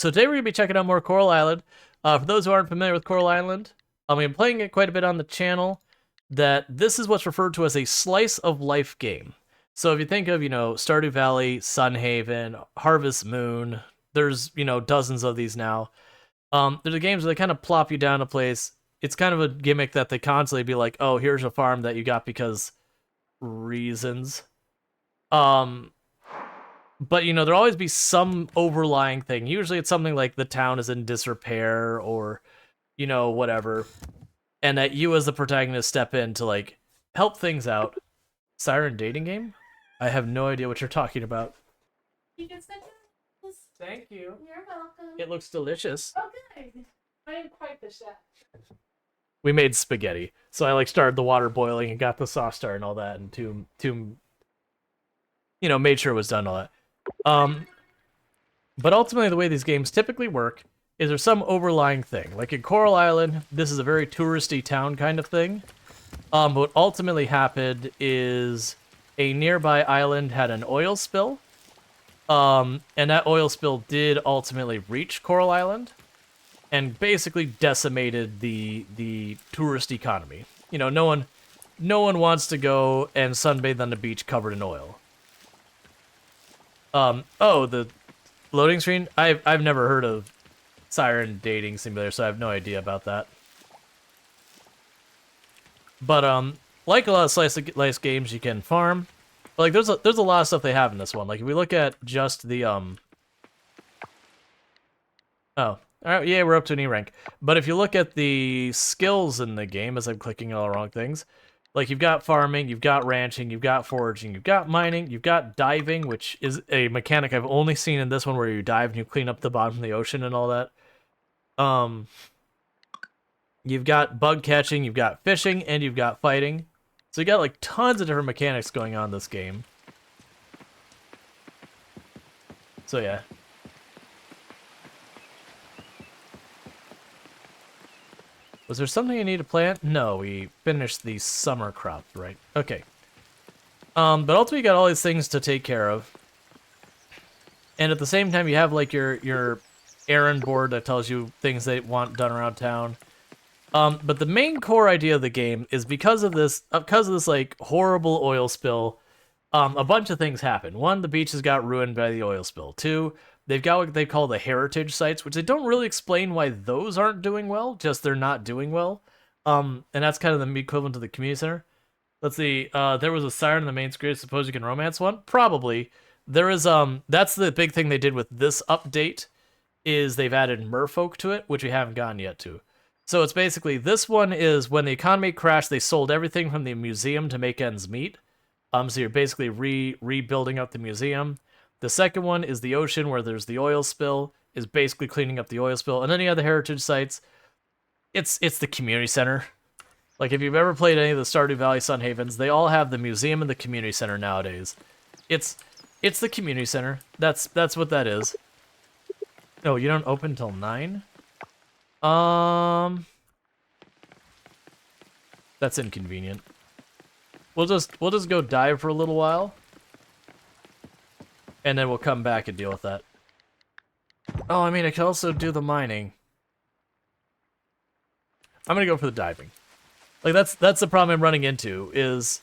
So today we're going to be checking out more Coral Island. For those who aren't familiar with Coral Island, I've been playing it quite a bit on the channel. That this is what's referred to as a slice of life game. So if you think of, Stardew Valley, Sunhaven, Harvest Moon, there's, dozens of these now. They're the games where they kind of plop you down a place. It's kind of a gimmick that they constantly be like, oh, here's a farm that you got because reasons. But there'll always be some overlying thing. Usually it's something like the town is in disrepair or, whatever. And that you as the protagonist step in to like help things out. Siren dating game? I have no idea what you're talking about. You can send it. Thank you. You're welcome. It looks delicious. Okay. I didn't quite the chef. We made spaghetti. So I started the water boiling and got the sauce started and all that and made sure it was done and all that. But ultimately the way these games typically work is there's some overlying thing. Like in Coral Island, this is a very touristy town kind of thing. What ultimately happened is a nearby island had an oil spill. And that oil spill did ultimately reach Coral Island and basically decimated the tourist economy. No one wants to go and sunbathe on the beach covered in oil. Oh, the loading screen? I've never heard of Siren Dating Simulator, so I have no idea about that. But like a lot of slice of life games, you can farm. But there's a lot of stuff they have in this one. Like if we look at just the Oh, all right, yeah, we're up to an E rank. But if you look at the skills in the game, as I'm clicking all the wrong things, like you've got farming, you've got ranching, you've got foraging, you've got mining, you've got diving, which is a mechanic I've only seen in this one where you dive and you clean up the bottom of the ocean and all that. You've got bug catching, you've got fishing, and you've got fighting. So you got like tons of different mechanics going on in this game. So yeah. Was there something I need to plant? No, we finished the summer crop, right? Okay. But ultimately you got all these things to take care of. And at the same time you have like your errand board that tells you things they want done around town. But the main core idea of the game is because of this like horrible oil spill, a bunch of things happen. One, the beaches got ruined by the oil spill. Two, they've got what they call the heritage sites, which they don't really explain why those aren't doing well, just they're not doing well. And that's kind of the equivalent to the community center. Let's see, there was a siren in the main screen, suppose you can romance one? Probably. There is, that's the big thing they did with this update, is they've added merfolk to it, which we haven't gotten yet to. So it's basically, this one is when the economy crashed, they sold everything from the museum to make ends meet. So you're basically rebuilding up the museum. The second one is the ocean, where there's the oil spill, is basically cleaning up the oil spill. And then you have the heritage sites. It's the community center. Like if you've ever played any of the Stardew Valley Sunhavens, they all have the museum and the community center nowadays. It's the community center. That's what that is. Oh, you don't open till 9? That's inconvenient. We'll just go dive for a little while. And then we'll come back and deal with that. Oh, I mean, I could also do the mining. I'm gonna go for the diving. Like that's the problem I'm running into, is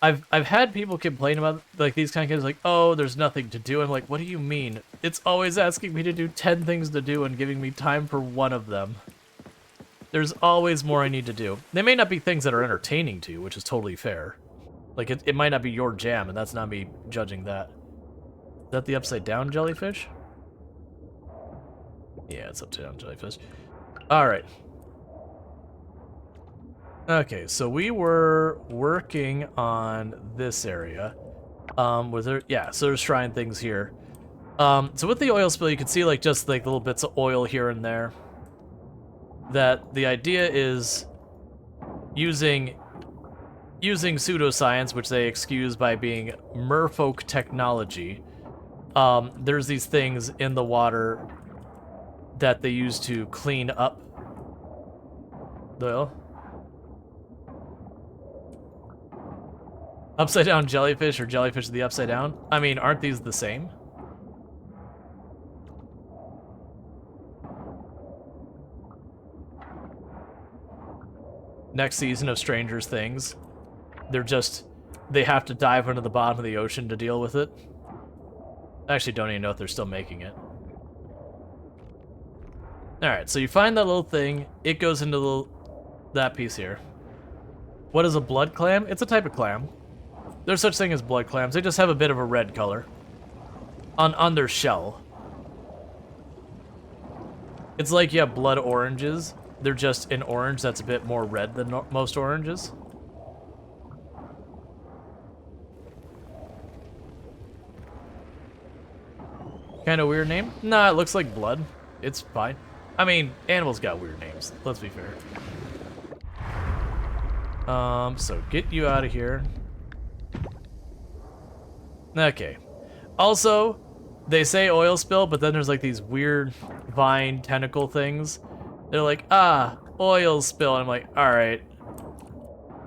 I've had people complain about like these kind of games, like, oh, there's nothing to do. I'm like, what do you mean? It's always asking me to do 10 things to do and giving me time for one of them. There's always more I need to do. They may not be things that are entertaining to you, which is totally fair. Like, it might not be your jam, and that's not me judging that. Is that the upside down jellyfish? Yeah, it's upside down jellyfish. Alright. Okay, so we were working on this area. Was there? Yeah, so there's shrine things here. So with the oil spill, you can see like just like little bits of oil here and there. That the idea is using pseudoscience, which they excuse by being merfolk technology. There's these things in the water that they use to clean up the oil. Upside down jellyfish or jellyfish of the upside down? I mean, aren't these the same? next season of Stranger Things. They have to dive into the bottom of the ocean to deal with it. I actually don't even know if they're still making it. Alright, so you find that little thing. It goes into that piece here. What is a blood clam? It's a type of clam. There's such thing as blood clams. They just have a bit of a red color on their shell. It's like you have blood oranges. They're just an orange that's a bit more red than most oranges. Kind of weird name? Nah, it looks like blood. It's fine. I mean, animals got weird names. Let's be fair. So get you out of here. Okay. Also, they say oil spill, but then there's like these weird vine tentacle things. They're like, ah, oil spill. And I'm like, all right.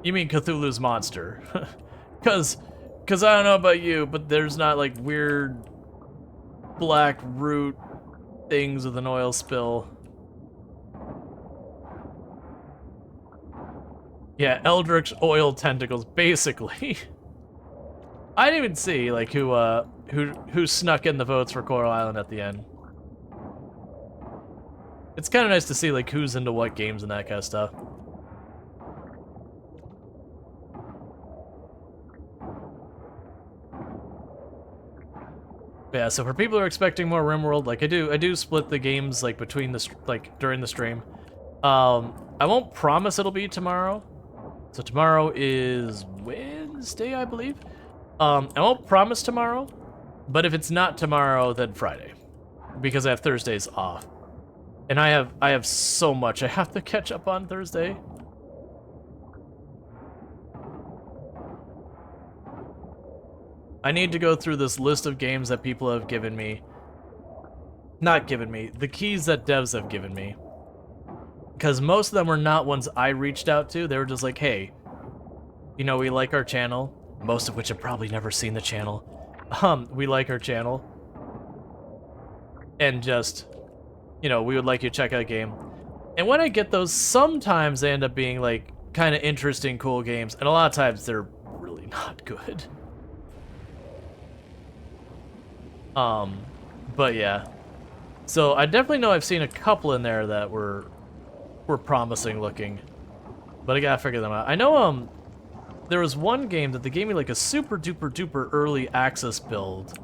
You mean Cthulhu's monster? Cause I don't know about you, but there's not like weird black root things with an oil spill. Yeah, Eldritch oil tentacles, basically. I didn't even see like who snuck in the votes for Coral Island at the end. It's kind of nice to see like who's into what games and that kind of stuff. Yeah, so for people who are expecting more RimWorld, like I do split the games like between during the stream. I won't promise it'll be tomorrow. So tomorrow is Wednesday, I believe. I won't promise tomorrow, but if it's not tomorrow, then Friday, because I have Thursdays off, and I have so much I have to catch up on Thursday. I need to go through this list of games that people have given me. Not given me, the keys that devs have given me. Because most of them were not ones I reached out to. They were just like, hey, you know, we like our channel. Most of which have probably never seen the channel. We like our channel. And just, you know, we would like you to check out a game. And when I get those, sometimes they end up being like kind of interesting, cool games. And a lot of times they're really not good. But yeah. So I definitely know I've seen a couple in there that were promising looking, but I gotta figure them out. I know there was one game that they gave me like a super duper early access build,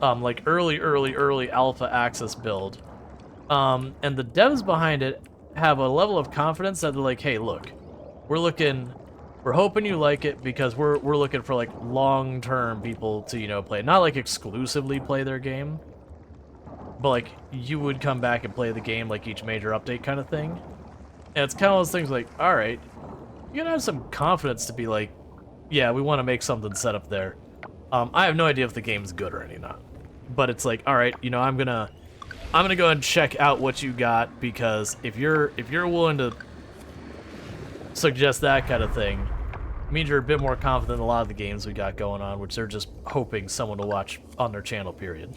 like early alpha access build, and the devs behind it have a level of confidence that they're like, hey, look, we're hoping you like it because we're looking for like long-term people to, you know, play, not like exclusively play their game, but like you would come back and play the game like each major update kind of thing. And it's kind of those things like, all right, you gotta have some confidence to be like, yeah, we want to make something set up there. I have no idea if the game's good or any not, but it's like, all right, you know, I'm gonna go and check out what you got, because if you're willing to suggest that kind of thing, it means you're a bit more confident in a lot of the games we got going on, which they're just hoping someone to watch on their channel, period.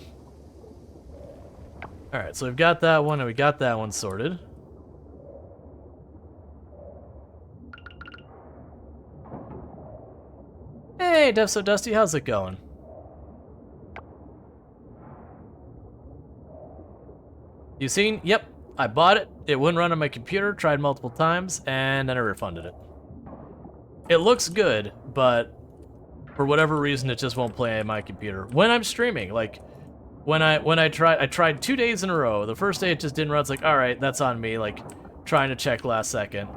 Alright, so we've got that one, and we got that one sorted. Hey, Dev So Dusty, how's it going? You seen? Yep, I bought it. It wouldn't run on my computer, tried multiple times, and then I refunded it. It looks good, but for whatever reason, it just won't play on my computer. When I'm streaming, like, when I tried 2 days in a row. The first day it just didn't run. It's like, all right, that's on me, like, trying to check last second.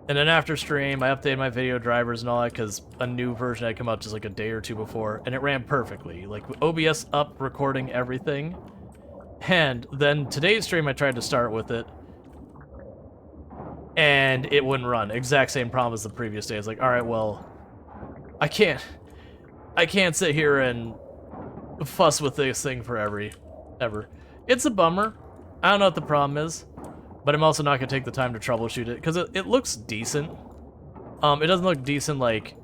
And then after stream, I updated my video drivers and all that because a new version had come out just like a day or two before, and it ran perfectly. Like, OBS up, recording everything. And then today's stream, I tried to start with it, and it wouldn't run. Exact same problem as the previous day. It's like, all right, well, I can't sit here and fuss with this thing forever. It's a bummer. I don't know what the problem is, but I'm also not gonna take the time to troubleshoot it because it looks decent. It doesn't look decent like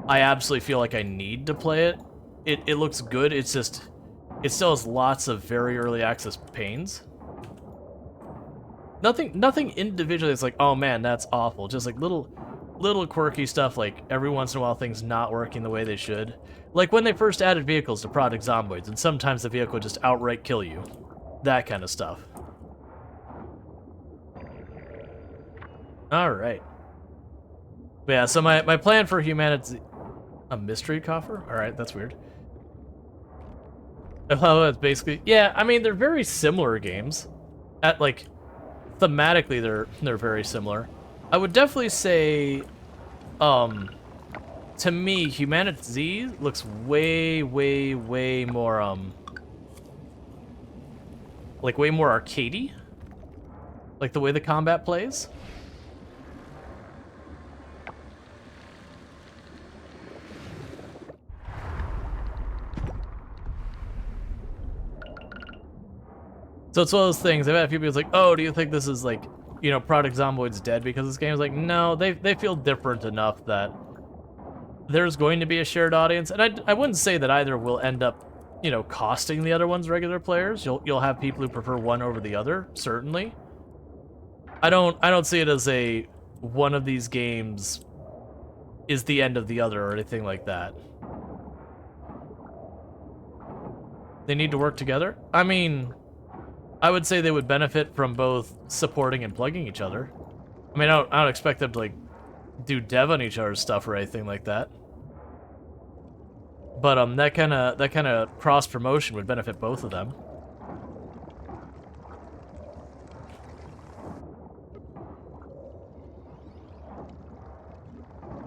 I absolutely feel like I need to play it. It looks good. It's just, it still has lots of very early access pains. Nothing individually is like, oh man, that's awful. Just like little quirky stuff, like every once in a while things not working the way they should. Like when they first added vehicles to Project Zomboids, and sometimes the vehicle would just outright kill you. That kind of stuff. Alright. Yeah, so my plan for humanity... A mystery coffer? Alright, that's weird. Oh, it's basically... Yeah, I mean, they're very similar games. At, like, thematically, they're very similar. I would definitely say, to me, Humanity Z looks way more, like, way more arcadey. Like, the way the combat plays. So it's one of those things, I've had a few people like, oh, do you think this is like, you know, Project Zomboid's dead because this game is like, no, they feel different enough that there's going to be a shared audience, and I wouldn't say that either will end up, you know, costing the other one's regular players. You'll have people who prefer one over the other, certainly. I don't see it as a one of these games is the end of the other or anything like that. They need to work together? I mean, I would say they would benefit from both supporting and plugging each other. I mean, I don't expect them to, like, do dev on each other's stuff or anything like that. But that kind of cross promotion would benefit both of them.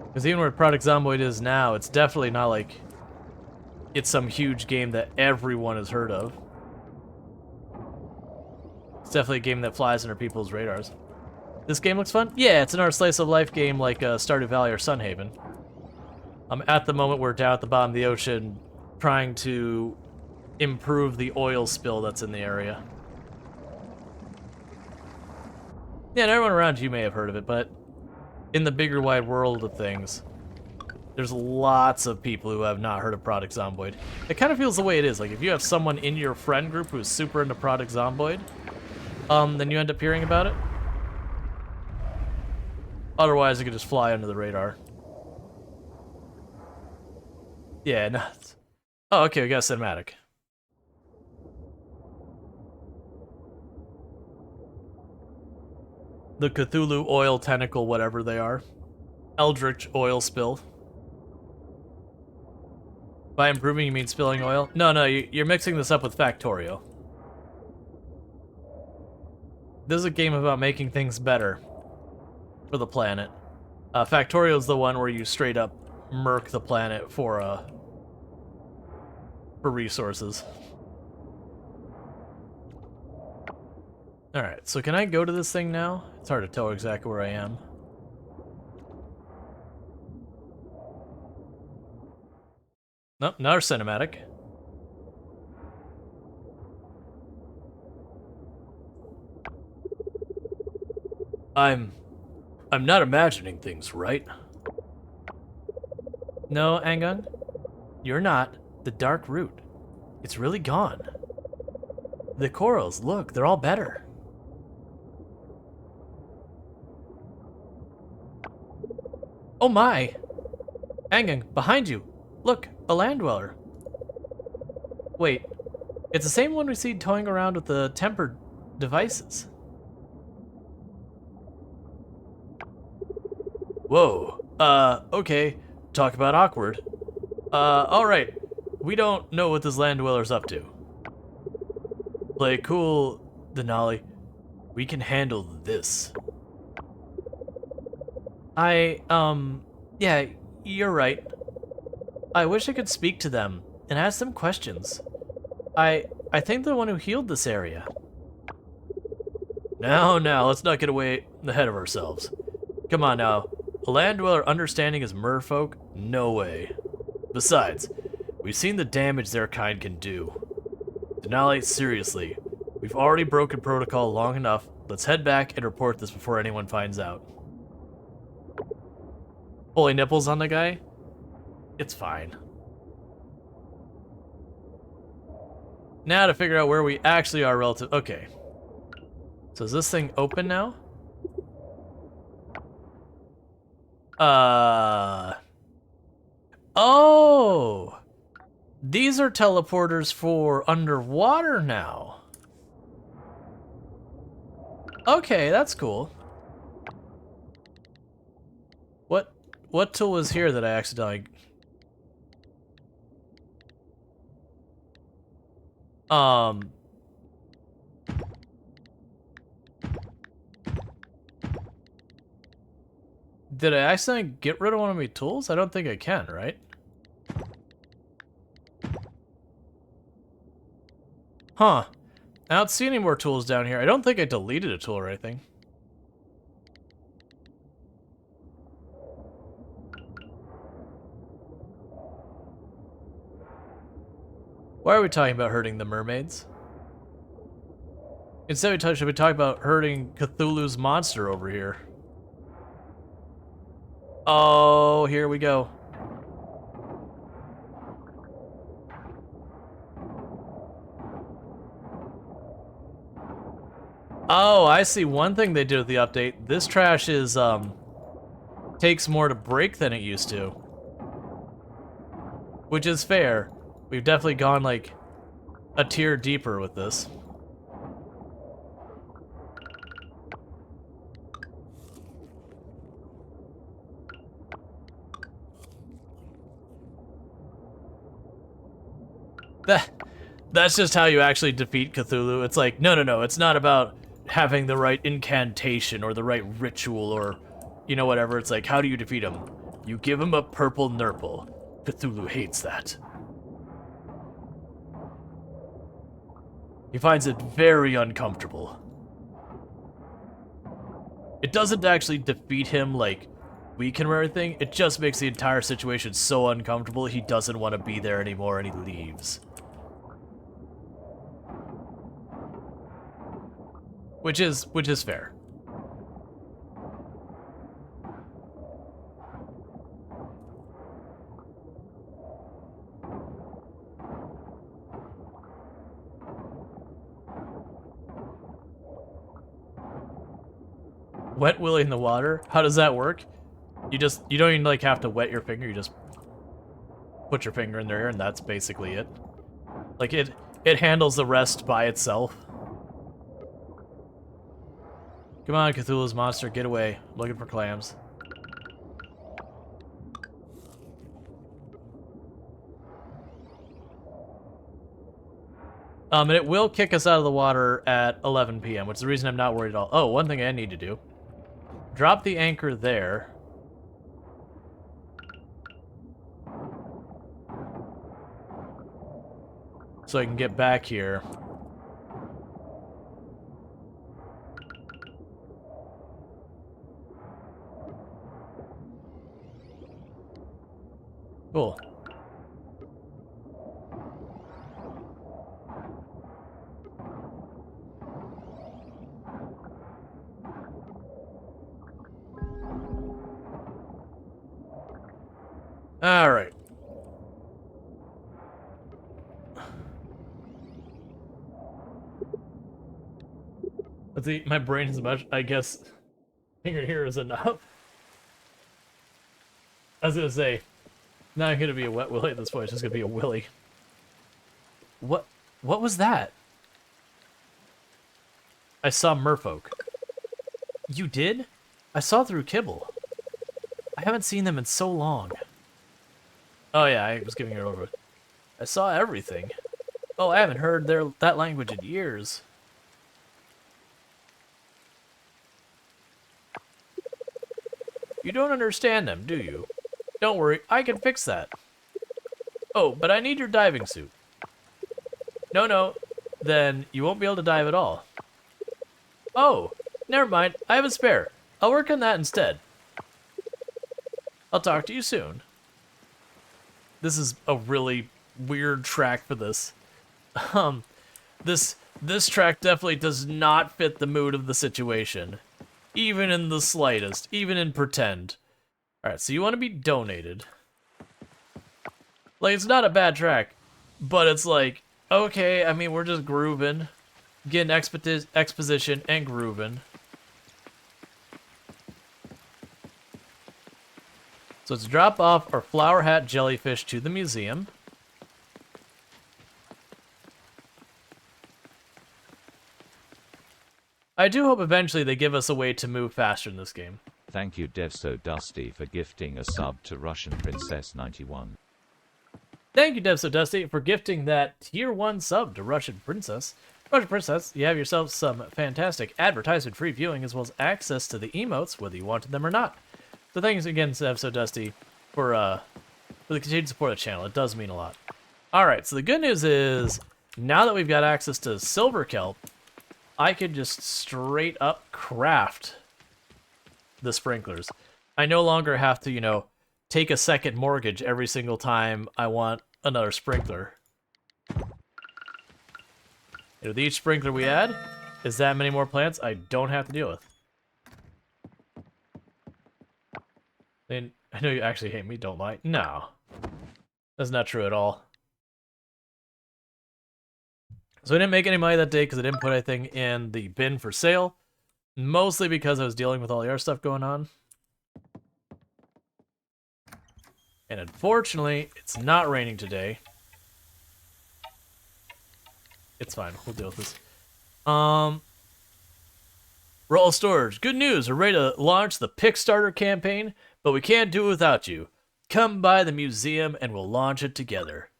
Because even where Project Zomboid is now, it's definitely not like it's some huge game that everyone has heard of. It's definitely a game that flies under people's radars. This game looks fun? Yeah, it's another slice of life game like Stardew Valley or Sunhaven. At the moment, we're down at the bottom of the ocean trying to improve the oil spill that's in the area. Yeah, and everyone around you may have heard of it, but in the bigger wide world of things, there's lots of people who have not heard of Project Zomboid. It kind of feels the way it is. Like, if you have someone in your friend group who's super into Project Zomboid, then you end up hearing about it. Otherwise, it could just fly under the radar. Yeah, no. Oh, okay, we got a cinematic. The Cthulhu oil tentacle, whatever they are. Eldritch oil spill. By improving, you mean spilling oil? No, you're mixing this up with Factorio. This is a game about making things better for the planet. Factorio is the one where you straight up murk the planet for resources. Alright, so can I go to this thing now? It's hard to tell exactly where I am. Nope, another cinematic. I'm not imagining things, right? No, Angung, you're not. The dark root. It's really gone. The corals, look, they're all better. Oh my! Angung, behind you! Look, a land dweller. Wait, it's the same one we see toying around with the tempered devices. Whoa, okay. Talk about awkward. Alright. We don't know what this land dweller's up to. Play cool, Denali. We can handle this. Yeah, you're right. I wish I could speak to them and ask them questions. I think they're the one who healed this area. Now, let's not get away ahead of ourselves. Come on now. A land dweller understanding as merfolk? No way. Besides, we've seen the damage their kind can do. Denali, seriously. We've already broken protocol long enough. Let's head back and report this before anyone finds out. Holy nipples on the guy? It's fine. Now to figure out where we actually are relative... Okay. So is this thing open now? Oh! These are teleporters for underwater now. Okay, that's cool. What tool was here that I accidentally... Did I accidentally get rid of one of my tools? I don't think I can, right? Huh. I don't see any more tools down here. I don't think I deleted a tool or anything. Why are we talking about hurting the mermaids? Instead, should we talk about hurting Cthulhu's monster over here? Oh, here we go. Oh, I see one thing they did with the update. This trash is, takes more to break than it used to. Which is fair. We've definitely gone, like, a tier deeper with this. That's just how you actually defeat Cthulhu. It's like, no, it's not about having the right incantation or the right ritual or, you know, whatever. It's like, how do you defeat him? You give him a purple nurple. Cthulhu hates that. He finds it very uncomfortable. It doesn't actually defeat him, like, weaken or anything. It just makes the entire situation so uncomfortable he doesn't want to be there anymore and he leaves. Which is fair. Wet willy in the water? How does that work? You don't even like have to wet your finger, you just put your finger in there and that's basically it. Like it handles the rest by itself. Come on, Cthulhu's monster, get away. I'm looking for clams. And it will kick us out of the water at 11 p.m., which is the reason I'm not worried at all. Oh, one thing I need to do. Drop the anchor there. So I can get back here. Cool. All right. Let's see, my brain is much, I guess, finger here is enough. I was gonna say, not gonna be a wet willy at this point, it's just gonna be a willy. What was that? I saw merfolk. You did? I saw through kibble. I haven't seen them in so long. Oh yeah, I was giving it over. I saw everything. Oh, I haven't heard that language in years. You don't understand them, do you? Don't worry, I can fix that. Oh, but I need your diving suit. No, then you won't be able to dive at all. Oh, never mind, I have a spare. I'll work on that instead. I'll talk to you soon. This is a really weird track for this. This track definitely does not fit the mood of the situation. Even in the slightest, even in pretend. Alright, so you want to be donated. Like, it's not a bad track, but it's like, okay, I mean, we're just grooving. getting exposition and grooving. So let's drop off our flower hat jellyfish to the museum. I do hope eventually they give us a way to move faster in this game. Thank you DevSoDusty for gifting a sub to Russian Princess 91. Thank you, DevSoDusty, for gifting that tier 1 sub to Russian Princess. Russian Princess, you have yourself some fantastic advertisement-free viewing as well as access to the emotes, whether you wanted them or not. So thanks again, DevSoDusty, for the continued support of the channel. It does mean a lot. Alright, so the good news is, now that we've got access to Silver Kelp, I can just straight up craft the sprinklers. I no longer have to, you know, take a second mortgage every single time I want another sprinkler. And with each sprinkler we add, is that many more plants I don't have to deal with. And I know you actually hate me, don't lie. No. That's not true at all. So I didn't make any money that day because I didn't put anything in the bin for sale. Mostly because I was dealing with all the other stuff going on. And unfortunately, it's not raining today. It's fine, we'll deal with this. Rual Storge, good news, we're ready to launch the Pickstarter campaign, but we can't do it without you. Come by the museum and we'll launch it together.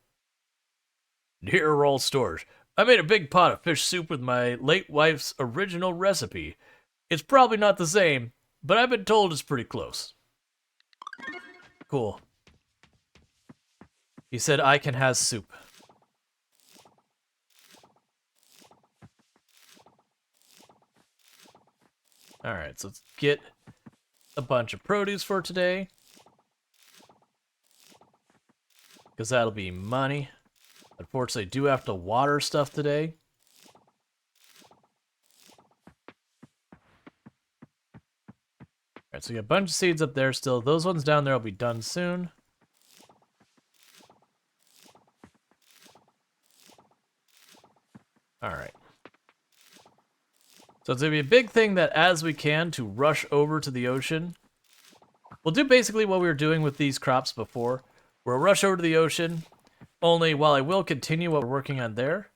Dear Rual Storge, I made a big pot of fish soup with my late wife's original recipe. It's probably not the same, but I've been told it's pretty close. Cool. He said I can has soup. Alright, so let's get a bunch of produce for today. Because that'll be money. Unfortunately, I do have to water stuff today. Alright, so we got a bunch of seeds up there still. Those ones down there will be done soon. Alright. So it's going to be a big thing that as we can to rush over to the ocean. We'll do basically what we were doing with these crops before. We'll rush over to the ocean. Only while I will continue what we're working on there.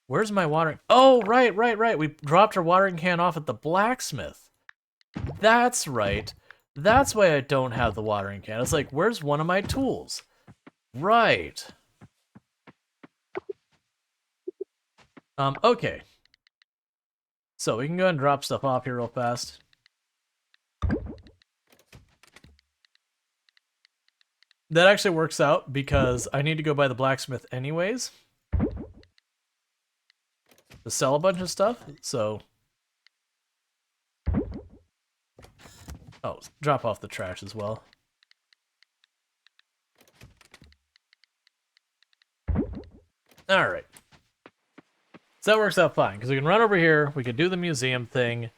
Where's my watering? Oh, right. We dropped our watering can off at the blacksmith. That's right. That's why I don't have the watering can. It's like, where's one of my tools? Right. Okay. So we can go ahead and drop stuff off here real fast. That actually works out because I need to go by the blacksmith anyways to sell a bunch of stuff, so... Oh, drop off the trash as well. Alright. So that works out fine, because we can run over here, we can do the museum thing.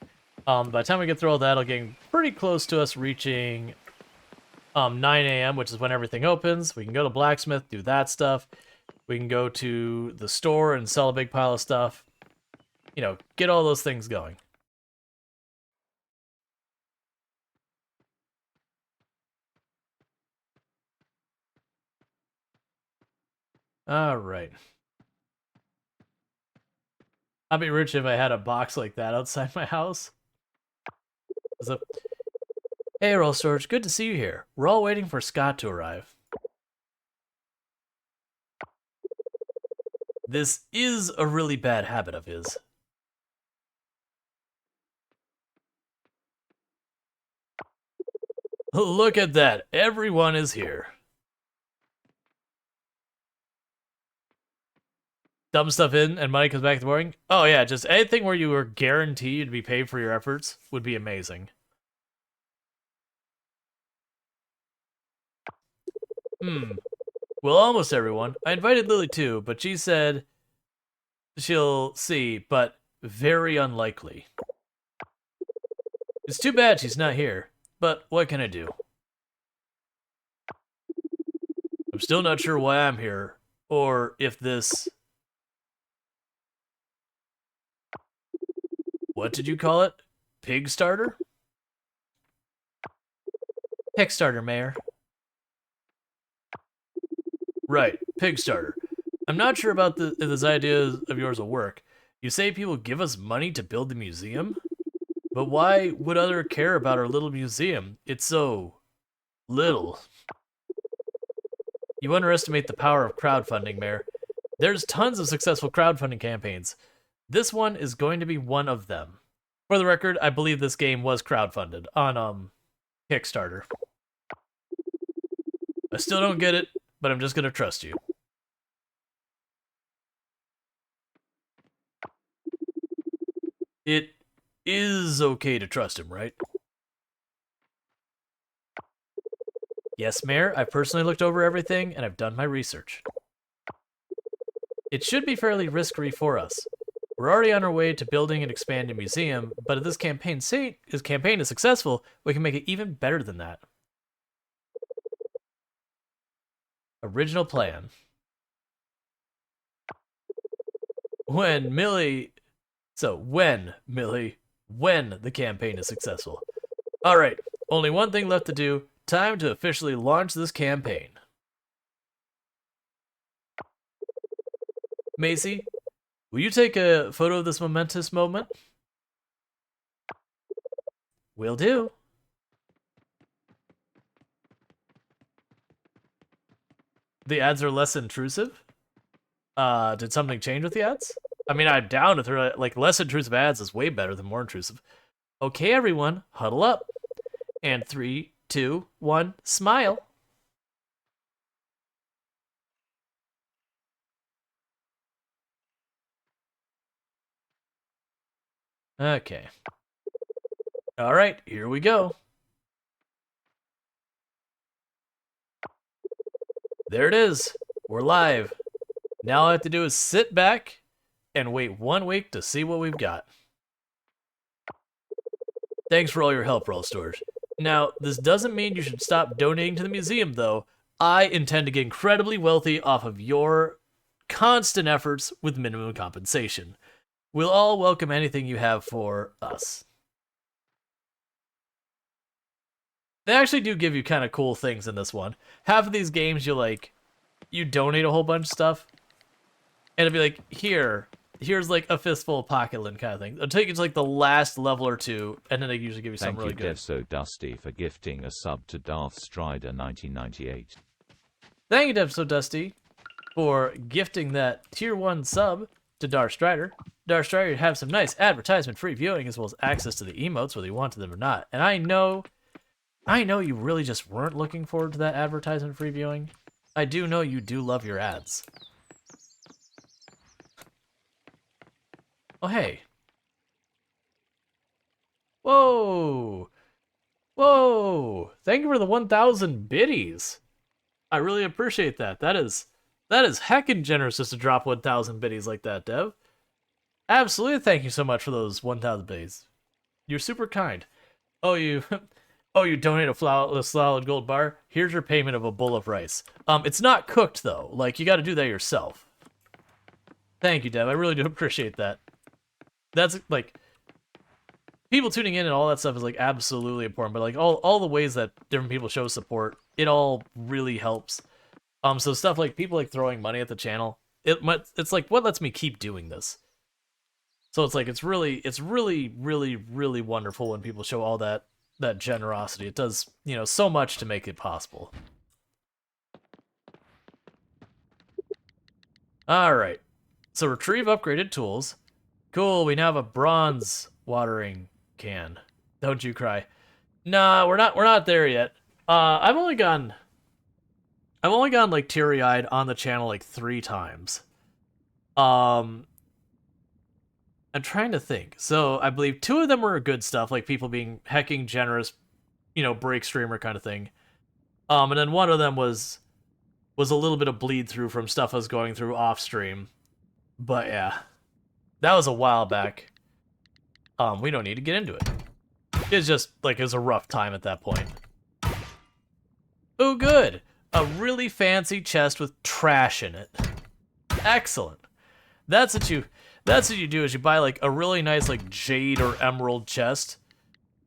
By the time we get through all that, it'll get pretty close to us reaching 9 a.m., which is when everything opens. We can go to blacksmith, do that stuff. We can go to the store and sell a big pile of stuff. You know, get all those things going. Alright. I'd be rich if I had a box like that outside my house. So, hey, Rual Storge, good to see you here. We're all waiting for Scott to arrive. This is a really bad habit of his. Look at that. Everyone is here. Dump stuff in and money comes back in the morning? Oh yeah, just anything where you were guaranteed to be paid for your efforts would be amazing. Well, almost everyone. I invited Lily too, but she said she'll see, but very unlikely. It's too bad she's not here, but what can I do? I'm still not sure why I'm here, or if this... What did you call it? Pig starter? Pig starter, Mayor. Right, pig starter. I'm not sure about if this idea of yours will work. You say people give us money to build the museum? But why would others care about our little museum? It's so little. You underestimate the power of crowdfunding, Mayor. There's tons of successful crowdfunding campaigns. This one is going to be one of them. For the record, I believe this game was crowdfunded on Kickstarter. I still don't get it, but I'm just gonna trust you. It is okay to trust him, right? Yes, Mayor, I've personally looked over everything and I've done my research. It should be fairly risk-free for us. We're already on our way to building and expanding a museum, but if this campaign is successful, we can make it even better than that. Original plan. When Millie, when the campaign is successful. Alright, only one thing left to do. Time to officially launch this campaign. Macy, will you take a photo of this momentous moment? Will do. The ads are less intrusive? Did something change with the ads? I mean, I'm down with her. Like, less intrusive ads is way better than more intrusive. Okay, everyone, huddle up. And 3, 2, 1, smile. Okay. All right, here we go. There it is. We're live. Now all I have to do is sit back and wait 1 week to see what we've got. Thanks for all your help, Rual Storge. Now, this doesn't mean you should stop donating to the museum, though. I intend to get incredibly wealthy off of your constant efforts with minimum compensation. We'll all welcome anything you have for us. They actually do give you kind of cool things in this one. Half of these games, you donate a whole bunch of stuff, and it'll be like, here's like a fistful of pocket lint kind of thing. It'll take you to like the last level or two, and then they usually give you something really good. Thank you, Dev So Dusty, for gifting a sub to Darth Strider 1998. Thank you, Dev So Dusty, for gifting that tier 1 sub to Darth Strider. Darth Strider have some nice advertisement-free viewing as well as access to the emotes whether you wanted them or not. And I know you really just weren't looking forward to that advertisement-free viewing. I do know you do love your ads. Oh, hey. Whoa. Whoa. Thank you for the 1,000 biddies. I really appreciate that. That is heckin' generous just to drop 1,000 biddies like that, Dev. Absolutely, thank you so much for those 1,000 biddies. You're super kind. Oh, you donate a solid gold bar? Here's your payment of a bowl of rice. It's not cooked, though. Like, you gotta do that yourself. Thank you, Dev. I really do appreciate that. That's, like, people tuning in and all that stuff is, like, absolutely important. But, like, all the ways that different people show support, it all really helps. So stuff like people, like, throwing money at the channel, it's, like, what lets me keep doing this? So it's, like, it's really, really, really wonderful when people show all that generosity. It does, so much to make it possible. Alright. So retrieve upgraded tools. Cool, we now have a bronze watering can. Don't you cry. Nah, we're not there yet. I've only gone like teary-eyed on the channel like 3 times. I'm trying to think. So I believe 2 of them were good stuff, like people being hecking generous, break streamer kind of thing. And then one of them was a little bit of bleed through from stuff I was going through off stream. But yeah, that was a while back. We don't need to get into it. It's just like it was a rough time at that point. Oh, good. A really fancy chest with trash in it. Excellent. That's That's what you do, is you buy, like, a really nice, like, jade or emerald chest,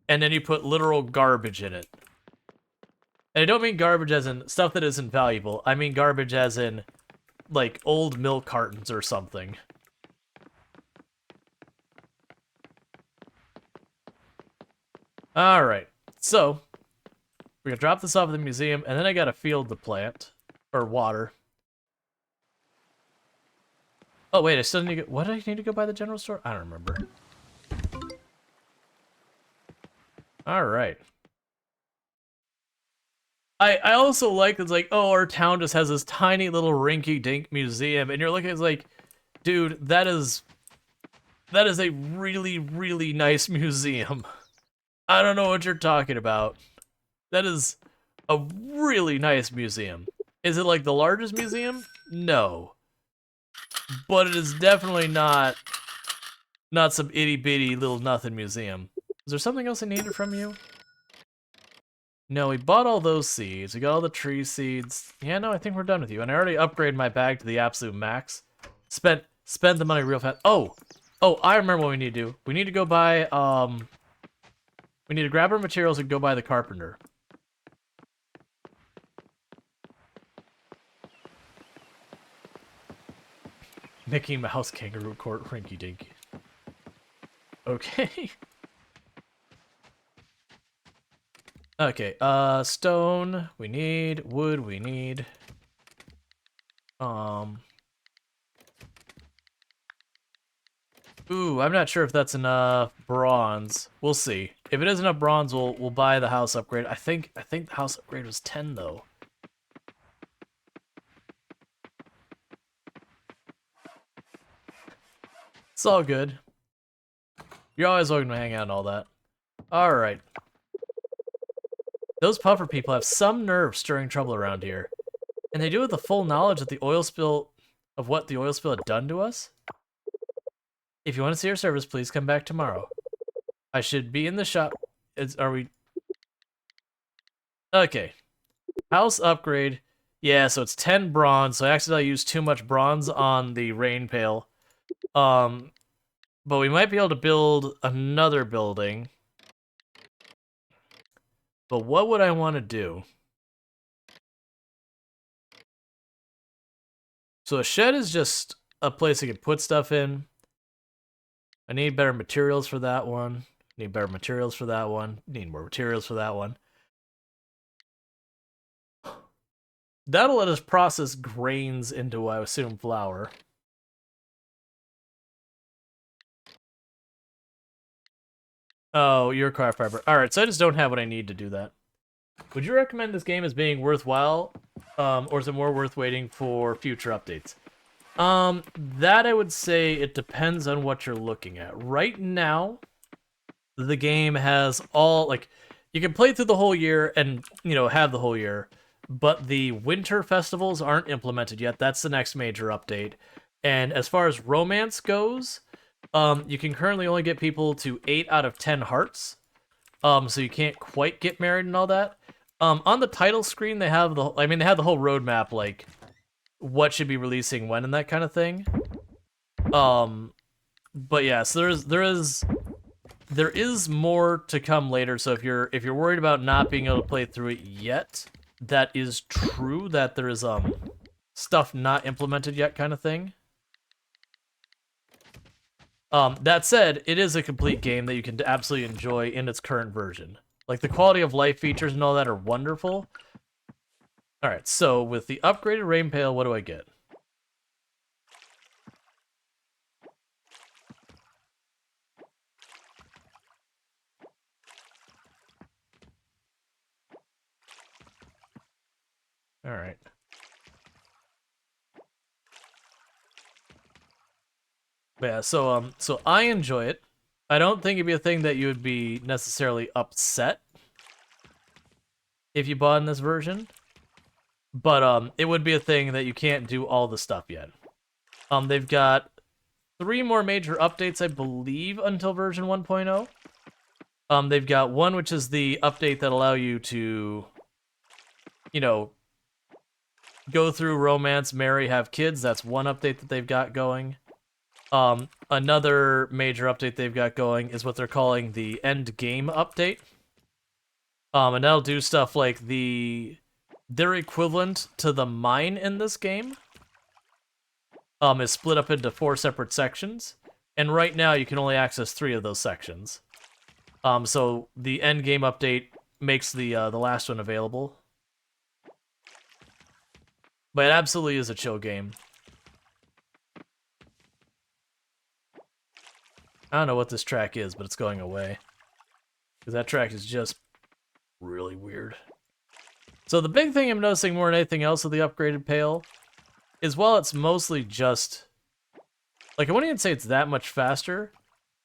and then you put literal garbage in it. And I don't mean garbage as in stuff that isn't valuable. I mean garbage as in, like, old milk cartons or something. Alright, so, we're gonna drop this off at the museum, and then I gotta field the plant. Or water. Oh, wait, I still need to go. What do I need to go by the general store? I don't remember. Alright. I also like it's like, oh, our town just has this tiny little rinky-dink museum, and you're looking, it's like, dude, that is a really, really nice museum. I don't know what you're talking about. That is a really nice museum. Is it like the largest museum? No. But it is definitely not some itty-bitty little nothing museum. Is there something else I needed from you? No, we bought all those seeds. We got all the tree seeds. Yeah, no, I think we're done with you. And I already upgraded my bag to the absolute max. Spent the money real fast. Oh, I remember what we need to do. We need to go buy, we need to grab our materials and go buy the carpenter. Mickey Mouse Kangaroo Court Rinky Dink. Okay. Okay, stone, we need, wood, we need. Ooh, I'm not sure if that's enough bronze. We'll see. If it is enough bronze, we'll buy the house upgrade. I think the house upgrade was 10 though. It's all good. You're always welcome to hang out and all that. Alright. Those puffer people have some nerve stirring trouble around here. And they do it with the full knowledge that the oil spill of what the oil spill had done to us. If you want to see our service, please come back tomorrow. I should be in the shop. Are we... Okay. House upgrade. Yeah, so it's 10 bronze, so I accidentally used too much bronze on the rain pail. But we might be able to build another building. But what would I want to do? So a shed is just a place I could put stuff in. I need better materials for that one. Need better materials for that one. Need more materials for that one. That'll let us process grains into, I assume, flour. Oh, you're a craft fiber. Alright, so I just don't have what I need to do that. Would you recommend this game as being worthwhile? Or is it more worth waiting for future updates? That I would say it depends on what you're looking at. Right now, the game has all, like, you can play through the whole year and, you know, have the whole year, but the winter festivals aren't implemented yet. That's the next major update. And as far as romance goes, you can currently only get people to 8 out of 10 hearts. So you can't quite get married and all that. On the title screen, they have the whole roadmap, like, what should be releasing when and that kind of thing. But yeah, so there is more to come later. So if you're worried about not being able to play through it yet, that is true. That there is stuff not implemented yet, kind of thing. That said, it is a complete game that you can absolutely enjoy in its current version. Like, the quality of life features and all that are wonderful. Alright, so with the upgraded rain pail, what do I get? Alright. Yeah, so I enjoy it. I don't think it'd be a thing that you would be necessarily upset if you bought in this version. But it would be a thing that you can't do all the stuff yet. They've got 3 more major updates, I believe, until version 1.0. They've got one, which is the update that allow you to, you know, go through romance, marry, have kids. That's one update that they've got going. Another major update they've got going is what they're calling the end game update. And that'll do stuff like their equivalent to the mine in this game. Is split up into 4 separate sections, and right now you can only access 3 of those sections. So the end game update makes the last one available. But it absolutely is a chill game. I don't know what this track is, but it's going away. Because that track is just really weird. So the big thing I'm noticing more than anything else with the upgraded pail is while it's mostly just... Like, I wouldn't even say it's that much faster.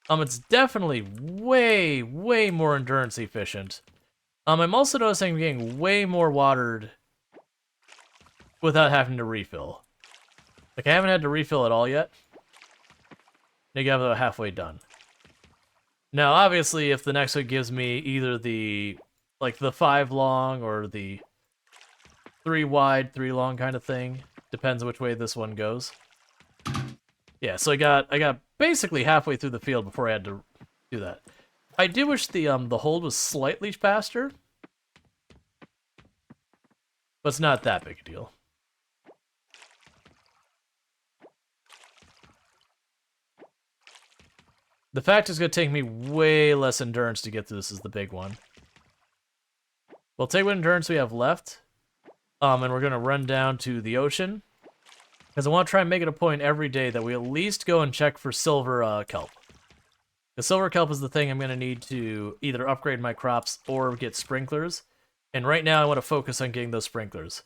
It's definitely way, way more endurance efficient. I'm also noticing I'm getting way more watered without having to refill. Like, I haven't had to refill at all yet. I got about halfway done. Now, obviously, if the next one gives me either the 5 long or the 3 wide, 3 long kind of thing, depends which way this one goes. Yeah, so I got basically halfway through the field before I had to do that. I do wish the hold was slightly faster, but it's not that big a deal. The fact it's going to take me way less endurance to get through this is the big one. We'll take what endurance we have left, and we're going to run down to the ocean, because I want to try and make it a point every day that we at least go and check for silver kelp. The silver kelp is the thing I'm going to need to either upgrade my crops or get sprinklers, and right now I want to focus on getting those sprinklers.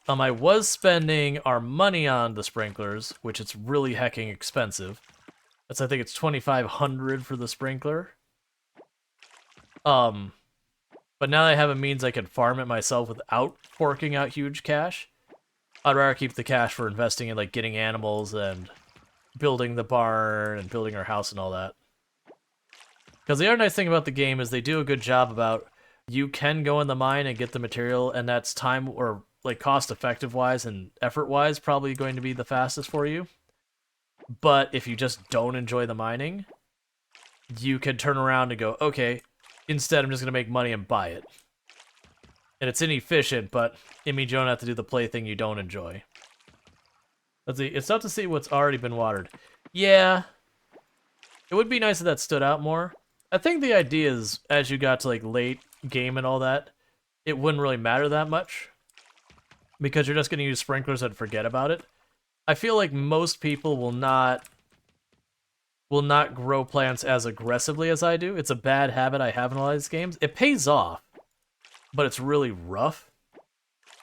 I was spending our money on the sprinklers, which it's really hecking expensive. I think it's 2,500 for the sprinkler. But now that I have a means I can farm it myself without forking out huge cash, I'd rather keep the cash for investing in like getting animals and building the barn and building our house and all that. Because the other nice thing about the game is they do a good job about you can go in the mine and get the material, and that's time or like cost effective wise and effort wise probably going to be the fastest for you. But if you just don't enjoy the mining, you can turn around and go, okay, instead I'm just going to make money and buy it. And it's inefficient, but it means you don't have to do the play thing you don't enjoy. Let's see, it's tough to see what's already been watered. Yeah, it would be nice if that stood out more. I think the idea is, as you got to like late game and all that, it wouldn't really matter that much. Because you're just going to use sprinklers and forget about it. I feel like most people will not grow plants as aggressively as I do. It's a bad habit I have in a lot of these games. It pays off, but it's really rough,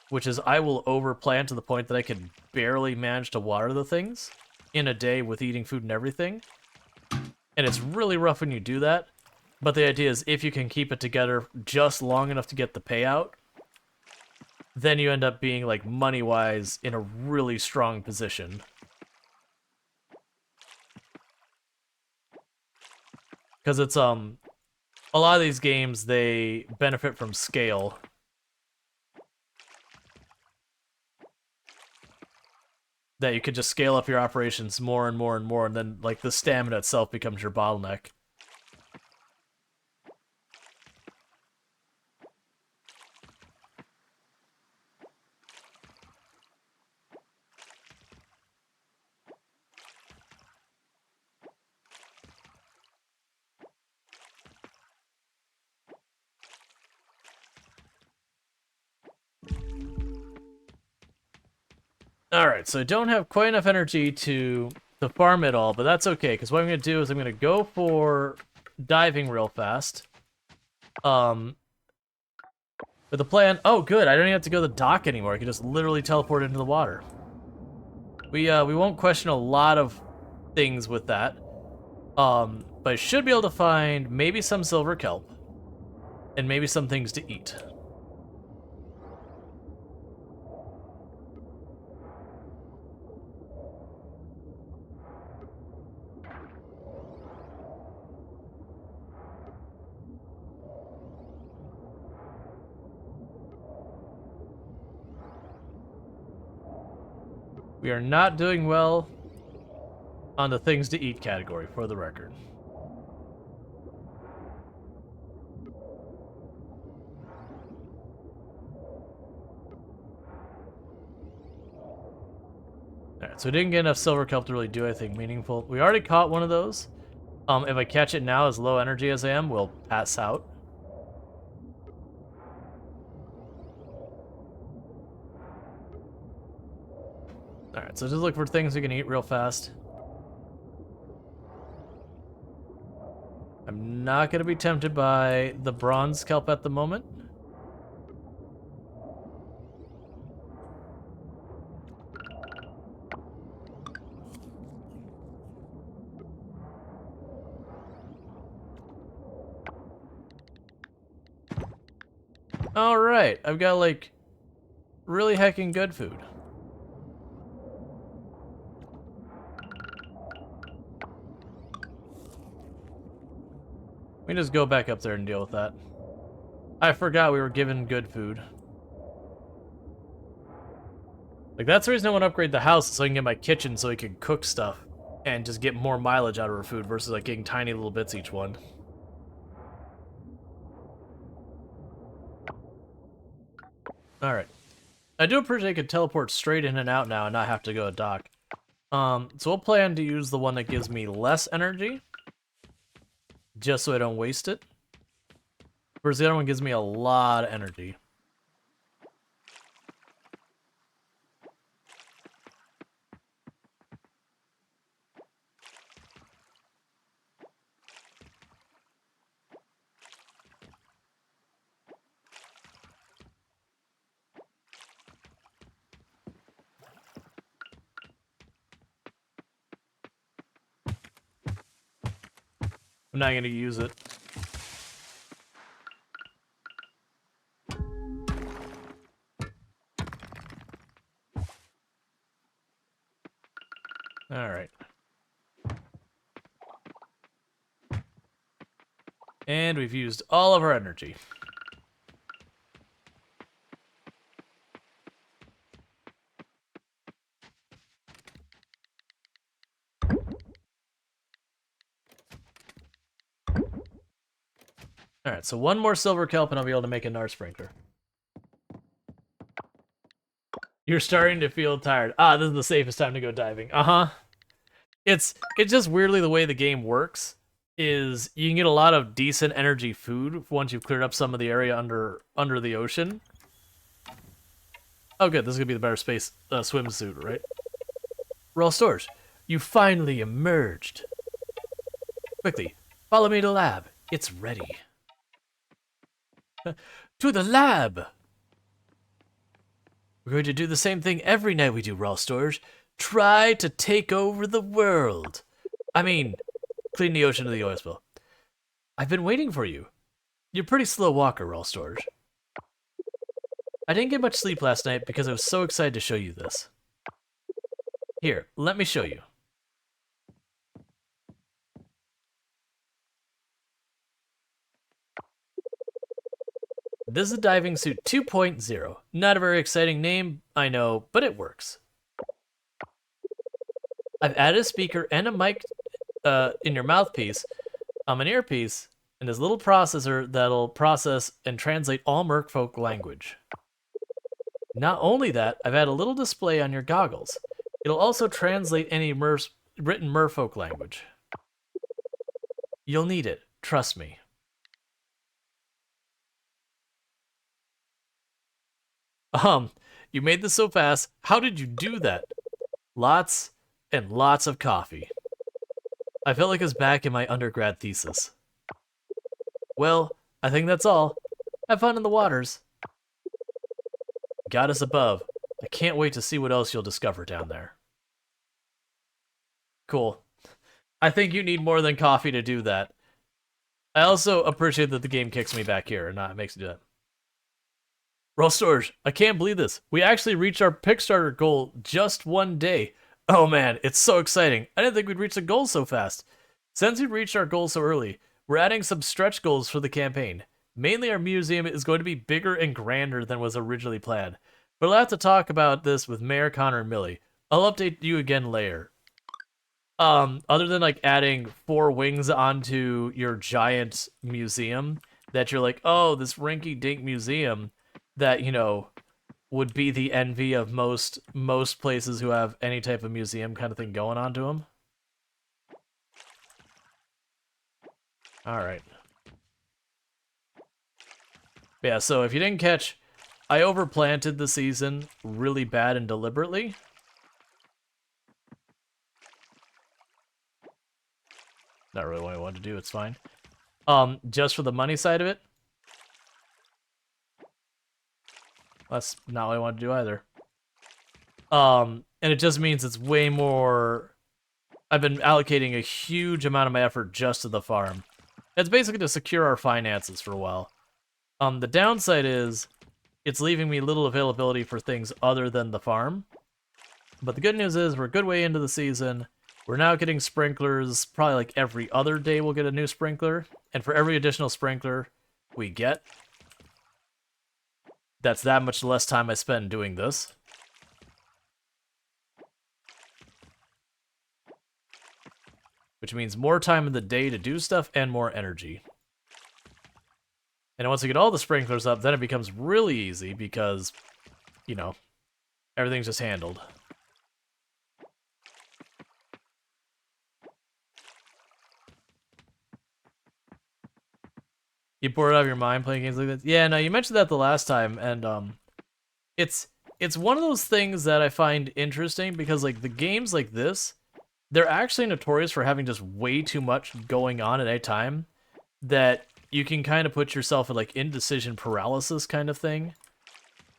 which is I will overplant to the point that I can barely manage to water the things in a day with eating food and everything. And it's really rough when you do that, but the idea is if you can keep it together just long enough to get the payout, then you end up being, like, money-wise in a really strong position. Because it's, a lot of these games, they benefit from scale. That you could just scale up your operations more and more and more, and then, like, the stamina itself becomes your bottleneck. Alright, so I don't have quite enough energy to farm it all, but that's okay, because what I'm going to do is I'm going to go for diving real fast. With the plan... Oh, good, I don't even have to go to the dock anymore. I can just literally teleport into the water. We won't question a lot of things with that. But I should be able to find maybe some silver kelp. And maybe some things to eat. We are not doing well on the things to eat category, for the record. Alright, so we didn't get enough silver kelp to really do anything meaningful. We already caught one of those. If I catch it now as low energy as I am, we'll pass out. Alright, so just look for things we can eat real fast. I'm not going to be tempted by the bronze kelp at the moment. Alright, I've got, like, really heckin' good food. We can just go back up there and deal with that. I forgot we were given good food. Like, that's the reason I want to upgrade the house, so I can get my kitchen so I can cook stuff and just get more mileage out of our food versus, like, getting tiny little bits each one. Alright. I do appreciate I could teleport straight in and out now and not have to go to dock. So we'll plan to use the one that gives me less energy, just so I don't waste it. Whereas the other one gives me a lot of energy. I'm not going to use it. Alright. And we've used all of our energy. Alright, so one more silver kelp and I'll be able to make a Nar sprinkler. You're starting to feel tired. Ah, this is the safest time to go diving. Uh-huh. It's just weirdly the way the game works is you can get a lot of decent energy food once you've cleared up some of the area under the ocean. Oh good, this is gonna be the better space swimsuit, right? Rual Storge, you finally emerged. Quickly, follow me to lab. It's ready. To the lab! We're going to do the same thing every night we do, Rual Storge. Try to take over the world. I mean, clean the ocean of the oil spill. I've been waiting for you. You're a pretty slow walker, Rual Storge. I didn't get much sleep last night because I was so excited to show you this. Here, let me show you. This is Diving Suit 2.0. Not a very exciting name, I know, but it works. I've added a speaker and a mic in your mouthpiece, an earpiece, and this little processor that'll process and translate all merfolk language. Not only that, I've added a little display on your goggles. It'll also translate any written merfolk language. You'll need it, trust me. You made this so fast. How did you do that? Lots and lots of coffee. I felt like I was back in my undergrad thesis. Well, I think that's all. Have fun in the waters. Goddess above. I can't wait to see what else you'll discover down there. Cool. I think you need more than coffee to do that. I also appreciate that the game kicks me back here and not makes me do that. Rual Storge, I can't believe this. We actually reached our Kickstarter goal just one day. Oh man, it's so exciting. I didn't think we'd reach the goal so fast. Since we reached our goal so early, we're adding some stretch goals for the campaign. Mainly our museum is going to be bigger and grander than was originally planned. But I'll have to talk about this with Mayor Connor and Millie. I'll update you again later. Other than like adding 4 wings onto your giant museum, that you're like, oh, this rinky-dink museum that, you know, would be the envy of most places who have any type of museum kind of thing going on to them. All right. Yeah, so if you didn't catch, I overplanted the season really bad and deliberately. Not really what I wanted to do, it's fine. Just for the money side of it. That's not what I wanted to do either. And it just means it's way more... I've been allocating a huge amount of my effort just to the farm. It's basically to secure our finances for a while. The downside is it's leaving me little availability for things other than the farm. But the good news is we're a good way into the season. We're now getting sprinklers. Probably like every other day we'll get a new sprinkler. And for every additional sprinkler we get, that's that much less time I spend doing this. Which means more time in the day to do stuff and more energy. And once I get all the sprinklers up, then it becomes really easy because, you know, everything's just handled. You bored out of your mind playing games like this? Yeah, no, you mentioned that the last time, and it's one of those things that I find interesting because like the games like this, they're actually notorious for having just way too much going on at a time that you can kind of put yourself in like indecision paralysis kind of thing,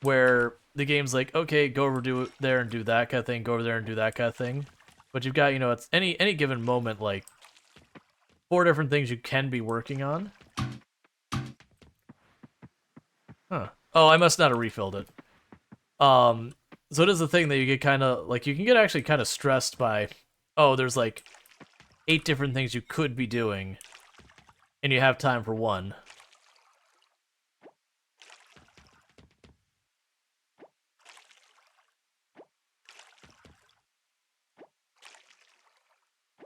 where the game's like, okay, go over there and do that kind of thing, go over there and do that kind of thing, but you've got, you know, it's any given moment like 4 different things you can be working on. Huh. Oh, I must not have refilled it. So it is the thing that you get kind of like, you can get actually kind of stressed by, oh, there's like 8 different things you could be doing, and you have time for one.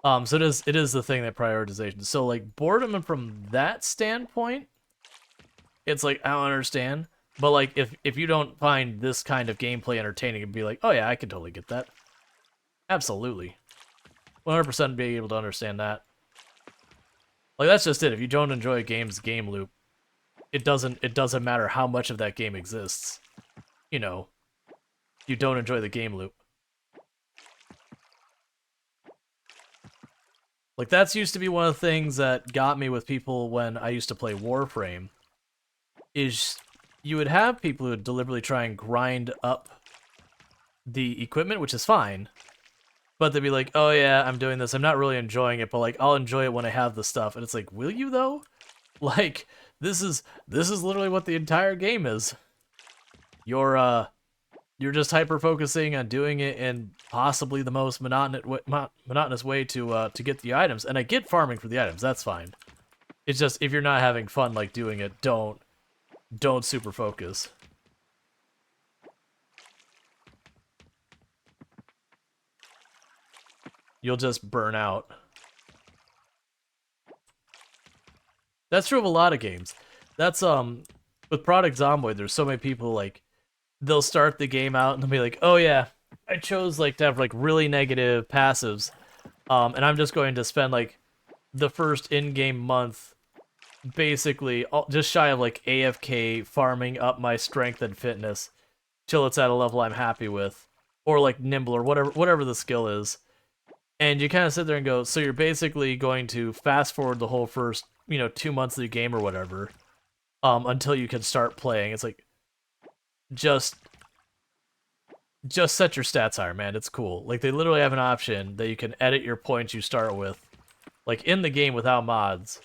So it is the thing that prioritization. So like boredom from that standpoint, it's like I don't understand. But like if you don't find this kind of gameplay entertaining, it'd be like, oh yeah, I can totally get that. Absolutely. 100% being able to understand that. Like that's just it. If you don't enjoy a game's game loop, it doesn't matter how much of that game exists. You know, you don't enjoy the game loop. Like that's used to be one of the things that got me with people when I used to play Warframe. Is you would have people who would deliberately try and grind up the equipment, which is fine. But they'd be like, oh yeah, I'm doing this. I'm not really enjoying it, but like I'll enjoy it when I have the stuff. And it's like, will you though? Like this is literally what the entire game is. You're just hyper focusing on doing it in possibly the most monotonous way to get the items. And I get farming for the items. That's fine. It's just if you're not having fun like doing it, don't super focus. You'll just burn out. That's true of a lot of games. That's with Product Zomboid, there's so many people like they'll start the game out and they'll be like, "Oh yeah, I chose like to have like really negative passives." And I'm just going to spend like the first in-game month basically just shy of like AFK farming up my strength and fitness till it's at a level I'm happy with, or like nimble or whatever the skill is. And you kind of sit there and go, so you're basically going to fast forward the whole first, 2 months of the game or whatever, until you can start playing. It's like, just set your stats higher, man. It's cool. Like, they literally have an option that you can edit your points you start with, like, in the game without mods.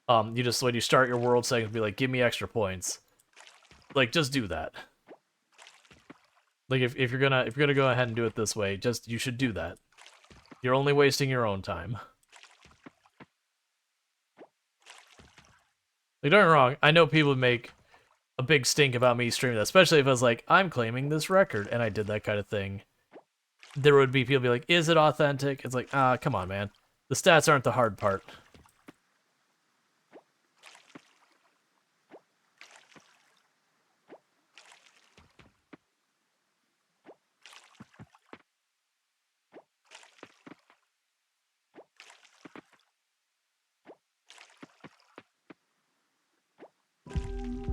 You just, when you start your world settings, be like, give me extra points. Like, just do that. Like, if you're gonna go ahead and do it this way, you should do that. You're only wasting your own time. Like, don't get me wrong, I know people would make a big stink about me streaming that, especially if I was like, I'm claiming this record, and I did that kind of thing. there would be people be like, is it authentic? It's like, come on, man. The stats aren't the hard part.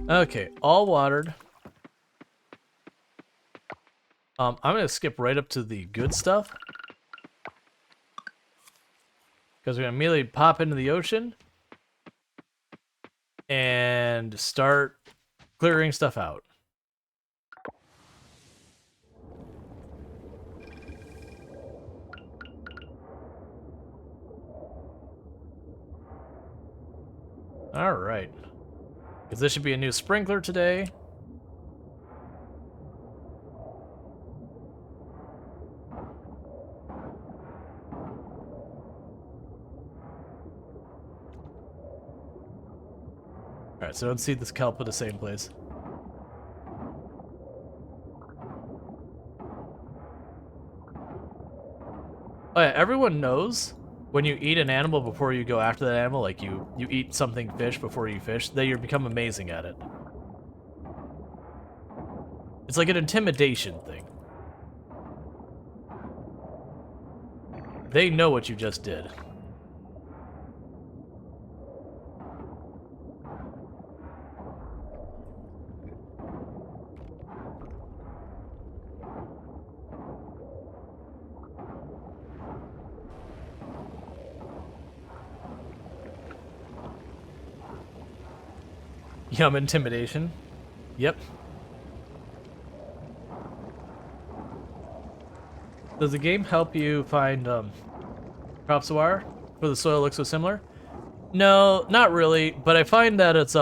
Okay, all watered. I'm gonna skip right up to the good stuff. Because we're gonna immediately pop into the ocean and start clearing stuff out. Alright. Because this should be a new sprinkler today. Alright, so don't see this kelp at the same place. Oh yeah, everyone knows when you eat an animal before you go after that animal, like you eat something fish before you fish, that you become amazing at it. It's like an intimidation thing. They know what you just did. Yum, intimidation. Yep. Does the game help you find crops of wire where the soil looks so similar? No, not really, but I find that it's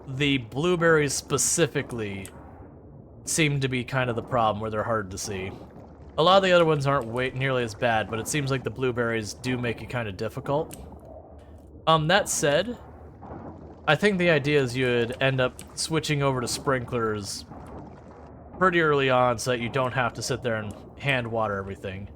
the blueberries specifically seem to be kind of the problem where they're hard to see. A lot of the other ones aren't nearly as bad, but it seems like the blueberries do make it kind of difficult. That said, I think the idea is you'd end up switching over to sprinklers pretty early on so that you don't have to sit there and hand water everything.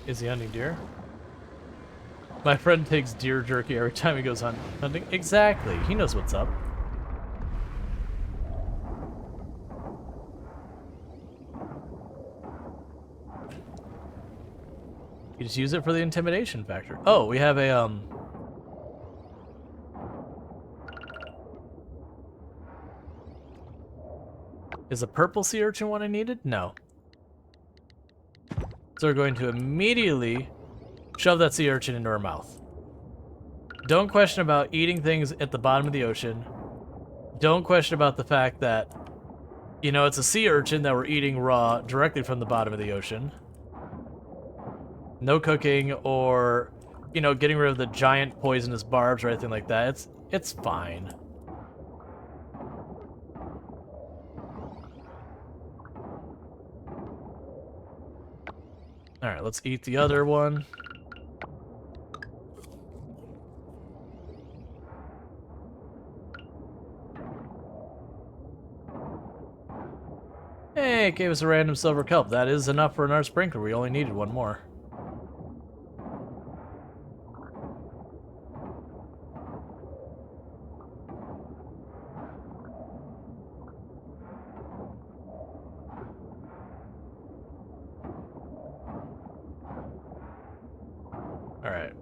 Is he hunting deer? My friend takes deer jerky every time he goes hunting. Exactly. He knows what's up. You just use it for the intimidation factor. Oh, we have a Is a purple sea urchin what I needed? No. So we're going to immediately shove that sea urchin into our mouth. Don't question about eating things at the bottom of the ocean. Don't question about the fact that, you know, it's a sea urchin that we're eating raw directly from the bottom of the ocean. No cooking or, you know, getting rid of the giant poisonous barbs or anything like that. It's fine. Alright, let's eat the other one. Hey, it gave us a random silver kelp. That is enough for another sprinkler. We only needed one more. Alright.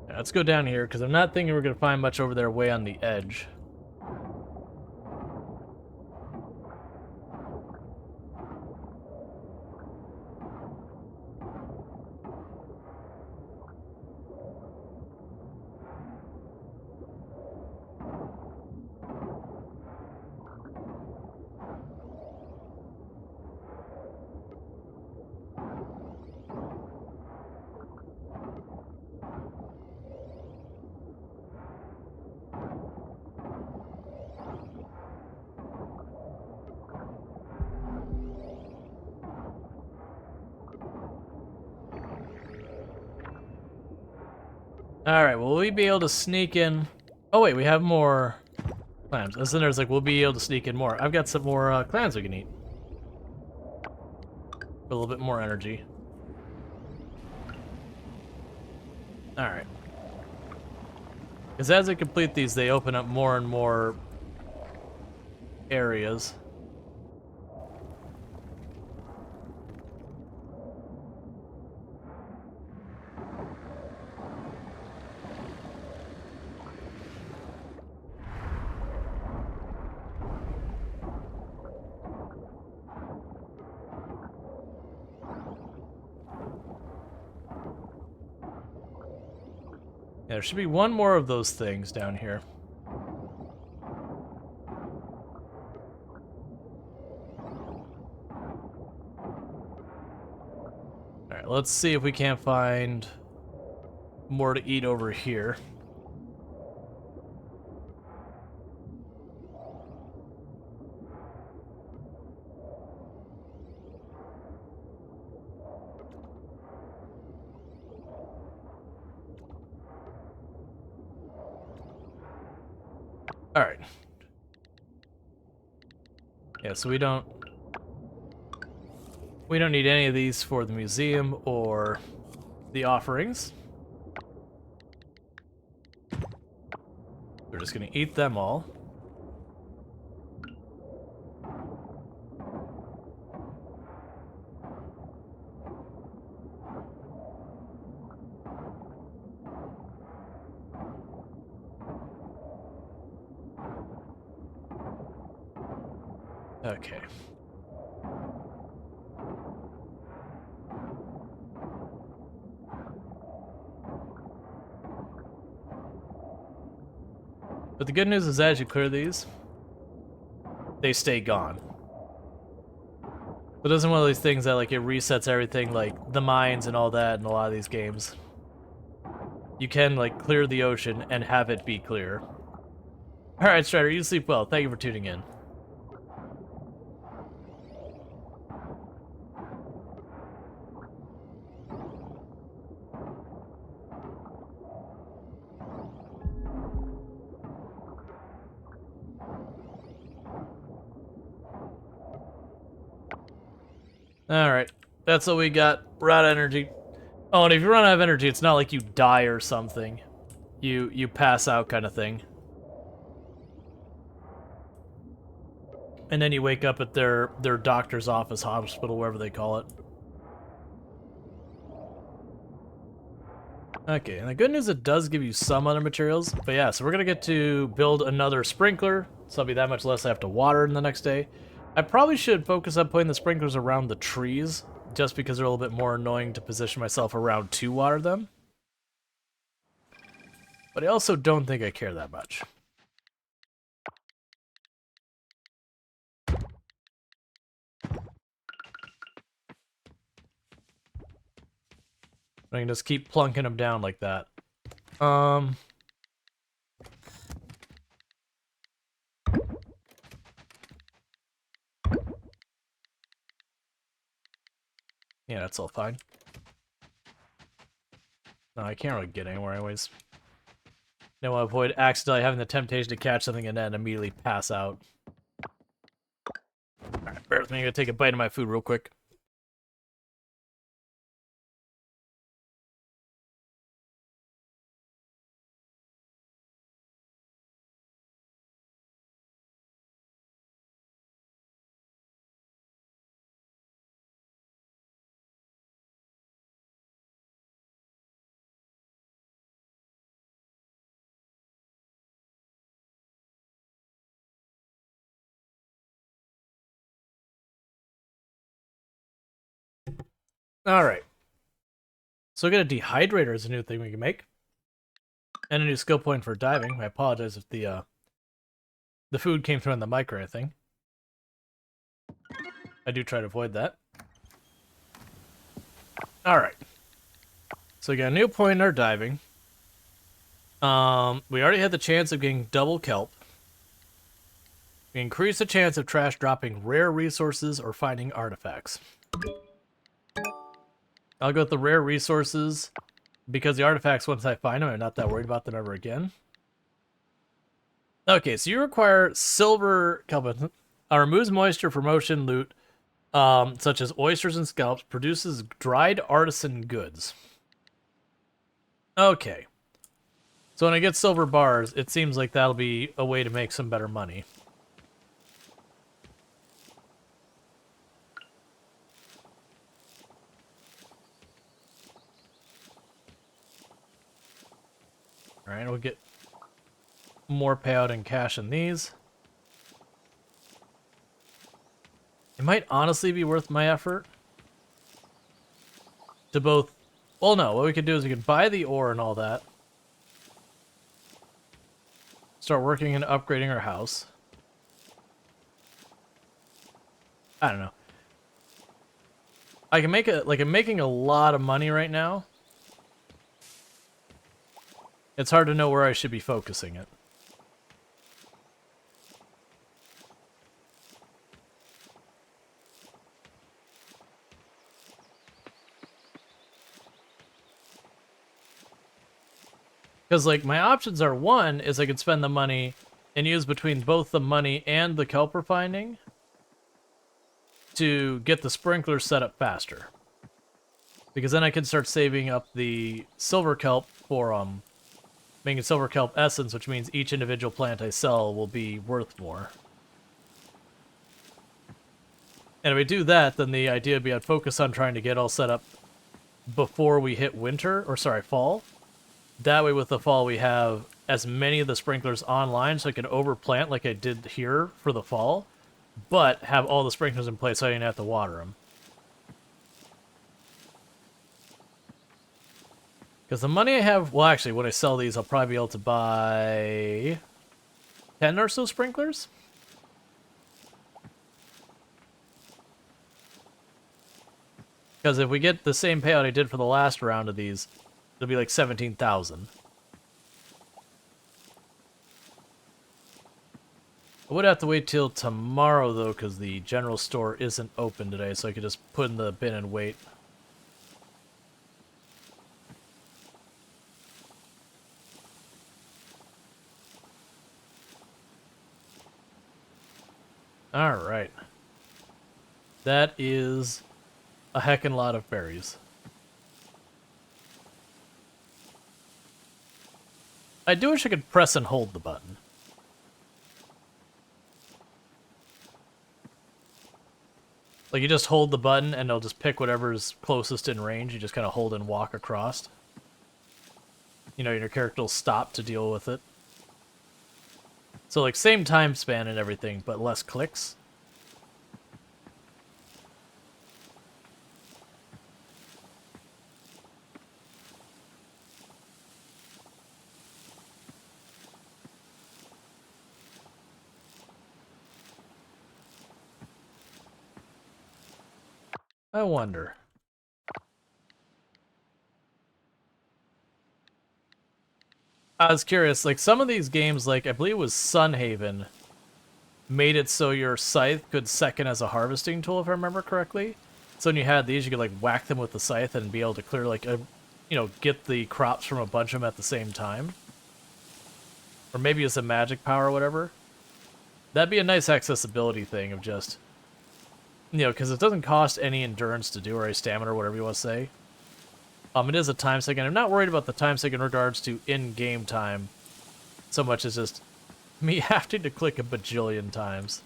Let's go down here, because I'm not thinking we're going to find much over there way on the edge. Alright, will we be able to sneak in... Oh wait, we have more clams. And then there's like, we'll be able to sneak in more. I've got some more clams we can eat. A little bit more energy. Alright. Because as I complete these, they open up more and more areas. Yeah, there should be one more of those things down here. Alright, let's see if we can't find more to eat over here. Alright. Yeah, so we don't need any of these for the museum or the offerings. We're just gonna eat them all. Okay. But the good news is as you clear these, they stay gone. It isn't one of these things that like it resets everything like the mines and all that in a lot of these games. You can like clear the ocean and have it be clear. Alright, Strider, you sleep well. Thank you for tuning in. Alright, that's what we got. We're out of energy. Oh, and if you run out of energy, it's not like you die or something. You pass out kind of thing. And then you wake up at their doctor's office, hospital, wherever they call it. Okay, and the good news, it does give you some other materials. But yeah, so we're gonna get to build another sprinkler, so it'll be that much less I have to water in the next day. I probably should focus on putting the sprinklers around the trees, just because they're a little bit more annoying to position myself around to water them. But I also don't think I care that much. I can just keep plunking them down like that. Yeah, that's all fine. No, I can't really get anywhere anyways. I want to avoid accidentally having the temptation to catch something and then immediately pass out. Alright, bear with me, I'm gonna take a bite of my food real quick. Alright. So we got a dehydrator is a new thing we can make. And a new skill point for diving. I apologize if the food came through on the mic or anything. I do try to avoid that. Alright. So we got a new point in our diving. We already had the chance of getting double kelp. We increase the chance of trash dropping rare resources or finding artifacts. I'll go with the rare resources Because the artifacts, once I find them, I'm not that worried about them ever again. Okay, so you require silver kelp. Removes moisture for motion loot, such as oysters and scallops. Produces dried artisan goods. Okay. So when I get silver bars, it seems like that'll be a way to make some better money. Alright, we'll get more payout in cash in these. It might honestly be worth my effort to both... Well, no, what we could do is we could buy the ore and all that. Start working and upgrading our house. I don't know. I can make it, like, I'm making a lot of money right now. It's hard to know where I should be focusing it. Because, like, my options are, one, is I could spend the money and use between both the money and the kelp refining to get the sprinklers set up faster. Because then I can start saving up the silver kelp for, making silver kelp essence, which means each individual plant I sell will be worth more. And if I do that, then the idea would be I'd focus on trying to get all set up before we hit winter, or sorry, fall. That way with the fall we have as many of the sprinklers online so I can overplant like I did here for the fall, but have all the sprinklers in place so I didn't have to water them. Because the money I have, well actually when I sell these I'll probably be able to buy 10 or so sprinklers. Because if we get the same payout I did for the last round of these, it'll be like 17,000. I would have to wait till tomorrow, though, because the general store isn't open today, so I could just put in the bin and wait. Alright. That is a heckin' lot of berries. I do wish I could press and hold the button. Like, you just hold the button and it'll just pick whatever's closest in range. You just kind of hold and walk across. You know, your character will stop to deal with it. So, like, same time span and everything, but less clicks. I wonder. I was curious, like, some of these games, like, I believe it was Sunhaven, made it so your scythe could second as a harvesting tool, if I remember correctly. So when you had these, you could, like, whack them with the scythe and be able to clear, like, you know, get the crops from a bunch of them at the same time. Or maybe it's a magic power or whatever. That'd be a nice accessibility thing of just... You know, because it doesn't cost any endurance to do, or a stamina, or whatever you want to say. It is a time sink, and I'm not worried about the time sink in regards to in-game time, so much as just me having to click a bajillion times.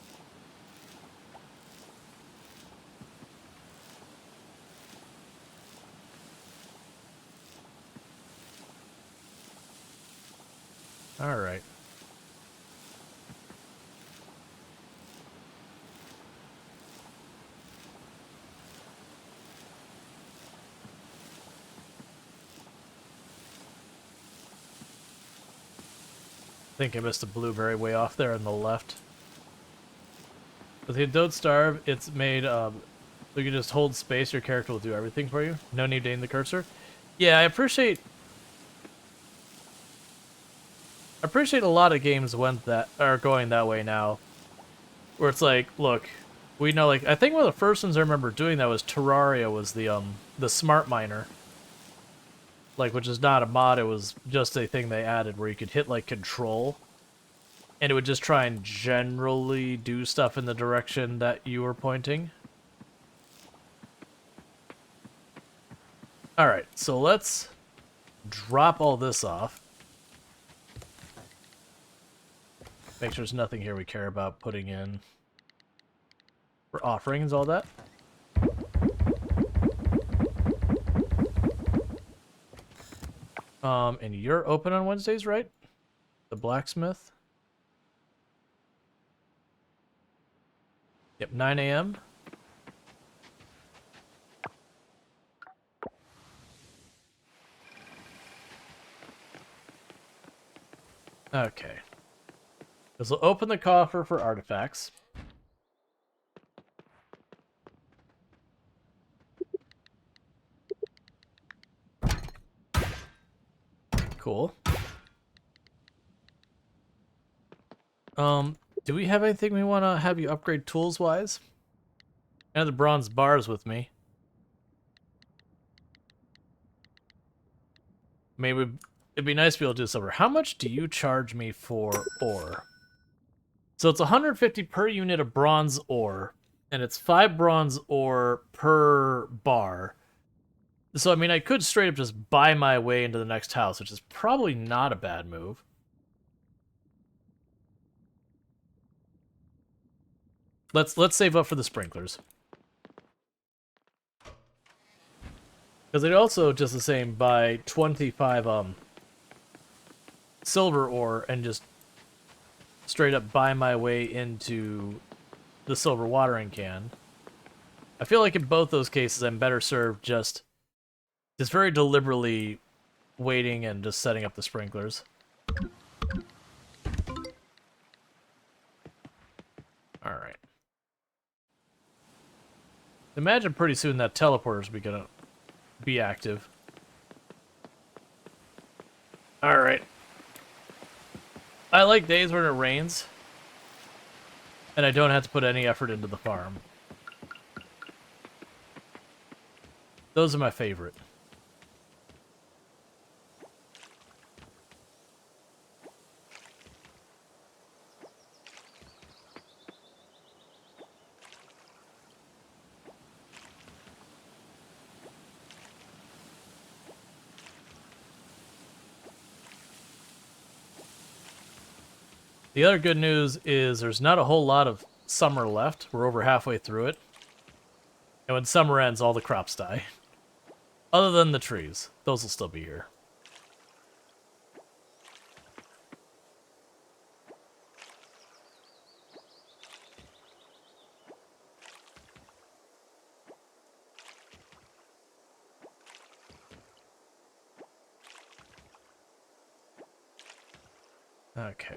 Alright. I think I missed a blueberry way off there on the left. With the Don't Starve, it's made, so you can just hold space, your character will do everything for you. No need to aim the cursor. Yeah, I appreciate a lot of games are going that way now. Where it's like, look, we know, like, I think one of the first ones I remember doing that was Terraria, was the smart miner. like, which is not a mod, it was just a thing they added where you could hit, like, control, and it would just try and generally do stuff in the direction that you were pointing. Alright, so let's drop all this off. Make sure there's nothing here we care about putting in for offerings, all that. And you're open on Wednesdays, right? The blacksmith? Yep, 9 a.m. Okay. This will open the coffer for artifacts. Cool. Do we have anything we want to have you upgrade tools-wise? I have the bronze bars with me. Maybe it'd be nice to be able to do silver. How much do you charge me for ore? So it's 150 per unit of bronze ore, and it's 5 bronze ore per bar. So, I mean, I could straight up just buy my way into the next house, which is probably not a bad move. Let's save up for the sprinklers. Because they'd also, just the same, buy 25 silver ore and just straight up buy my way into the silver watering can. I feel like in both those cases I'm better served just very deliberately waiting and just setting up the sprinklers. Alright. Imagine pretty soon that teleporter's gonna be active. Alright. I like days when it rains, and I don't have to put any effort into the farm. Those are my favorite. The other good news is there's not a whole lot of summer left. We're over halfway through it. And when summer ends, all the crops die. Other than the trees. Those will still be here. Okay.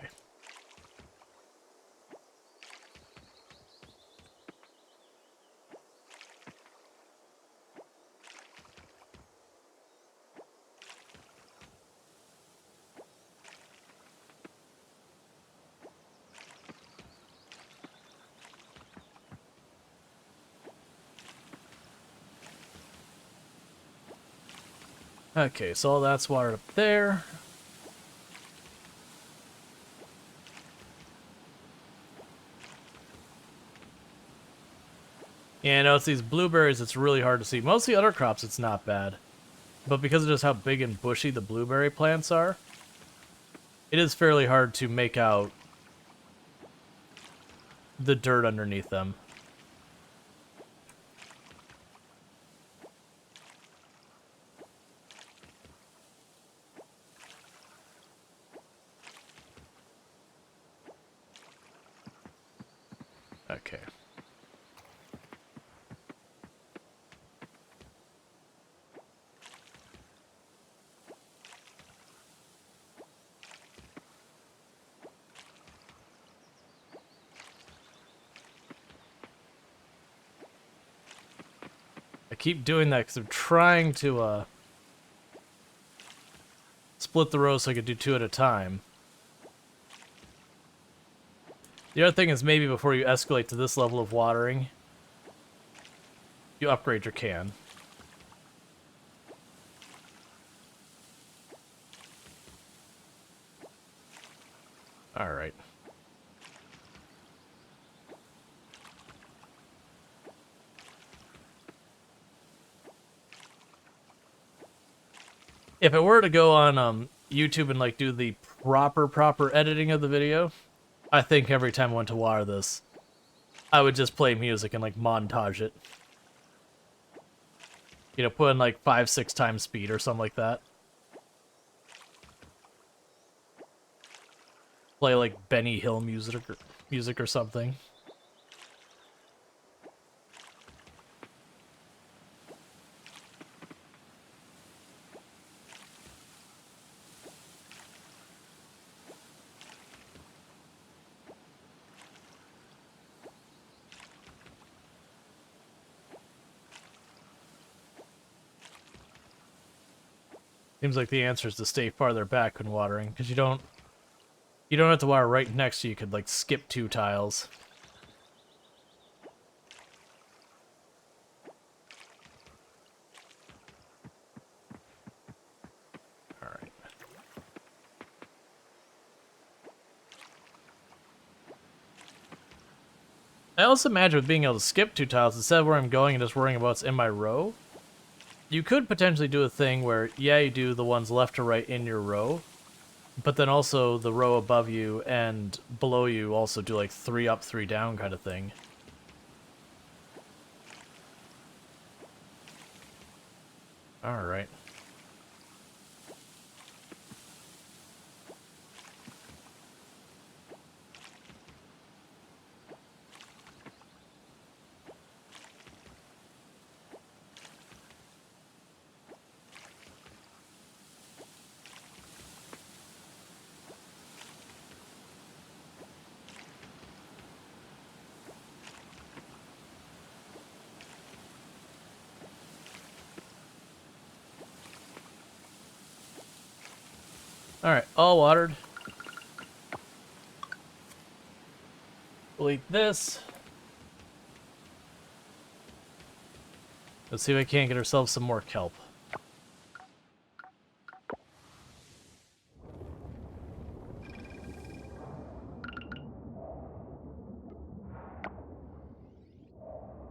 Okay, so all that's watered up there. Yeah, no, it's these blueberries it's really hard to see. Most of the other crops it's not bad. But because of just how big and bushy the blueberry plants are, it is fairly hard to make out the dirt underneath them. Okay. I keep doing that because I'm trying to split the rows so I could do 2 at a time. The other thing is maybe before you escalate to this level of watering, you upgrade your can. Alright. If it were to go on YouTube and like do the proper editing of the video, I think every time I went to water this, I would just play music and like montage it. You know, put in like 5-6 times speed or something like that. Play like Benny Hill music or something. Seems like the answer is to stay farther back when watering, because you don't have to water right next to you. You could like skip 2 tiles. Alright. I also imagine with being able to skip 2 tiles instead of where I'm going and just worrying about what's in my row, you could potentially do a thing where, yeah, you do the ones left to right in your row, but then also the row above you and below you also do like 3 up, 3 down kind of thing. Alright. Alright, all watered. We'll eat this. Let's see if I can't get ourselves some more kelp.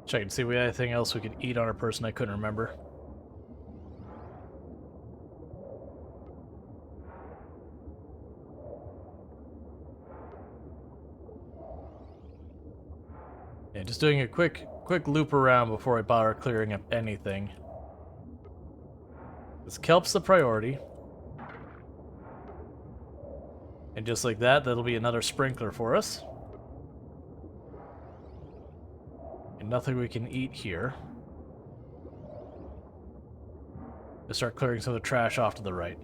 Check and see if we had anything else we could eat on our person I couldn't remember. Yeah, just doing a quick loop around before I bother clearing up anything. This kelp's the priority. And just like that, that'll be another sprinkler for us. And nothing we can eat here. Let's start clearing some of the trash off to the right.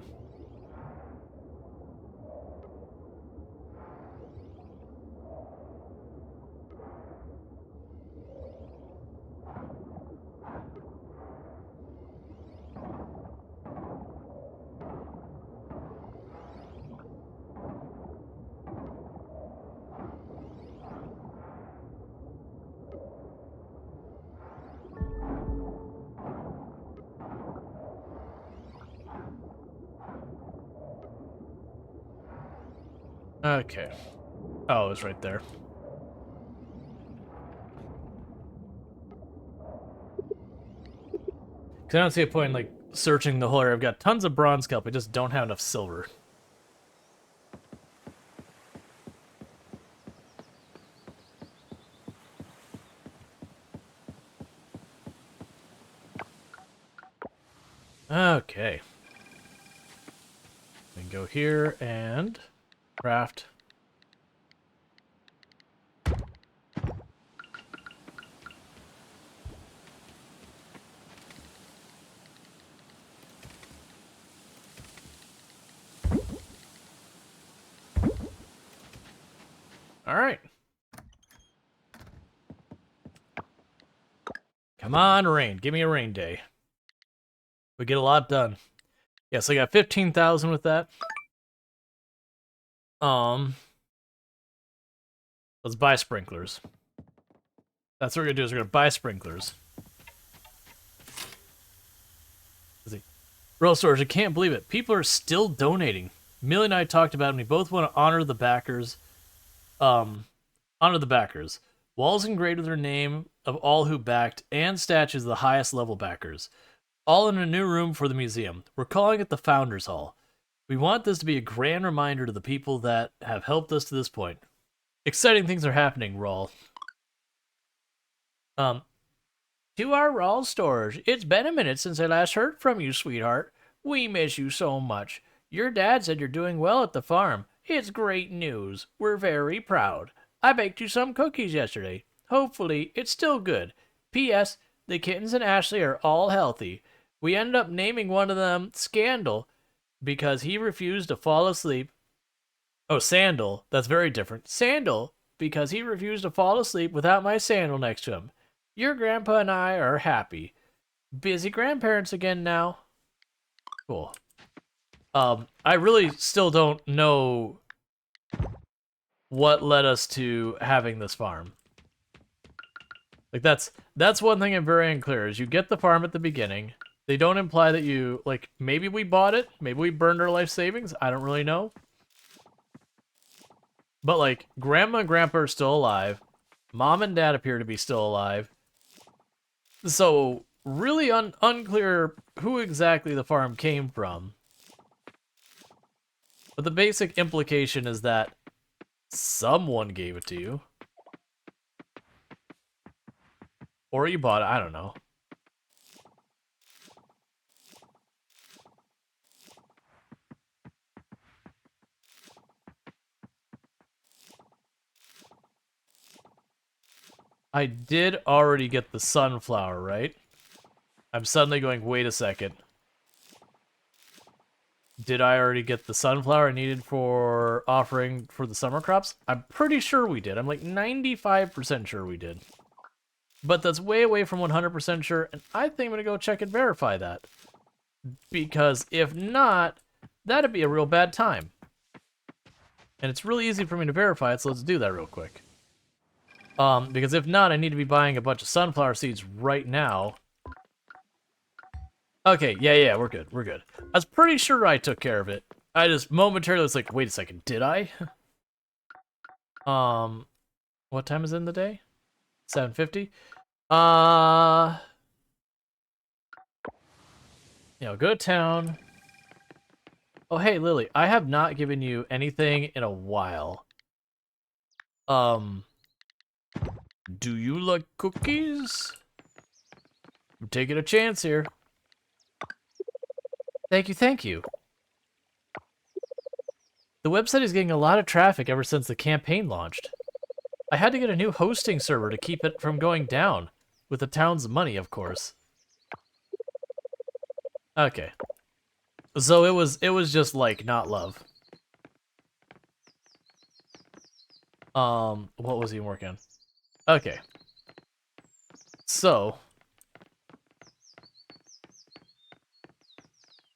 Okay. Oh, it was right there. Because I don't see a point in, like, searching the whole area. I've got tons of bronze kelp, I just don't have enough silver. Okay. We can go here and craft. All right. Come on, rain. Give me a rain day. We get a lot done. Yeah, so I got 15,000 with that. Let's buy sprinklers. That's what we're gonna do, is we're gonna buy sprinklers. Let's see. Rural Storge, I can't believe it. People are still donating. Millie and I talked about it, and we both want to honor the backers. Honor the backers. Walls engraved with their name of all who backed, and statues of the highest level backers. All in a new room for the museum. We're calling it the Founders Hall. We want this to be a grand reminder to the people that have helped us to this point. Exciting things are happening, Rual. To our Rual Storge, it's been a minute since I last heard from you, sweetheart. We miss you so much. Your dad said you're doing well at the farm. It's great news. We're very proud. I baked you some cookies yesterday. Hopefully, it's still good. P.S. The kittens and Ashley are all healthy. We ended up naming one of them Scandal because he refused to fall asleep. Oh, Sandal. That's very different. Sandal because he refused to fall asleep without my sandal next to him. Your grandpa and I are happy. Busy grandparents again now. Cool. I really still don't know what led us to having this farm. Like, that's one thing I'm very unclear, is you get the farm at the beginning. They don't imply that you, like, maybe we bought it, maybe we burned our life savings, I don't really know. But, like, Grandma and Grandpa are still alive. Mom and Dad appear to be still alive. So, really unclear who exactly the farm came from. But the basic implication is that someone gave it to you. Or you bought it, I don't know. I did already get the sunflower, right? I'm suddenly going, wait a second. Did I already get the sunflower I needed for offering for the summer crops? I'm pretty sure we did. I'm like 95% sure we did. But that's way away from 100% sure, and I think I'm going to go check and verify that. Because if not, that'd be a real bad time. And it's really easy for me to verify it, so let's do that real quick. Because if not, I need to be buying a bunch of sunflower seeds right now. Okay, yeah, we're good, we're good. I was pretty sure I took care of it. I just momentarily was like, wait a second, did I? What time is it in the day? 7:50? Go to town. Oh, hey, Lily, I have not given you anything in a while. Do you like cookies? I'm taking a chance here. Thank you. The website is getting a lot of traffic ever since the campaign launched. I had to get a new hosting server to keep it from going down. With the town's money, of course. Okay. So it was just like, not love. What was he working on? Okay. So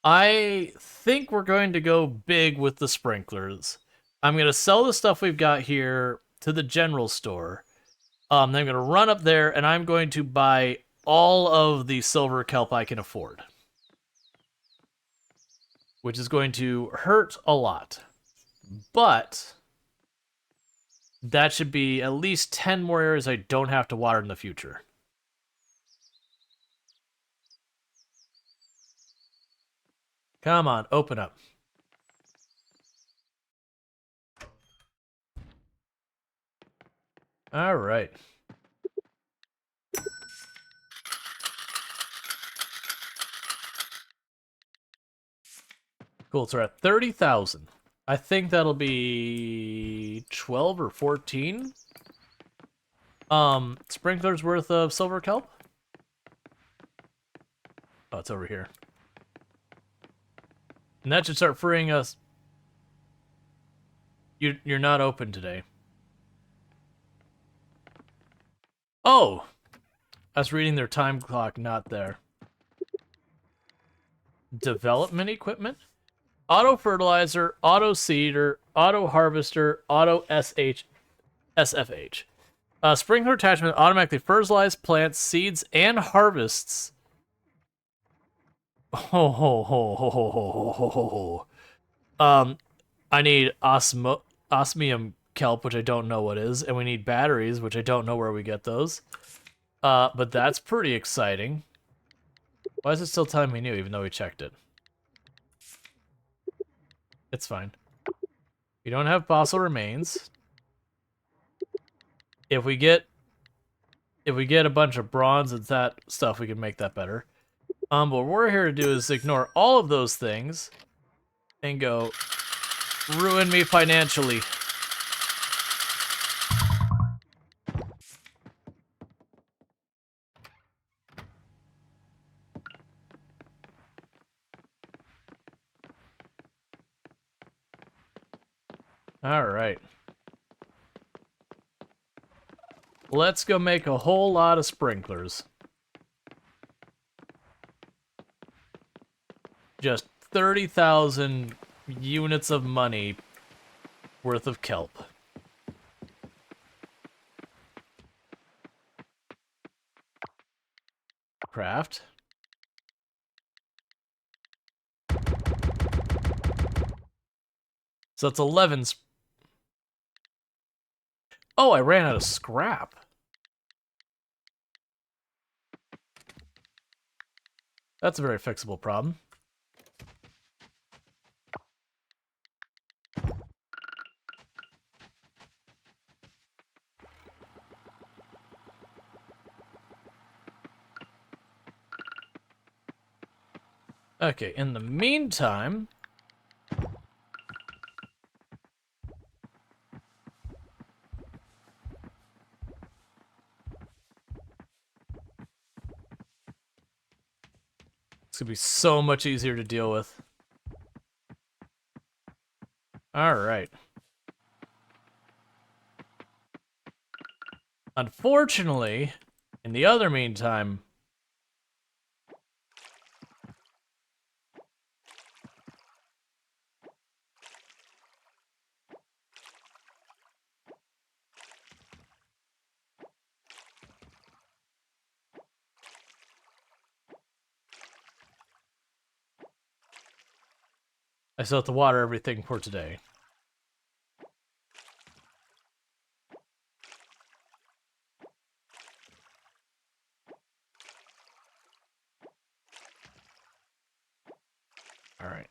I think we're going to go big with the sprinklers. I'm going to sell the stuff we've got here to the general store. Then I'm going to run up there, and I'm going to buy all of the silver kelp I can afford. Which is going to hurt a lot. But that should be at least 10 more areas I don't have to water in the future. Come on, open up. All right. Cool, so we're at 30,000. I think that'll be 12 or 14 sprinklers worth of silver kelp. Oh, it's over here. And that should start freeing us. You're not open today. Oh! I was reading their time clock, not there. Development equipment? Auto fertilizer, auto seeder, auto harvester, auto SFH. Sprinkler attachment automatically fertilizes plants, seeds, and harvests. I need osmium kelp, which I don't know what is, and we need batteries, which I don't know where we get those. But that's pretty exciting. Why is it still telling me new, even though we checked it? It's fine. We don't have fossil remains. If we get a bunch of bronze and that stuff, we can make that better. What we're here to do is ignore all of those things and go ruin me financially. All right. Let's go make a whole lot of sprinklers. Just 30,000 units of money worth of kelp. Craft. So that's 11. Oh, I ran out of scrap. That's a very fixable problem. Okay, in the meantime... It's gonna be so much easier to deal with. Alright. Unfortunately, in the other meantime... I still have to water everything for today. Alright.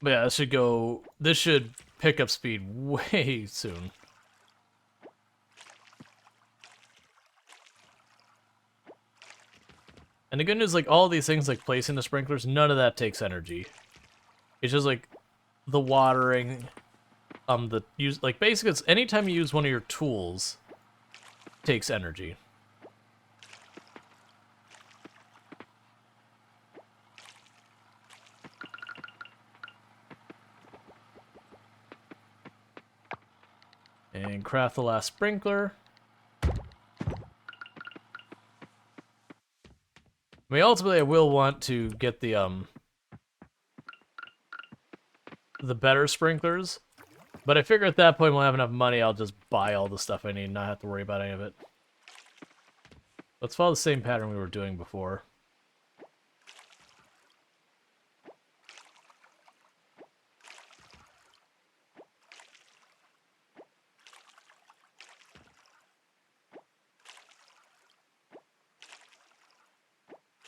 But yeah, this should pick up speed way soon. And the good news, like, all these things, like placing the sprinklers, none of that takes energy. It's just, like, the watering, basically, it's anytime you use one of your tools, takes energy. And craft the last sprinkler. I mean, ultimately, I will want to get the better sprinklers. But I figure at that point, when I have enough money, I'll just buy all the stuff I need and not have to worry about any of it. Let's follow the same pattern we were doing before.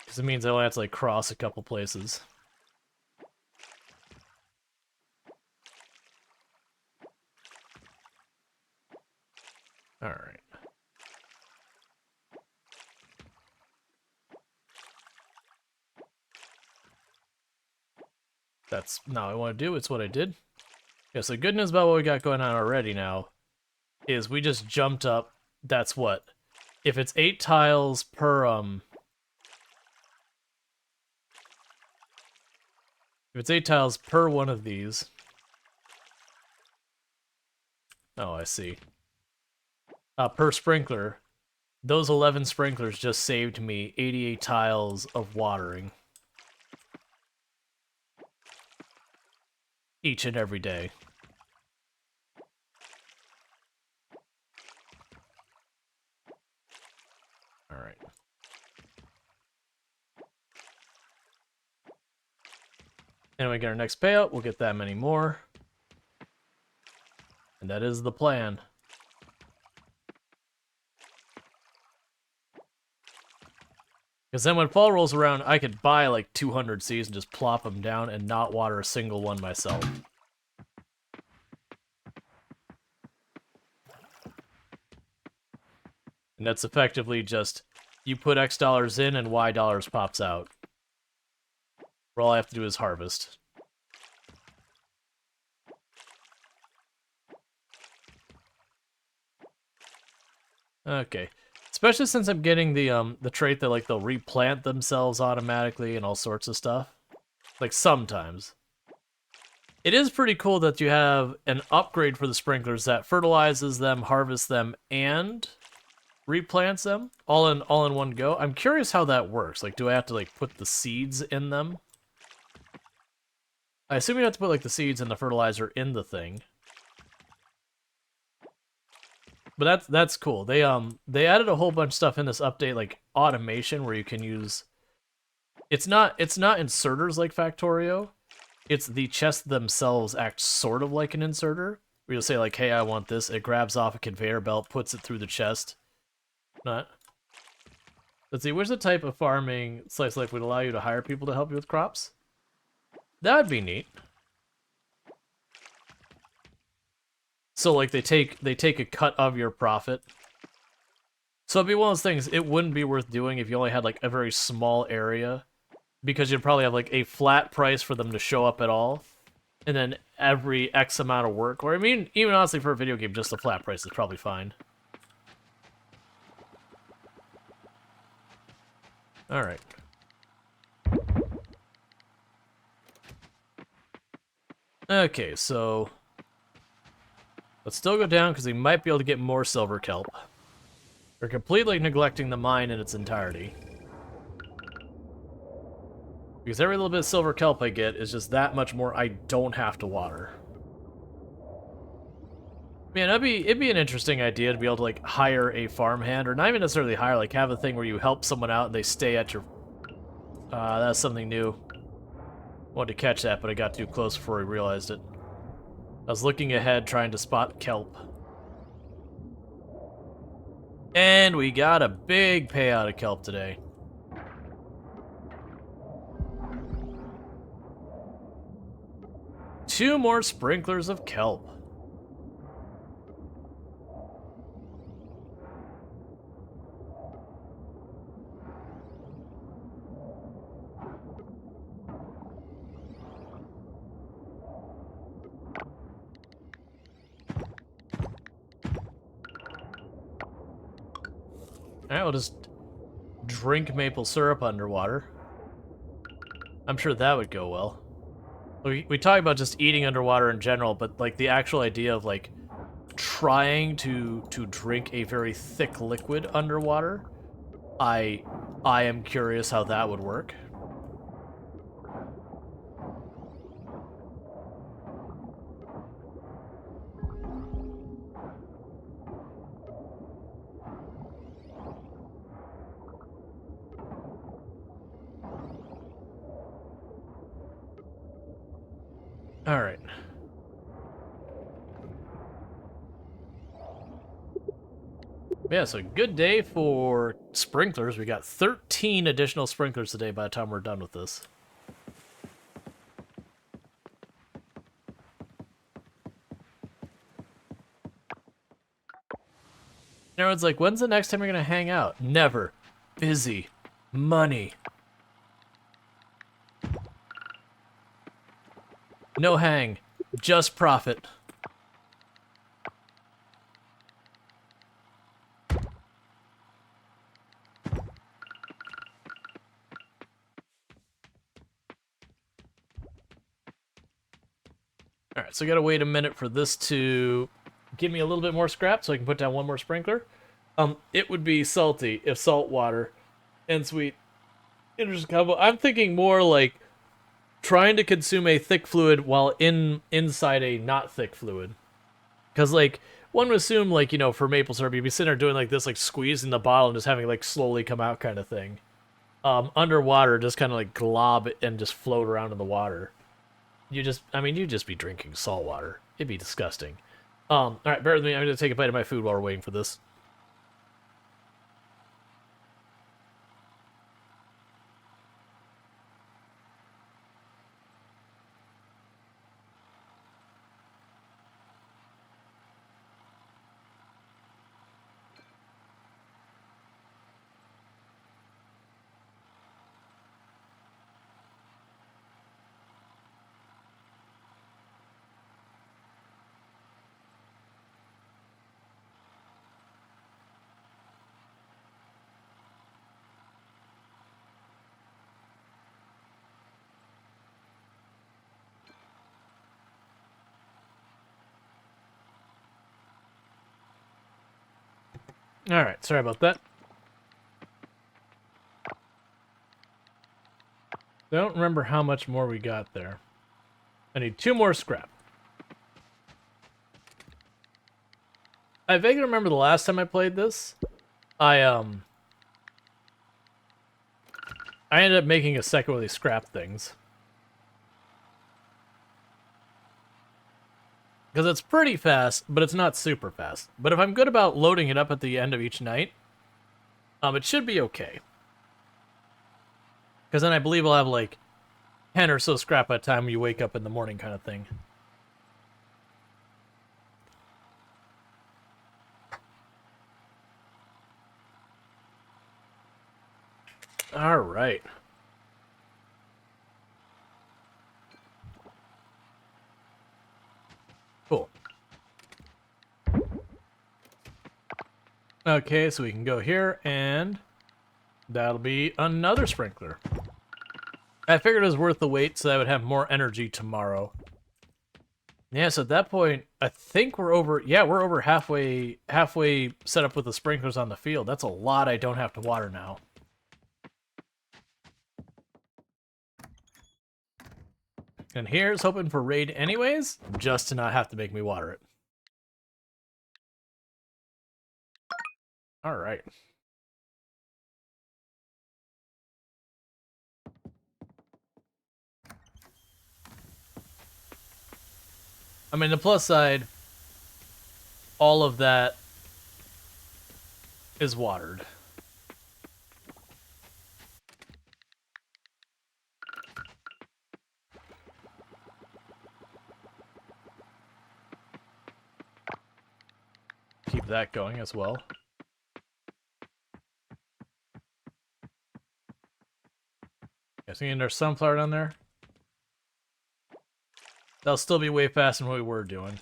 Because it means I only have to, like, cross a couple places. Alright. That's not what I want to do, it's what I did. Yeah, so the good news about what we got going on already now is we just jumped up, that's what? If it's 8 tiles per, if it's 8 tiles per one of these, Oh, I see. Per sprinkler, those 11 sprinklers just saved me 88 tiles of watering. Each and every day. Alright. And we get our next payout, we'll get that many more. And that is the plan. Because then when fall rolls around, I could buy like 200 seeds and just plop them down and not water a single one myself. And that's effectively just, you put X dollars in and Y dollars pops out. Where all I have to do is harvest. Okay. Especially since I'm getting the trait that like they'll replant themselves automatically and all sorts of stuff. Like sometimes. It is pretty cool that you have an upgrade for the sprinklers that fertilizes them, harvests them, and replants them all in one go. I'm curious how that works. Like, do I have to like put the seeds in them? I assume you have to put like the seeds and the fertilizer in the thing. But that's cool. They added a whole bunch of stuff in this update, like automation, where you can use. It's not inserters like Factorio. It's the chests themselves act sort of like an inserter. Where you'll say like, "Hey, I want this." It grabs off a conveyor belt, puts it through the chest. Not. Let's see. Where's the type of farming slice life would allow you to hire people to help you with crops? That'd be neat. So like they take a cut of your profit. So it'd be one of those things, it wouldn't be worth doing if you only had like a very small area, because you'd probably have like a flat price for them to show up at all, and then every X amount of work. Or I mean, even honestly for a video game, just a flat price is probably fine. Alright. Okay, so let's still go down because we might be able to get more silver kelp. We're completely neglecting the mine in its entirety. Because every little bit of silver kelp I get is just that much more I don't have to water. Man, it'd be an interesting idea to be able to like hire a farmhand, or not even necessarily hire, like have a thing where you help someone out and they stay at your... that's something new. Wanted to catch that, but I got too close before I realized it. I was looking ahead trying to spot kelp. And we got a big payout of kelp today. Two more sprinklers of kelp. Alright, we'll just drink maple syrup underwater. I'm sure that would go well. We talk about just eating underwater in general, but like the actual idea of like trying to drink a very thick liquid underwater, I am curious how that would work. All right. Yeah, so good day for sprinklers. We got 13 additional sprinklers today by the time we're done with this. Everyone's like, when's the next time you're gonna hang out? Never. Busy. Money. No hang. Just profit. Alright, so I gotta wait a minute for this to give me a little bit more scrap so I can put down one more sprinkler. It would be salty if salt water and sweet. Interesting combo. I'm thinking more like trying to consume a thick fluid while inside a not thick fluid. Because, like, one would assume, like, you know, for maple syrup, you'd be sitting there doing, like, this, like, squeezing the bottle and just having, like, slowly come out kind of thing. Underwater, just kind of, like, glob and just float around in the water. You'd just be drinking salt water. It'd be disgusting. Alright, bear with me. I'm going to take a bite of my food while we're waiting for this. Alright, sorry about that. I don't remember how much more we got there. I need 2 more scrap. I vaguely remember the last time I played this, I ended up making a second one of these scrap things. Because it's pretty fast, but it's not super fast. But if I'm good about loading it up at the end of each night, it should be okay. Because then I believe I'll have like 10 or so scrap by the time you wake up in the morning kind of thing. Alright. Cool. Okay, so we can go here, and that'll be another sprinkler. I figured it was worth the wait so I would have more energy tomorrow. Yeah, so at that point, I think we're over halfway set up with the sprinklers on the field. That's a lot I don't have to water now. And here's hoping for raid anyways, just to not have to make me water it. Alright. I mean, the plus side, all of that is watered. Keep that going as well. Guessing there's sunflower down there. That'll still be way faster than what we were doing.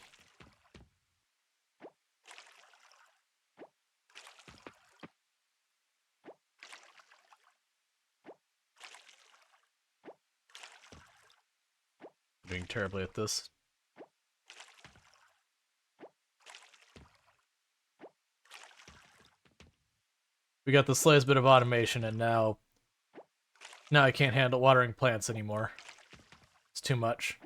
Doing terribly at this. We got the slightest bit of automation, and now I can't handle watering plants anymore. It's too much.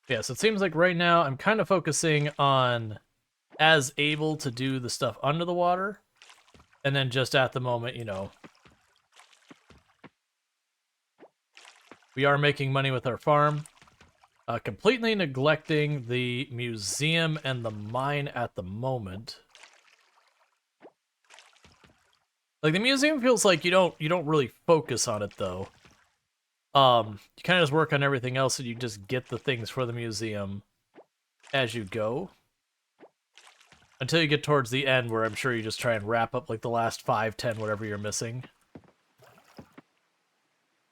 Yeah, so it seems like right now I'm kind of focusing on as able to do the stuff under the water, and then just at the moment, you know, we are making money with our farm, completely neglecting the museum and the mine at the moment. Like, the museum feels like you don't really focus on it though. You kind of just work on everything else, and you just get the things for the museum as you go. Until you get towards the end, where I'm sure you just try and wrap up like the last 5, 10, whatever you're missing.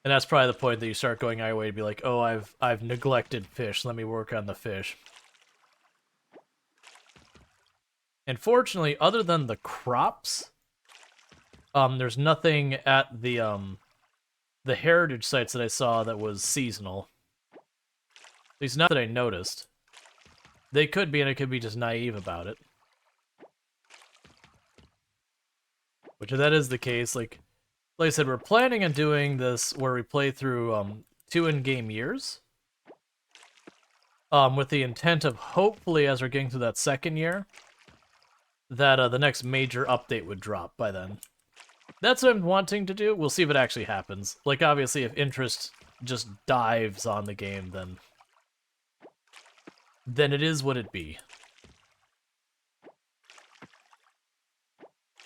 And that's probably the point that you start going your way to be like, oh, I've neglected fish. Let me work on the fish. And fortunately, other than the crops, there's nothing at the heritage sites that I saw that was seasonal. At least not that I noticed. They could be, and I could be just naive about it. Which, if that is the case, like I said, we're planning on doing this where we play through 2 in-game years. With the intent of hopefully, as we're getting through that second year, that the next major update would drop by then. That's what I'm wanting to do. We'll see if it actually happens. Like, obviously, if interest just dives on the game, then it is what it be.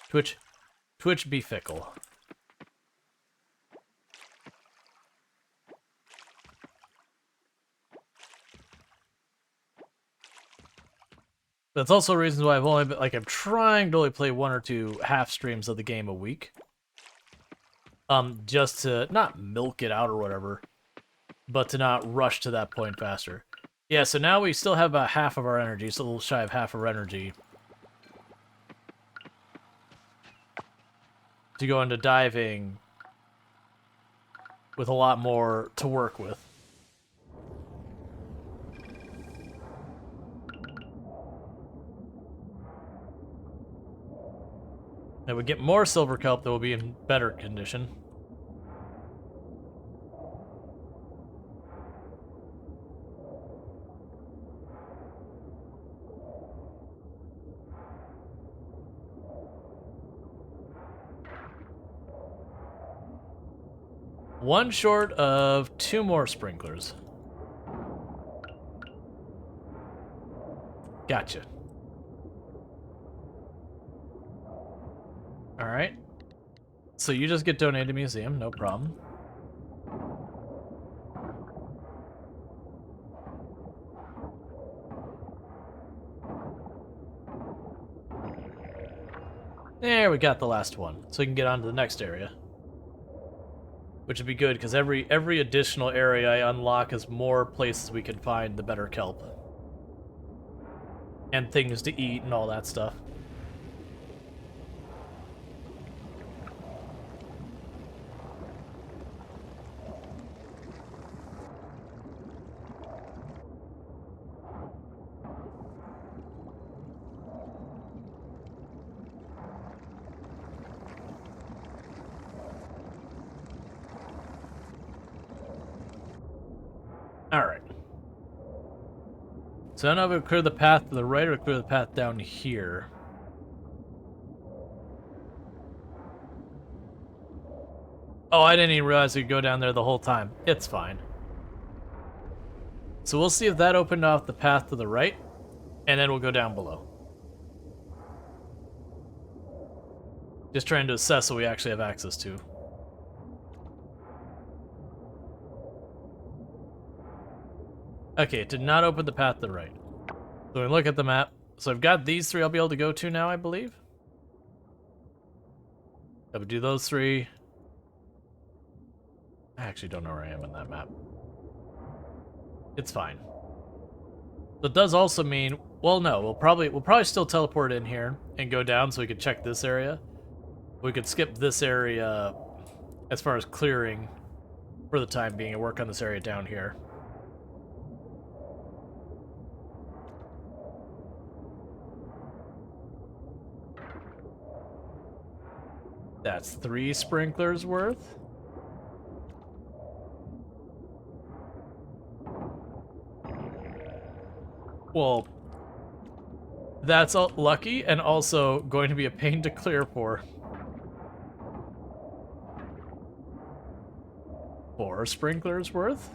Twitch be fickle. That's also reasons why I've only been, like, I'm trying to only play 1 or 2 half streams of the game a week. Just to not milk it out or whatever, but to not rush to that point faster. Yeah, so now we still have about half of our energy, so a little shy of half our energy to go into diving with a lot more to work with. Now we get more silver kelp that will be in better condition. One short of 2 more sprinklers. Gotcha. Alright. So you just get donated to museum, no problem. There, we got the last one. So we can get on to the next area. Which would be good, because every additional area I unlock is more places we can find the better kelp. And things to eat and all that stuff. Alright. So I don't know if we clear the path to the right or clear the path down here. Oh, I didn't even realize we could go down there the whole time. It's fine. So we'll see if that opened off the path to the right, and then we'll go down below. Just trying to assess what we actually have access to. Okay, it did not open the path to the right. So we look at the map. So I've got these 3 I'll be able to go to now, I believe. I would do those 3. I actually don't know where I am in that map. It's fine. That does also mean, well, no, we'll probably still teleport in here and go down so we could check this area. We could skip this area as far as clearing for the time being and work on this area down here. That's 3 sprinklers worth. Well, that's lucky and also going to be a pain to clear for. 4 sprinklers worth.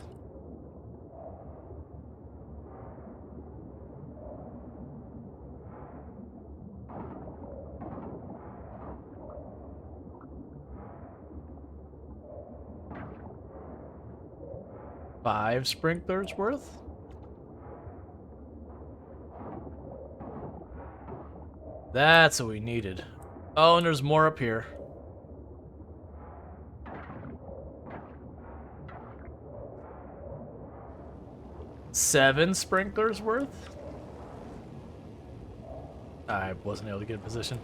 Five sprinklers worth. That's what we needed. Oh, and there's more up here. 7 sprinklers worth? I wasn't able to get a position.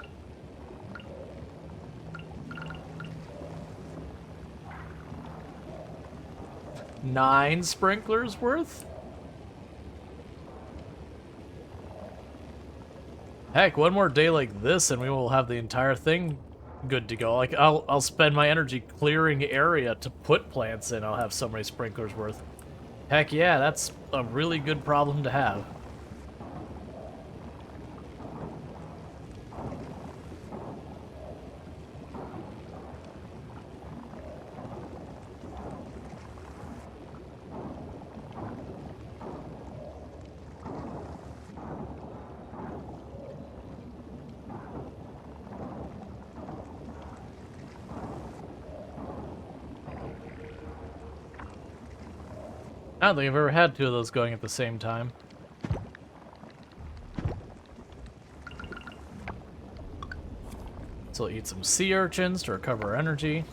Nine sprinklers worth? Heck, one more day like this and we will have the entire thing good to go. Like, I'll spend my energy clearing area to put plants in. I'll have so many sprinklers worth. Heck yeah, that's a really good problem to have. I don't think I've ever had 2 of those going at the same time. So we'll eat some sea urchins to recover energy.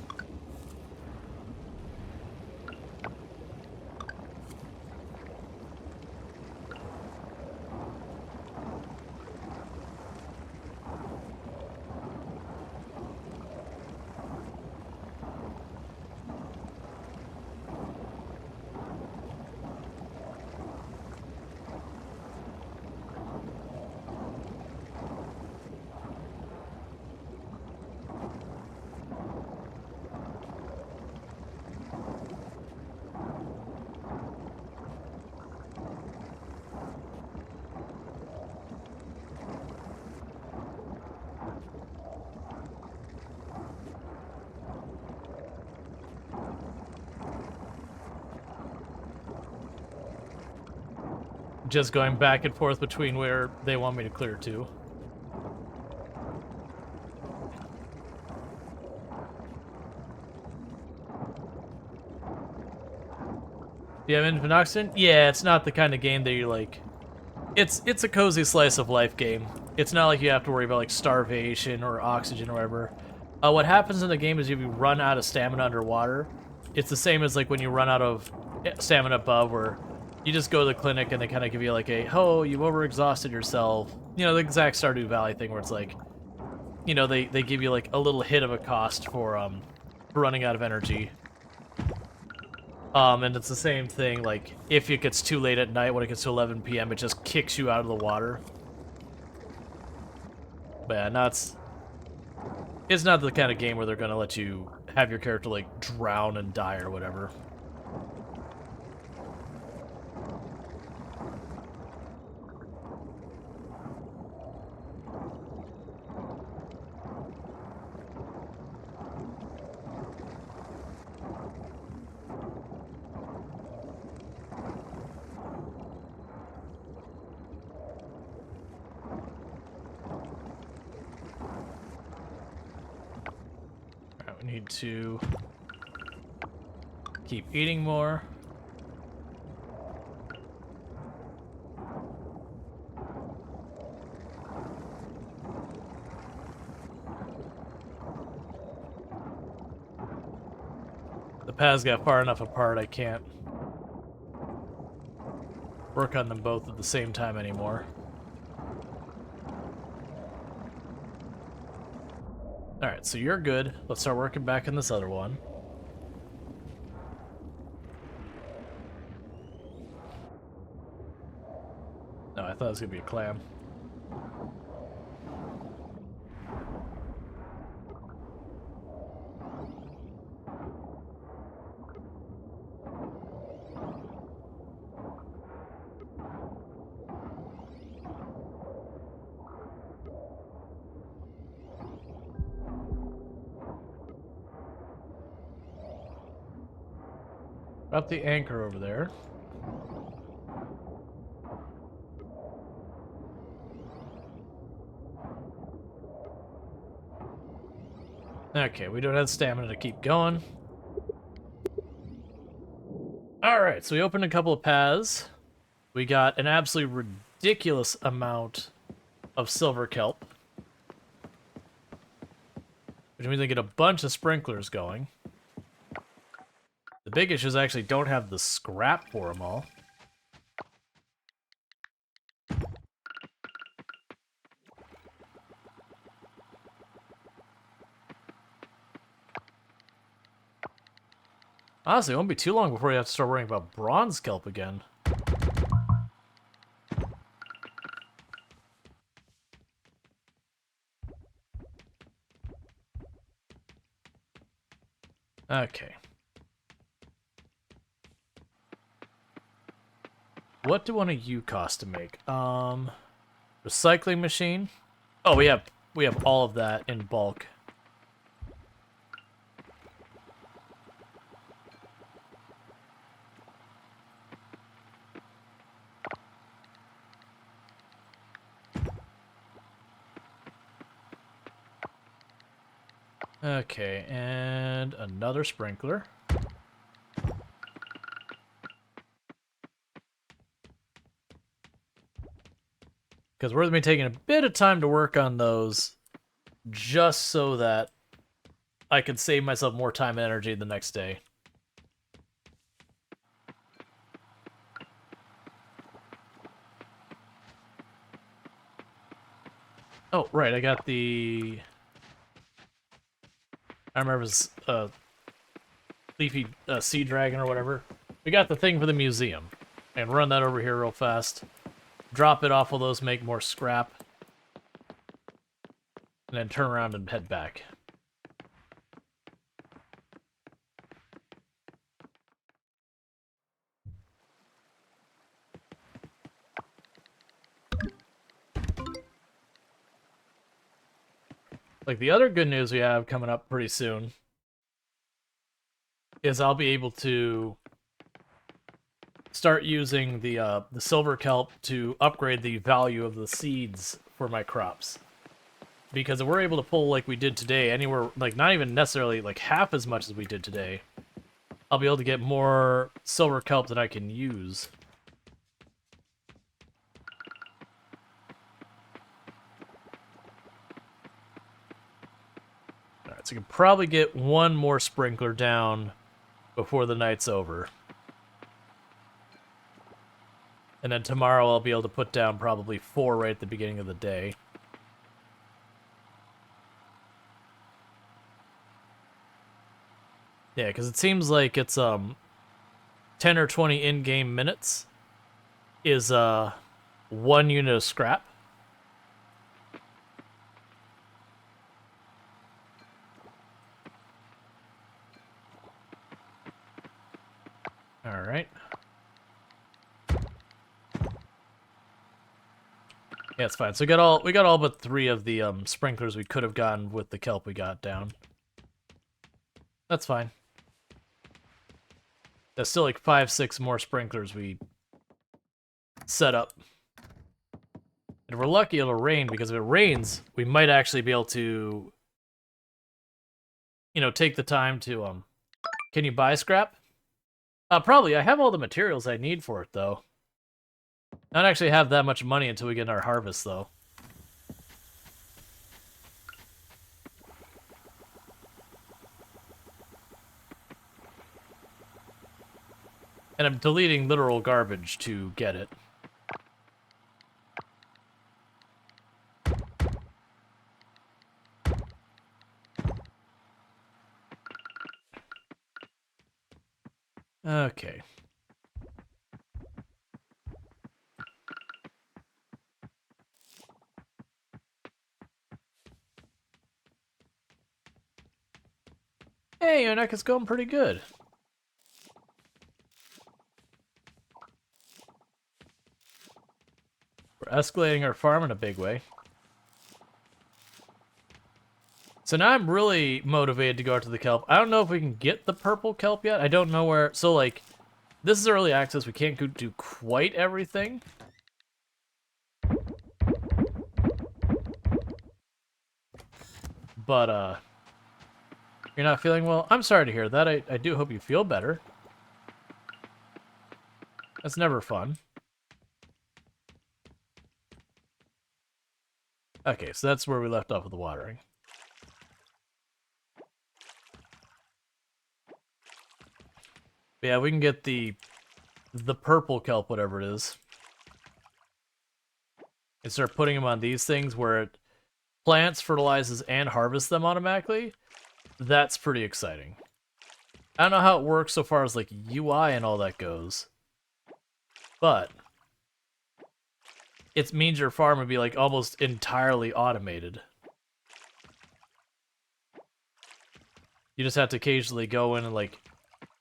Just going back and forth between where they want me to clear to. Do you have infinite oxygen? Yeah, it's not the kind of game that you like. It's a cozy slice of life game. It's not like you have to worry about like starvation or oxygen or whatever. What happens in the game is if you run out of stamina underwater, it's the same as like when you run out of stamina above, where you just go to the clinic and they kind of give you like a, oh, you've overexhausted yourself. You know, the exact Stardew Valley thing where it's like, you know, they give you like a little hit of a cost for running out of energy. And it's the same thing, like, if it gets too late at night, when it gets to 11 p.m., it just kicks you out of the water. But yeah, it's not the kind of game where they're gonna let you have your character, like, drown and die or whatever. We need to keep eating more. The paths got far enough apart, I can't work on them both at the same time anymore. Alright, so you're good. Let's start working back in this other one. No, I thought it was gonna be a clam. Drop the anchor over there. Okay, we don't have stamina to keep going. Alright, so we opened a couple of paths. We got an absolutely ridiculous amount of silver kelp, which means we get a bunch of sprinklers going. The big issue is I actually don't have the scrap for them all. Honestly, it won't be too long before you have to start worrying about bronze kelp again. Okay. What do one of you cost to make? Recycling machine. Oh, we have all of that in bulk. Okay, and another sprinkler. Because we're going to be taking a bit of time to work on those just so that I can save myself more time and energy the next day. Oh, right, I got the... I remember it was leafy sea dragon or whatever. We got the thing for the museum. And run that over here real fast. Drop it off while those make more scrap. And then turn around and head back. Like, the other good news we have coming up pretty soon is I'll be able to start using the silver kelp to upgrade the value of the seeds for my crops. Because if we're able to pull like we did today, anywhere, like not even necessarily like half as much as we did today, I'll be able to get more silver kelp that I can use. Alright, so I can probably get one more sprinkler down before the night's over. And then tomorrow I'll be able to put down probably 4 right at the beginning of the day. Yeah, because it seems like it's 10 or 20 in-game minutes is 1 unit of scrap. All right. Yeah, it's fine. So we got all but 3 of the sprinklers we could have gotten with the kelp we got down. That's fine. There's still like 5, 6 more sprinklers we set up. And if we're lucky, it'll rain, because if it rains, we might actually be able to, you know, take the time to, can you buy scrap? Probably. I have all the materials I need for it, though. I don't actually have that much money until we get our harvest, though. And I'm deleting literal garbage to get it. Okay. Hey, your neck is going pretty good. We're escalating our farm in a big way. So now I'm really motivated to go out to the kelp. I don't know if we can get the purple kelp yet. I don't know where... So, like, this is early access. We can't do quite everything. But, you're not feeling well? I'm sorry to hear that. I do hope you feel better. That's never fun. Okay, so that's where we left off with the watering. But yeah, we can get the purple kelp, whatever it is, and start putting them on these things where it plants, fertilizes, and harvests them automatically. That's pretty exciting. I don't know how it works so far as like UI and all that goes, but it means your farm would be like almost entirely automated. You just have to occasionally go in and like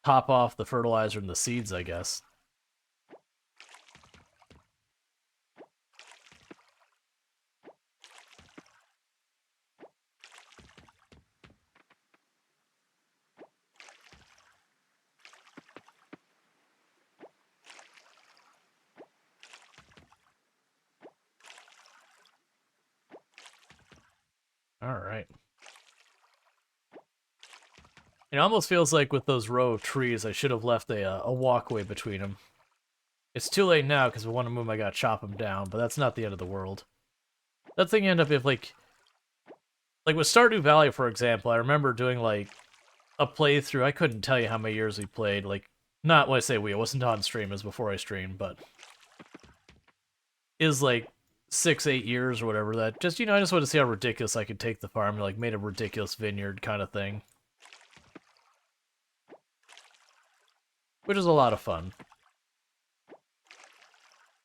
top off the fertilizer and the seeds, I guess. All right. It almost feels like with those row of trees, I should have left a walkway between them. It's too late now because if I want to move them, I gotta chop them down, but that's not the end of the world. That thing ended up if like with Stardew Valley, for example, I remember doing like a playthrough. I couldn't tell you how many years we played. Like, not when I say we, it wasn't on stream, it was before I streamed, but is like 6-8 years or whatever. That just I just wanted to see how ridiculous I could take the farm and like made a ridiculous vineyard kind of thing. Which is a lot of fun.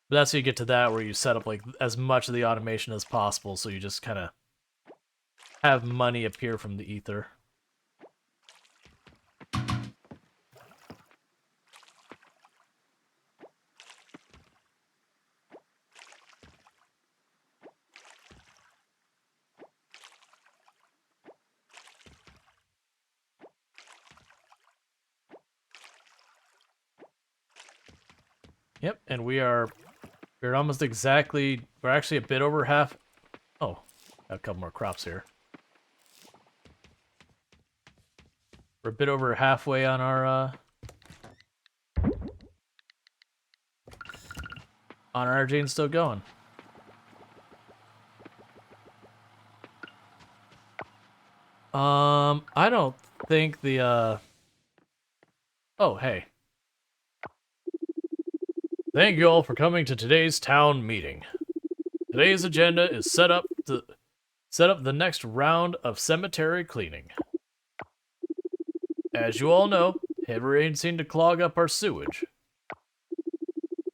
But that's how you get to that, where you set up like as much of the automation as possible, so you just kind of have money appear from the ether. Yep, and we're almost exactly, we're actually a bit over half. Oh, got a couple more crops here. We're a bit over halfway on our energy and still going. I don't think the oh, hey. Thank you all for coming to today's town meeting. Today's agenda is set up the next round of cemetery cleaning. As you all know, heavy rain seemed to clog up our sewage.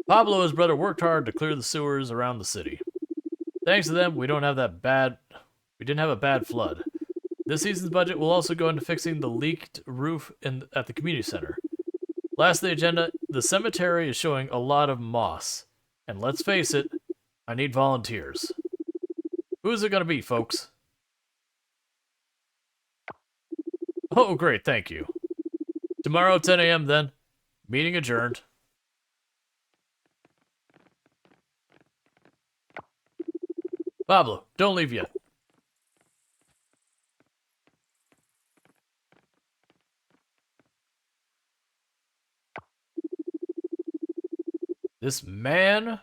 Pablo and his brother worked hard to clear the sewers around the city. Thanks to them, we didn't have a bad flood. This season's budget will also go into fixing the leaked roof at the community center. Last on the agenda, the cemetery is showing a lot of moss. And let's face it, I need volunteers. Who's it gonna be, folks? Oh, great, thank you. Tomorrow, 10 a.m. then. Meeting adjourned. Pablo, don't leave yet. This man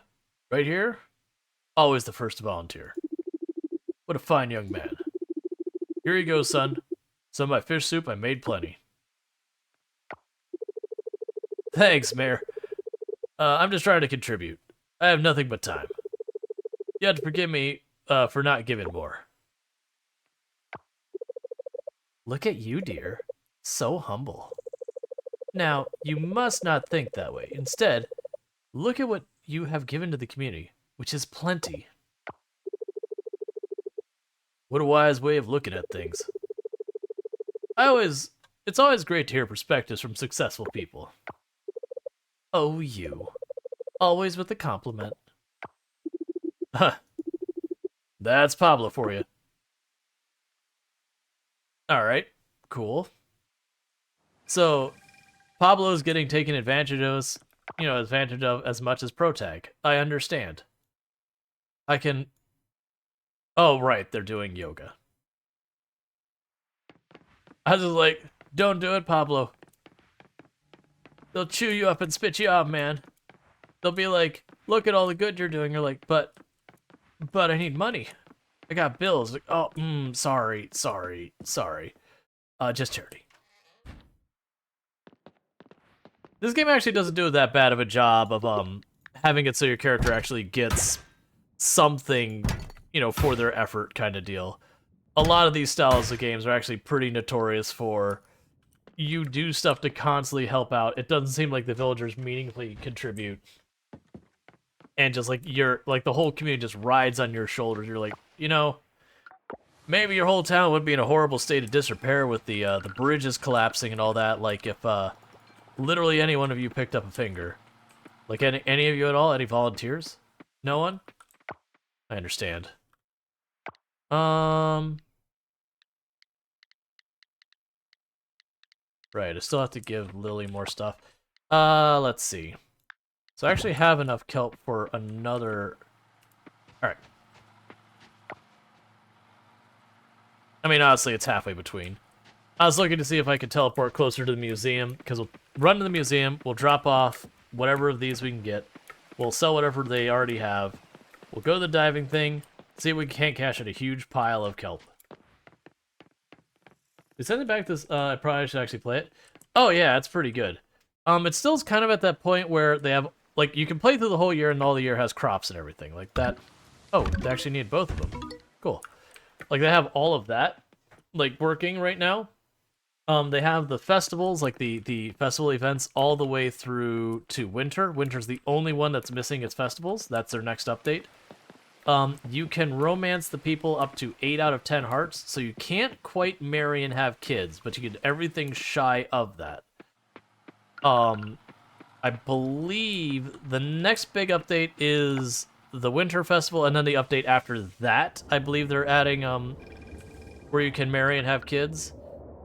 right here, always the first to volunteer. What a fine young man. Here you go, son. Some of my fish soup, I made plenty. Thanks, Mayor. I'm just trying to contribute. I have nothing but time. You have to forgive me for not giving more. Look at you, dear. So humble. Now, you must not think that way. Instead, look at what you have given to the community, which is plenty. What a wise way of looking at things. It's always great to hear perspectives from successful people. Oh, you. Always with a compliment. Huh. That's Pablo for you. Alright, cool. So, Pablo's getting taken advantage of as much as Protag. I understand. I can... Oh, right, they're doing yoga. I was just like, don't do it, Pablo. They'll chew you up and spit you out, man. They'll be like, look at all the good you're doing. You're like, but I need money. I got bills. Like, oh, sorry. Just charity. This game actually doesn't do that bad of a job of having it so your character actually gets something, for their effort kind of deal. A lot of these styles of games are actually pretty notorious for, you do stuff to constantly help out. It doesn't seem like the villagers meaningfully contribute. And just like the whole community just rides on your shoulders. You're like, you know, maybe your whole town would be in a horrible state of disrepair with the bridges collapsing and all that. Like if literally any one of you picked up a finger. Like any of you at all? Any volunteers? No one? I understand. Right, I still have to give Lily more stuff. Let's see. So I actually have enough kelp for another... Alright. I mean, honestly, it's halfway between. I was looking to see if I could teleport closer to the museum, because we'll run to the museum, we'll drop off whatever of these we can get, we'll sell whatever they already have, we'll go to the diving thing, see if we can't cash out a huge pile of kelp. We send it back this, I probably should actually play it. Oh yeah, it's pretty good. It still's kind of at that point where they have, like, you can play through the whole year and all the year has crops and everything, like that. Oh, they actually need both of them. Cool. Like, they have all of that, like, working right now. They have the festivals, like the festival events, all the way through to winter. Winter's the only one that's missing its festivals. That's their next update. You can romance the people up to 8 out of 10 hearts, so you can't quite marry and have kids, but you get everything shy of that. I believe the next big update is the Winter Festival, and then the update after that, I believe they're adding, where you can marry and have kids.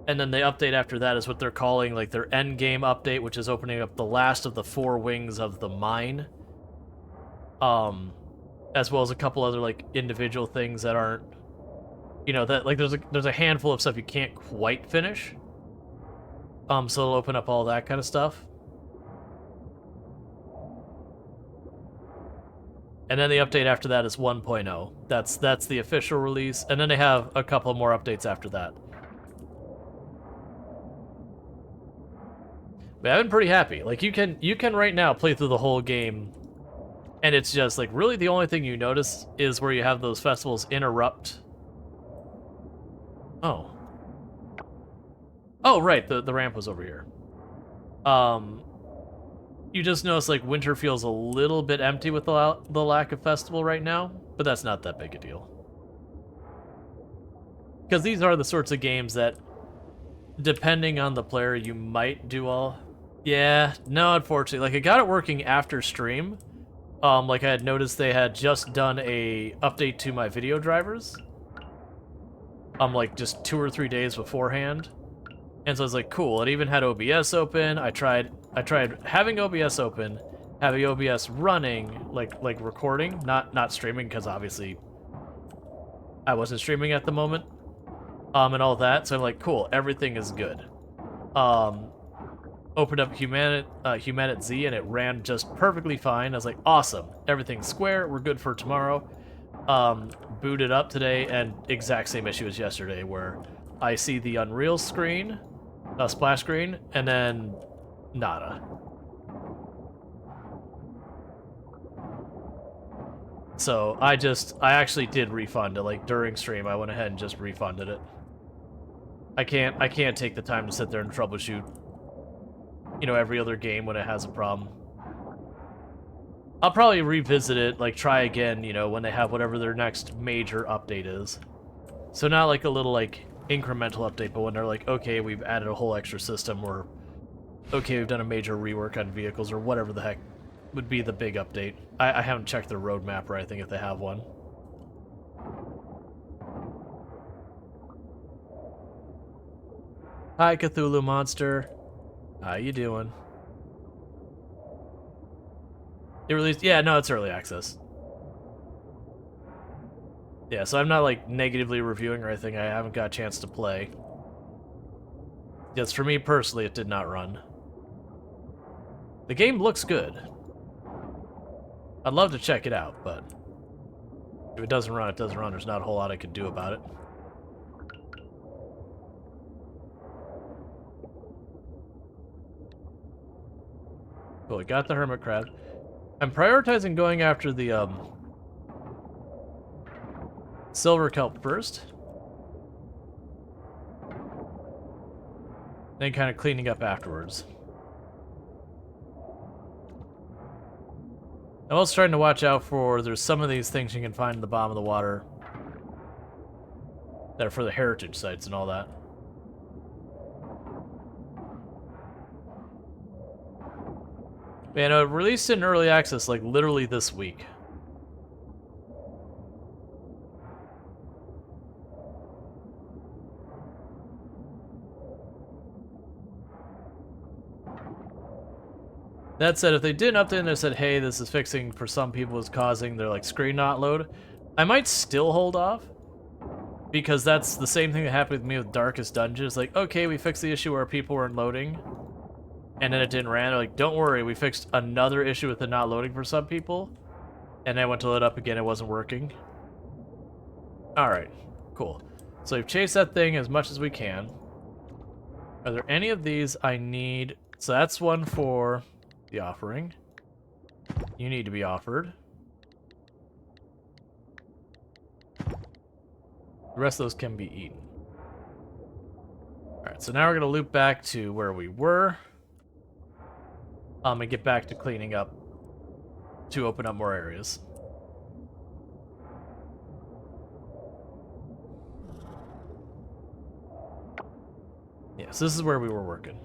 And then the update after that is what they're calling, like, their end game update, which is opening up the last of the 4 wings of the mine. As well as a couple other, like, individual things that aren't, you know, that, like, there's a handful of stuff you can't quite finish. So it'll open up all that kind of stuff. And then the update after that is 1.0. That's the official release, and then they have a couple more updates after that. But I've been pretty happy. Like, you can right now play through the whole game, and it's just, like, really the only thing you notice is where you have those festivals interrupt. Oh. Oh, right, the ramp was over here. You just notice, like, winter feels a little bit empty with the lack of festival right now, but that's not that big a deal. Because these are the sorts of games that, depending on the player, you might do all... Yeah, no, unfortunately. Like, I got it working after stream. Like, I had noticed they had just done a update to my video drivers. Like, just 2 or 3 days beforehand. And so I was like, cool. It even had OBS open. I tried having OBS open, having OBS running, like recording, not streaming, because obviously I wasn't streaming at the moment. And all that. So I'm like, cool, everything is good. Opened up Humanit Z, and it ran just perfectly fine. I was like, awesome, everything's square, we're good for tomorrow. Booted up today, and exact same issue as yesterday, where I see the Unreal screen, splash screen, and then nada. So I actually did refund it. Like, during stream, I went ahead and just refunded it. I can't take the time to sit there and troubleshoot, you know, every other game when it has a problem. I'll probably revisit it, like, try again, you know, when they have whatever their next major update is. So not like a little, like, incremental update, but when they're like, okay, we've added a whole extra system, or okay, we've done a major rework on vehicles, or whatever the heck would be the big update. I haven't checked their roadmap or anything if they have one. Hi, Cthulhu Monster. How you doing? It released... Yeah, no, it's early access. Yeah, so I'm not, like, negatively reviewing or anything. I haven't got a chance to play. Yes, for me personally, it did not run. The game looks good. I'd love to check it out, but if it doesn't run, it doesn't run. There's not a whole lot I could do about it. Cool, we got the hermit crab. I'm prioritizing going after the silver kelp first. then kind of cleaning up afterwards. I'm also trying to watch out for, there's some of these things you can find in the bottom of the water that are for the heritage sites and all that. Man, it released in early access like literally this week. That said, if they didn't update and they said, hey, this is fixing for some people is causing their like screen not load, I might still hold off. Because that's the same thing that happened with me with Darkest Dungeons. Like, okay, we fixed the issue where people weren't loading, and then it didn't run. They're like, don't worry, we fixed another issue with it not loading for some people, and then I went to load up again, it wasn't working. Alright, cool. So we've chased that thing as much as we can. Are there any of these I need? So that's one for the offering. You need to be offered. The rest of those can be eaten. Alright, so now we're going to loop back to where we were. And get back to cleaning up to open up more areas. Yes, this is where we were working.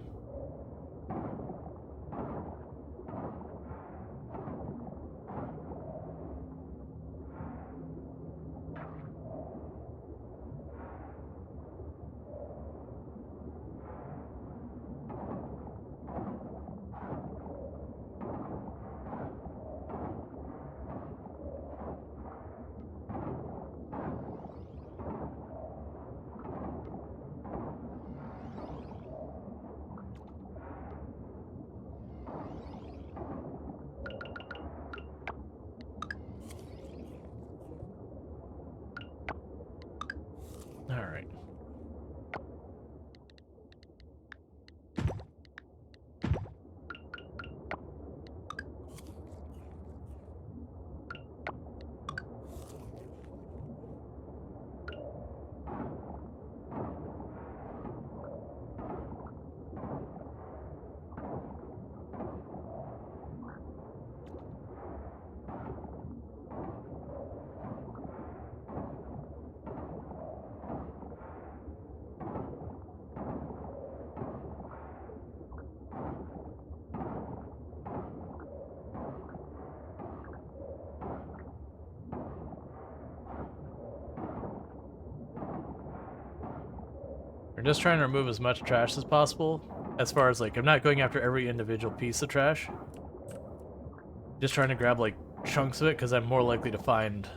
Alright. We're just trying to remove as much trash as possible. As far as like, I'm not going after every individual piece of trash. Just trying to grab like chunks of it because I'm more likely to find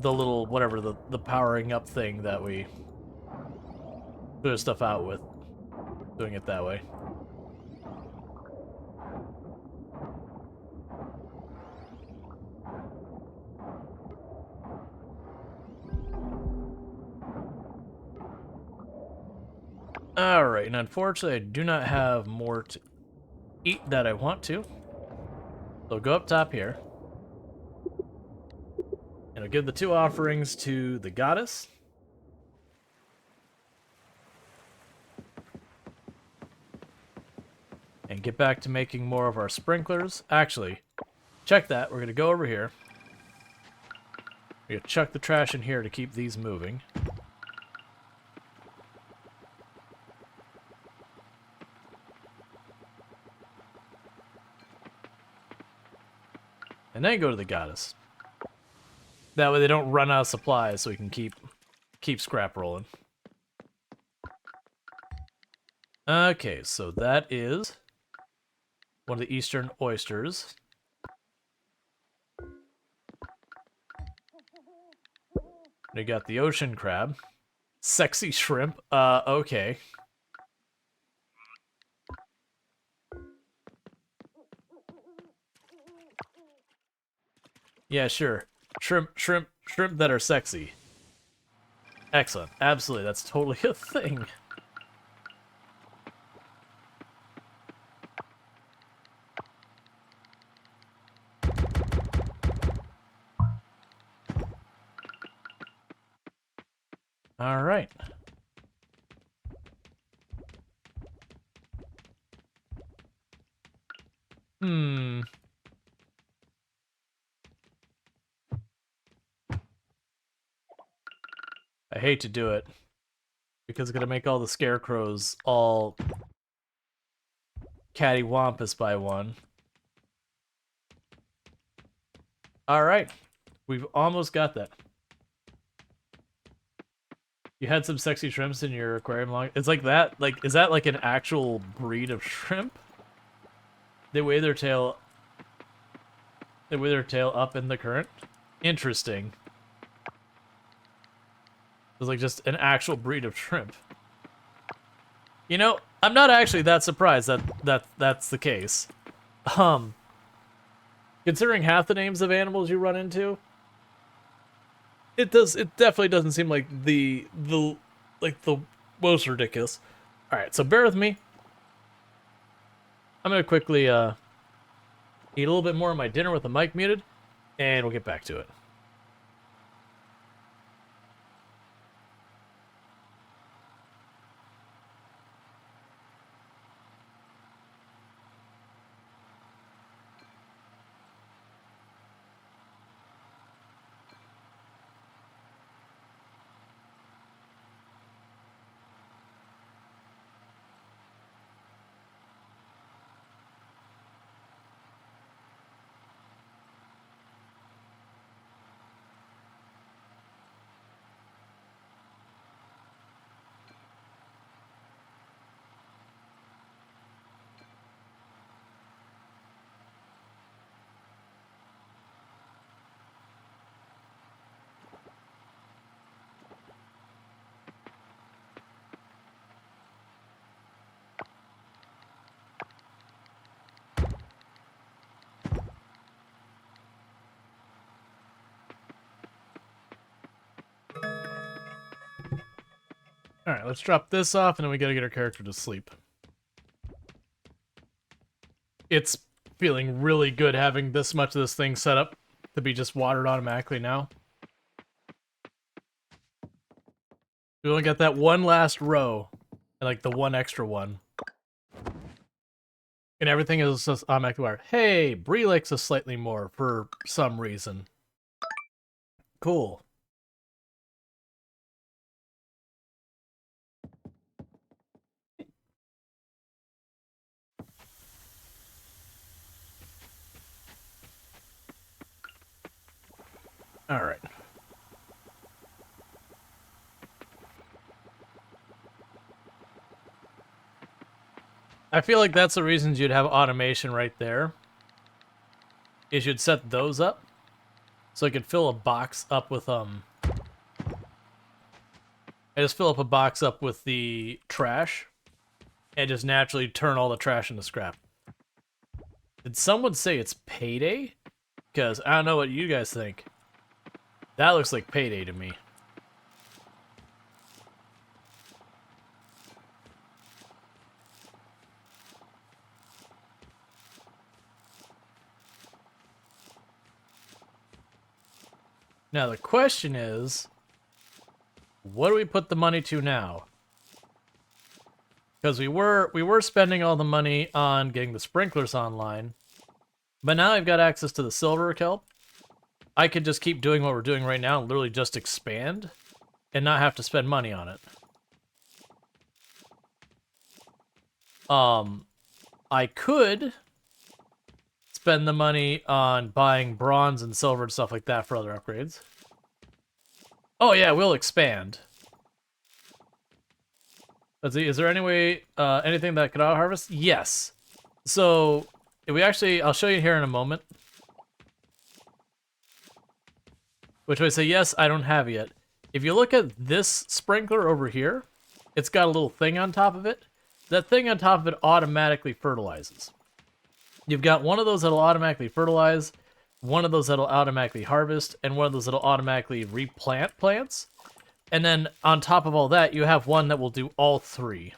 the little, whatever, the powering up thing that we put stuff out with. Doing it that way. Alright, and unfortunately I do not have more to eat that I want to. So go up top here. And I'll give the 2 offerings to the goddess. And get back to making more of our sprinklers. Actually, check that. We're going to go over here. We're going to chuck the trash in here to keep these moving. And then go to the goddess. That way they don't run out of supplies, so we can keep scrap rolling. Okay, so that is one of the eastern oysters. We got the ocean crab. Sexy shrimp. Okay. Yeah, sure. Shrimp that are sexy. Excellent. Absolutely. That's totally a thing. All right. Hmm. I hate to do it because it's gonna make all the scarecrows all cattywampus by one. All right, we've almost got that. You had some sexy shrimps in your aquarium long. It's like that. Like, is that like an actual breed of shrimp? They weigh their tail. They weigh their tail up in the current. Interesting. It's like just an actual breed of shrimp. You know, I'm not actually that surprised that that's the case. Considering half the names of animals you run into, it definitely doesn't seem like the most ridiculous. All right, so bear with me. I'm gonna quickly eat a little bit more of my dinner with the mic muted, and we'll get back to it. Alright, let's drop this off, and then we gotta get our character to sleep. It's feeling really good having this much of this thing set up to be just watered automatically now. We only got that one last row, and like the one extra one. And everything is just automatically watered. Hey, Bree likes us slightly more for some reason. Cool. Alright. I feel like that's the reasons you'd have automation right there. You should set those up. So I could fill a box up with, I just fill up a box up with the trash. And just naturally turn all the trash into scrap. Did someone say it's payday? Because I don't know what you guys think. That looks like payday to me. Now the question is, what do we put the money to now? Because we were spending all the money on getting the sprinklers online, but now I've got access to the silver kelp. I could just keep doing what we're doing right now and literally just expand and not have to spend money on it. I could spend the money on buying bronze and silver and stuff like that for other upgrades. Oh yeah, we'll expand. Let's see, is there any way, anything that could auto-harvest? Yes. So, if we actually, I'll show you here in a moment. Which I say, yes, I don't have yet. If you look at this sprinkler over here, it's got a little thing on top of it. That thing on top of it automatically fertilizes. You've got one of those that'll automatically fertilize, one of those that'll automatically harvest, and one of those that'll automatically replant plants. And then on top of all that, you have one that will do all three.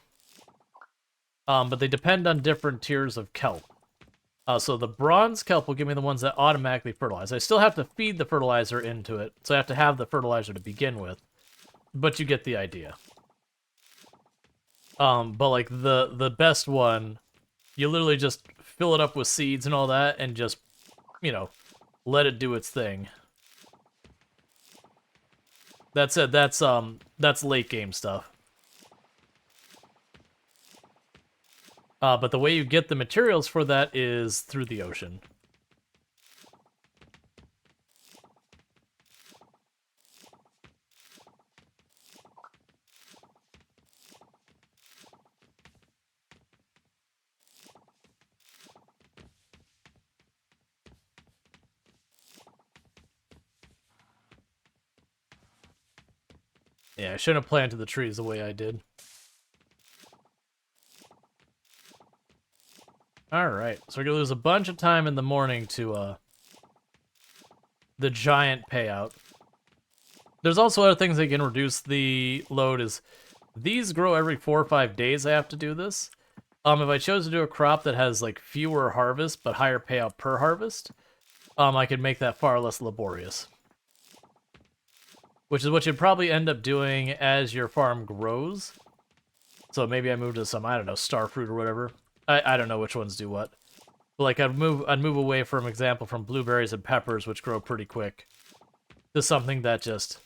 But they depend on different tiers of kelp. So the bronze kelp will give me the ones that automatically fertilize. I still have to feed the fertilizer into it, so I have to have the fertilizer to begin with. But you get the idea. But like the best one, you literally just fill it up with seeds and all that, and just, you know, let it do its thing. That said, that's late game stuff. But the way you get the materials for that is through the ocean. Yeah, I shouldn't have planted the trees the way I did. Alright, so we're gonna lose a bunch of time in the morning to, the giant payout. There's also other things that can reduce the load is, these grow every 4 or 5 days I have to do this. If I chose to do a crop that has, like, fewer harvests but higher payout per harvest, I could make that far less laborious. Which is what you'd probably end up doing as your farm grows. So maybe I move to some, I don't know, starfruit or whatever. I don't know which ones do what. But like I'd move away from example from blueberries and peppers, which grow pretty quick, to something that just,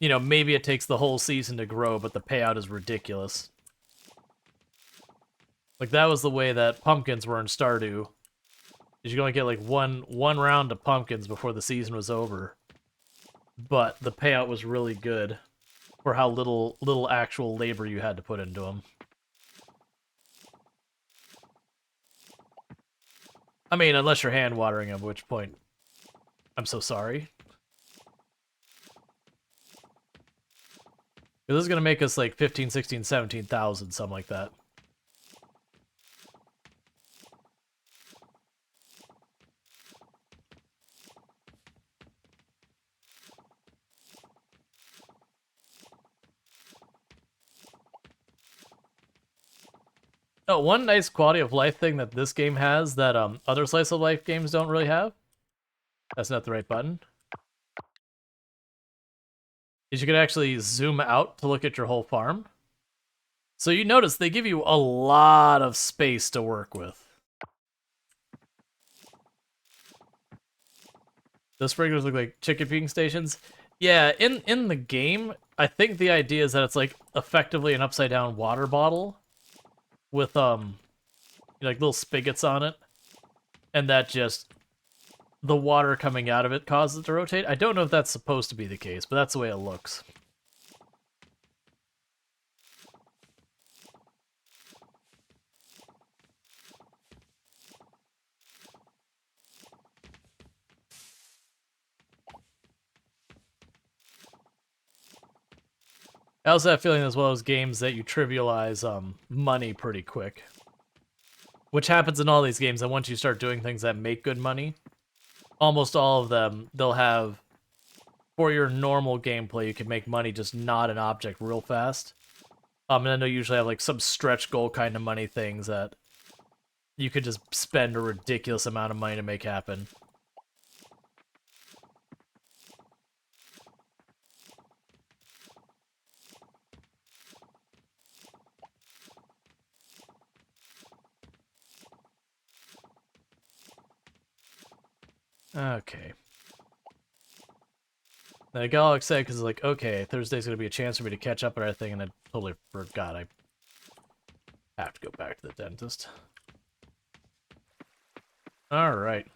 you know, maybe it takes the whole season to grow, but the payout is ridiculous. Like that was the way that pumpkins were in Stardew. Is you're gonna get like one round of pumpkins before the season was over. But the payout was really good for how little actual labor you had to put into them. I mean, unless you're hand watering them, at which point, I'm so sorry. This is gonna make us like 15, 16, 17,000, something like that. Oh, one nice quality of life thing that this game has that other slice of life games don't really have. That's not the right button. Is you can actually zoom out to look at your whole farm. So you notice they give you a lot of space to work with. Those sprinklers look like chicken feeding stations. Yeah, in the game, I think the idea is that it's like effectively an upside down water bottle with like little spigots on it, and that just the water coming out of it causes it to rotate. I don't know if that's supposed to be the case, but that's the way it looks. I also have a feeling as well as games that you trivialize money pretty quick. Which happens in all these games, and once you start doing things that make good money, almost all of them, they'll have, for your normal gameplay, you can make money just not an object real fast. And then they'll usually have like some stretch goal kind of money things that you could just spend a ridiculous amount of money to make happen. Okay. Then I got all excited because it's like, okay, Thursday's going to be a chance for me to catch up on everything, and I totally forgot I have to go back to the dentist. Alright.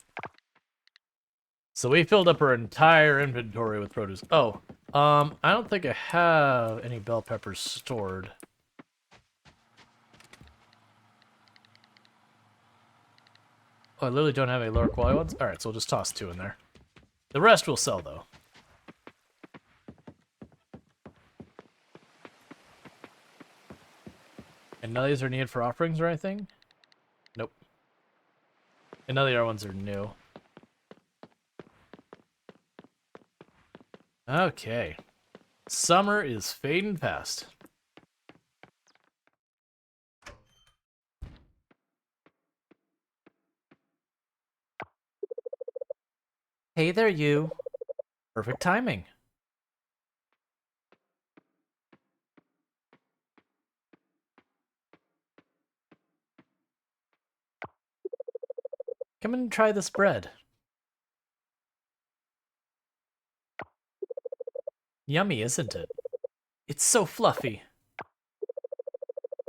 So we filled up our entire inventory with produce. Oh, I don't think I have any bell peppers stored. Oh, I literally don't have any lower quality ones? Alright, so we'll just toss 2 in there. The rest we'll sell, though. And none of these are needed for offerings or anything? Nope. And none of the other ones are new. Okay. Summer is fading fast. Hey there, you. Perfect timing. come and try this bread. Yummy, isn't it? It's so fluffy.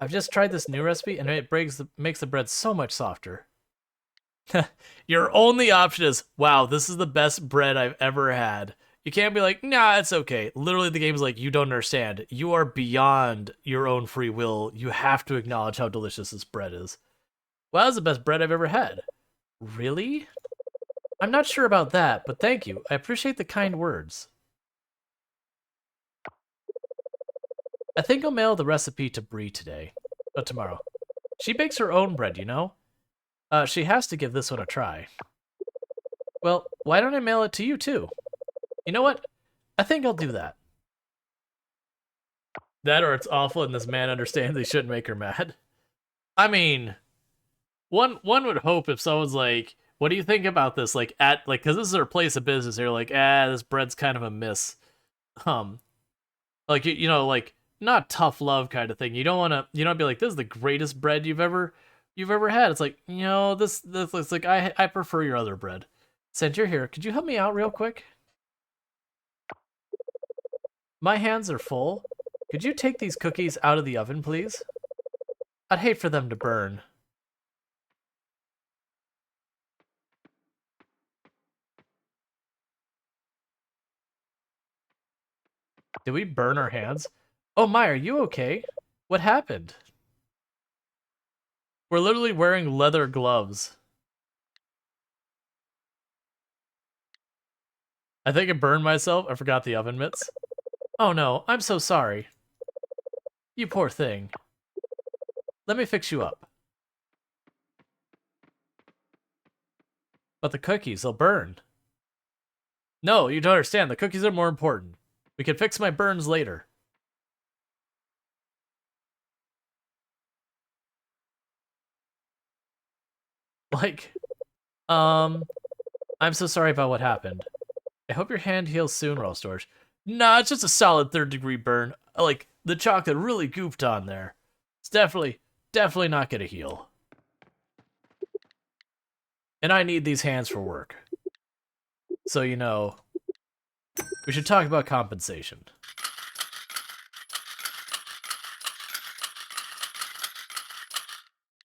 I've just tried this new recipe, and it makes the bread so much softer. Your only option is, wow, this is the best bread I've ever had. You can't be like, nah, it's okay. Literally, the game's like, you don't understand. You are beyond your own free will. You have to acknowledge how delicious this bread is. Wow, that's the best bread I've ever had. Really? I'm not sure about that, but thank you. I appreciate the kind words. I think I'll mail the recipe to Bree today. But tomorrow. She bakes her own bread, you know? She has to give this one a try. Well, why don't I mail it to you, too? You know what? I think I'll do that. That or it's awful and this man understands he shouldn't make her mad. I mean, one would hope if someone's like, what do you think about this? Like, because this is her place of business. They're like, this bread's kind of a miss. Like, you know, like, not tough love kind of thing. You don't want to be like, this is the greatest bread you've ever had. It's like, you know, this looks like I prefer your other bread. Since you're here, could you help me out real quick? My hands are full. Could you take these cookies out of the oven, please? I'd hate for them to burn. Did we burn our hands? Oh my, are you okay? What happened? We're literally wearing leather gloves. I think I burned myself. I forgot the oven mitts. Oh no, I'm so sorry. You poor thing. Let me fix you up. But the cookies, they'll burn. No, you don't understand. The cookies are more important. We can fix my burns later. Like, I'm so sorry about what happened. I hope your hand heals soon, Rual Storge. Nah, it's just a solid 3rd-degree burn. Like, the chocolate really gooped on there. It's definitely not gonna heal. And I need these hands for work. So, you know, we should talk about compensation.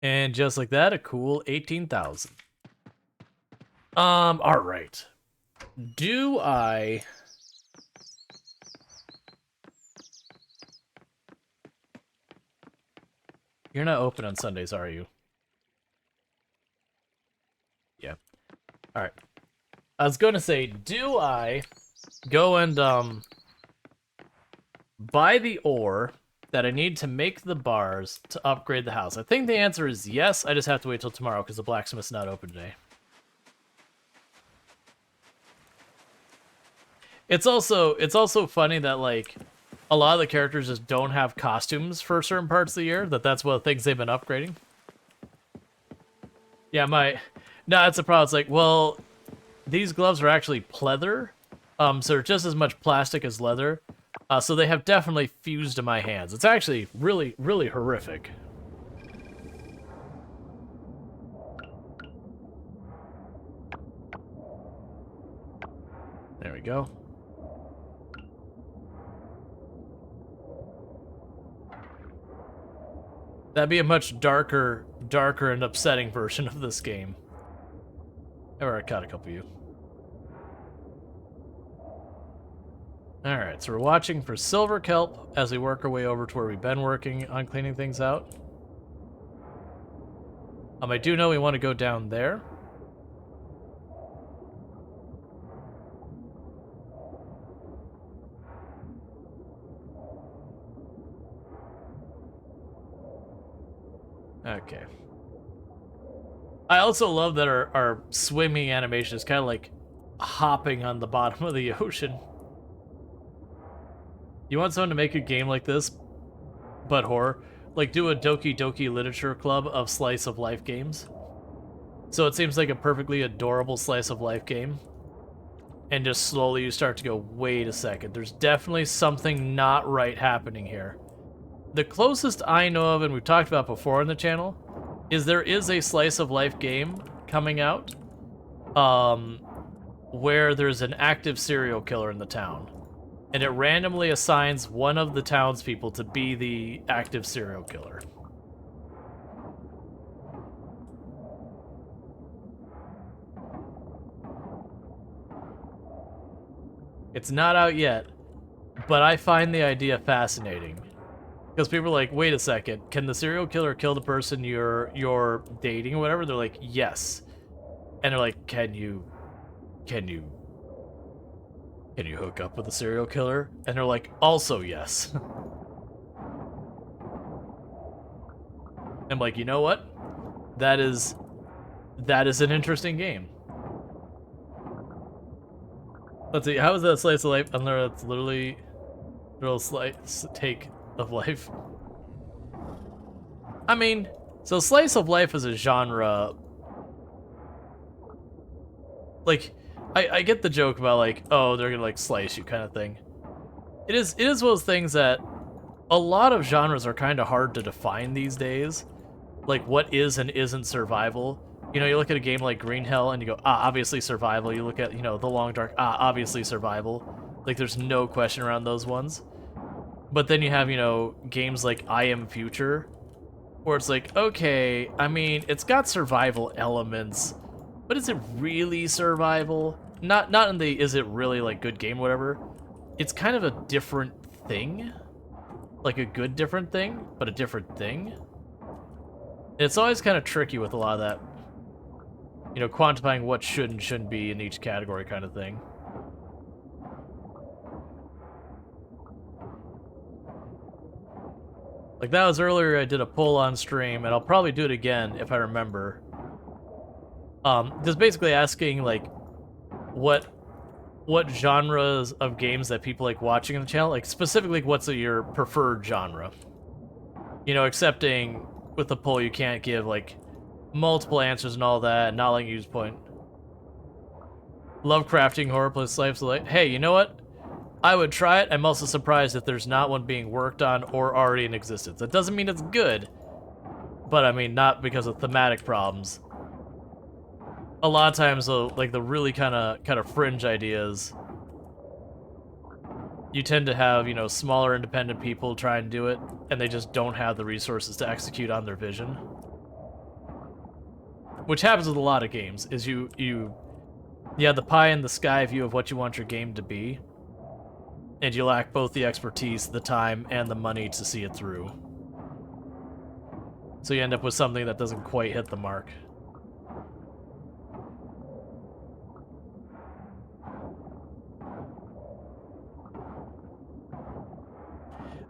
And just like that, a cool 18,000. All right. Do I... You're not open on Sundays, are you? Yeah. All right. I was going to say, do I go and, buy the ore that I need to make the bars to upgrade the house? I think the answer is yes. I just have to wait till tomorrow because the blacksmith's not open today. It's also funny that, like, a lot of the characters just don't have costumes for certain parts of the year. That's one of the things they've been upgrading. Yeah, no, it's a problem. It's like, well, these gloves are actually pleather, so they're just as much plastic as leather. So they have definitely fused to my hands. It's actually really, really horrific. There we go. That'd be a much darker and upsetting version of this game. Or I caught a couple of you. Alright, so we're watching for silver kelp as we work our way over to where we've been working on cleaning things out. I do know we want to go down there. Okay. I also love that our swimming animation is kind of like hopping on the bottom of the ocean. You want someone to make a game like this, but horror? Like, do a Doki Doki Literature Club of slice of life games. So it seems like a perfectly adorable slice of life game. And just slowly you start to go, wait a second, there's definitely something not right happening here. The closest I know of, and we've talked about before on the channel, is there is a slice of life game coming out where there's an active serial killer in the town. And it randomly assigns one of the townspeople to be the active serial killer. It's not out yet, but I find the idea fascinating. Because people are like, wait a second, can the serial killer kill the person you're dating or whatever? They're like, yes. And they're like, can you hook up with the serial killer? And they're like, also yes. I'm like, you know what? That is an interesting game. Let's see, how is that slice of life? That's literally little slice take of life. I mean, so slice of life as a genre, like, I get the joke about like, oh, they're gonna like slice you kind of thing. It is one of those things that a lot of genres are kind of hard to define these days. Like, what is and isn't survival? You know, you look at a game like Green Hell and you go, ah, obviously survival. You look at, you know, The Long Dark, ah, obviously survival. Like, there's no question around those ones. But then you have, you know, games like I Am Future, where it's like, okay, I mean, it's got survival elements, but is it really survival? Not in the, is it really, like, good game or whatever. It's kind of a different thing. Like a good different thing, but a different thing. It's always kind of tricky with a lot of that, you know, quantifying what should and shouldn't be in each category kind of thing. Like that was earlier, I did a poll on stream, and I'll probably do it again if I remember. Just basically asking, like, what genres of games that people like watching on the channel, like specifically what's your preferred genre? You know, accepting with the poll you can't give, like, multiple answers and all that, and not letting you use point. Love crafting horror plus slice of life. Hey, you know what? I would try it. I'm also surprised if there's not one being worked on or already in existence. That doesn't mean it's good, but I mean, not because of thematic problems. A lot of times, though, like the really kind of fringe ideas, you tend to have, you know, smaller independent people try and do it, and they just don't have the resources to execute on their vision. Which happens with a lot of games, is you have the pie in the sky view of what you want your game to be, and you lack both the expertise, the time, and the money to see it through. So you end up with something that doesn't quite hit the mark.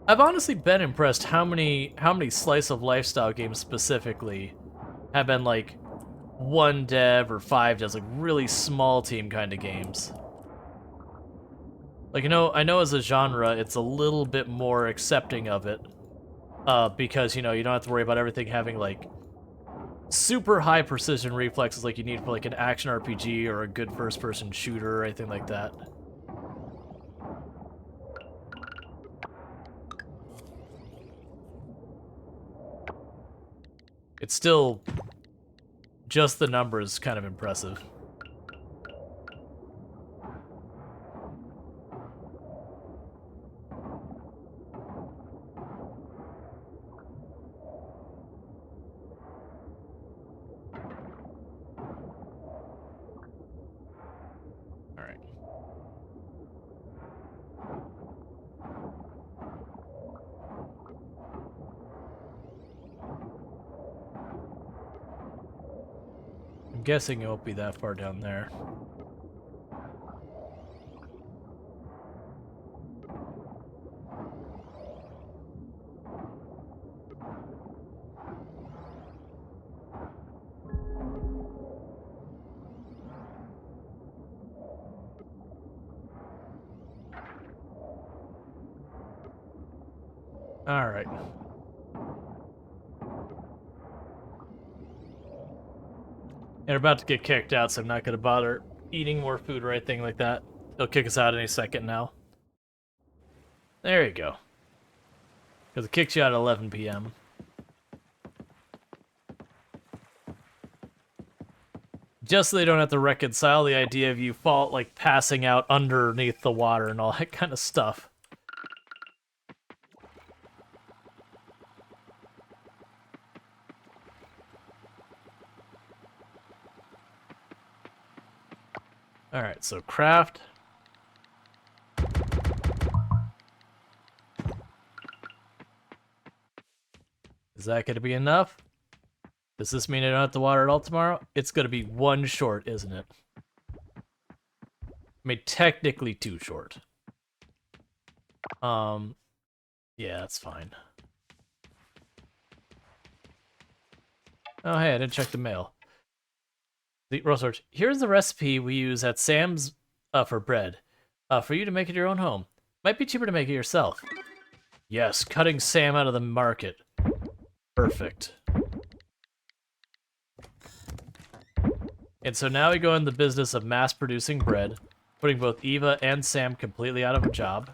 I've honestly been impressed how many slice of lifestyle games specifically have been like 1 dev or 5 devs, like really small team kind of games. Like, you know, I know as a genre, it's a little bit more accepting of it, because, you know, you don't have to worry about everything having, like, super high precision reflexes like you need for, like, an action RPG or a good first-person shooter or anything like that. It's still, just the numbers kind of impressive. I'm guessing it won't be that far down there. Alright. And we're about to get kicked out, so I'm not going to bother eating more food or anything like that. They'll kick us out any second now. There you go. Because it kicks you out at 11 p.m. Just so they don't have to reconcile the idea of you passing out underneath the water and all that kind of stuff. Alright, so craft. Is that going to be enough? Does this mean I don't have to water it all tomorrow? It's going to be 1 short, isn't it? I mean, technically 2 short. Yeah, that's fine. Oh, hey, I didn't check the mail. The Rual Storge. Here's the recipe we use at Sam's for bread. For you to make it your own home. Might be cheaper to make it yourself. Yes, cutting Sam out of the market. Perfect. And so now we go in the business of mass-producing bread, putting both Eva and Sam completely out of a job.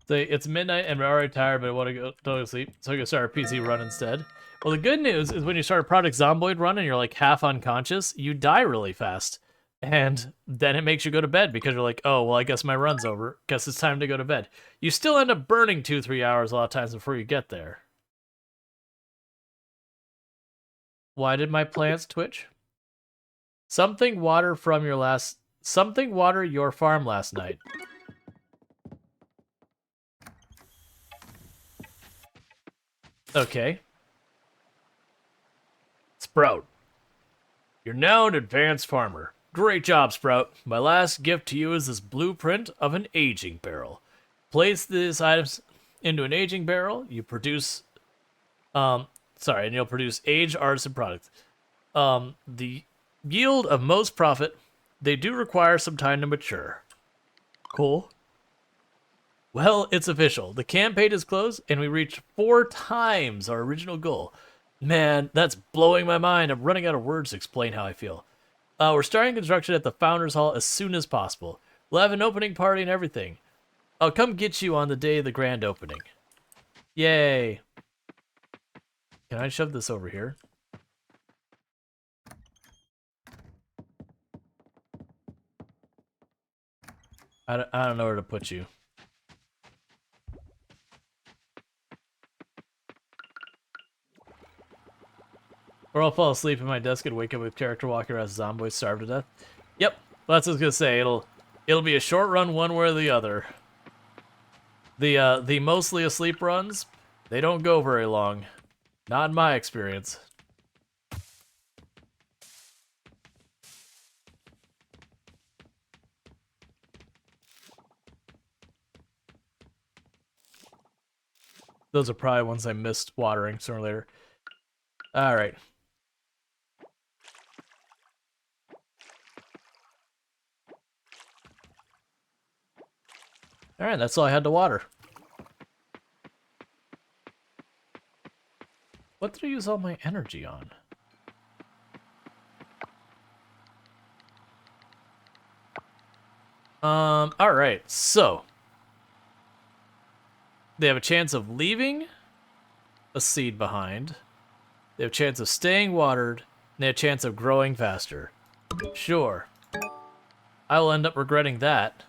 It's midnight and we're already tired, but I want to go to sleep, so I can start a PC run instead. Well, the good news is when you start a Project Zomboid run and you're like half unconscious, you die really fast. And then it makes you go to bed because you're like, oh, well, I guess my run's over. Guess it's time to go to bed. You still end up burning 2-3 hours a lot of times before you get there. Why did my plants twitch? Something water your farm last night. Okay. Sprout. You're now an advanced farmer. Great job, Sprout. My last gift to you is this blueprint of an aging barrel. Place these items into an aging barrel. You produce, and you'll produce aged artisan products. The yield of most profit. They do require some time to mature. Cool. Well, it's official. The campaign is closed, and we reached 4 times our original goal. Man, that's blowing my mind. I'm running out of words to explain how I feel. We're starting construction at the Founders Hall as soon as possible. We'll have an opening party and everything. I'll come get you on the day of the grand opening. Yay. Can I shove this over here? I don't know where to put you. Or I'll fall asleep at my desk and wake up with character walking around as zombies starved to death. Yep, that's what I was gonna say. It'll be a short run one way or the other. The mostly asleep runs, they don't go very long. Not in my experience. Those are probably ones I missed watering sooner or later. Alright. Alright, that's all I had to water. What did I use all my energy on? Alright, so. They have a chance of leaving a seed behind. They have a chance of staying watered. And they have a chance of growing faster. Sure. I will end up regretting that.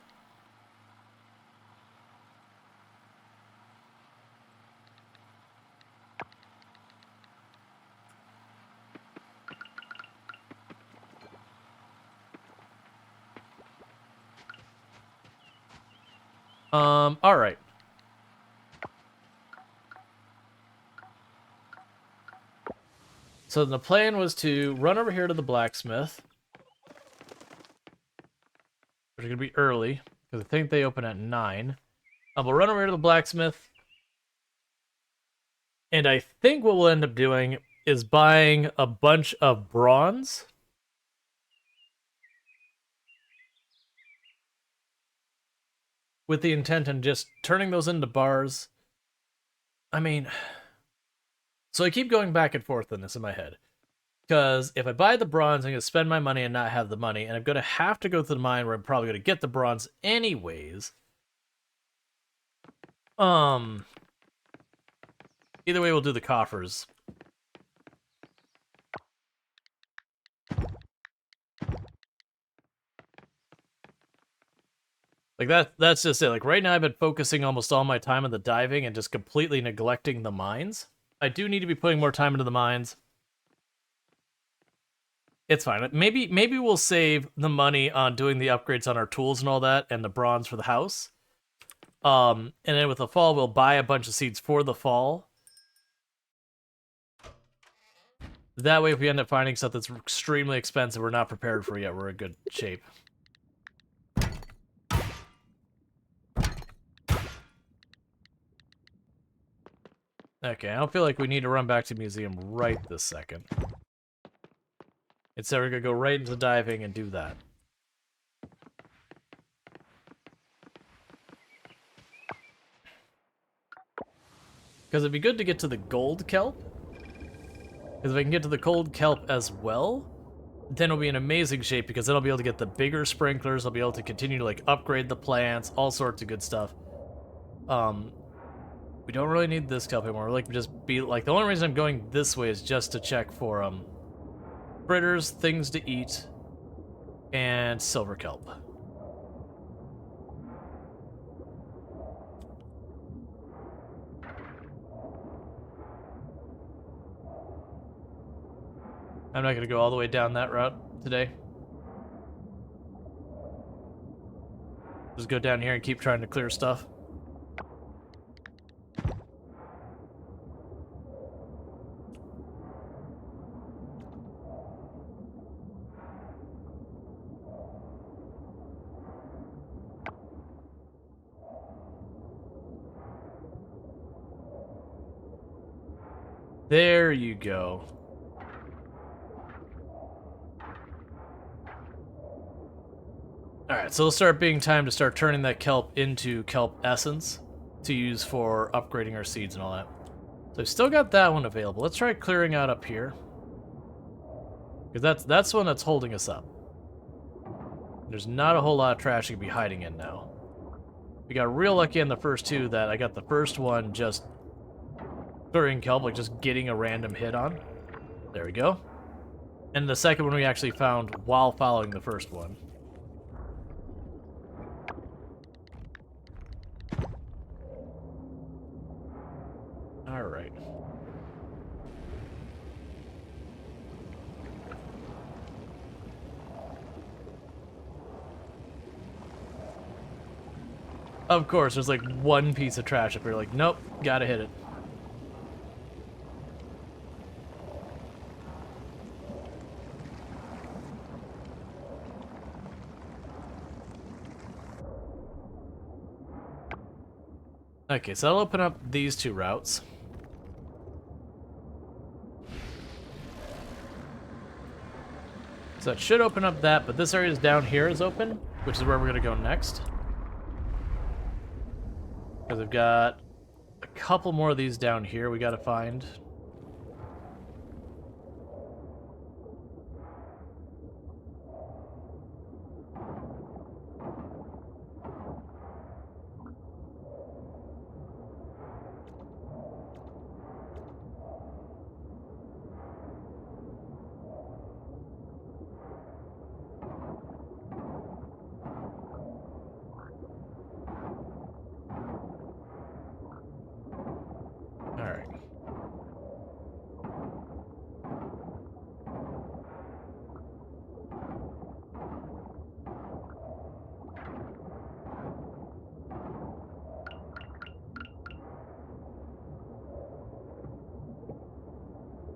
Alright. So the plan was to run over here to the blacksmith. Which is going to be early, because I think they open at 9. We'll run over here to the blacksmith. And I think what we'll end up doing is buying a bunch of bronze. With the intent on just turning those into bars. I mean, so I keep going back and forth on this in my head. Because if I buy the bronze, I'm going to spend my money and not have the money. And I'm going to have to go to the mine where I'm probably going to get the bronze anyways. Either way, we'll do the coffers. Like that's just it. Like right now I've been focusing almost all my time on the diving and just completely neglecting the mines. I do need to be putting more time into the mines. It's fine. Maybe we'll save the money on doing the upgrades on our tools and all that and the bronze for the house. And then with the fall we'll buy a bunch of seeds for the fall. That way if we end up finding stuff that's extremely expensive we're not prepared for yet, we're in good shape. Okay, I don't feel like we need to run back to the museum right this second. Instead, we're going to go right into diving and do that. Because it'd be good to get to the gold kelp. Because if I can get to the gold kelp as well, then it'll be in amazing shape because then I'll be able to get the bigger sprinklers, I'll be able to continue to like upgrade the plants, all sorts of good stuff. We don't really need this kelp anymore. We're like just be like the only reason I'm going this way is just to check for critters, things to eat, and silver kelp. I'm not going to go all the way down that route today. Just go down here and keep trying to clear stuff. There you go. Alright, so it'll start being time to start turning that kelp into kelp essence to use for upgrading our seeds and all that. So I've still got that one available. Let's try clearing out up here. Because that's the one that's holding us up. There's not a whole lot of trash you can be hiding in now. We got real lucky in the first two that I got the first one just clearing kelp, like just getting a random hit on. There we go. And the second one we actually found while following the first one. Alright. Of course, there's like one piece of trash up here. Like, nope, gotta hit it. Okay, so that'll open up these two routes. So that should open up that, but this area down here is open, which is where we're gonna go next. Because we've got a couple more of these down here we gotta find.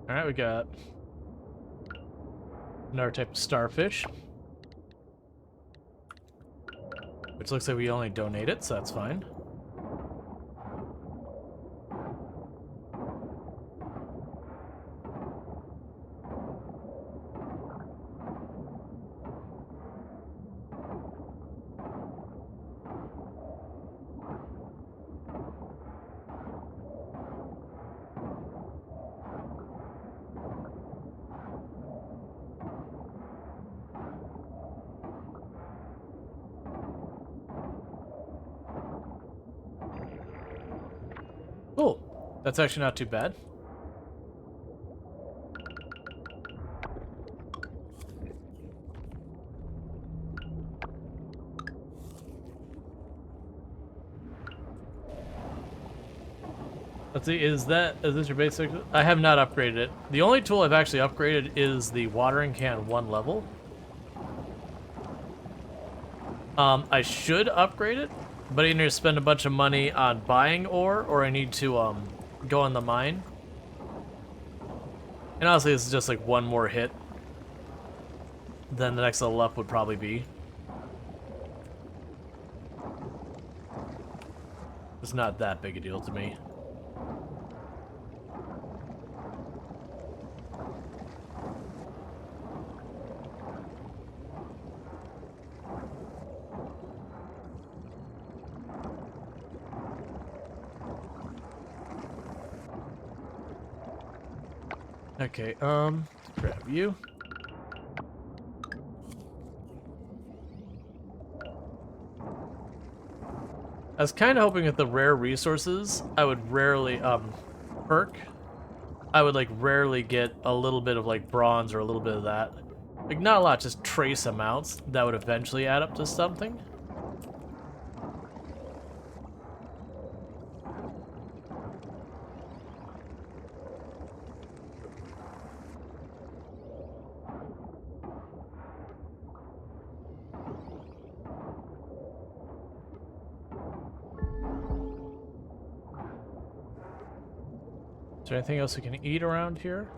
Alright, we got another type of starfish. Which looks like we only donate it, so that's fine. That's actually not too bad. Let's see, is this your basic? I have not upgraded it. The only tool I've actually upgraded is the watering can 1 level. I should upgrade it, but I need to spend a bunch of money on buying ore, or I need to go on the mine. And honestly, this is just like one more hit than the next level up would probably be. It's not that big a deal to me. Okay, grab you. I was kind of hoping with the rare resources, I would rarely, perk. I would, like, rarely get a little bit of, like, bronze or a little bit of that. Like, not a lot, just trace amounts that would eventually add up to something. Is there anything else we can eat around here?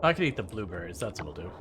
I could eat the blueberries, that's what we'll do.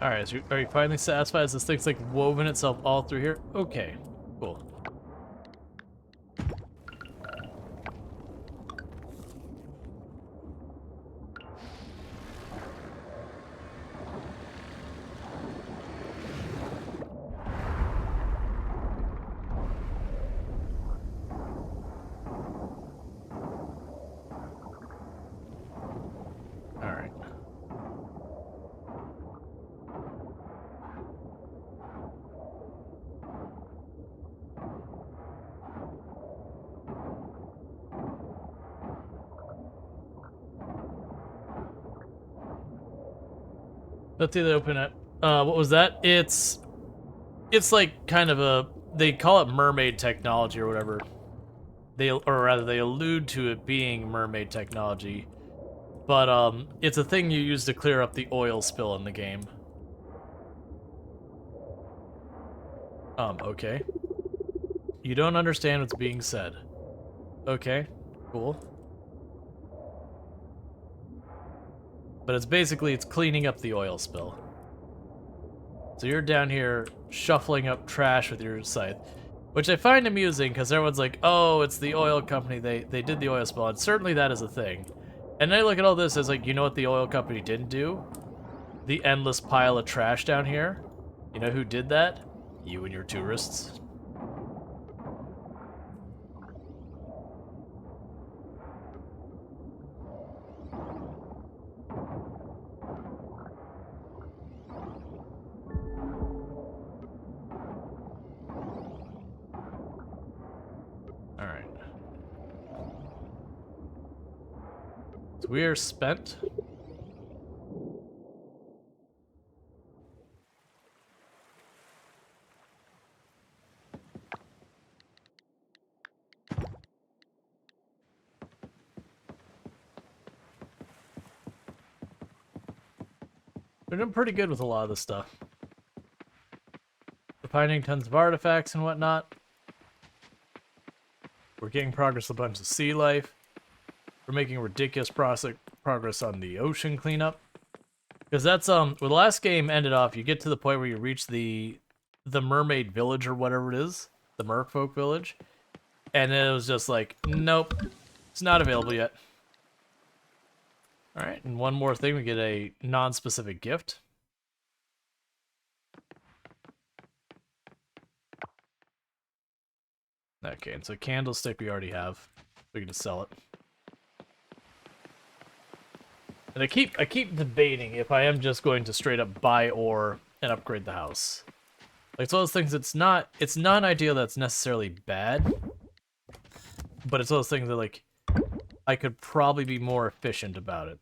Alright, so are you finally satisfied as this thing's like woven itself all through here? Okay, cool. Alright. Let's see, they open it. What was that? It's like kind of a, they call it mermaid technology or whatever. Or rather, they allude to it being mermaid technology. But, it's a thing you use to clear up the oil spill in the game. Okay. You don't understand what's being said. Okay, cool. But it's basically, it's cleaning up the oil spill. So you're down here shuffling up trash with your scythe, which I find amusing because everyone's like, oh, it's the oil company, they did the oil spill, and certainly that is a thing. And I look at all this as like, you know what the oil company didn't do? The endless pile of trash down here. You know who did that? You and your tourists. Alright. So we are spent. We're doing pretty good with a lot of this stuff. We're finding tons of artifacts and whatnot. We're getting progress with a bunch of sea life. We're making ridiculous progress on the ocean cleanup. Because that's, well, the last game ended off, you get to the point where you reach the mermaid village or whatever it is. The merfolk village. And then it was just like, nope, it's not available yet. Alright, and one more thing, we get a non-specific gift. Okay, and so candlestick we already have. We can just sell it. And I keep debating if I am just going to straight up buy ore and upgrade the house. Like, it's one of those things, it's not an idea that's necessarily bad, but it's one of those things that, like, I could probably be more efficient about it.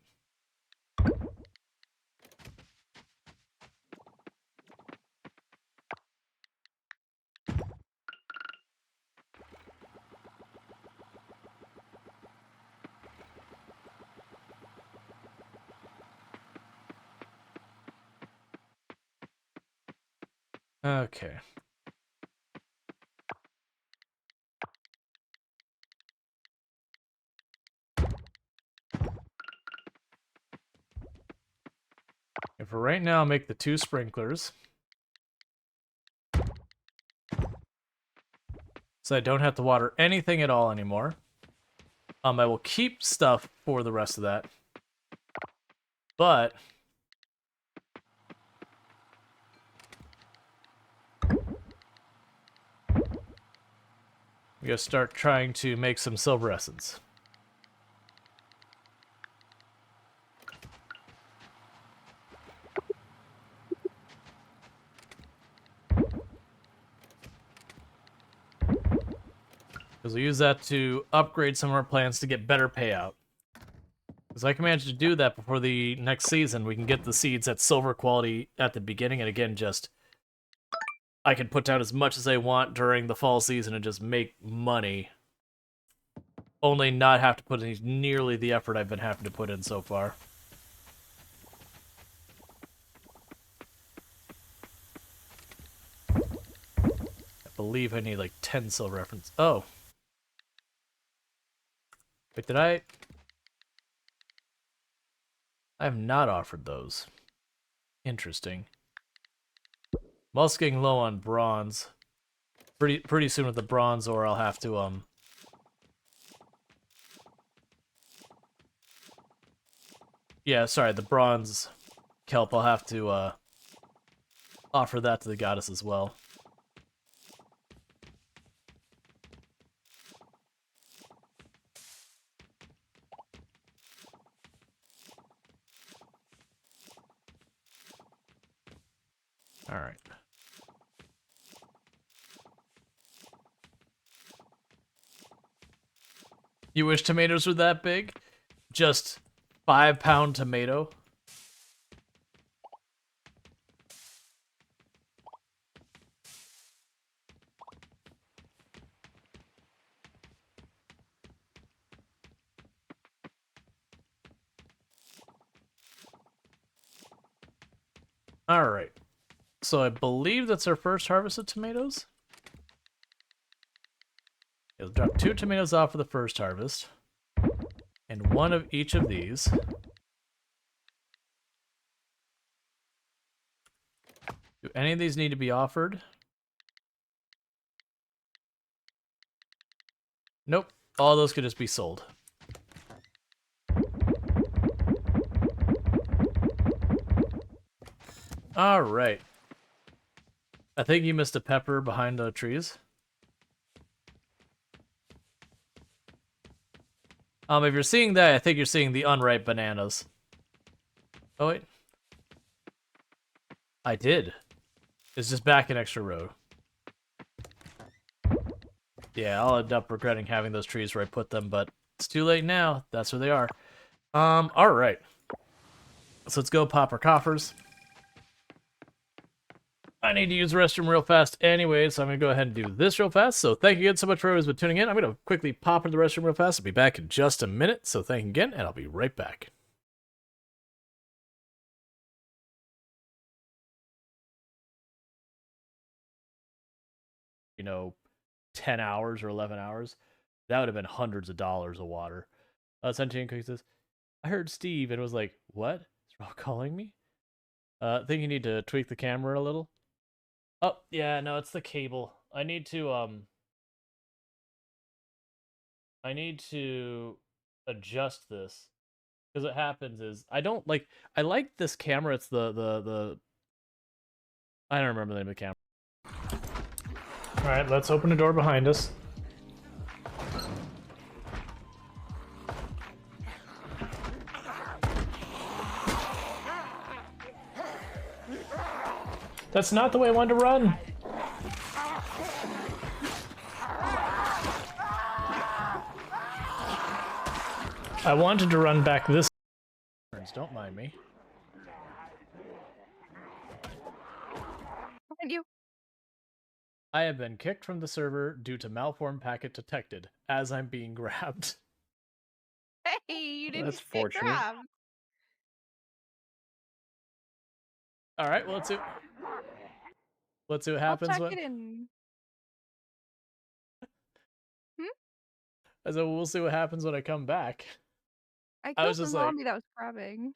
Okay. And for right now, I'll make the 2 sprinklers. So I don't have to water anything at all anymore. I will keep stuff for the rest of that. But we gotta start trying to make some silver essence. Because we'll use that to upgrade some of our plants to get better payout. Because I can manage to do that before the next season. We can get the seeds at silver quality at the beginning, and again, just I can put down as much as I want during the fall season and just make money. Only not have to put in nearly the effort I've been having to put in so far. I believe I need like 10 silver reference. Oh. Wait, did I have not offered those. Interesting. I'm also getting low on bronze. Pretty soon with the bronze ore, I'll have to, yeah, sorry, the bronze kelp, I'll have to, offer that to the goddess as well. Alright. You wish tomatoes were that big? Just 5-pound tomato? Alright. So I believe that's our first harvest of tomatoes. It'll drop 2 tomatoes off for the first harvest. And 1 of each of these. Do any of these need to be offered? Nope. All those could just be sold. Alright. I think you missed a pepper behind the trees. If you're seeing that, I think you're seeing the unripe bananas. Oh, wait. I did. It's just back an extra row. Yeah, I'll end up regretting having those trees where I put them, but it's too late now. That's where they are. Alright. So let's go pop our coffers. I need to use the restroom real fast anyway, so I'm going to go ahead and do this real fast. So thank you again so much for everyone tuning in. I'm going to quickly pop into the restroom real fast. I'll be back in just a minute. So thank you again, and I'll be right back. You know, 10 hours or 11 hours. That would have been hundreds of dollars of water. Sentient Cookie says, I heard Steve and was like, what? Is Rual calling me? I think you need to tweak the camera a little. Oh, yeah, no, it's the cable. I need to adjust this. Because what happens is, I like this camera, it's the I don't remember the name of the camera. Alright, let's open the door behind us. That's not the way I wanted to run. I wanted to run back this. Don't mind me. And you. I have been kicked from the server due to malformed packet detected as I'm being grabbed. Hey, you didn't That's get fortunate. grabbed. Alright, well, let's see what happens I'll check when. it in. I said, we'll see what happens when I come back. I I killed was the just like, zombie that was grabbing.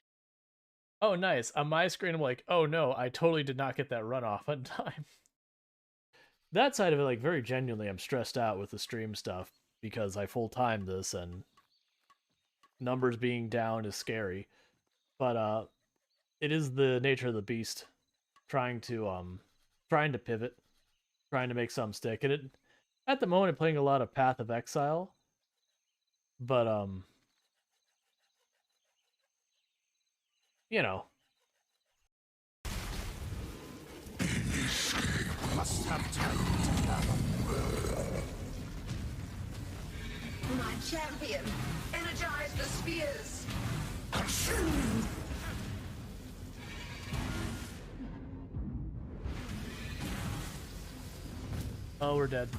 oh, nice. On my screen, I'm like, oh no, I totally did not get that runoff on time. That side of it, like, very genuinely, I'm stressed out with the stream stuff because I full-time this and numbers being down is scary. But it is the nature of the beast trying to pivot, trying to make some stick. And it, at the moment, I'm playing a lot of Path of Exile, but you know. Must have time to gather. My champion, energize the spears. Consumed. Oh, we're dead.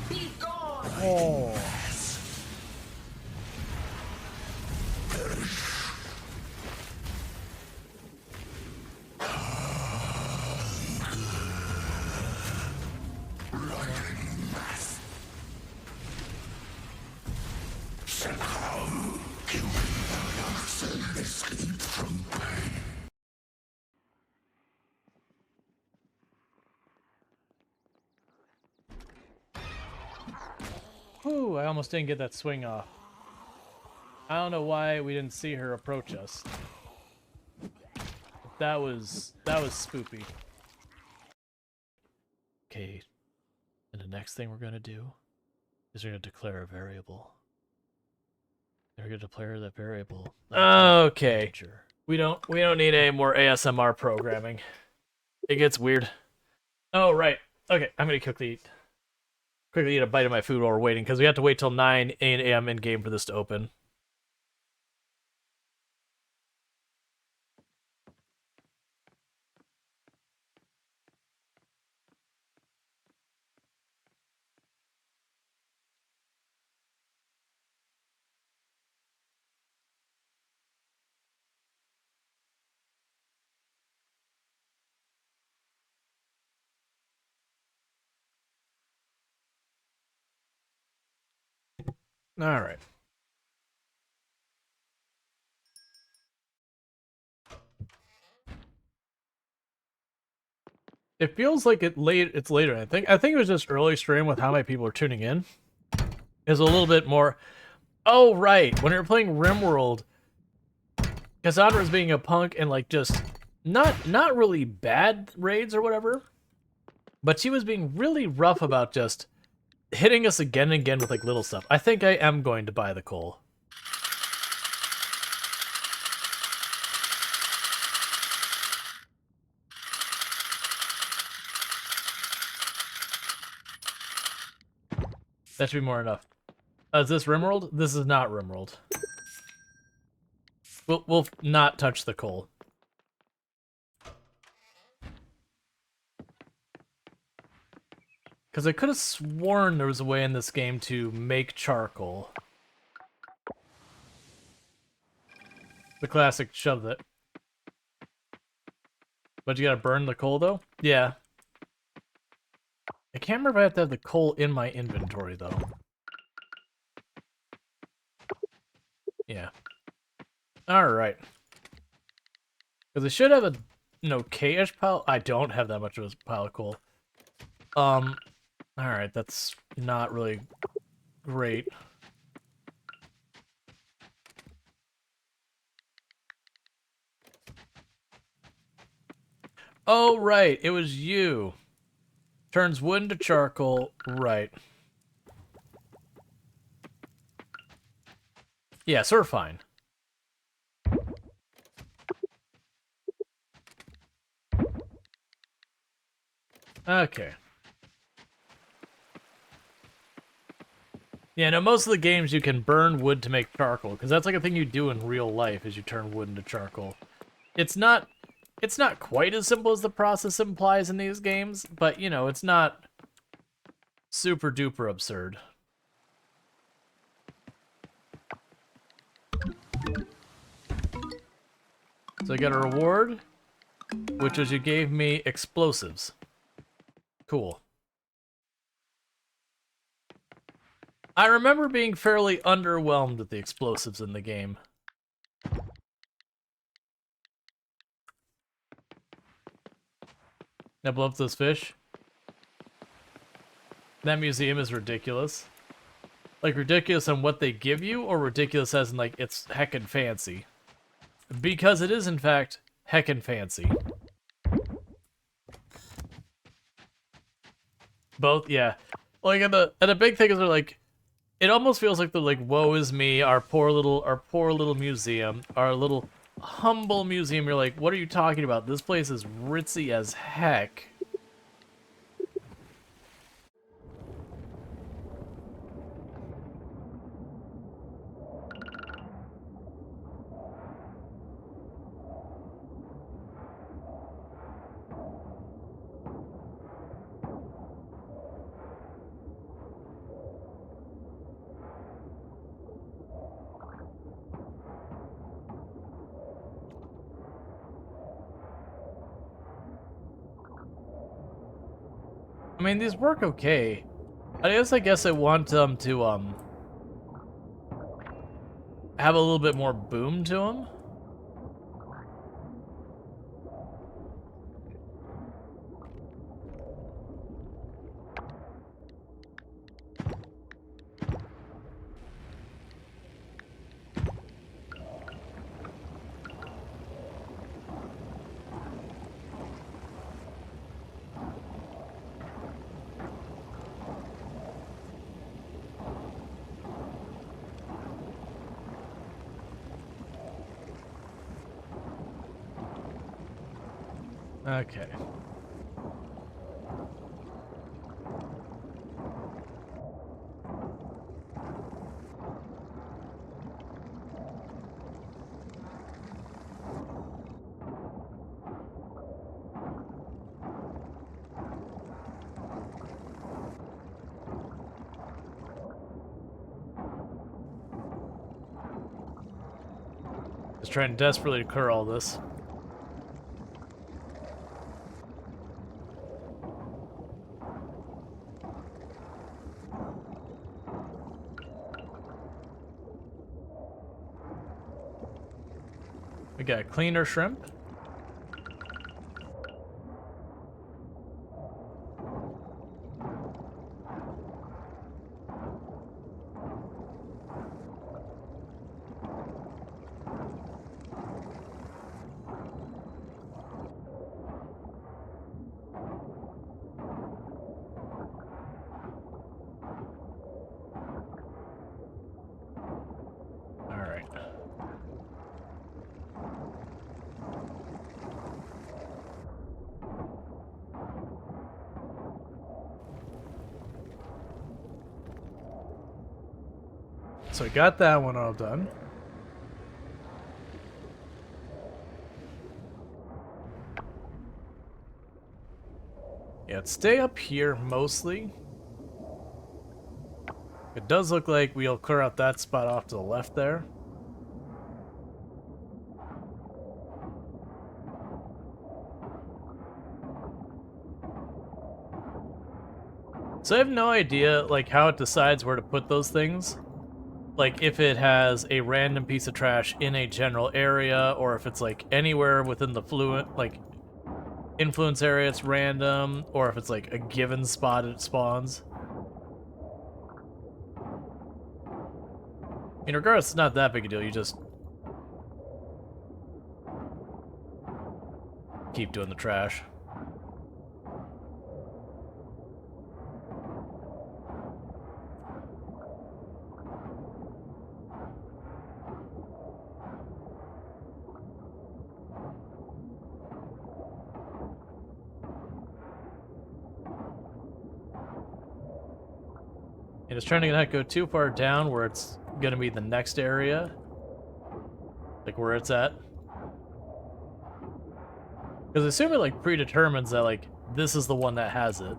Be gone. Oh. Whew, I almost didn't get that swing off. I don't know why we didn't see her approach us. That was spoopy. Okay, and the next thing we're gonna do is we're gonna declare a variable. We're gonna declare that variable. Okay. We don't need any more ASMR programming. It gets weird. Oh right. Okay, I'm gonna quickly eat a bite of my food while we're waiting, because we have to wait till 9 a.m. in game for this to open. All right. It feels like it's later. I think it was just early stream with how many people are tuning in. Is a little bit more. Oh right, when we were playing RimWorld, Cassandra was being a punk and like just not really bad raids or whatever, but she was being really rough about just hitting us again and again with like little stuff. I think I am going to buy the coal. That should be more enough. Is this RimWorld? This is not RimWorld. We'll not touch the coal. Because I could have sworn there was a way in this game to make charcoal. The classic shove it. But you gotta burn the coal though? Yeah. I can't remember if I have to have the coal in my inventory, though. Yeah. Alright. Because I should have an okay-ish pile. I don't have that much of a pile of coal. Alright, that's not really great. Oh, right, it was you. Turns wood into charcoal, right. Yeah, so we're fine. Okay. Yeah, no, most of the games you can burn wood to make charcoal, because that's like a thing you do in real life, is you turn wood into charcoal. It's not quite as simple as the process implies in these games, but, you know, it's not super duper absurd. So I got a reward, which is you gave me explosives. Cool. I remember being fairly underwhelmed with the explosives in the game. Now blow up those fish. That museum is ridiculous. Like, ridiculous on what they give you, or ridiculous as in, like, it's heckin' fancy? Because it is, in fact, heckin' fancy. Both, yeah. Like, and the big thing is they're like, it almost feels like they're like, woe is me, our poor little museum, our little humble museum. You're like, what are you talking about? This place is ritzy as heck. I mean, these work okay. I guess I want them to, have a little bit more boom to them. Okay. Just trying desperately to clear all this. We got cleaner shrimp. Alright. So I got that one all done. Yeah, stay up here mostly. It does look like we'll clear out that spot off to the left there. So I have no idea, like, how it decides where to put those things. Like, if it has a random piece of trash in a general area, or if it's, like, anywhere within the influence area it's random, or if it's, like, a given spot it spawns. I mean, regardless, it's not that big a deal, you just keep doing the trash. And it's trying to not go too far down where it's gonna be the next area. Like where it's at. Because I assume it like predetermines that like this is the one that has it.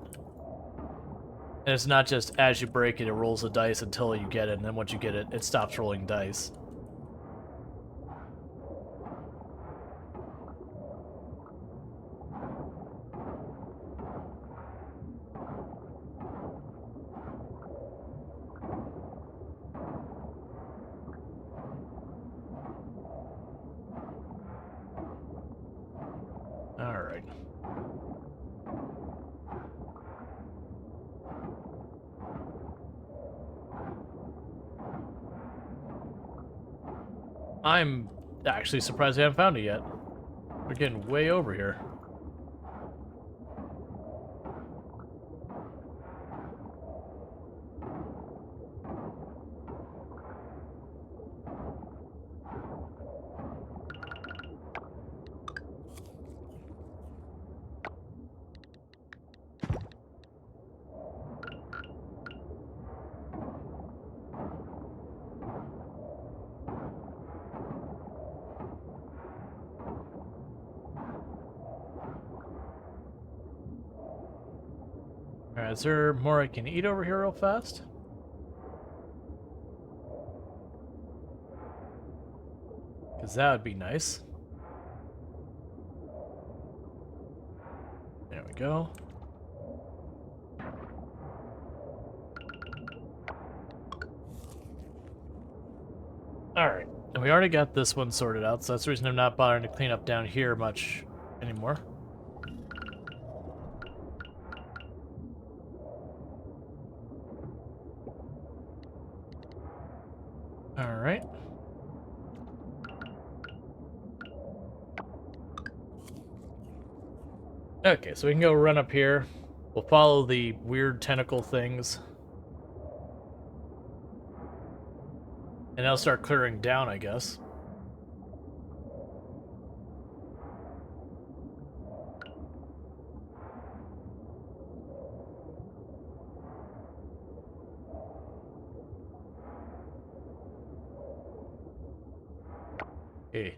And it's not just as you break it, it rolls a dice until you get it, and then once you get it, it stops rolling dice. Alright. I'm actually surprised I haven't found it yet. We're getting way over here. Alright, is there more I can eat over here real fast? Because that would be nice. There we go. Alright, and we already got this one sorted out, so that's the reason I'm not bothering to clean up down here much anymore. Alright. Okay, so we can go run up here. We'll follow the weird tentacle things. And they'll start clearing down, I guess. Okay.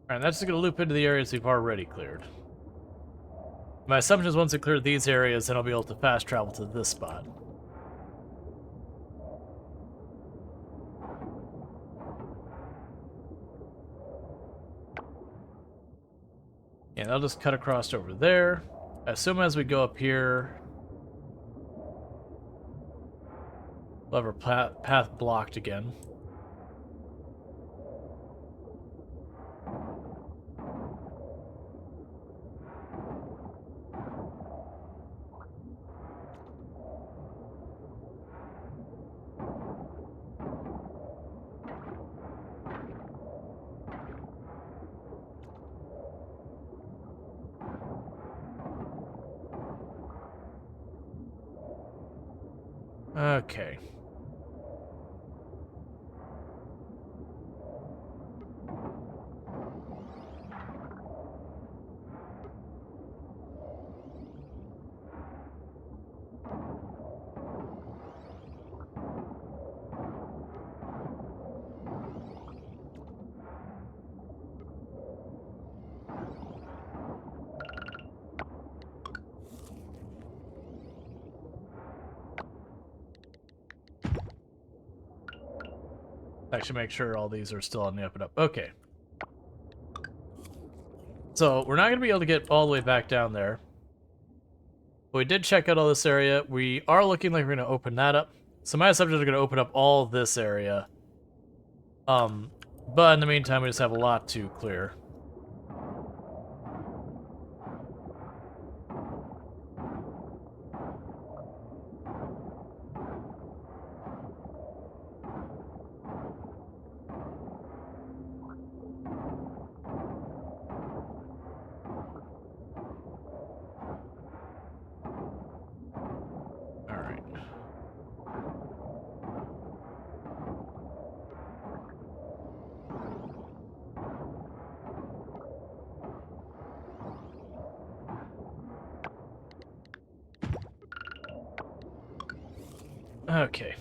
Alright, that's just gonna loop into the areas we've already cleared. My assumption is once I clear these areas, then I'll be able to fast travel to this spot. Yeah, they'll just cut across over there. I assume as we go up here, we'll have our path blocked again. Okay. Actually, make sure all these are still on the up and up. Okay. So, we're not going to be able to get all the way back down there. But we did check out all this area. We are looking like we're going to open that up. So my assumption is we're going to open up all this area. But in the meantime, we just have a lot to clear. Okay.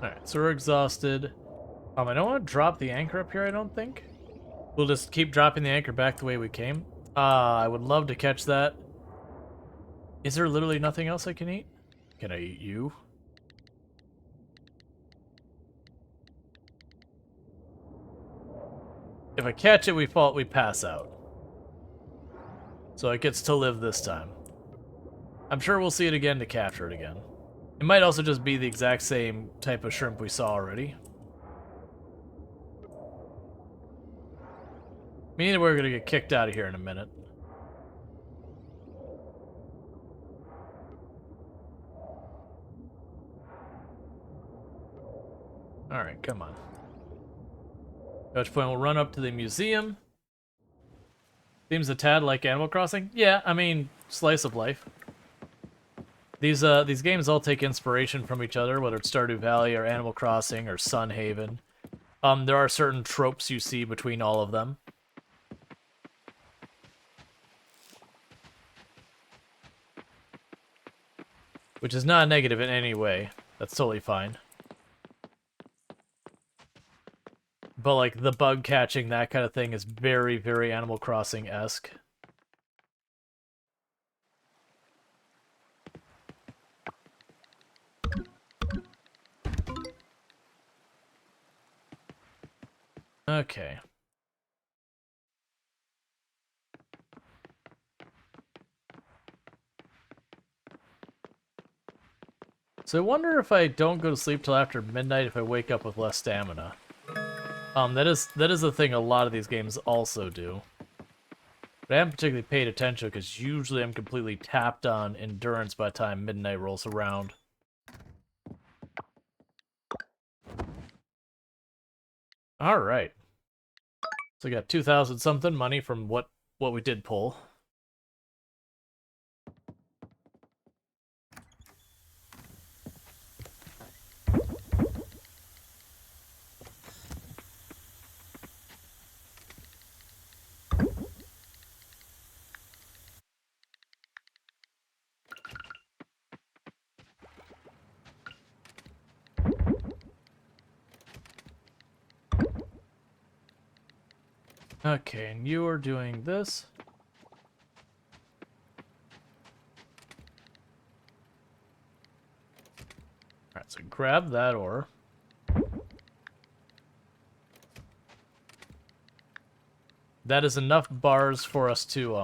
Alright, so we're exhausted. I don't want to drop the anchor up here, I don't think. We'll just keep dropping the anchor back the way we came. I would love to catch that. Is there literally nothing else I can eat? Can I eat you? If I catch it, we pass out. So it gets to live this time. I'm sure we'll see it again to capture it again. It might also just be the exact same type of shrimp we saw already. Meaning we're gonna get kicked out of here in a minute. Alright, come on. At which point we'll run up to the museum. Seems a tad like Animal Crossing. Yeah, I mean, slice of life. These games all take inspiration from each other, whether it's Stardew Valley or Animal Crossing or Sun Haven. There are certain tropes you see between all of them. Which is not negative in any way. That's totally fine. But like the bug catching, that kind of thing is very, very Animal Crossing-esque. Okay. So I wonder if I don't go to sleep till after midnight if I wake up with less stamina. That is the thing a lot of these games also do. But I haven't particularly paid attention because usually I'm completely tapped on endurance by the time midnight rolls around. Alright. So we got 2,000 something money from what we did pull. Okay, and you are doing this. Alright, so grab that ore. That is enough bars for us to,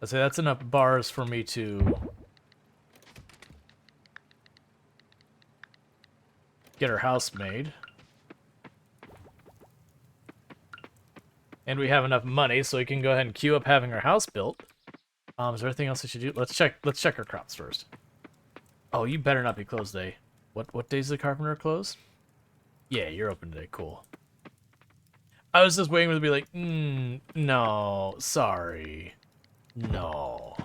let's say that's enough bars for me to get our house made. And we have enough money, so we can go ahead and queue up having our house built. Is there anything else we should do? Let's check our crops first. Oh, you better not be closed today. What days is the carpenter closed? Yeah, you're open today, cool. I was just waiting for it to be like, no, sorry. No.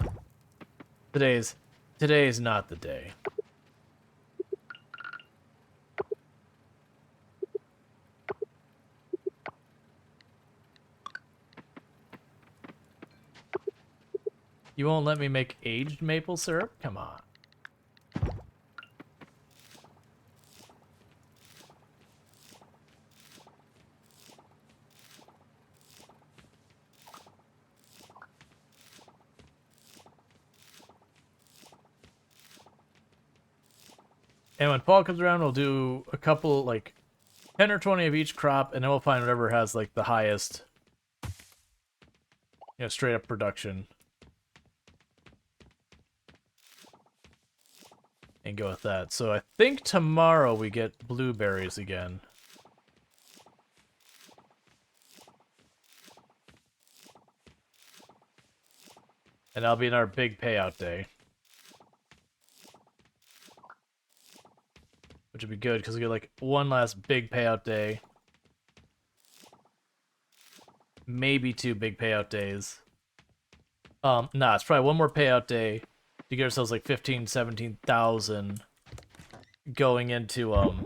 Today's not the day. You won't let me make aged maple syrup? Come on. And when fall comes around, we'll do a couple, like, 10 or 20 of each crop, and then we'll find whatever has, like, the highest, straight up production. And go with that. So I think tomorrow we get blueberries again. And that'll be in our big payout day. Which would be good, because we get, like, one last big payout day. Maybe 2 big payout days. Nah, it's probably one more payout day to get ourselves, like, 15, 17,000 going into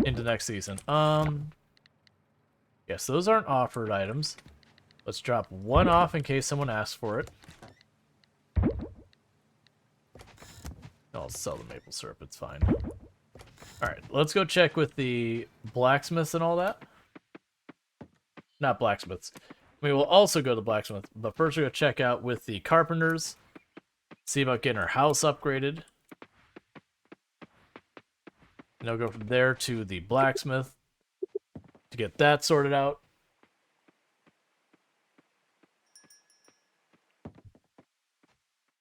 next season. Yes, those aren't offered items. Let's drop one off in case someone asks for it. I'll sell the maple syrup, it's fine. Alright, let's go check with the blacksmiths and all that. Not blacksmiths. We will also go to the blacksmith, but first we're going to check out with the carpenters. See about getting our house upgraded. And I'll go from there to the blacksmith to get that sorted out.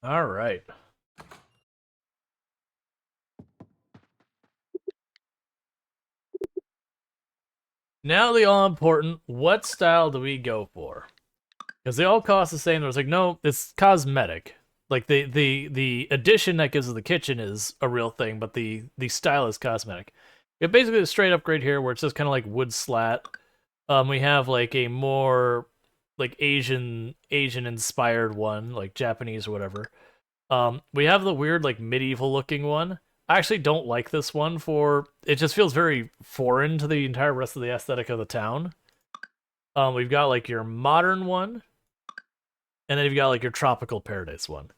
Alright. Now the all-important, what style do we go for? Because they all cost the same. There's like, no, it's cosmetic. Like, the addition that gives us the kitchen is a real thing, but the style is cosmetic. We have basically a straight upgrade here where it's just kind of like wood slat. We have like a more like Asian-inspired one, like Japanese or whatever. We have the weird like medieval-looking one. I actually don't like this one for... It just feels very foreign to the entire rest of the aesthetic of the town. We've got, like, your modern one. And then you've got, like, your tropical paradise one.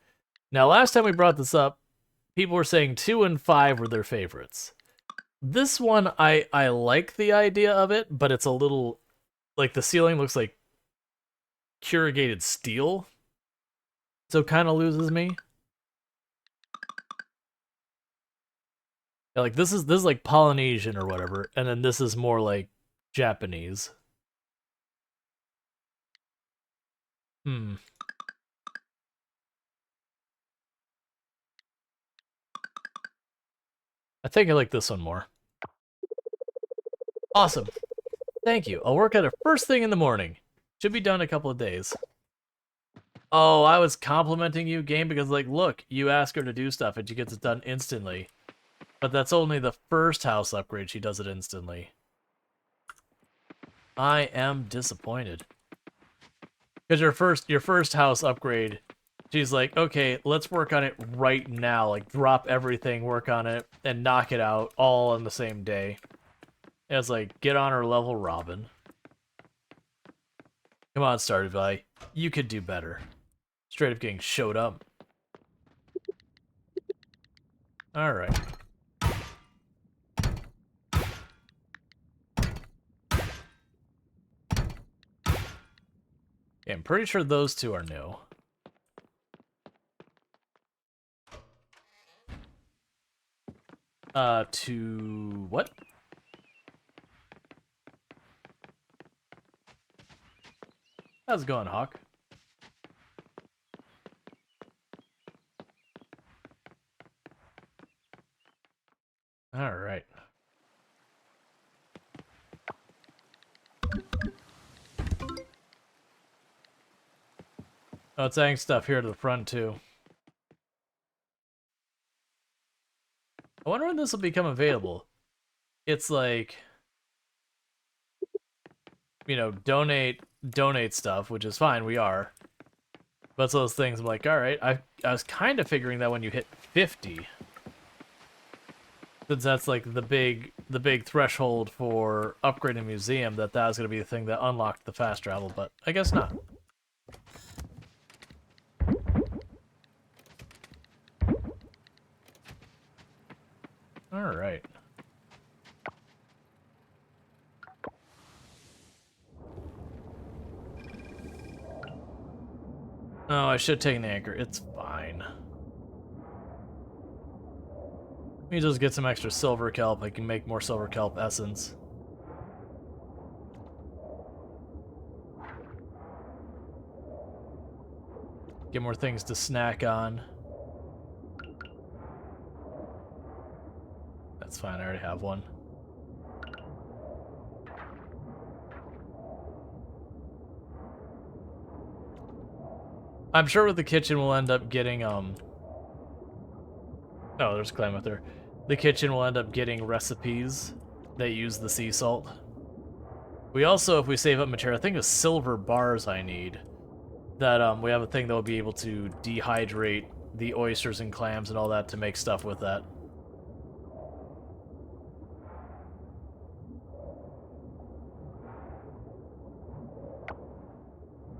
Now, last time we brought this up, people were saying 2 and 5 were their favorites. This one, I like the idea of it, but it's a little... Like, the ceiling looks like corrugated steel. So it kind of loses me. Yeah, like this is like Polynesian or whatever, and then this is more like Japanese. I think I like this one more. Awesome. Thank you. I'll work at it first thing in the morning. Should be done in a couple of days. Oh, I was complimenting you, game, because like, look, you ask her to do stuff and she gets it done instantly. But that's only the first house upgrade. She does it instantly. I am disappointed. Because your first house upgrade, she's like, okay, let's work on it right now. Like, drop everything, work on it, and knock it out all on the same day. And it's like, get on her level, Robin. Come on, Stardew Valley. You could do better. Straight up getting showed up. Alright. Yeah, I'm pretty sure those two are new. To what? How's it going, Hawk? All right. Oh, it's adding stuff here to the front, too. I wonder when this will become available. It's like, you know, donate stuff, which is fine, we are. But it's those things I'm like, alright, I was kind of figuring that when you hit 50. Since that's like the big threshold for upgrading a museum, that was gonna be the thing that unlocked the fast travel, but I guess not. Alright. Oh, I should have taken the anchor. It's fine. Let me just get some extra silver kelp. I can make more silver kelp essence. Get more things to snack on. That's fine, I already have one. I'm sure with the kitchen we'll end up getting, oh, there's Klamath there. The kitchen will end up getting recipes that use the sea salt. We also, if we save up material, I think it's silver bars I need. That, we have a thing that will be able to dehydrate the oysters and clams and all that to make stuff with that.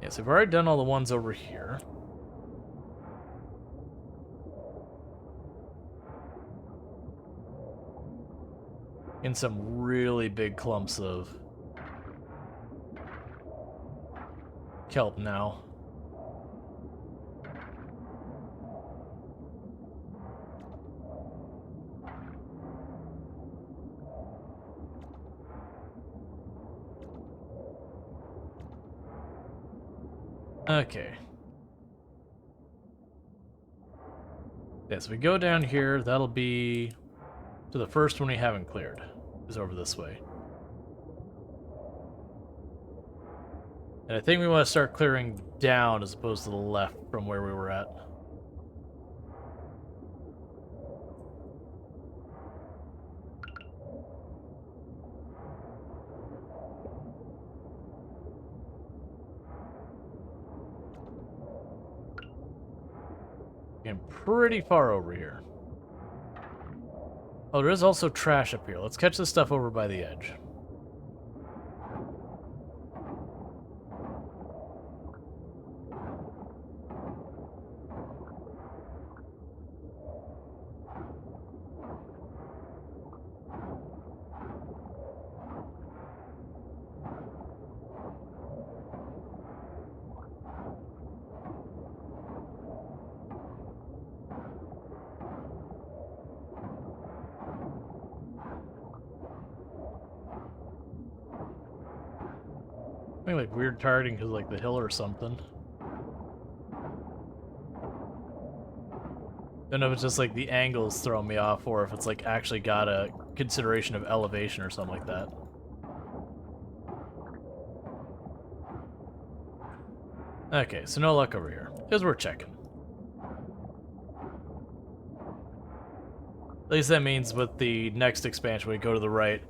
Yes, we've already done all the ones over here. In some really big clumps of kelp now. Okay. Yeah, so we go down here, that'll be to the first one we haven't cleared. Is over this way. And I think we want to start clearing down as opposed to the left from where we were at. Getting pretty far over here. Oh, there is also trash up here. Let's catch this stuff over by the edge. I think like weird targeting because like the hill or something. Don't know if it's just like the angles throwing me off or if it's like actually got a consideration of elevation or something like that. Okay, so no luck over here. Because we're checking. At least that means with the next expansion, when we go to the right,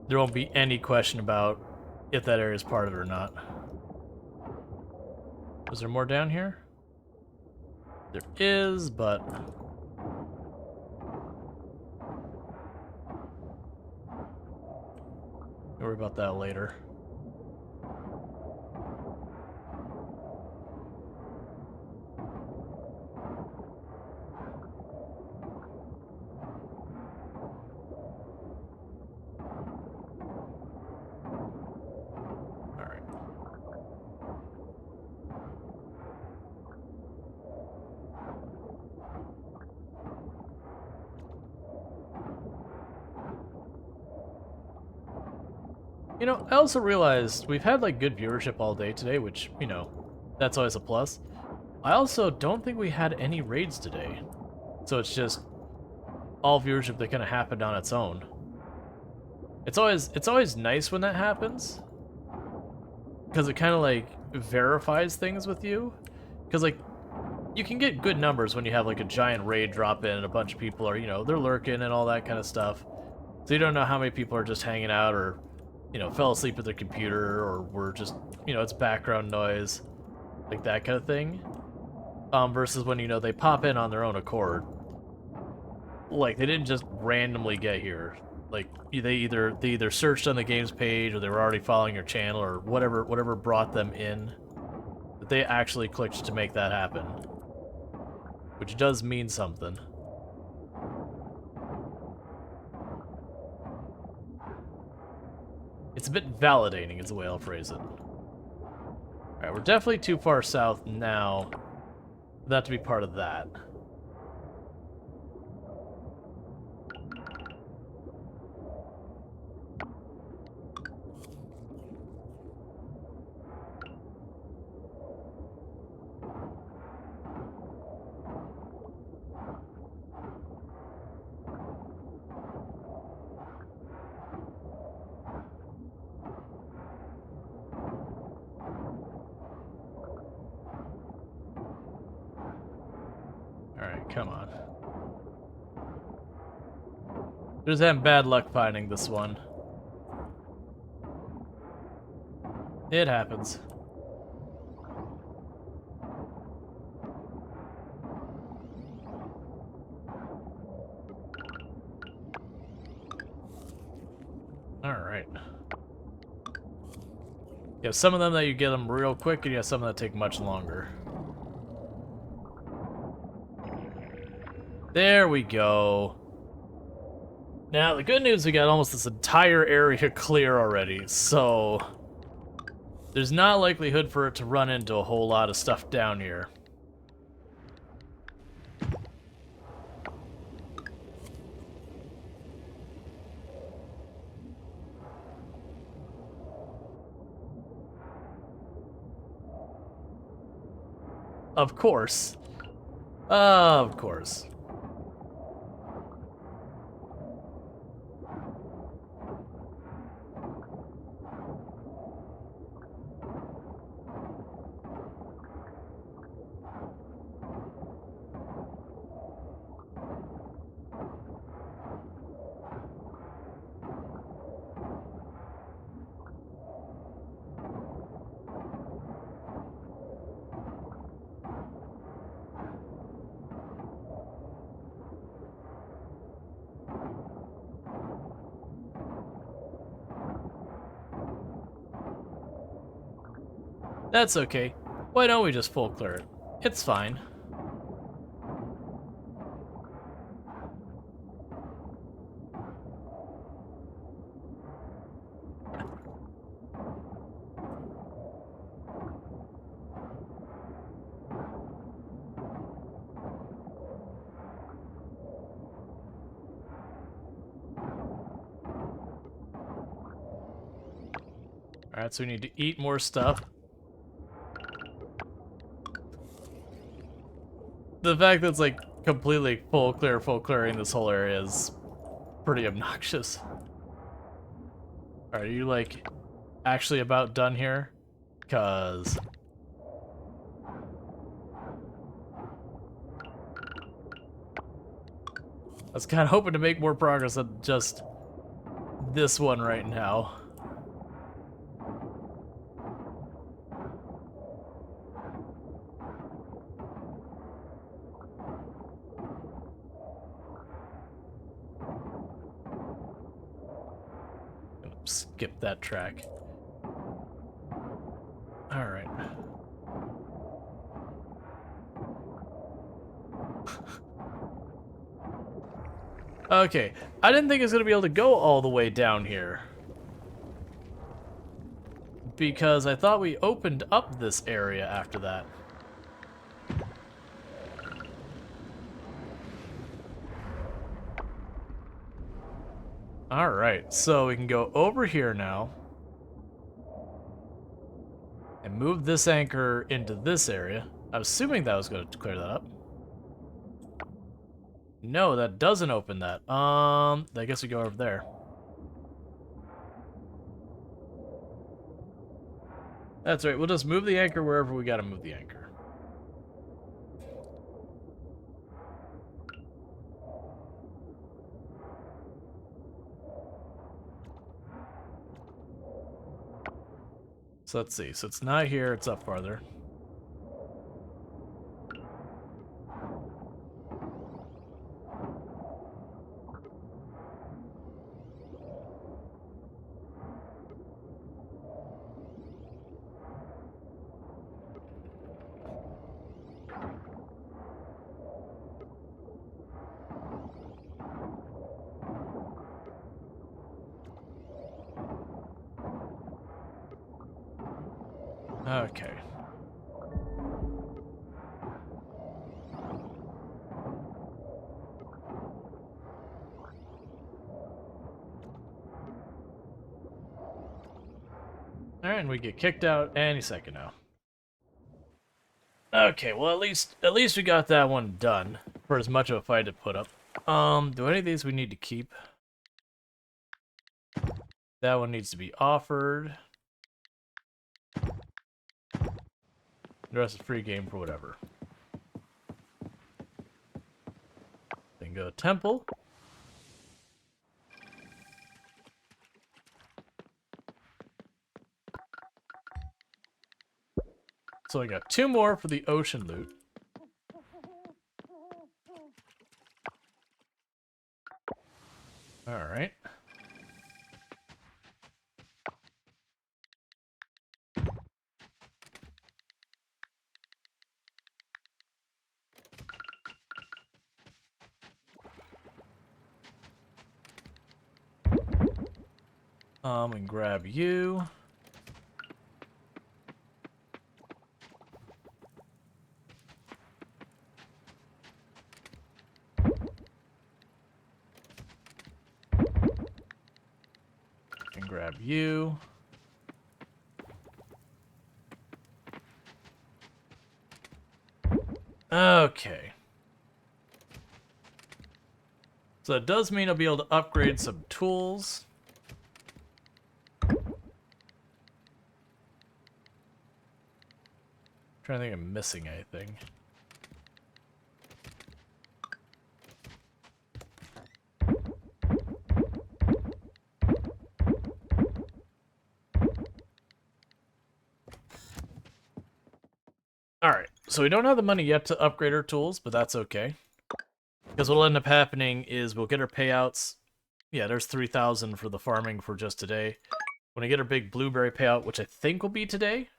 there won't be any question about if that area is part of it or not. Was there more down here? There is, but... Don't worry about that later. You know, I also realized we've had like good viewership all day today, which, you know, that's always a plus. I also don't think we had any raids today. So it's just all viewership that kind of happened on its own. It's always nice when that happens. Because it kind of like verifies things with you. Because like you can get good numbers when you have like a giant raid drop in and a bunch of people are, you know, they're lurking and all that kind of stuff. So you don't know how many people are just hanging out or, you know, fell asleep at their computer or were just, you know, it's background noise, like that kind of thing. Versus when, you know, they pop in on their own accord. Like, they didn't just randomly get here. Like, they either searched on the game's page, or they were already following your channel, or whatever brought them in. But they actually clicked to make that happen. Which does mean something. It's a bit validating, is the way I'll phrase it. Alright, we're definitely too far south now for that to be part of that. Alright, come on. Just having bad luck finding this one. It happens. Alright. You have some of them that you get them real quick, and you have some that take much longer. There we go. Now, the good news, we got almost this entire area clear already, so there's not likelihood for it to run into a whole lot of stuff down here. Of course. Of course. That's okay. Why don't we just full clear it? It's fine. Alright, so we need to eat more stuff. The fact that it's like completely full clearing this whole area is pretty obnoxious. Are you like actually about done here? 'Cause I was kind of hoping to make more progress than just this one right now. Skip that track. Alright. Okay, I didn't think it was going to be able to go all the way down here. Because I thought we opened up this area after that. Alright, so we can go over here now. And move this anchor into this area. I was assuming that was going to clear that up. No, that doesn't open that. I guess we go over there. That's right, we'll just move the anchor wherever we gotta move the anchor. So let's see. So it's not here, it's up farther. Okay. Alright, and we get kicked out any second now. Okay, well at least we got that one done for as much of a fight to put up. Do any of these we need to keep? That one needs to be offered. The rest is free game for whatever. Then go to temple. So I got 2 more for the ocean loot. Alright. And grab you. And grab you. Okay. So that does mean I'll be able to upgrade some tools. Trying to think I'm missing anything. Alright, so we don't have the money yet to upgrade our tools, but that's okay. Because what'll end up happening is we'll get our payouts. Yeah, there's 3,000 for the farming for just today. When I get our big blueberry payout, which I think will be today,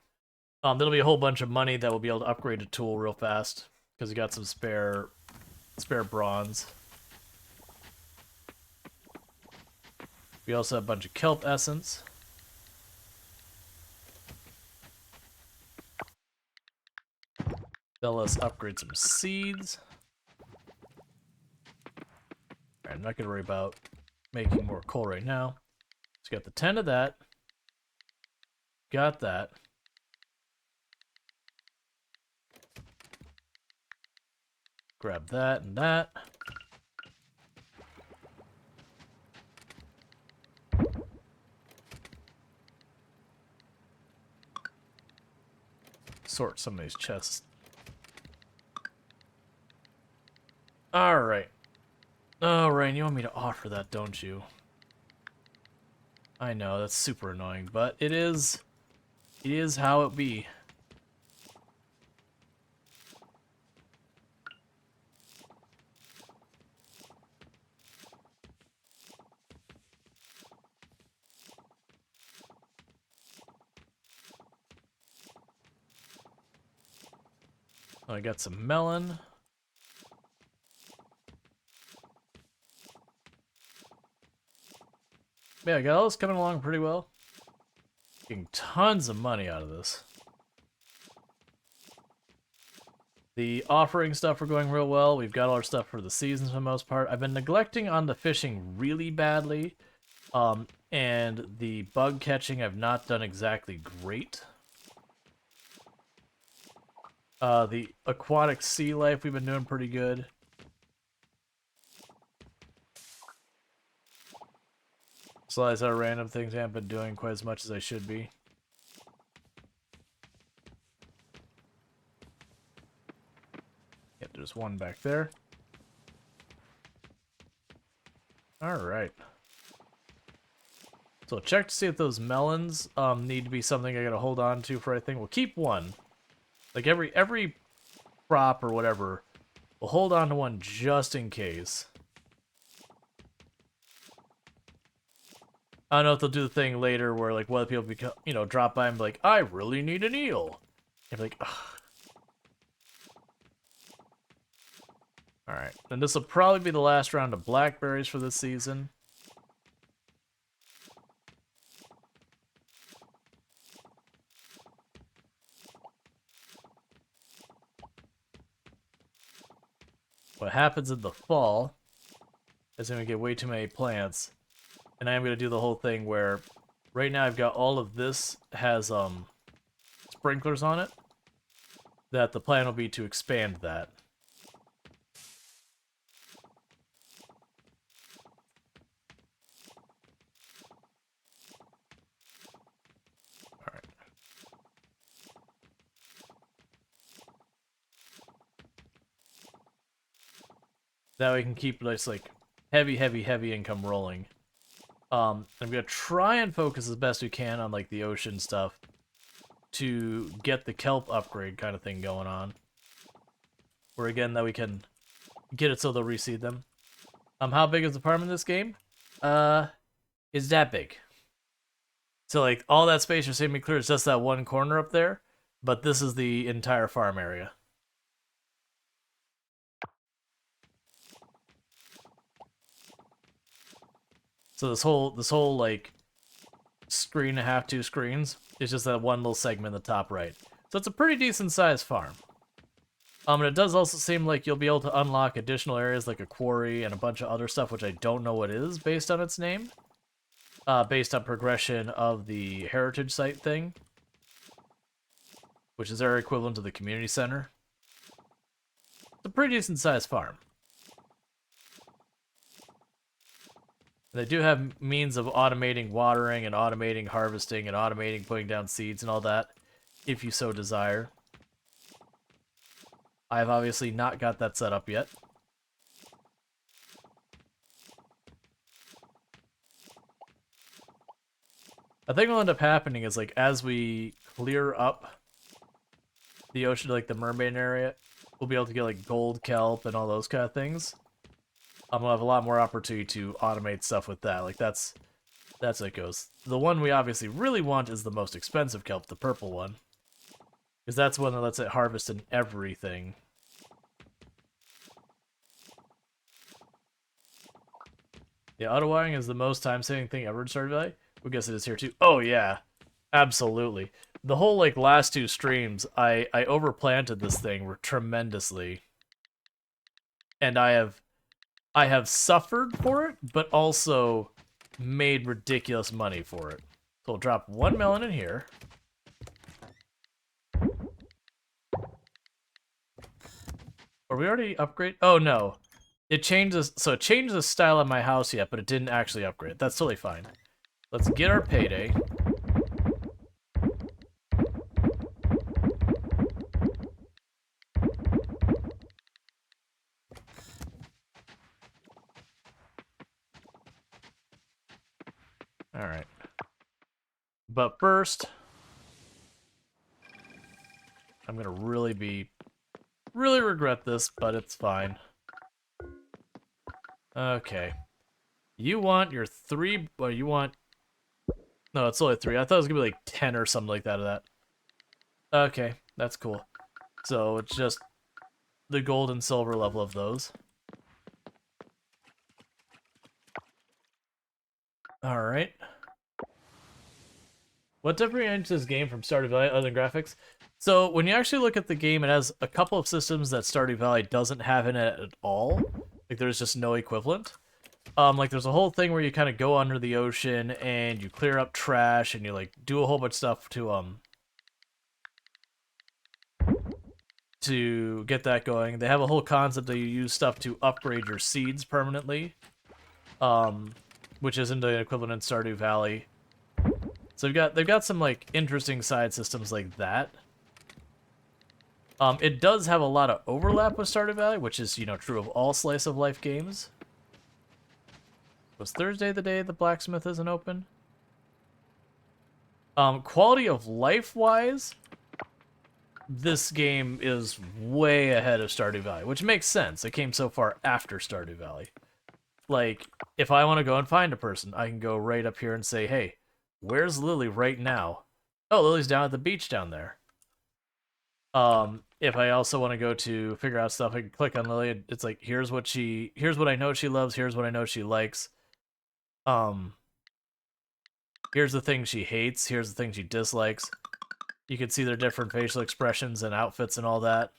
there'll be a whole bunch of money that we'll be able to upgrade a tool real fast. Because we got some spare bronze. We also have a bunch of kelp essence. That'll let us upgrade some seeds. Alright, I'm not going to worry about making more coal right now. So got the 10 of that. Got that. Grab that and that. Sort some of these chests. Alright. Oh, Ryan, you want me to offer that, don't you? I know, that's super annoying, but it is how it be. Oh, I got some melon. Yeah, I got all this coming along pretty well. Getting tons of money out of this. The offering stuff are going real well. We've got all our stuff for the seasons for the most part. I've been neglecting on the fishing really badly. And the bug catching I've not done exactly great. The aquatic sea life we've been doing pretty good. Slice out random things I haven't been doing quite as much as I should be. Yep, there's one back there. Alright. So check to see if those melons need to be something I gotta hold on to for anything. We'll keep one. Like every crop or whatever, we'll hold on to one just in case. I don't know if they'll do the thing later where, like, what people become, you know, drop by and be like, I really need an eel. And be like, ugh. Alright, then this will probably be the last round of blackberries for this season. what happens in the fall is I'm going to get way too many plants. And I am going to do the whole thing where right now I've got all of this has sprinklers on it. That the plan will be to expand that. Alright. That way we can keep this like heavy income rolling. I'm gonna try and focus as best we can on like the ocean stuff to get the kelp upgrade kind of thing going on. Where again that we can get it so they'll reseed them. How big is the farm in this game? Is that big. So like all that space you're seeing me clear is just that one corner up there, but this is the entire farm area. So this whole like screen and a half, 2 screens, is just that one little segment in the top right. So it's a pretty decent sized farm. And it does also seem like you'll be able to unlock additional areas like a quarry and a bunch of other stuff, which I don't know what is based on its name. Based on progression of the heritage site thing, which is their equivalent to the community center. It's a pretty decent sized farm. They do have means of automating watering and automating harvesting and automating putting down seeds and all that, if you so desire. I've obviously not got that set up yet. I think what'll end up happening is, like, as we clear up the ocean, like the mermaid area, we'll be able to get, like, gold kelp and all those kind of things. We'll have a lot more opportunity to automate stuff with that. Like, that's how it goes. The one we obviously really want is the most expensive kelp, the purple one. Because that's one that lets it harvest in everything. Yeah, auto-wiring is the most time-saving thing ever in Stardew Valley. We guess it is here too. Oh yeah, absolutely. The whole like last 2 streams, I overplanted this thing tremendously, and I have suffered for it, but also made ridiculous money for it. So we'll drop 1 melon in here. Are we already upgrade? Oh no, it changes. So it changed the style of my house yet, but it didn't actually upgrade. That's totally fine. Let's get our payday. Alright. But first, I'm gonna really regret this, but it's fine. Okay. You want your 3, well, you want... No, it's only 3. I thought it was gonna be like 10 or something like that of that. Okay, that's cool. So it's just the gold and silver level of those. Alright. What differentiates this game from Stardew Valley other than graphics? So when you actually look at the game, it has a couple of systems that Stardew Valley doesn't have in it at all. Like there's just no equivalent. Like there's a whole thing where you kind of go under the ocean and you clear up trash and you like do a whole bunch of stuff to get that going. They have a whole concept that you use stuff to upgrade your seeds permanently, which isn't the equivalent in Stardew Valley. So they've got some like interesting side systems like that. It does have a lot of overlap with Stardew Valley, which is, you know, true of all slice of life games. Was Thursday the day the blacksmith isn't open? Quality of life wise, this game is way ahead of Stardew Valley, which makes sense. It came so far after Stardew Valley. Like, if I want to go and find a person, I can go right up here and say, hey, where's Lily right now? Oh, Lily's down at the beach down there. If I also want to go to figure out stuff, I can click on Lily. It's like, here's what I know she loves, here's what I know she likes. Here's the thing she hates, here's the thing she dislikes. You can see their different facial expressions and outfits and all that.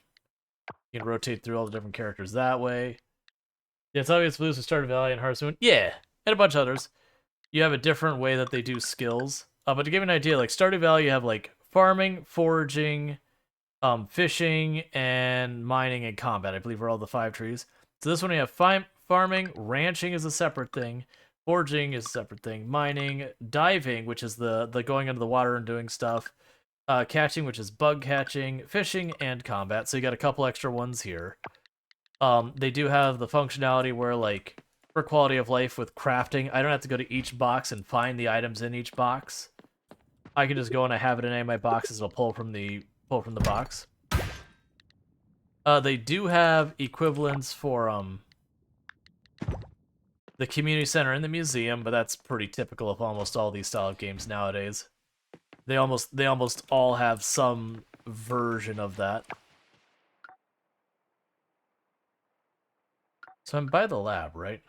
You can rotate through all the different characters that way. Yeah, it's obvious blues with Stardew Valley and Harvest Moon. Yeah, and a bunch of others. You have a different way that they do skills. But to give you an idea, like Stardew Valley, you have like farming, foraging, fishing, and mining and combat. I believe are all the 5 trees. So this one you have farming, ranching is a separate thing, foraging is a separate thing, mining, diving, which is the going into the water and doing stuff, catching, which is bug catching, fishing, and combat. So you got a couple extra ones here. They do have the functionality where, like, for quality of life with crafting, I don't have to go to each box and find the items in each box. I can just go and I have it in any of my boxes. It'll pull from the box. They do have equivalents for the community center and the museum, but that's pretty typical of almost all these style of games nowadays. They almost all have some version of that. So I'm by the lab, right?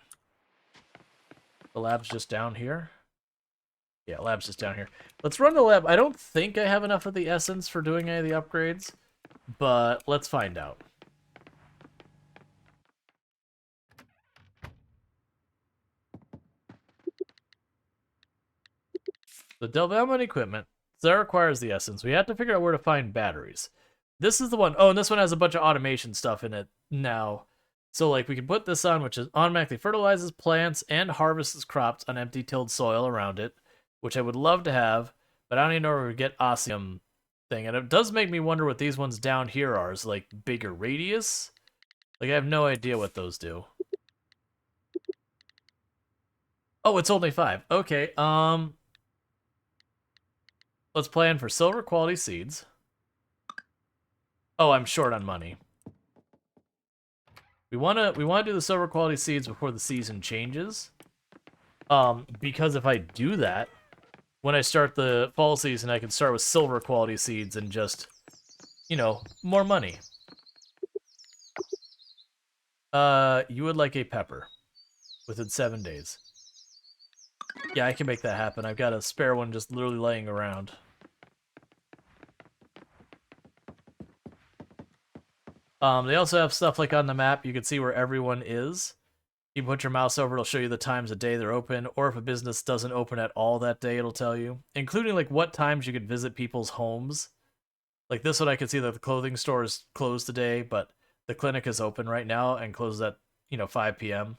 The lab's just down here? Yeah, lab's just down here. Let's run the lab. I don't think I have enough of the essence for doing any of the upgrades, but let's find out. The development equipment. So that requires the essence. We have to figure out where to find batteries. This is the one. Oh, and this one has a bunch of automation stuff in it now. So, like, we can put this on, which is automatically fertilizes plants and harvests crops on empty tilled soil around it, which I would love to have, but I don't even know where we get osmium thing. And it does make me wonder what these ones down here are. Is like bigger radius? Like, I have no idea what those do. Oh, it's only 5. Okay, let's plan for silver quality seeds. Oh, I'm short on money. We wanna do the silver quality seeds before the season changes. Because if I do that, when I start the fall season, I can start with silver quality seeds and just, you know, more money. You would like a pepper within 7 days. Yeah, I can make that happen. I've got a spare one just literally laying around. They also have stuff like on the map, you can see where everyone is. You put your mouse over, it'll show you the times of day they're open, or if a business doesn't open at all that day, it'll tell you. Including like what times you could visit people's homes. Like this one, I can see that the clothing store is closed today, but the clinic is open right now and closes at, 5 p.m.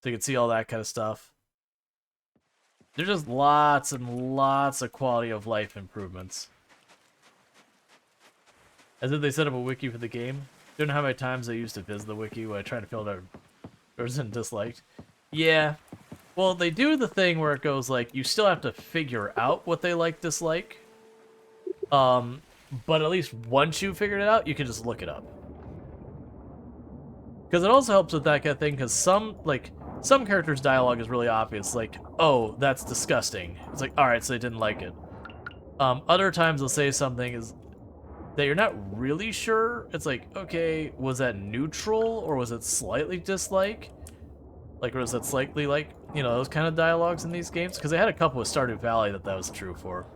So you can see all that kind of stuff. There's just lots and lots of quality of life improvements. As if they set up a wiki for the game. Don't know how many times I used to visit the wiki when I tried to fill out yours and disliked. Yeah. Well, they do the thing where it goes like, you still have to figure out what they like, dislike. But at least once you figured it out, you can just look it up. Because it also helps with that kind of thing, because some characters' dialogue is really obvious, like, oh, that's disgusting. It's like, alright, so they didn't like it. Other times they'll say something is that you're not really sure. It's like, okay, was that neutral or was it slightly dislike? Like, or was that slightly like, those kind of dialogues in these games? Because they had a couple with Stardew Valley that was true for.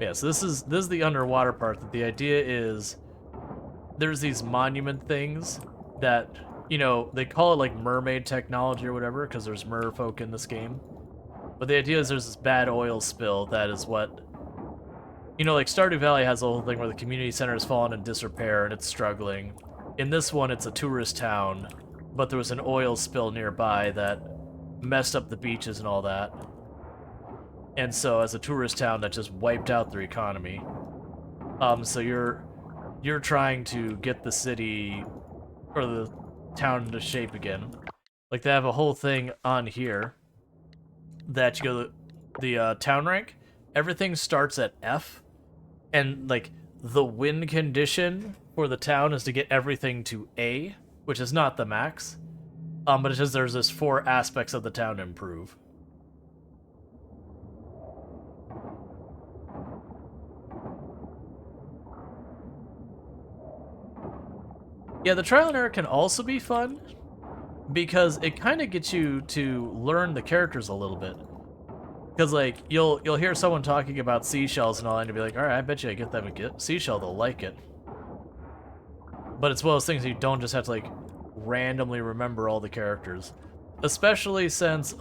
Yeah, so this is the underwater part. That the idea is there's these monument things that, they call it like mermaid technology or whatever because there's merfolk in this game. But the idea is there's this bad oil spill that is what... like Stardew Valley has a whole thing where the community center has fallen in disrepair and it's struggling. In this one, it's a tourist town, but there was an oil spill nearby that messed up the beaches and all that. And so, as a tourist town, that just wiped out their economy. So you're trying to get the city, or the town into shape again. Like, they have a whole thing on here that you go to the town rank, everything starts at F, and like the win condition for the town is to get everything to A, which is not the max. But it's just there's this 4 aspects of the town to improve. Yeah, the trial and error can also be fun, because it kind of gets you to learn the characters a little bit. Because like you'll hear someone talking about seashells and all, and you'll be like, all right, I bet you I get them a seashell, they'll like it. But it's one of those things you don't just have to like randomly remember all the characters, especially since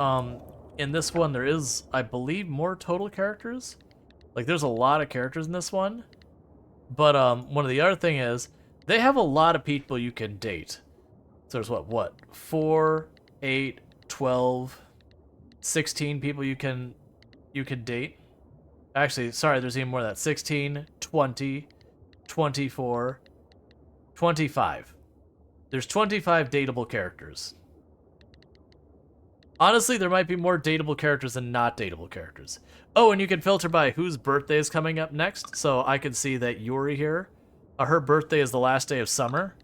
in this one there is, I believe, more total characters. Like there's a lot of characters in this one. But one of the other thing is they have a lot of people you can date. So there's what 4, 8, 12, 16 people you can date. Actually, sorry, there's even more than that. 16, 20, 24, 25. There's 25 dateable characters. Honestly, there might be more dateable characters than not dateable characters. Oh, and you can filter by whose birthday is coming up next. So I can see that Yuri here, her birthday is the last day of summer.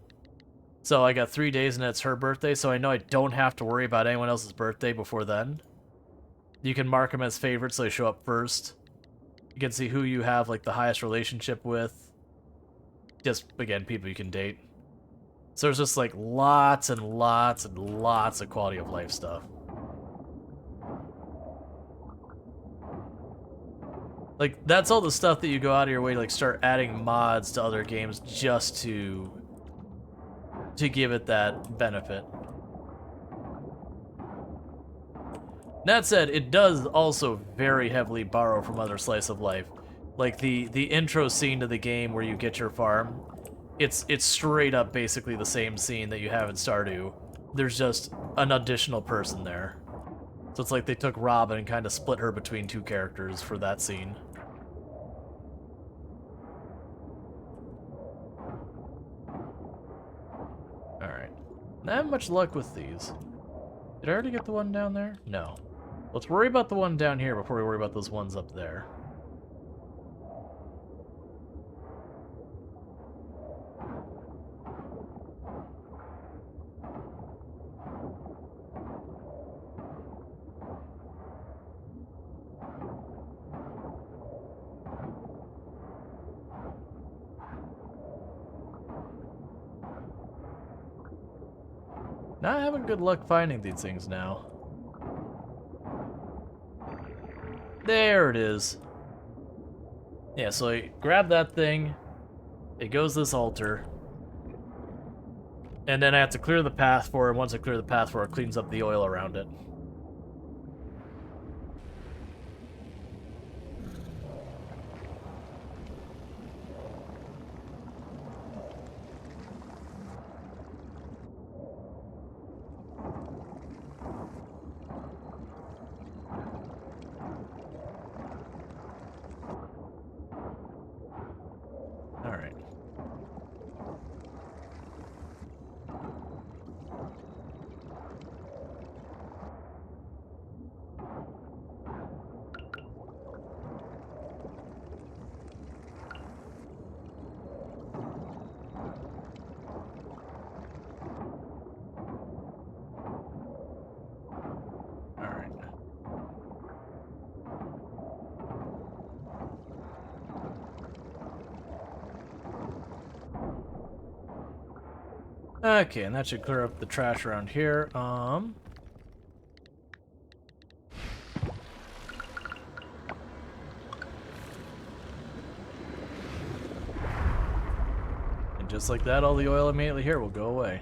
So I got 3 days and it's her birthday, so I know I don't have to worry about anyone else's birthday before then. You can mark them as favorites so they show up first. You can see who you have like the highest relationship with. Just, again, people you can date. So there's just like lots and lots and lots of quality of life stuff. Like, that's all the stuff that you go out of your way to like start adding mods to other games just to give it that benefit. That said, it does also very heavily borrow from other slice of life. Like the intro scene to the game where you get your farm, it's straight up basically the same scene that you have in Stardew. There's just an additional person there. So it's like they took Robin and kind of split her between 2 characters for that scene. Alright. Not have much luck with these. Did I already get the one down there? No. Let's worry about the one down here before we worry about those ones up there. Not having good luck finding these things now. There it is. Yeah, so I grab that thing, it goes this altar, and then I have to clear the path for it, and once I clear the path for it, it cleans up the oil around it. Alright. Okay, and that should clear up the trash around here. And just like that, all the oil immediately here will go away.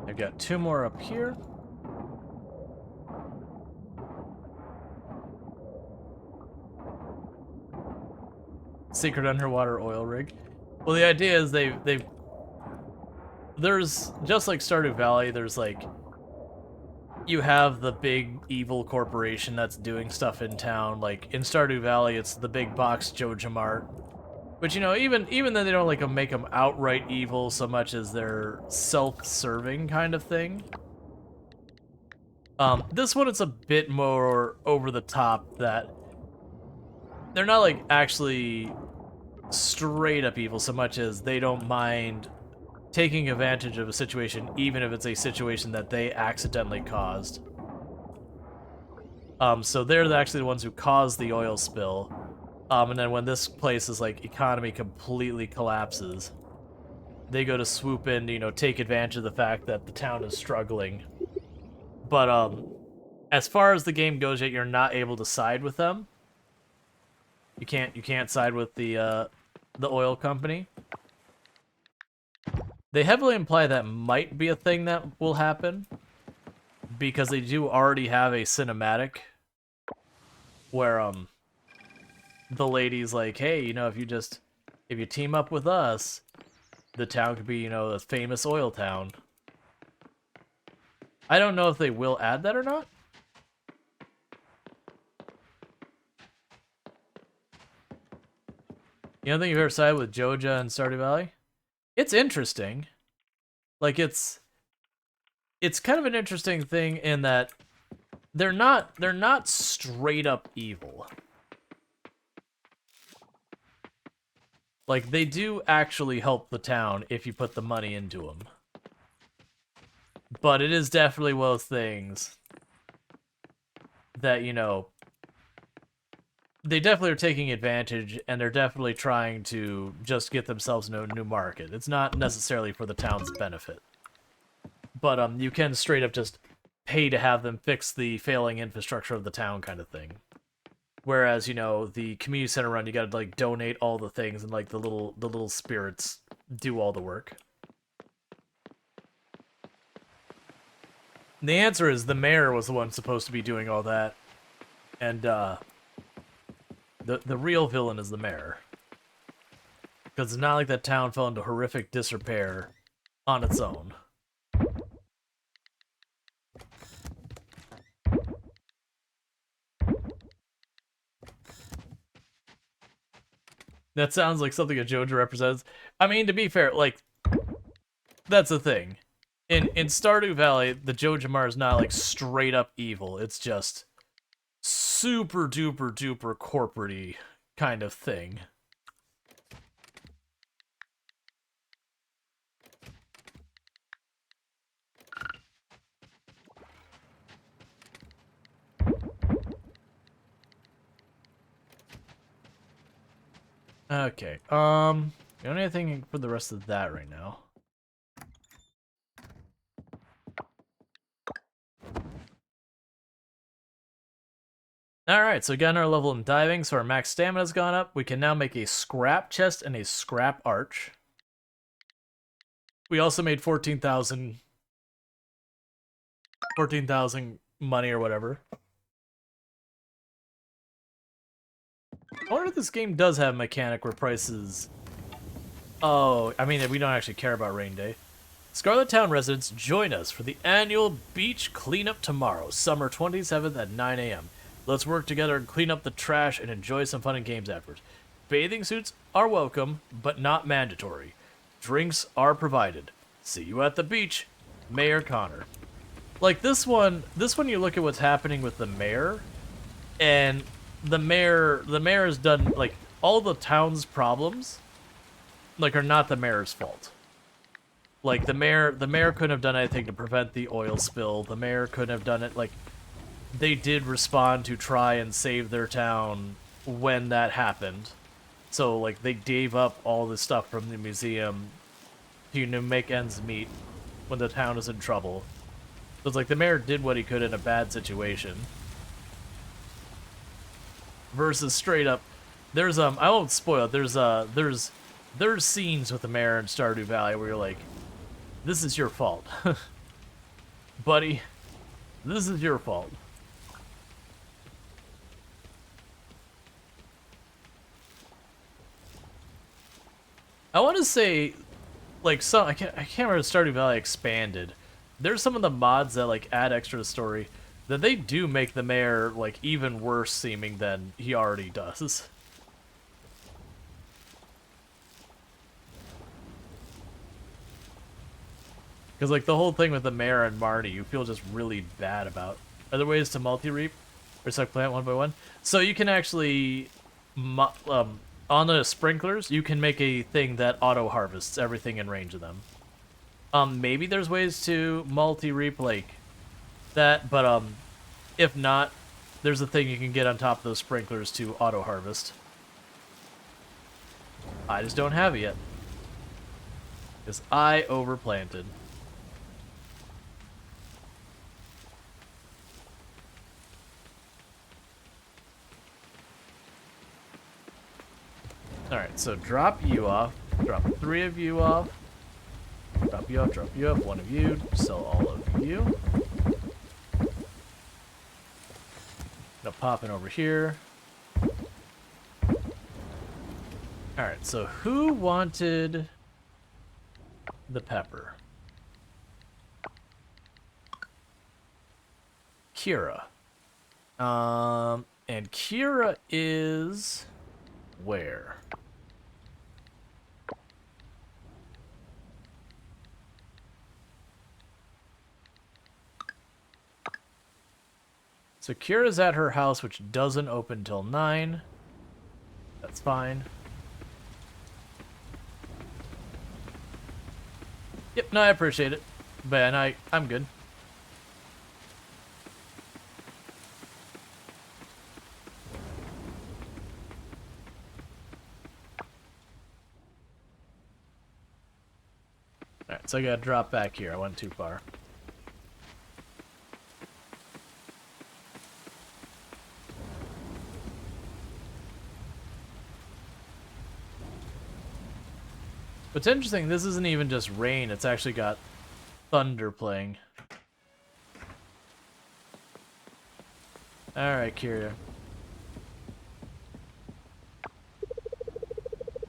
I've got 2 more up here. Secret underwater oil rig. Well, the idea is there's, just like Stardew Valley, there's like, you have the big evil corporation that's doing stuff in town. Like in Stardew Valley, it's the big box Joja Mart. But you know, even then they don't like make them outright evil so much as they're self-serving kind of thing. This one, it's a bit more over the top, that they're not like actually straight up evil so much as they don't mind taking advantage of a situation, even if it's a situation that they accidentally caused. So they're actually the ones who caused the oil spill. And then when this place's like economy completely collapses, they go to swoop in, you know, take advantage of the fact that the town is struggling. But as far as the game goes, yet you're not able to side with them. You can't side with the oil company. They heavily imply that might be a thing that will happen, because they do already have a cinematic where the lady's like, hey, you know, if you team up with us, the town could be, you know, a famous oil town. I don't know if they will add that or not. You don't think you've ever sided with Joja and Stardew Valley? It's interesting. Like, it's kind of an interesting thing in that they're not straight up evil. Like, they do actually help the town if you put the money into them. But it is definitely one of those things that, you know, they definitely are taking advantage, and they're definitely trying to just get themselves a new market. It's not necessarily for the town's benefit. But you can straight up just pay to have them fix the failing infrastructure of the town kind of thing. Whereas, you know, the community center run, you gotta, like, donate all the things, and, like, the little spirits do all the work. And the answer is the mayor was the one supposed to be doing all that. And, the real villain is the mayor. Because it's not like that town fell into horrific disrepair on its own. That sounds like something a Joja represents. I mean, to be fair, like, that's the thing. In Stardew Valley, the Jojamar is not, like, straight up evil. It's just super duper duper corporate-y kind of thing. Okay, don't have anything for the rest of that right now. Alright, so we got our level in diving, so our max stamina's gone up. We can now make a scrap chest and a scrap arch. We also made 14,000 money or whatever. I wonder if this game does have a mechanic where prices... Oh, I mean, we don't actually care about rain day. Scarlet Town residents, join us for the annual beach cleanup tomorrow, summer 27th at 9 a.m. Let's work together and clean up the trash and enjoy some fun and games afterwards. Bathing suits are welcome, but not mandatory. Drinks are provided. See you at the beach, Mayor Connor. Like, this one you look at what's happening with the mayor, and the mayor has done, like, all the town's problems, like, are not the mayor's fault. Like, the mayor couldn't have done anything to prevent the oil spill. The mayor couldn't have done it, like, they did respond to try and save their town when that happened. So, like, they gave up all the stuff from the museum to, you know, make ends meet when the town was in trouble. So it's like the mayor did what he could in a bad situation. Versus straight up, there's I won't spoil it. There's scenes with the mayor in Stardew Valley where you're like, this is your fault, buddy. This is your fault. I want to say, like, I can't remember if Stardew Valley expanded. There's some of the mods that, like, add extra to the story that they do make the mayor, like, even worse seeming than he already does. Because, like, the whole thing with the mayor and Marty, you feel just really bad about. Are there ways to multi-reap or suck plant one by one? So you can actually on the sprinklers, you can make a thing that auto-harvests everything in range of them. Maybe there's ways to multi-reap, like, that, but, if not, there's a thing you can get on top of those sprinklers to auto-harvest. I just don't have it yet. Because I overplanted. Alright, so drop you off. Drop 3 of you off. Drop you off, 1 of you. Sell all of you. Now popping over here. Alright, so who wanted the pepper? Kira. And Kira is where? So Kira's at her house, which doesn't open till 9. That's fine. Yep, no, I appreciate it. But I'm good. Alright, so I gotta drop back here. I went too far. What's interesting, this isn't even just rain, it's actually got thunder playing. Alright, Kira.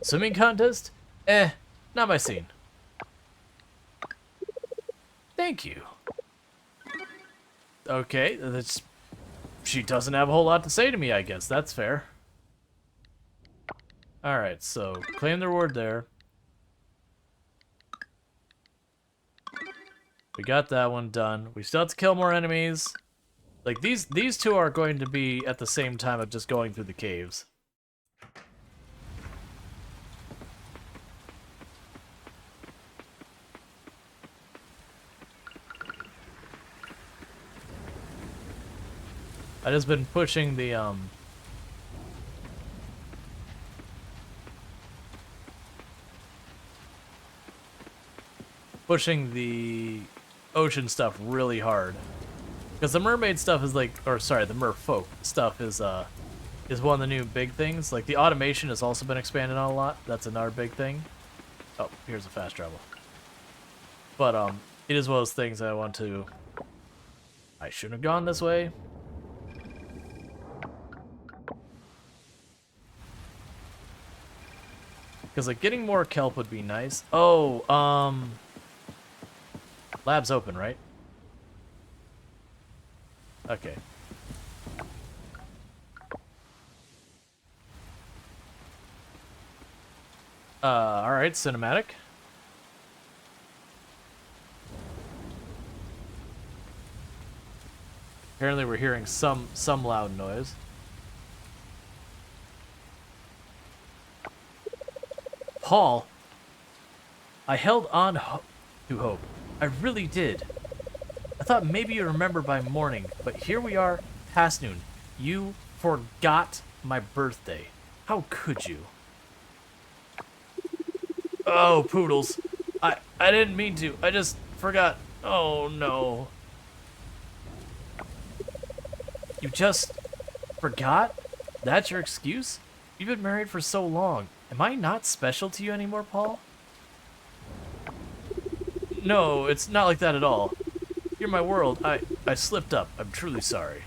Swimming contest? Not my scene. Thank you. Okay, that's... She doesn't have a whole lot to say to me, I guess. That's fair. Alright, so claim the reward there. We got that one done. We still have to kill more enemies. Like, these two are going to be at the same time of just going through the caves. I just been pushing the, pushing the ocean stuff really hard. Because the mermaid stuff is like, or sorry, the merfolk stuff is one of the new big things. Like, the automation has also been expanded on a lot. That's another big thing. Oh, here's a fast travel. But, it is one of those things I want to... I shouldn't have gone this way. Because, like, getting more kelp would be nice. Oh, lab's open, right? Okay. Alright, cinematic. Apparently we're hearing some loud noise. Paul, I held on to hope. I really did. I thought maybe you'd remember by morning, but here we are, past noon. You forgot my birthday. How could you? Oh, poodles. I didn't mean to. I just forgot. Oh, no. You just forgot? That's your excuse? You've been married for so long. Am I not special to you anymore, Paul? No, it's not like that at all. You're my world. I slipped up. I'm truly sorry.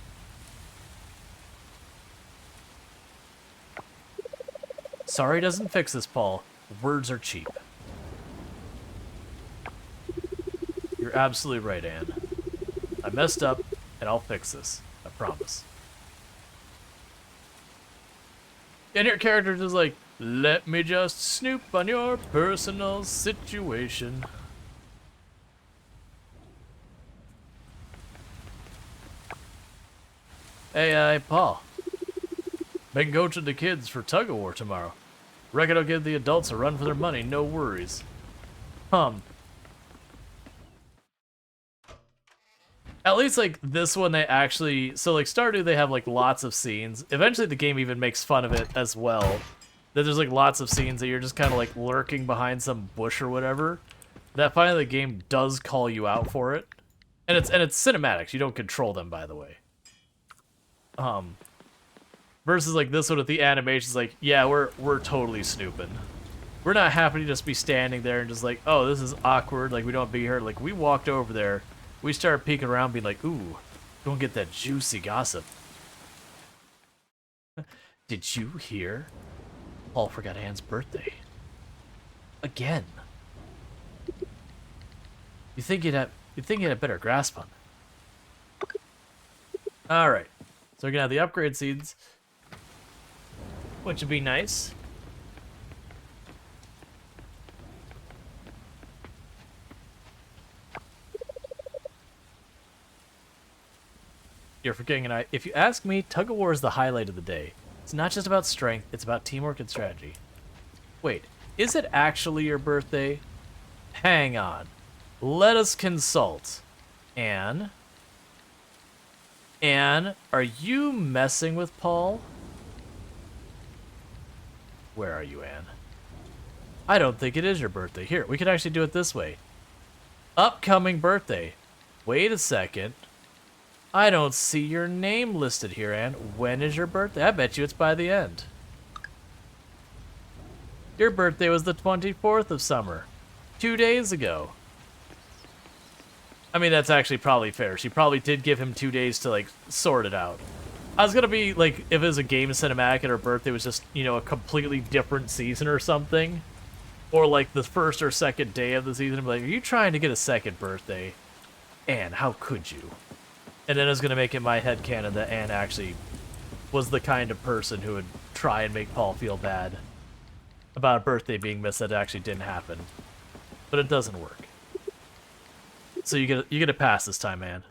Sorry doesn't fix this, Paul. Words are cheap. You're absolutely right, Anne. I messed up, and I'll fix this. I promise. And your character is like, let me just snoop on your personal situation. Hey, Paul. Been coaching the kids for tug-of-war tomorrow. Reckon I'll give the adults a run for their money, no worries. At least, like, this one, they actually... So, like, Stardew, they have, like, lots of scenes. Eventually, the game even makes fun of it as well. That there's, like, lots of scenes that you're just kind of, like, lurking behind some bush or whatever. That finally the game does call you out for it. And it's cinematics. You don't control them, by the way. Versus, like, this one with the animations, like, yeah, we're totally snooping. We're not happy to just be standing there and just like, oh, this is awkward, like, we don't be here. Like, we walked over there, we started peeking around, being like, ooh, don't get that juicy gossip. Did you hear? Paul forgot Anne's birthday. Again. You think you'd have a better grasp on it. Alright. So we're gonna have the upgrade seeds, which would be nice. You're forgetting if you ask me, tug of war is the highlight of the day. It's not just about strength, it's about teamwork and strategy. Wait, is it actually your birthday? Hang on. Let us consult. Anne? Anne, are you messing with Paul? Where are you, Anne? I don't think it is your birthday. Here, we can actually do it this way. Upcoming birthday. Wait a second. I don't see your name listed here, Anne. When is your birthday? I bet you it's by the end. Your birthday was the 24th of summer. 2 days ago. I mean, that's actually probably fair. She probably did give him 2 days to, like, sort it out. I was gonna be, like, if it was a game cinematic and her birthday was just, you know, a completely different season or something. Or, like, the first or second day of the season. I'd be like, are you trying to get a second birthday? Anne, how could you? And then I was gonna make it my headcanon that Anne actually was the kind of person who would try and make Paul feel bad about a birthday being missed that actually didn't happen. But it doesn't work. So you get a pass this time, Anne.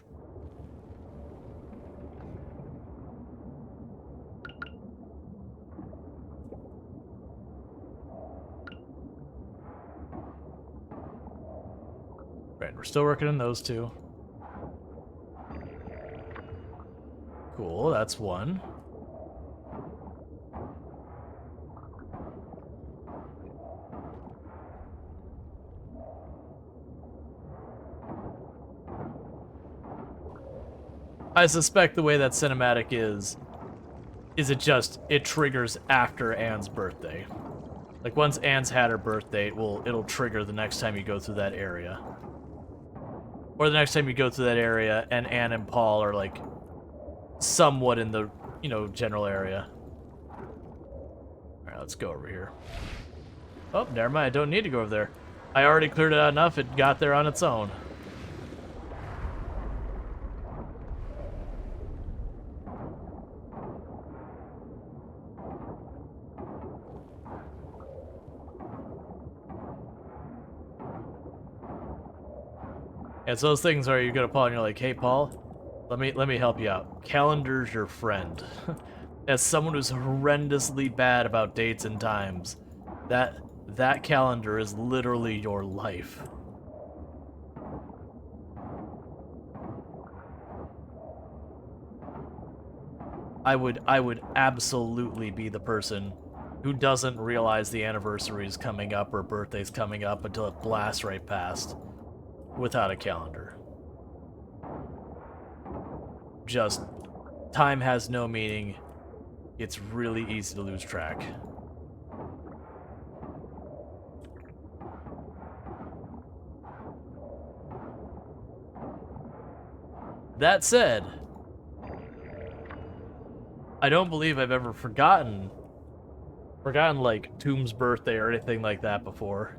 Right, we're still working on those two. Cool, that's one. I suspect the way that cinematic is it triggers after Anne's birthday. Like, once Anne's had her birthday, it'll trigger the next time you go through that area. Or the next time you go through that area and Anne and Paul are, like, somewhat in the, you know, general area. Alright, let's go over here. Oh, never mind, I don't need to go over there. I already cleared it out enough, it got there on its own. And so those things are, you go to Paul and you're like, hey Paul, let me help you out. Calendar's your friend. As someone who's horrendously bad about dates and times, that calendar is literally your life. I would absolutely be the person who doesn't realize the anniversary is coming up or birthday's coming up until it blasts right past without a calendar. Just, time has no meaning. It's really easy to lose track. That said, I don't believe I've ever forgotten like Tomb's birthday or anything like that before.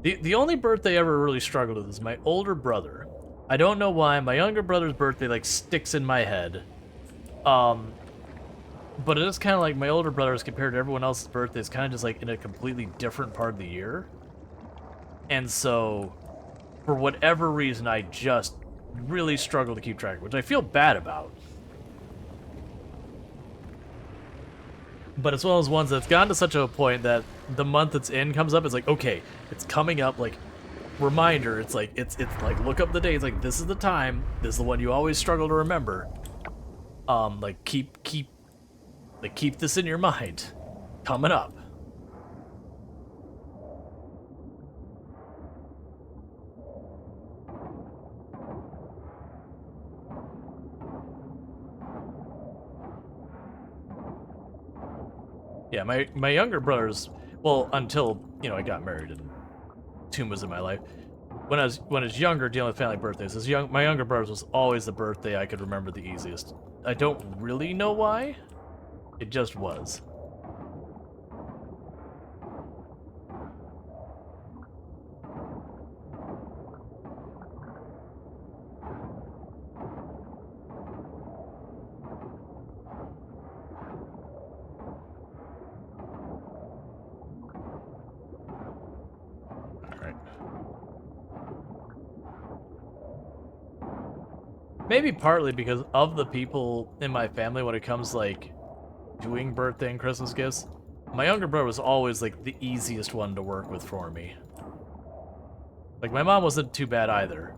The only birthday I ever really struggled with is my older brother. I don't know why, my younger brother's birthday like sticks in my head. But it is kind of like my older brother's compared to everyone else's birthday is kind of just like in a completely different part of the year. And so, for whatever reason, I just really struggle to keep track, which I feel bad about. But it's one of those ones that's gotten to such a point that the month it's in comes up, it's like, okay, it's coming up, like, reminder, it's like, it's like, look up the day, it's like, this is the time, this is the one you always struggle to remember. Like, keep this in your mind. Coming up. Yeah, my younger brothers, well, until, you know, I got married and Tomb was in my life. When I was younger, dealing with family birthdays, my younger brothers was always the birthday I could remember the easiest. I don't really know why. It just was. Maybe partly because of the people in my family when it comes, like, doing birthday and Christmas gifts. My younger brother was always, like, the easiest one to work with for me. Like, my mom wasn't too bad either.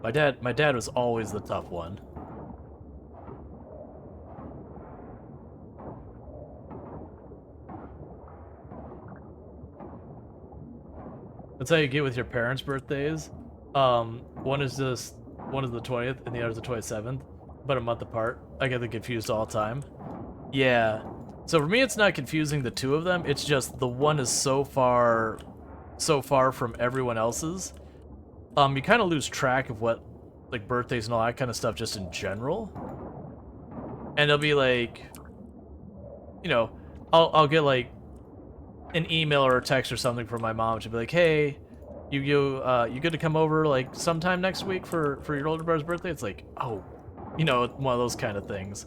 My dad was always the tough one. That's how you get with your parents' birthdays. One is the 20th and the other's the 27th, but a month apart. I get them confused all the time. Yeah. So for me, it's not confusing the two of them. It's just the one is so far from everyone else's. You kind of lose track of what, like, birthdays and all that kind of stuff just in general. And it'll be like, you know, I'll get like an email or a text or something from my mom to be like, hey, you good to come over like sometime next week for your older brother's birthday? It's like, oh, you know, one of those kind of things.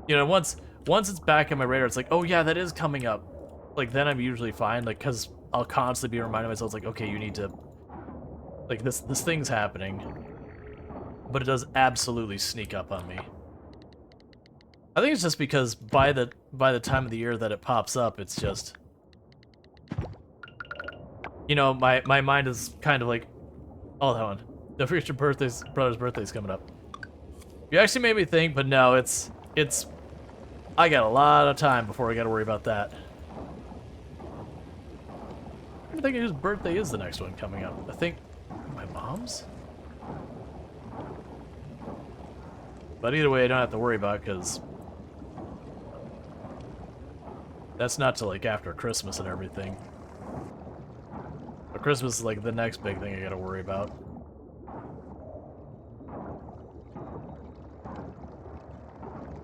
You know, once it's back on my radar, it's like, oh yeah, that is coming up. Like, then I'm usually fine, like, because I'll constantly be reminding myself, like, okay, you need to, like, this thing's happening. But it does absolutely sneak up on me. I think it's just because by the time of the year that it pops up, it's just, you know, my mind is kind of like, oh, that one. Don't forget your brother's birthday's coming up. You actually made me think, but no, it's I got a lot of time before I got to worry about that. I'm thinking whose birthday is the next one coming up. I think my mom's? But either way, I don't have to worry about it, because that's not till, like, after Christmas and everything. But Christmas is, like, the next big thing I gotta worry about.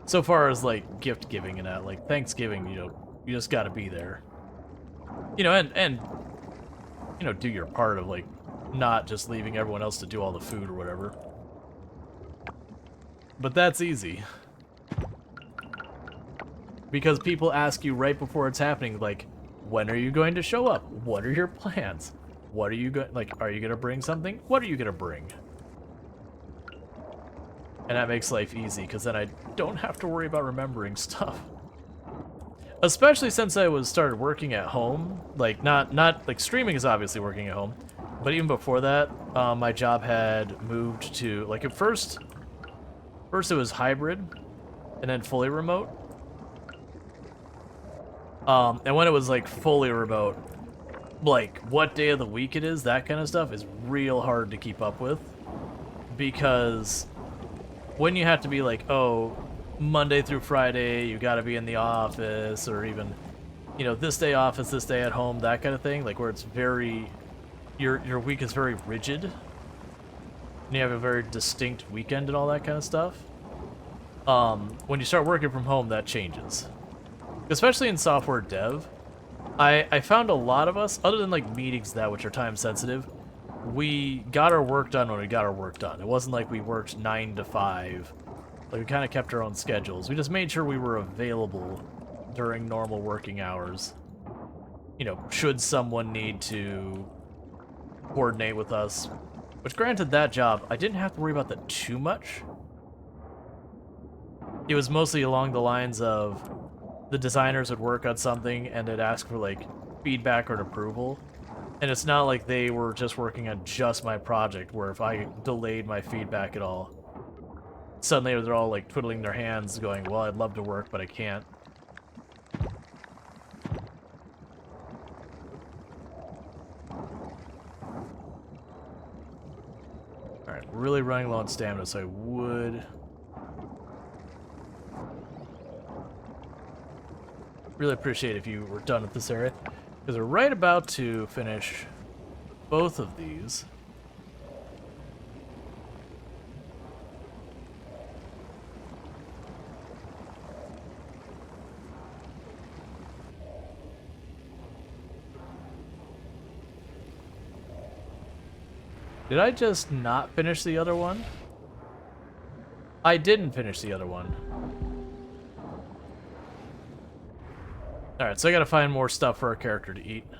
So far as, like, gift giving and that, like, Thanksgiving, you know, you just gotta be there. You know, and you know, do your part of, like, not just leaving everyone else to do all the food or whatever. But that's easy. Because people ask you right before it's happening, like, when are you going to show up? What are your plans? What are you going, like, are you gonna bring something? What are you gonna bring? And that makes life easy, because then I don't have to worry about remembering stuff. Especially since I started working at home. Like, not like, streaming is obviously working at home, but even before that, my job had moved to, like, at first it was hybrid, and then fully remote. And when it was, like, fully remote, like, what day of the week it is, that kind of stuff is real hard to keep up with. Because when you have to be like, oh, Monday through Friday, you gotta be in the office, or even, you know, this day office, this day at home, that kind of thing, like, where it's very, your week is very rigid, and you have a very distinct weekend and all that kind of stuff. When you start working from home, that changes. Especially in software dev, I found a lot of us, other than, like, meetings that, which are time sensitive, we got our work done when we got our work done. It wasn't like we worked 9 to 5. Like, we kind of kept our own schedules. We just made sure we were available during normal working hours. You know, should someone need to coordinate with us. Which, granted, that job, I didn't have to worry about that too much. It was mostly along the lines of, the designers would work on something and they'd ask for like feedback or approval. And it's not like they were just working on just my project, where if I delayed my feedback at all, suddenly they're all like twiddling their hands going, well, I'd love to work, but I can't. Alright, we're really running low on stamina, so I would really appreciate if you were done with this area, because we're right about to finish both of these. Did I just not finish the other one? I didn't finish the other one. Alright, so I gotta find more stuff for our character to eat. I'm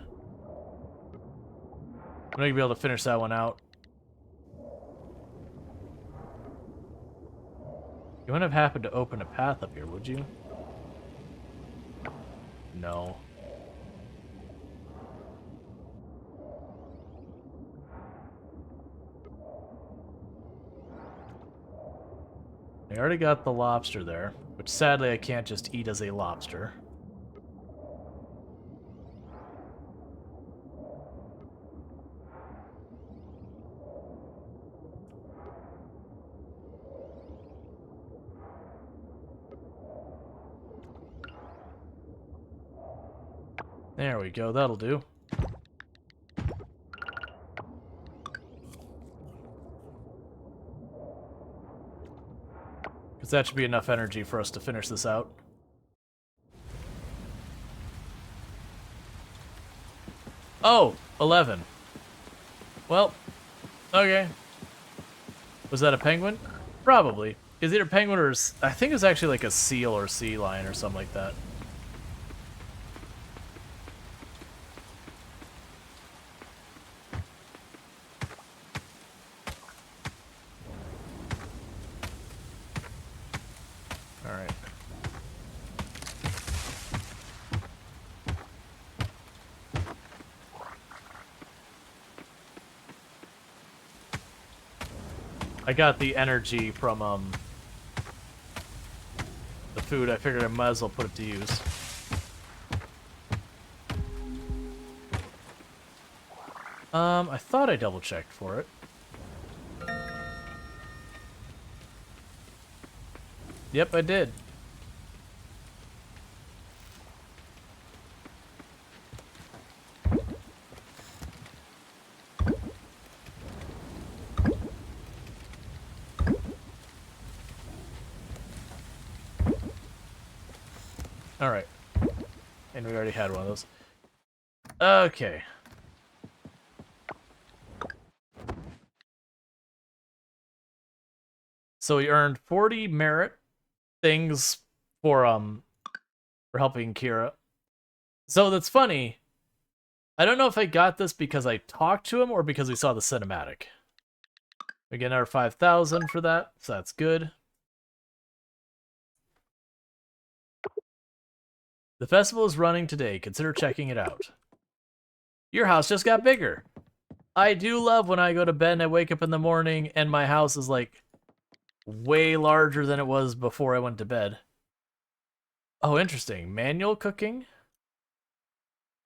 not gonna be able to finish that one out. You wouldn't have happened to open a path up here, would you? No. I already got the lobster there, which sadly I can't just eat as a lobster. There we go, that'll do. Because that should be enough energy for us to finish this out. Oh, 11. Well, okay. Was that a penguin? Probably. It's either penguin or... I think it was actually like a seal or sea lion or something like that. Alright. I got the energy from, the food. I figured I might as well put it to use. I thought I double-checked for it. Yep, I did. Alright. And we already had one of those. Okay. So we earned 40 merit things for helping Kira. So that's funny. I don't know if I got this because I talked to him or because we saw the cinematic. We get another 5,000 for that, so that's good. The festival is running today. Consider checking it out. Your house just got bigger. I do love when I go to bed and I wake up in the morning and my house is like way larger than it was before I went to bed. Oh, interesting. Manual cooking?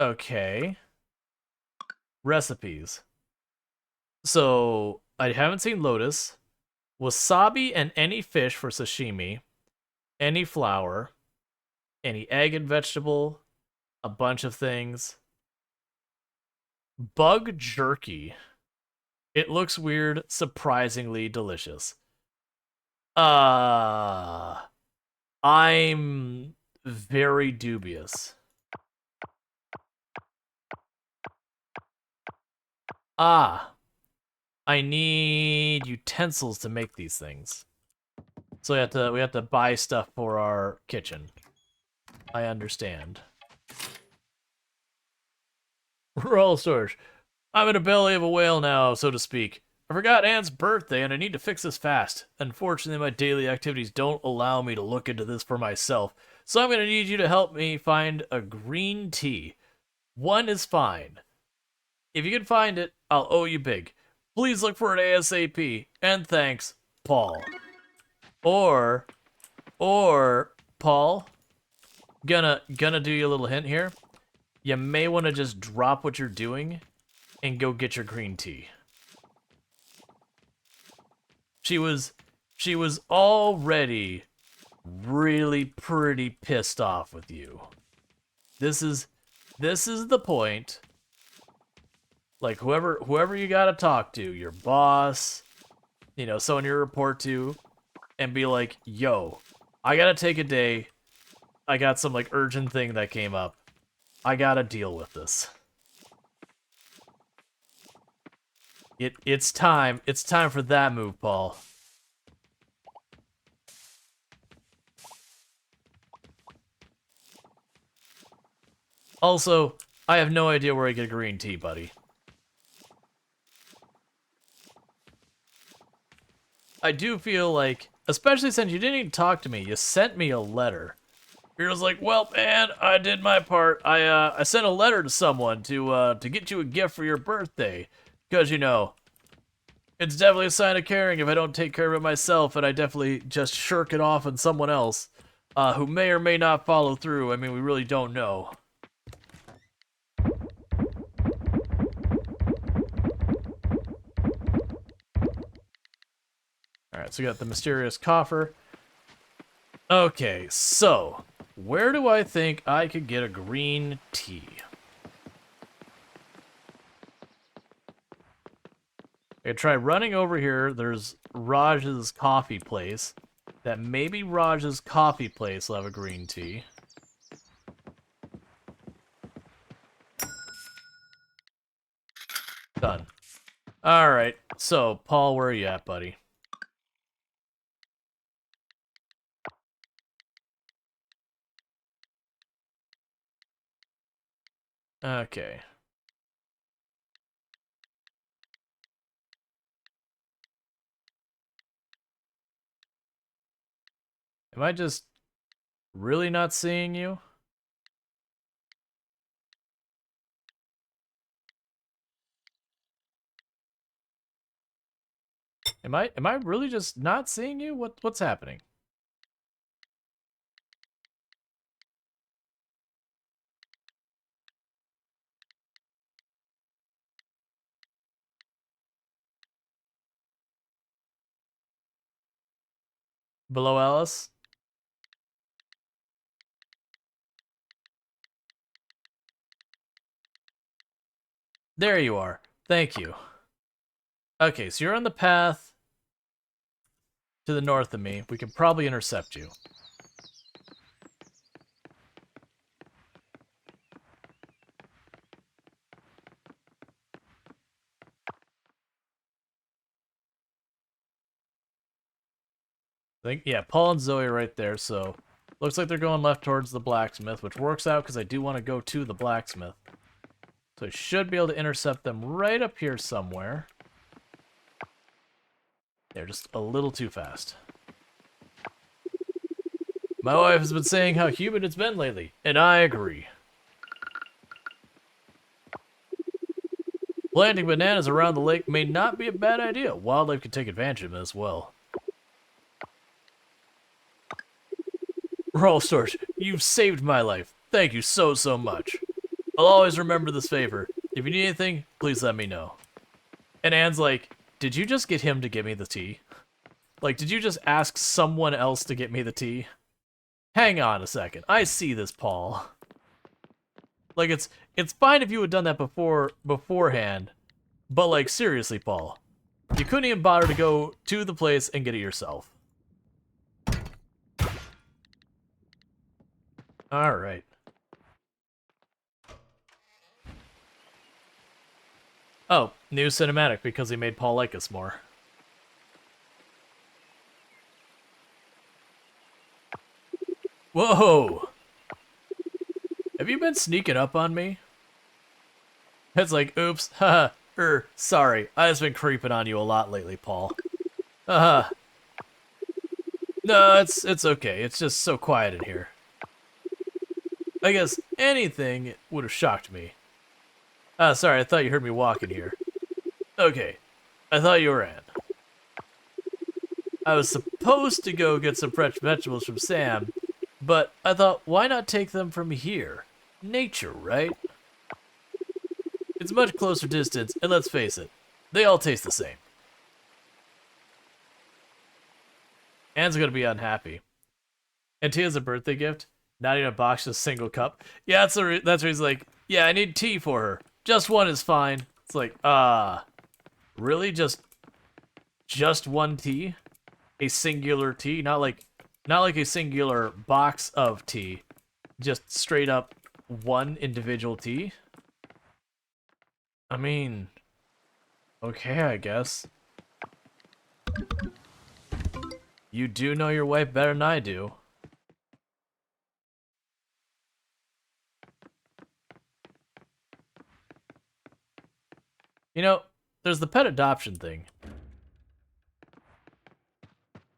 Okay. Recipes. So, I haven't seen Lotus. Wasabi and any fish for sashimi. Any flour. Any egg and vegetable. A bunch of things. Bug jerky. It looks weird, surprisingly delicious. I'm very dubious. I need utensils to make these things. So we have to buy stuff for our kitchen. I understand. Rural Storge. I'm in the belly of a whale now, so to speak. I forgot Anne's birthday and I need to fix this fast. Unfortunately, my daily activities don't allow me to look into this for myself, so I'm going to need you to help me find a green tea. One is fine. If you can find it, I'll owe you big. Please look for it ASAP. And thanks, Paul. Or, Paul, gonna do you a little hint here. You may want to just drop what you're doing and go get your green tea. She was already really pretty pissed off with you. This is the point. Like whoever you gotta talk to, your boss, you know, someone you report to, and be like, yo, I gotta take a day. I got some like urgent thing that came up. I gotta deal with this. It's time. It's time for that move, Paul. Also, I have no idea where I get green tea, buddy. I do feel like, especially since you didn't even talk to me, you sent me a letter. You're just like, well, man, I did my part. I sent a letter to someone to get you a gift for your birthday. Because, you know, it's definitely a sign of caring if I don't take care of it myself, and I definitely just shirk it off on someone else who may or may not follow through. I mean, we really don't know. Alright, so we got the mysterious coffer. Okay, so where do I think I could get a green tea? I try running over here. There's Raj's coffee place. That maybe Raj's coffee place will have a green tea. Done. Alright, so Paul, where are you at, buddy? Okay. Am I just really not seeing you? Am I really just not seeing you? What's happening? Below Alice? There you are. Thank you. Okay, so you're on the path to the north of me. We can probably intercept you. I think, yeah, Paul and Zoe are right there, so looks like they're going left towards the blacksmith, which works out because I do want to go to the blacksmith. So I should be able to intercept them right up here somewhere. They're just a little too fast. My wife has been saying how humid it's been lately, and I agree. Planting bananas around the lake may not be a bad idea. Wildlife can take advantage of it as well. Rual Storge, you've saved my life. Thank you so much. I'll always remember this favor. If you need anything, please let me know. And Anne's like, did you just get him to get me the tea? Like, did you just ask someone else to get me the tea? Hang on a second. I see this, Paul. Like, it's fine if you had done that beforehand, but like, seriously, Paul. You couldn't even bother to go to the place and get it yourself. Alright. Oh, new cinematic because he made Paul like us more. Whoa! Have you been sneaking up on me? It's like, oops, haha, Sorry, I've just been creeping on you a lot lately, Paul. No, it's okay. It's just so quiet in here. I guess anything would have shocked me. Sorry, I thought you heard me walking here. Okay, I thought you were Ann. I was supposed to go get some fresh vegetables from Sam, but I thought, why not take them from here? Nature, right? It's much closer distance, and let's face it, they all taste the same. Anne's gonna be unhappy. And tea as a birthday gift? Not even a box, just a single cup. Yeah, that's where he's like, yeah, I need tea for her. Just one is fine. It's like, really? Just one tea? A singular tea? Not like a singular box of tea. Just straight up one individual tea? I mean, okay, I guess. You do know your wife better than I do. You know, there's the pet adoption thing.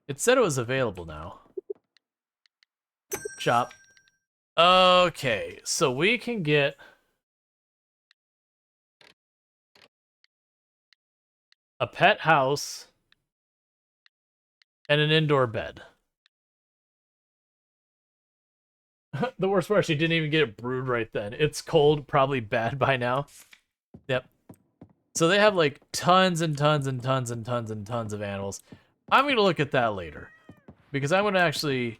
It said it was available now. Shop. Okay, so we can get a pet house and an indoor bed. The worst part, she didn't even get it brewed right then. It's cold, probably bad by now. Yep. So they have like tons and tons and tons and tons and tons of animals. I'm going to look at that later. Because I'm going to actually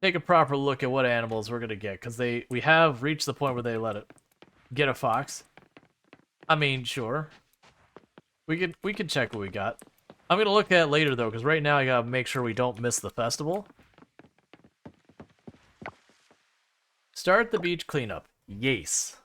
take a proper look at what animals we're going to get. Because we have reached the point where they let it get a fox. I mean, sure. We could check what we got. I'm going to look at it later, though, because right now I got to make sure we don't miss the festival. Start the beach cleanup. Yes.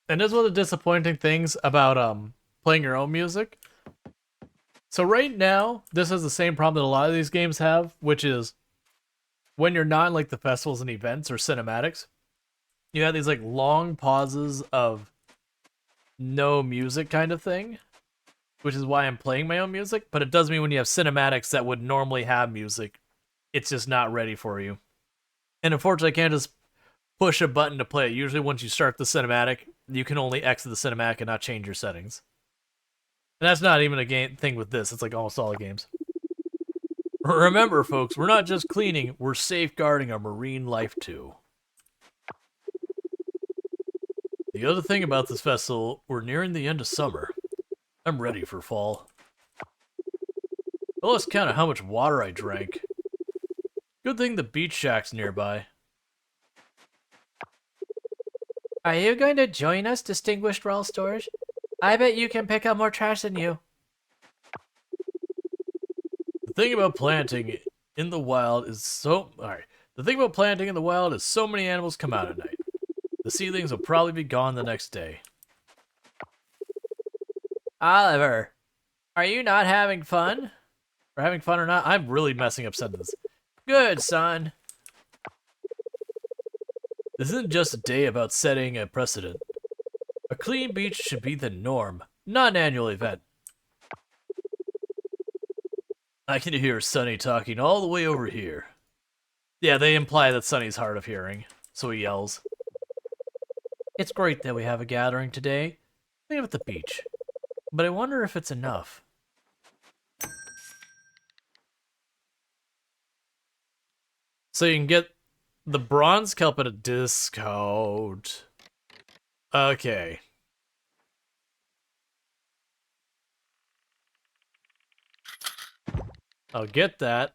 And this is one of the disappointing things about playing your own music. So right now, this has the same problem that a lot of these games have, which is when you're not in like the festivals and events or cinematics, you have these like long pauses of no music kind of thing, which is why I'm playing my own music. But it does mean when you have cinematics that would normally have music, it's just not ready for you. And unfortunately, I can't just push a button to play it. Usually once you start the cinematic, you can only exit the cinematic and not change your settings. And that's not even a game thing with this. It's like almost all the games. Remember, folks, we're not just cleaning, we're safeguarding our marine life too. The other thing about this festival, we're nearing the end of summer. I'm ready for fall. I lost count of how much water I drank. Good thing the beach shack's nearby. Are you going to join us, distinguished Rual Storge? I bet you can pick up more trash than you. The thing about planting in the wild is so... Alright. The thing about planting in the wild is so many animals come out at night. The seedlings will probably be gone the next day. Oliver, are you not having fun? Or having fun or not? I'm really messing up sentences. Good, son. This isn't just a day about setting a precedent. A clean beach should be the norm, not an annual event. I can hear Sonny talking all the way over here. Yeah, they imply that Sonny's hard of hearing, so he yells. It's great that we have a gathering today. Clean up the beach. But I wonder if it's enough. So you can get the bronze kelp at a discount. Okay. I'll get that.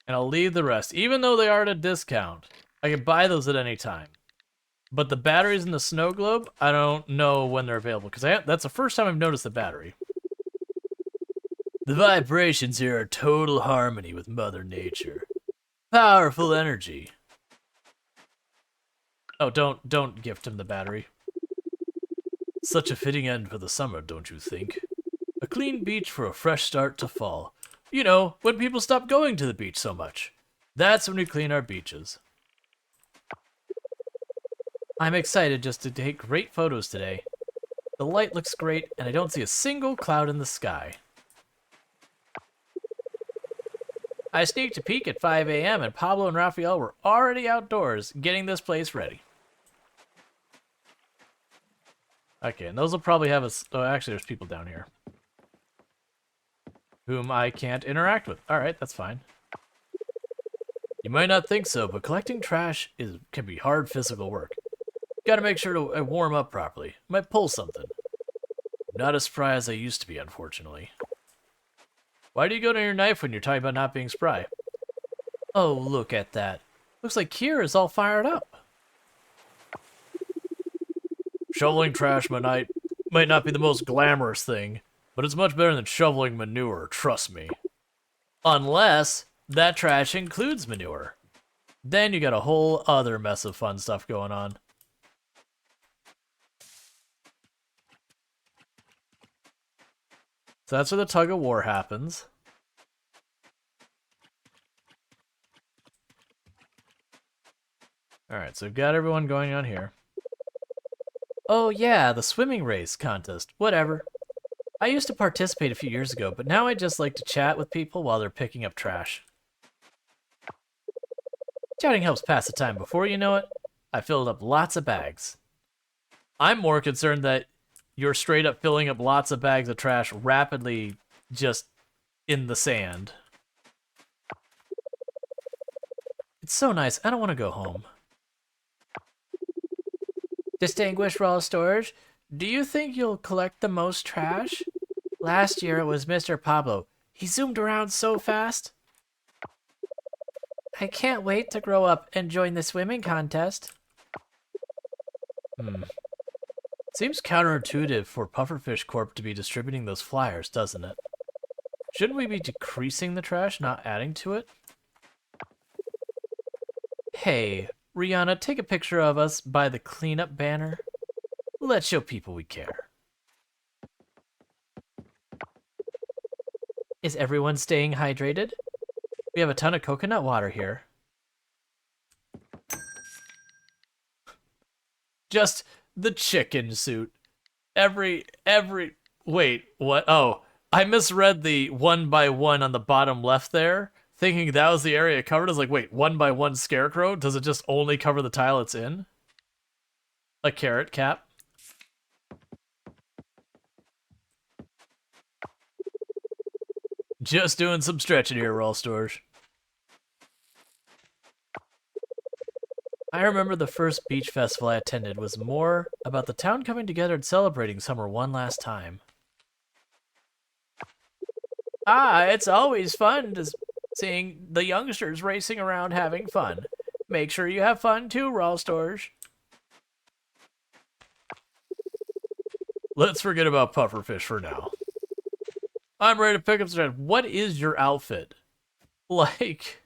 And I'll leave the rest. Even though they are at a discount, I can buy those at any time. But the batteries in the snow globe, I don't know when they're available, because that's the first time I've noticed the battery. The vibrations here are total harmony with Mother Nature. Powerful energy. Oh, don't gift him the battery. Such a fitting end for the summer, don't you think? A clean beach for a fresh start to fall. You know, when people stop going to the beach so much. That's when we clean our beaches. I'm excited just to take great photos today. The light looks great, and I don't see a single cloud in the sky. I sneaked a peek at 5 a.m. and Pablo and Rafael were already outdoors getting this place ready. Okay, and those will probably have us. Oh, actually, there's people down here whom I can't interact with. All right, that's fine. You might not think so, but collecting trash can be hard physical work. Got to make sure to warm up properly. Might pull something. Not as spry as I used to be, unfortunately. Why do you go to your knife when you're talking about not being spry? Oh, look at that. Looks like Kier is all fired up. Shoveling trash might not be the most glamorous thing, but it's much better than shoveling manure, trust me. Unless that trash includes manure. Then you got a whole other mess of fun stuff going on. So that's where the tug of war happens. Alright, so we've got everyone going on here. Oh yeah, the swimming race contest. Whatever. I used to participate a few years ago, but now I just like to chat with people while they're picking up trash. Chatting helps pass the time. Before you know it, I filled up lots of bags. I'm more concerned that you're straight up filling up lots of bags of trash rapidly just in the sand. It's so nice. I don't want to go home. Distinguished Rual Storge, do you think you'll collect the most trash? Last year it was Mr. Pablo. He zoomed around so fast. I can't wait to grow up and join the swimming contest. Seems counterintuitive for Pufferfish Corp to be distributing those flyers, doesn't it? Shouldn't we be decreasing the trash, not adding to it? Hey, Rihanna, take a picture of us by the cleanup banner. Let's show people we care. Is everyone staying hydrated? We have a ton of coconut water here. Just the chicken suit. Wait, what? Oh, I misread the 1 by 1 on the bottom left there, thinking that was the area covered. I was like, wait, 1 by 1 scarecrow? Does it just only cover the tile it's in? A carrot cap? Just doing some stretching here, Rual Storge. I remember the first beach festival I attended was more about the town coming together and celebrating summer one last time. It's always fun to seeing the youngsters racing around having fun. Make sure you have fun too, Rual Storge. Let's forget about pufferfish for now. I'm ready to pick up the. What is your outfit? Like,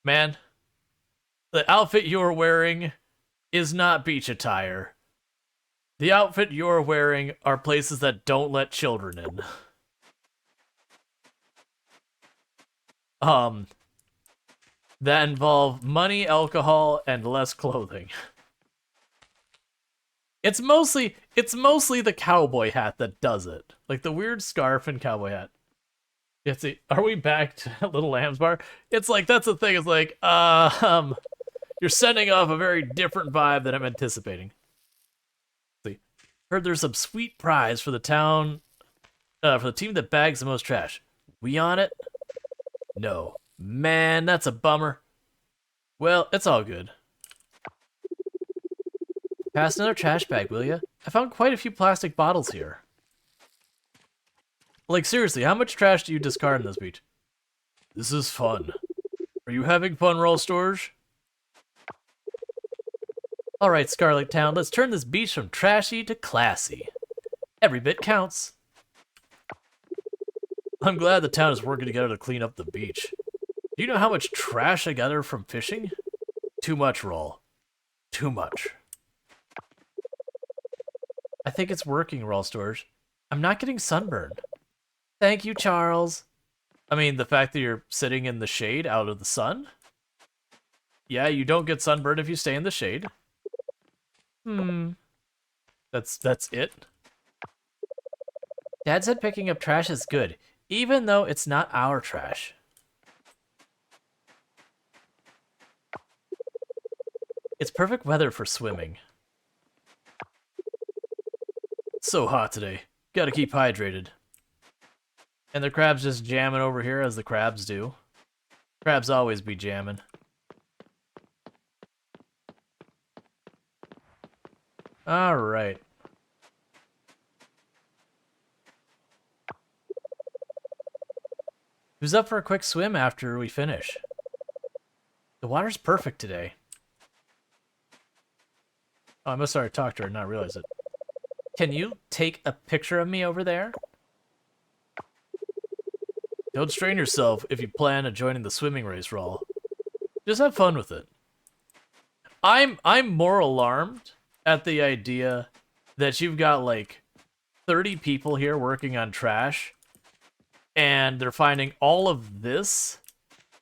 man, the outfit you're wearing is not beach attire. The outfit you're wearing are places that don't let children in. That involve money, alcohol, and less clothing. It's mostly the cowboy hat that does it. Like the weird scarf and cowboy hat. You have to, are we back to Little Lamb's Bar? It's like, that's the thing, it's like, you're sending off a very different vibe than I'm anticipating. See, heard there's some sweet prize for the town, for the team that bags the most trash. We on it? No. Man, that's a bummer. Well, it's all good. Pass another trash bag, will ya? I found quite a few plastic bottles here. Like, seriously, how much trash do you discard in this beach? This is fun. Are you having fun, Rual Storge? Alright, Scarlet Town, let's turn this beach from trashy to classy. Every bit counts. I'm glad the town is working together to clean up the beach. Do you know how much trash I gather from fishing? Too much, Rual. Too much. I think it's working, Rual Storge. I'm not getting sunburned. Thank you, Charles. I mean, the fact that you're sitting in the shade out of the sun? Yeah, you don't get sunburned if you stay in the shade. That's it? Dad said picking up trash is good, even though it's not our trash. It's perfect weather for swimming. It's so hot today. Gotta keep hydrated. And the crab's just jamming over here as the crabs do. Crabs always be jamming. Alright. Who's up for a quick swim after we finish? The water's perfect today. Oh, I must have already talked to her and not realize it. Can you take a picture of me over there? Don't strain yourself if you plan on joining the swimming race, Rual. Just have fun with it. I'm more alarmed at the idea that you've got like 30 people here working on trash and they're finding all of this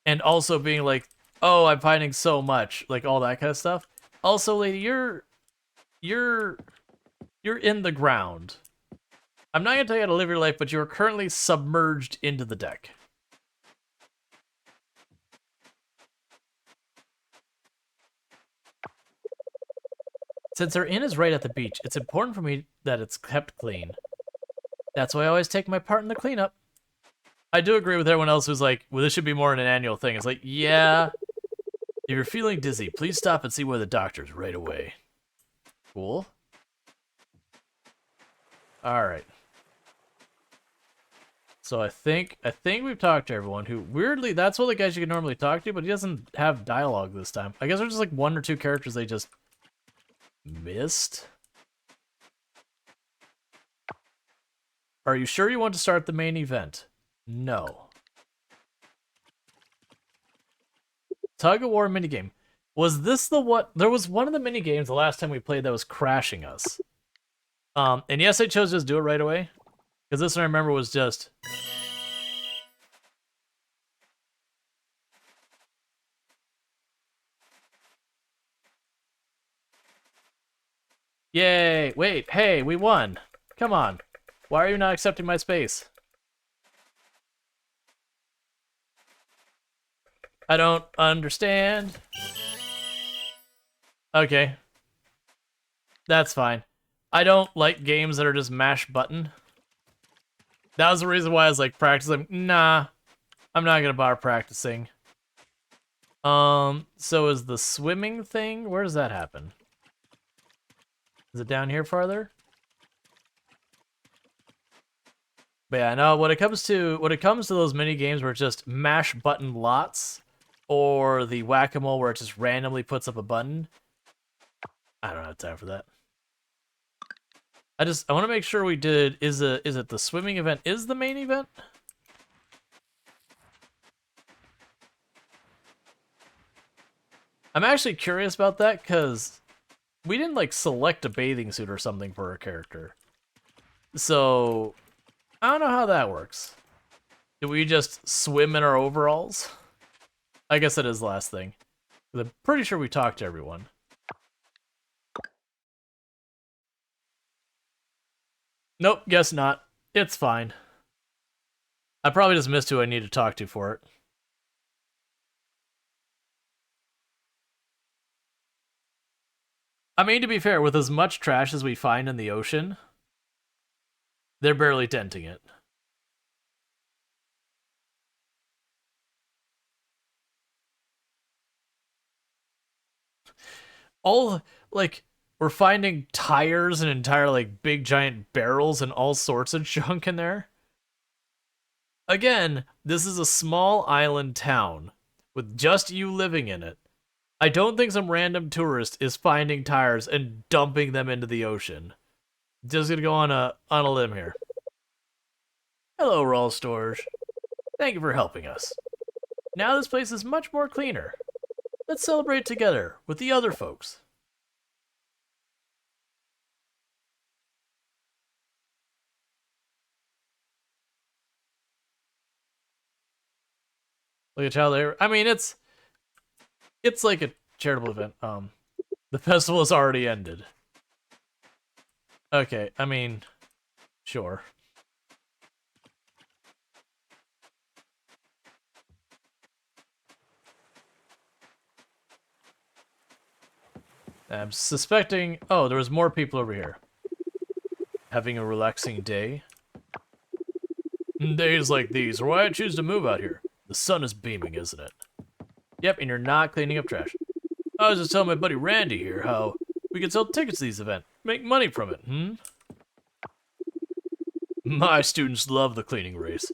and also being like, oh, I'm finding so much, like all that kind of stuff. Also, lady, you're in the ground. I'm not gonna tell you how to live your life, but you are currently submerged into the deck. Since our inn is right at the beach, it's important for me that it's kept clean. That's why I always take my part in the cleanup. I do agree with everyone else who's like, well, this should be more an annual thing. It's like, yeah, if you're feeling dizzy, please stop and see where the doctor's right away. Cool. Alright. So I think we've talked to everyone who, weirdly, that's one of the guys you can normally talk to, but he doesn't have dialogue this time. I guess there's just like one or two characters they just missed. Are you sure you want to start the main event? No. Tug of War minigame. Was this the what? There was one of the minigames the last time we played that was crashing us. And yes, I chose to just do it right away. Because this one I remember was just... Yay! Wait, hey, we won! Come on. Why are you not accepting my space? I don't understand. Okay. That's fine. I don't like games that are just mash button. That was the reason why I was like practicing. Nah, I'm not gonna bother practicing. So is the swimming thing? Where does that happen? Is it down here farther? But yeah, no. When it comes to those mini games where it's just mash button lots, or the whack-a-mole where it just randomly puts up a button, I don't have time for that. I want to make sure we did. Is it the swimming event is the main event? I'm actually curious about that because we didn't like select a bathing suit or something for our character. So I don't know how that works. Do we just swim in our overalls? I guess that is the last thing. I'm pretty sure we talked to everyone. Nope, guess not. It's fine. I probably just missed who I need to talk to for it. I mean, to be fair, with as much trash as we find in the ocean, they're barely denting it. All, like, we're finding tires and entire, like, big giant barrels and all sorts of junk in there. Again, this is a small island town with just you living in it. I don't think some random tourist is finding tires and dumping them into the ocean. Just gonna go on a limb here. Hello, Rual Storge. Thank you for helping us. Now this place is much more cleaner. Let's celebrate together with the other folks. Like a child there. I mean, it's like a charitable event. The festival has already ended. Okay, I mean, sure. I'm suspecting... Oh, there was more people over here. Having a relaxing day. Days like these are why I choose to move out here. The sun is beaming, isn't it? Yep, and you're not cleaning up trash. I was just telling my buddy Randy here how we could sell tickets to these events. Make money from it, My students love the cleaning race.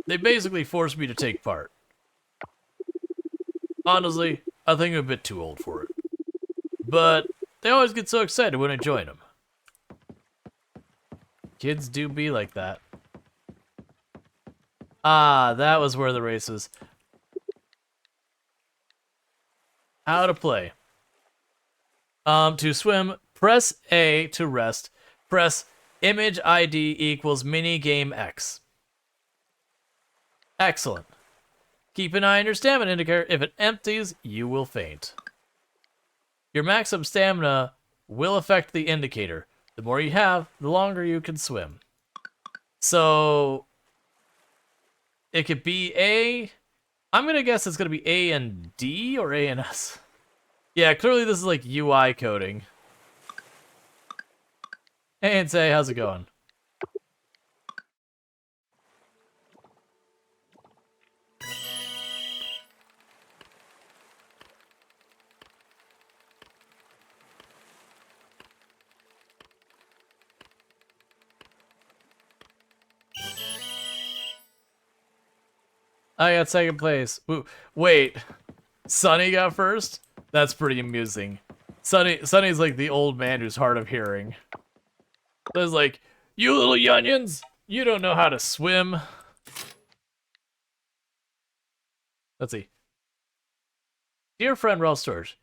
They basically forced me to take part. Honestly, I think I'm a bit too old for it. But they always get so excited when I join them. Kids do be like that. Ah, that was where the race was. How to play. To swim, press A to rest. Press image ID equals minigame X. Excellent. Keep an eye on your stamina indicator. If it empties, you will faint. Your maximum stamina will affect the indicator. The more you have, the longer you can swim. So, it could be A. I'm going to guess it's going to be A and D or A and S. Yeah, clearly this is like UI coding. Hey, and say, how's it going? I got second place. Ooh, wait, Sonny got first? That's pretty amusing. Sonny's like the old man who's hard of hearing. So it's like, you little youngins, you don't know how to swim. Let's see. Dear friend Rual Storge,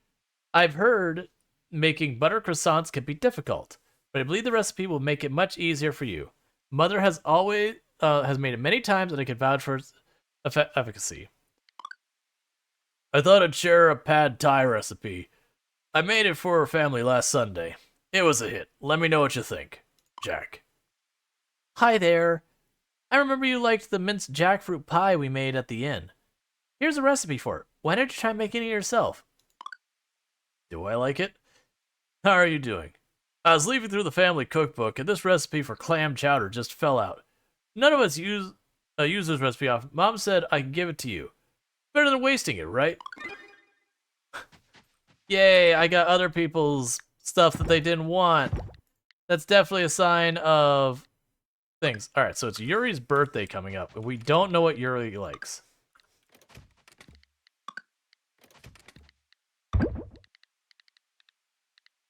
I've heard making butter croissants can be difficult, but I believe the recipe will make it much easier for you. Mother has always has made it many times, and I can vouch for its efficacy. I thought I'd share a pad thai recipe. I made it for our family last Sunday. It was a hit. Let me know what you think. Jack. Hi there. I remember you liked the minced jackfruit pie we made at the inn. Here's a recipe for it. Why don't you try making it yourself? Do I like it? How are you doing? I was leafing through the family cookbook, and this recipe for clam chowder just fell out. None of us use this recipe often. Mom said I can give it to you. Better than wasting it, right? Yay, I got other people's stuff that they didn't want. That's definitely a sign of things. Alright, so it's Yuri's birthday coming up, and we don't know what Yuri likes.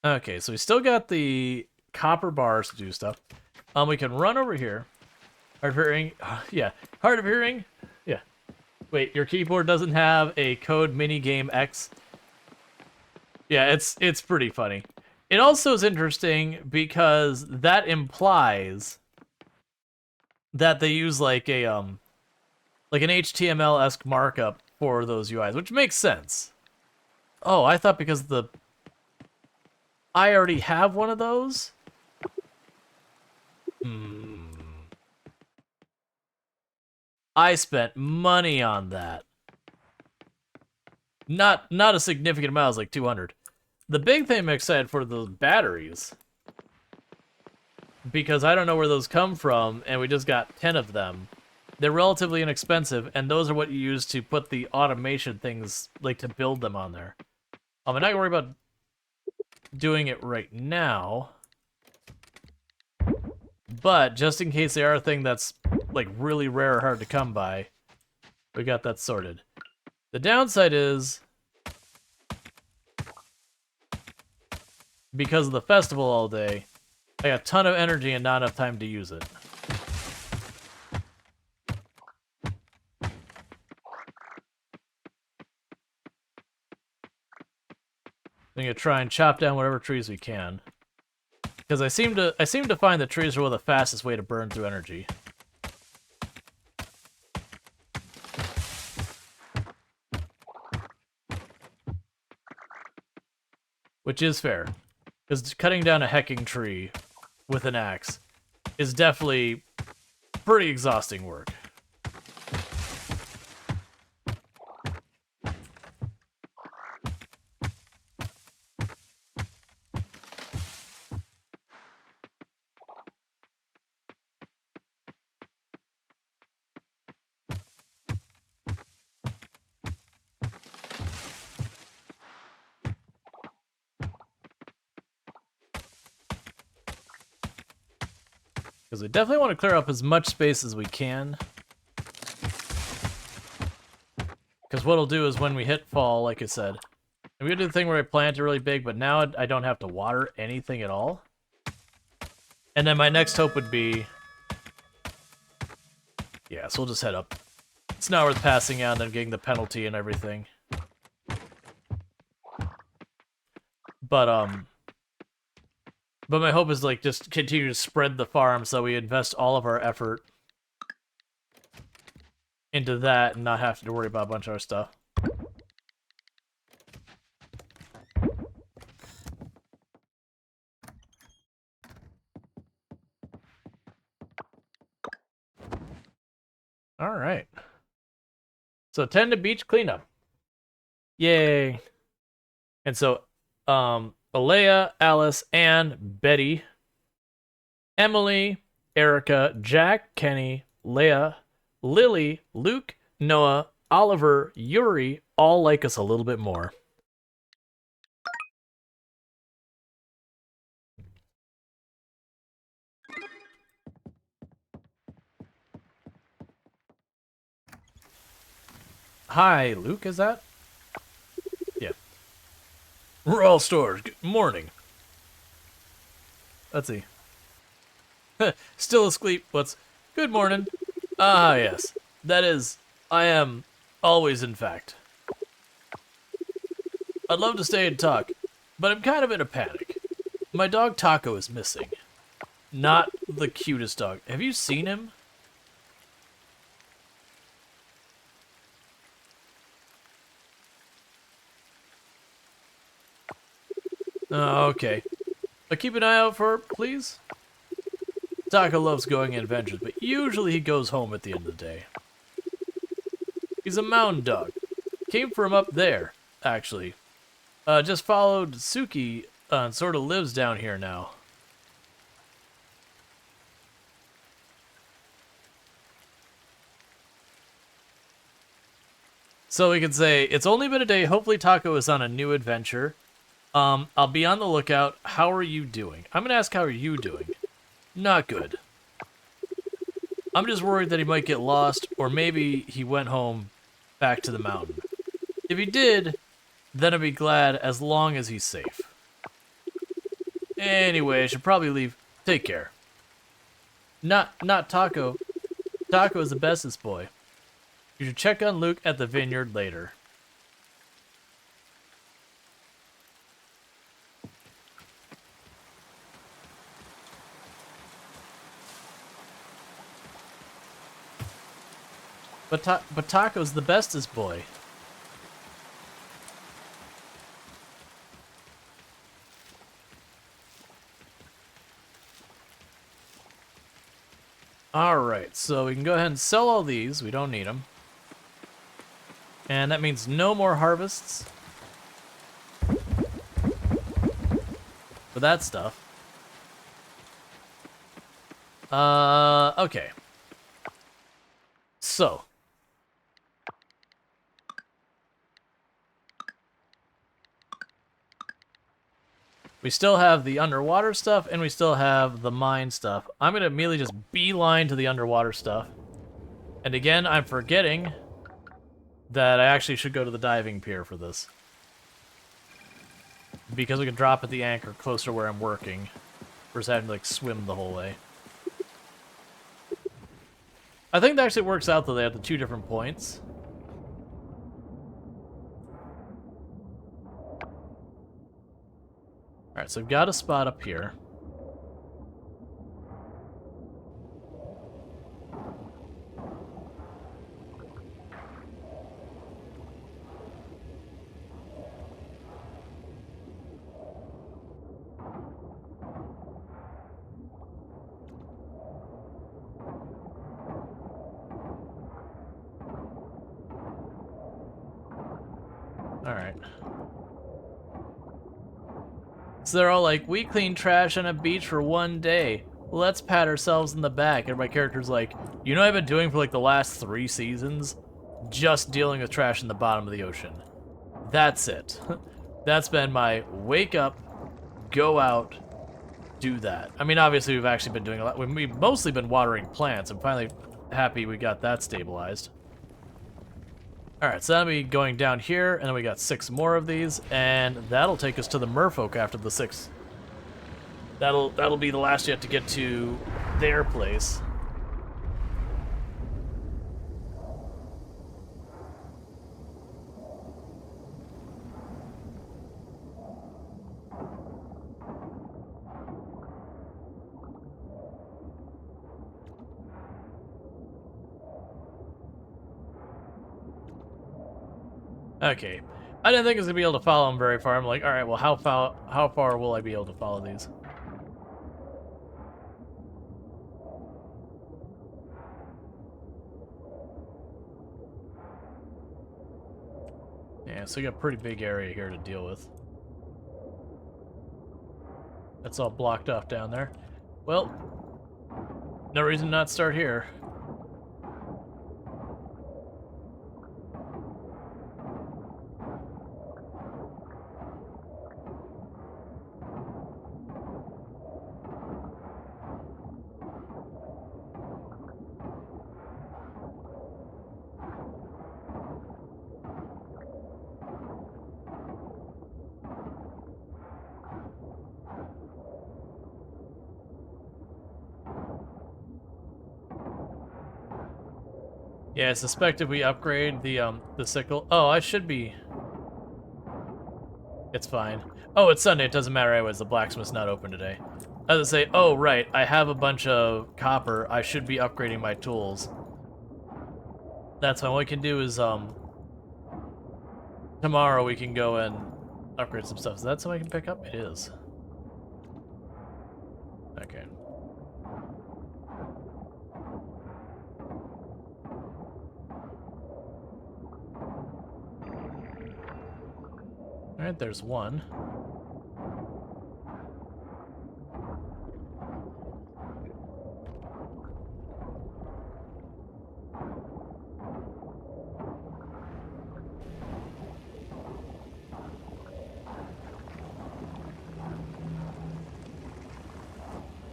Okay, so we still got the copper bars to do stuff. We can run over here. Hard of hearing. Yeah. Hard of hearing. Yeah. Wait, your keyboard doesn't have a code minigame X. Yeah, it's pretty funny. It also is interesting because that implies that they use like a like an HTML-esque markup for those UIs, which makes sense. Oh, I thought because I already have one of those. I spent money on that. Not a significant amount, it was like 200. The big thing I'm excited for the batteries. Because I don't know where those come from, and we just got 10 of them. They're relatively inexpensive, and those are what you use to put the automation things, like to build them on there. I'm not gonna worry about doing it right now. But just in case they are a thing that's like really rare or hard to come by, we got that sorted. The downside is because of the festival all day, I got a ton of energy and not enough time to use it. I'm gonna try and chop down whatever trees we can. Because I seem to find that trees are the fastest way to burn through energy. Which is fair. Because cutting down a hecking tree with an axe is definitely pretty exhausting work. Because we definitely want to clear up as much space as we can. Because what I'll do is when we hit fall, like I said, I'm going to do the thing where I plant it really big, but now I don't have to water anything at all. And then my next hope would be... Yeah, so we'll just head up. It's not worth passing out and getting the penalty and everything. But my hope is, like, just continue to spread the farm so we invest all of our effort into that and not have to worry about a bunch of our stuff. Alright. So, 10 to beach cleanup. Yay. And so, Alea, Alice, Anne, Betty, Emily, Erica, Jack, Kenny, Leah, Lily, Luke, Noah, Oliver, Yuri all like us a little bit more. Hi, Luke, is that? Yeah. Rual Storge, good morning. Let's see. Still asleep, what's... Good morning. Ah, yes. That is, I am always, in fact. I'd love to stay and talk, but I'm kind of in a panic. My dog Taco is missing. Not the cutest dog. Have you seen him? Oh, okay. But keep an eye out for it, please. Taco loves going on adventures, but usually he goes home at the end of the day. He's a mountain dog. Came from up there, actually. Just followed Suki and sort of lives down here now. So we could say, it's only been a day. Hopefully Taco is on a new adventure. I'll be on the lookout. How are you doing? I'm going to ask, how are you doing? Not good. I'm just worried that he might get lost, or maybe he went home back to the mountain. If he did, then I'd be glad as long as he's safe. Anyway, I should probably leave. Take care. Not Taco. Taco is the bestest boy. You should check on Luke at the vineyard later. But Taco's the bestest boy. Alright, so we can go ahead and sell all these. We don't need them. And that means no more harvests for that stuff. Okay. So. We still have the underwater stuff, and we still have the mine stuff. I'm going to immediately just beeline to the underwater stuff. And again, I'm forgetting that I actually should go to the diving pier for this. because we can drop at the anchor closer to where I'm working, versus having to like swim the whole way. I think that actually works out though. They have the 2 different points. All right, so we've got a spot up here. Alright. So they're all like, we clean trash on a beach for 1 day. Let's pat ourselves in the back. And my character's like, you know what I've been doing for like the last 3 seasons? Just dealing with trash in the bottom of the ocean. That's it. That's been my wake up, go out, do that. I mean, obviously we've actually been doing a lot. We've mostly been watering plants. I'm finally happy we got that stabilized. Alright, so that'll be going down here, and then we got 6 more of these, and that'll take us to the merfolk after the 6. That'll be the last yet to get to their place. Okay. I didn't think I was going to be able to follow them very far. I'm like, alright, well, how far will I be able to follow these? Yeah, so we got a pretty big area here to deal with. That's all blocked off down there. Well, no reason not to start here. Yeah, I suspect if we upgrade the sickle... Oh, I should be... It's fine. Oh, it's Sunday. It doesn't matter anyways. The blacksmith's not open today. I was gonna say, oh, right. I have a bunch of copper. I should be upgrading my tools. That's fine. What we can do is, tomorrow we can go and upgrade some stuff. Is that something I can pick up? It is. Okay. Alright, there's one.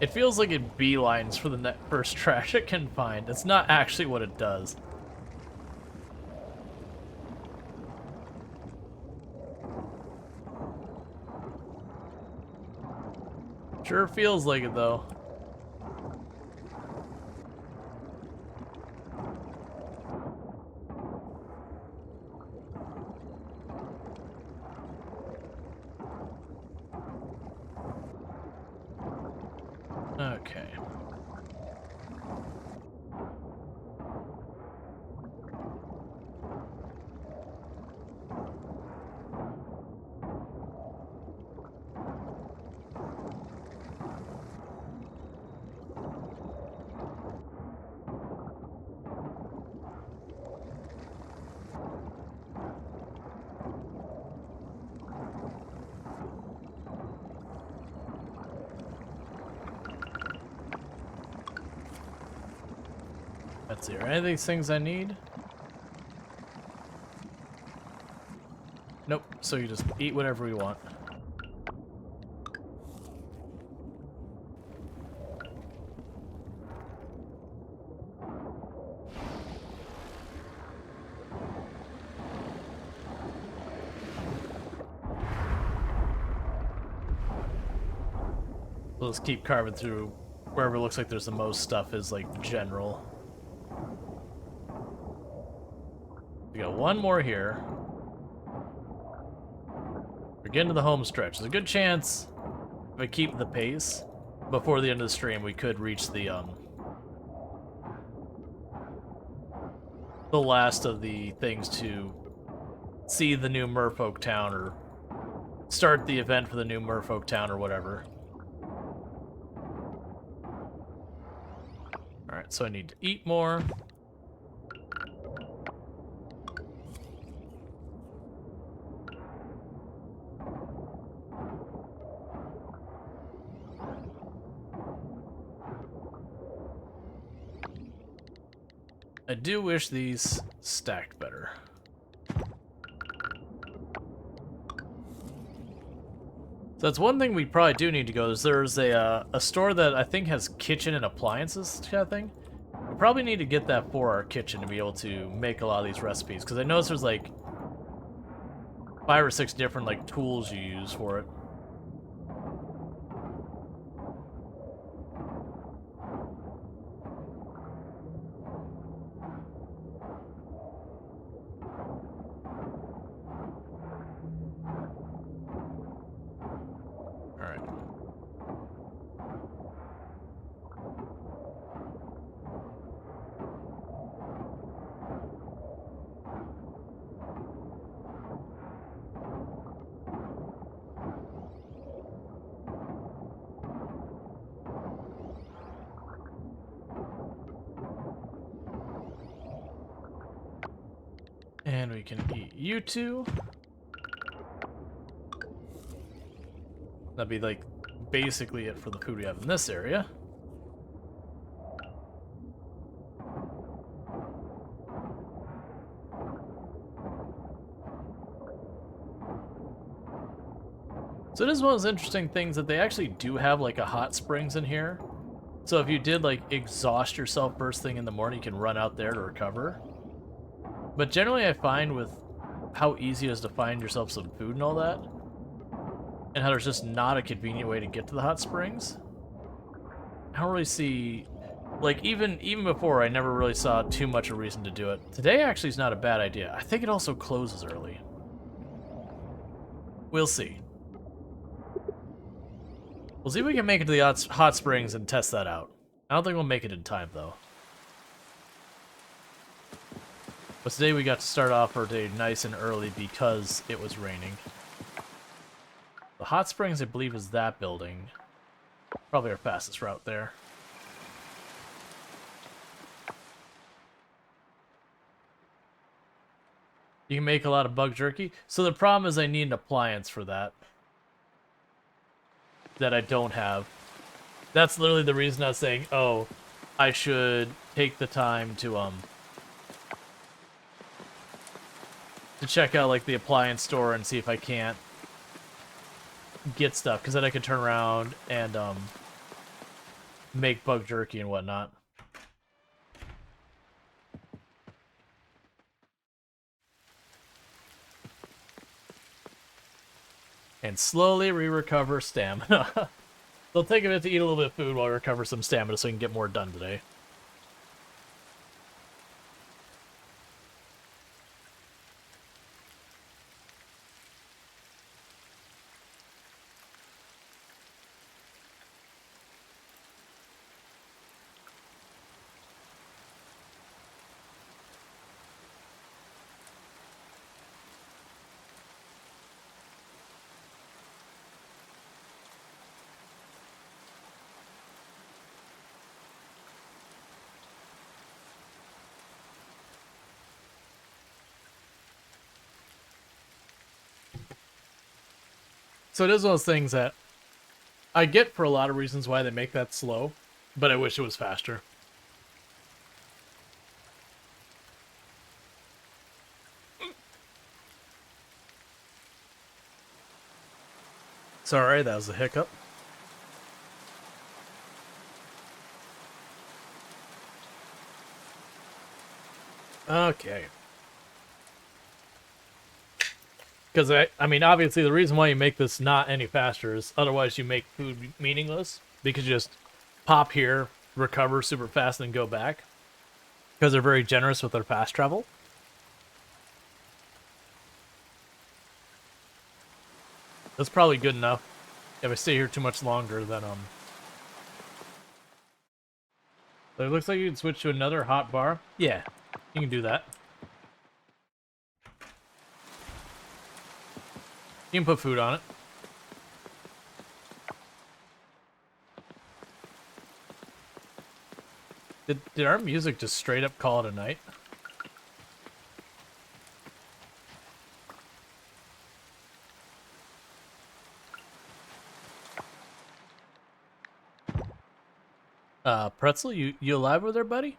It feels like it beelines for the first trash it can find. It's not actually what it does. Sure feels like it, though. Okay. Let's see, are any of these things I need? Nope, so you just eat whatever you want. We'll just keep carving through wherever it looks like there's the most stuff is like general. We got one more here. We're getting to the home stretch. There's a good chance if I keep the pace before the end of the stream we could reach the last of the things to see the new merfolk town or start the event for the new merfolk town or whatever. Alright, so I need to eat more. I do wish these stacked better. So that's one thing we probably do need to go. There's a store that I think has kitchen and appliances kind of thing. We probably need to get that for our kitchen to be able to make a lot of these recipes. Because I noticed there's like 5 or 6 different like tools you use for it. And we can eat you two. That'd be like basically it for the food we have in this area. So it is one of those interesting things that they actually do have like a hot springs in here. So if you did like exhaust yourself first thing in the morning, you can run out there to recover. But generally I find with how easy it is to find yourself some food and all that, and how there's just not a convenient way to get to the hot springs, I don't really see, like even before I never really saw too much a reason to do it. Today actually is not a bad idea. I think it also closes early. We'll see. We'll see if we can make it to the hot springs and test that out. I don't think we'll make it in time though. But today we got to start off our day nice and early because it was raining. The hot springs, I believe, is that building. Probably our fastest route there. You can make a lot of bug jerky. So the problem is I need an appliance for that. That I don't have. That's literally the reason I was saying, oh, I should take the time to check out like the appliance store and see if I can't get stuff, because then I could turn around and make bug jerky and whatnot. And slowly recover stamina. They'll take a bit to eat a little bit of food while I recover some stamina so I can get more done today. So it is one of those things that I get for a lot of reasons why they make that slow, but I wish it was faster. Sorry, that was a hiccup. Okay. Because, I mean, obviously the reason why you make this not any faster is otherwise you make food meaningless. because you just pop here, recover super fast, and go back. Because they're very generous with their fast travel. That's probably good enough. If I stay here too much longer, then So it looks like you can switch to another hot bar. Yeah, you can do that. You can put food on it. Did our music just straight up call it a night? Pretzel, you alive with there, buddy?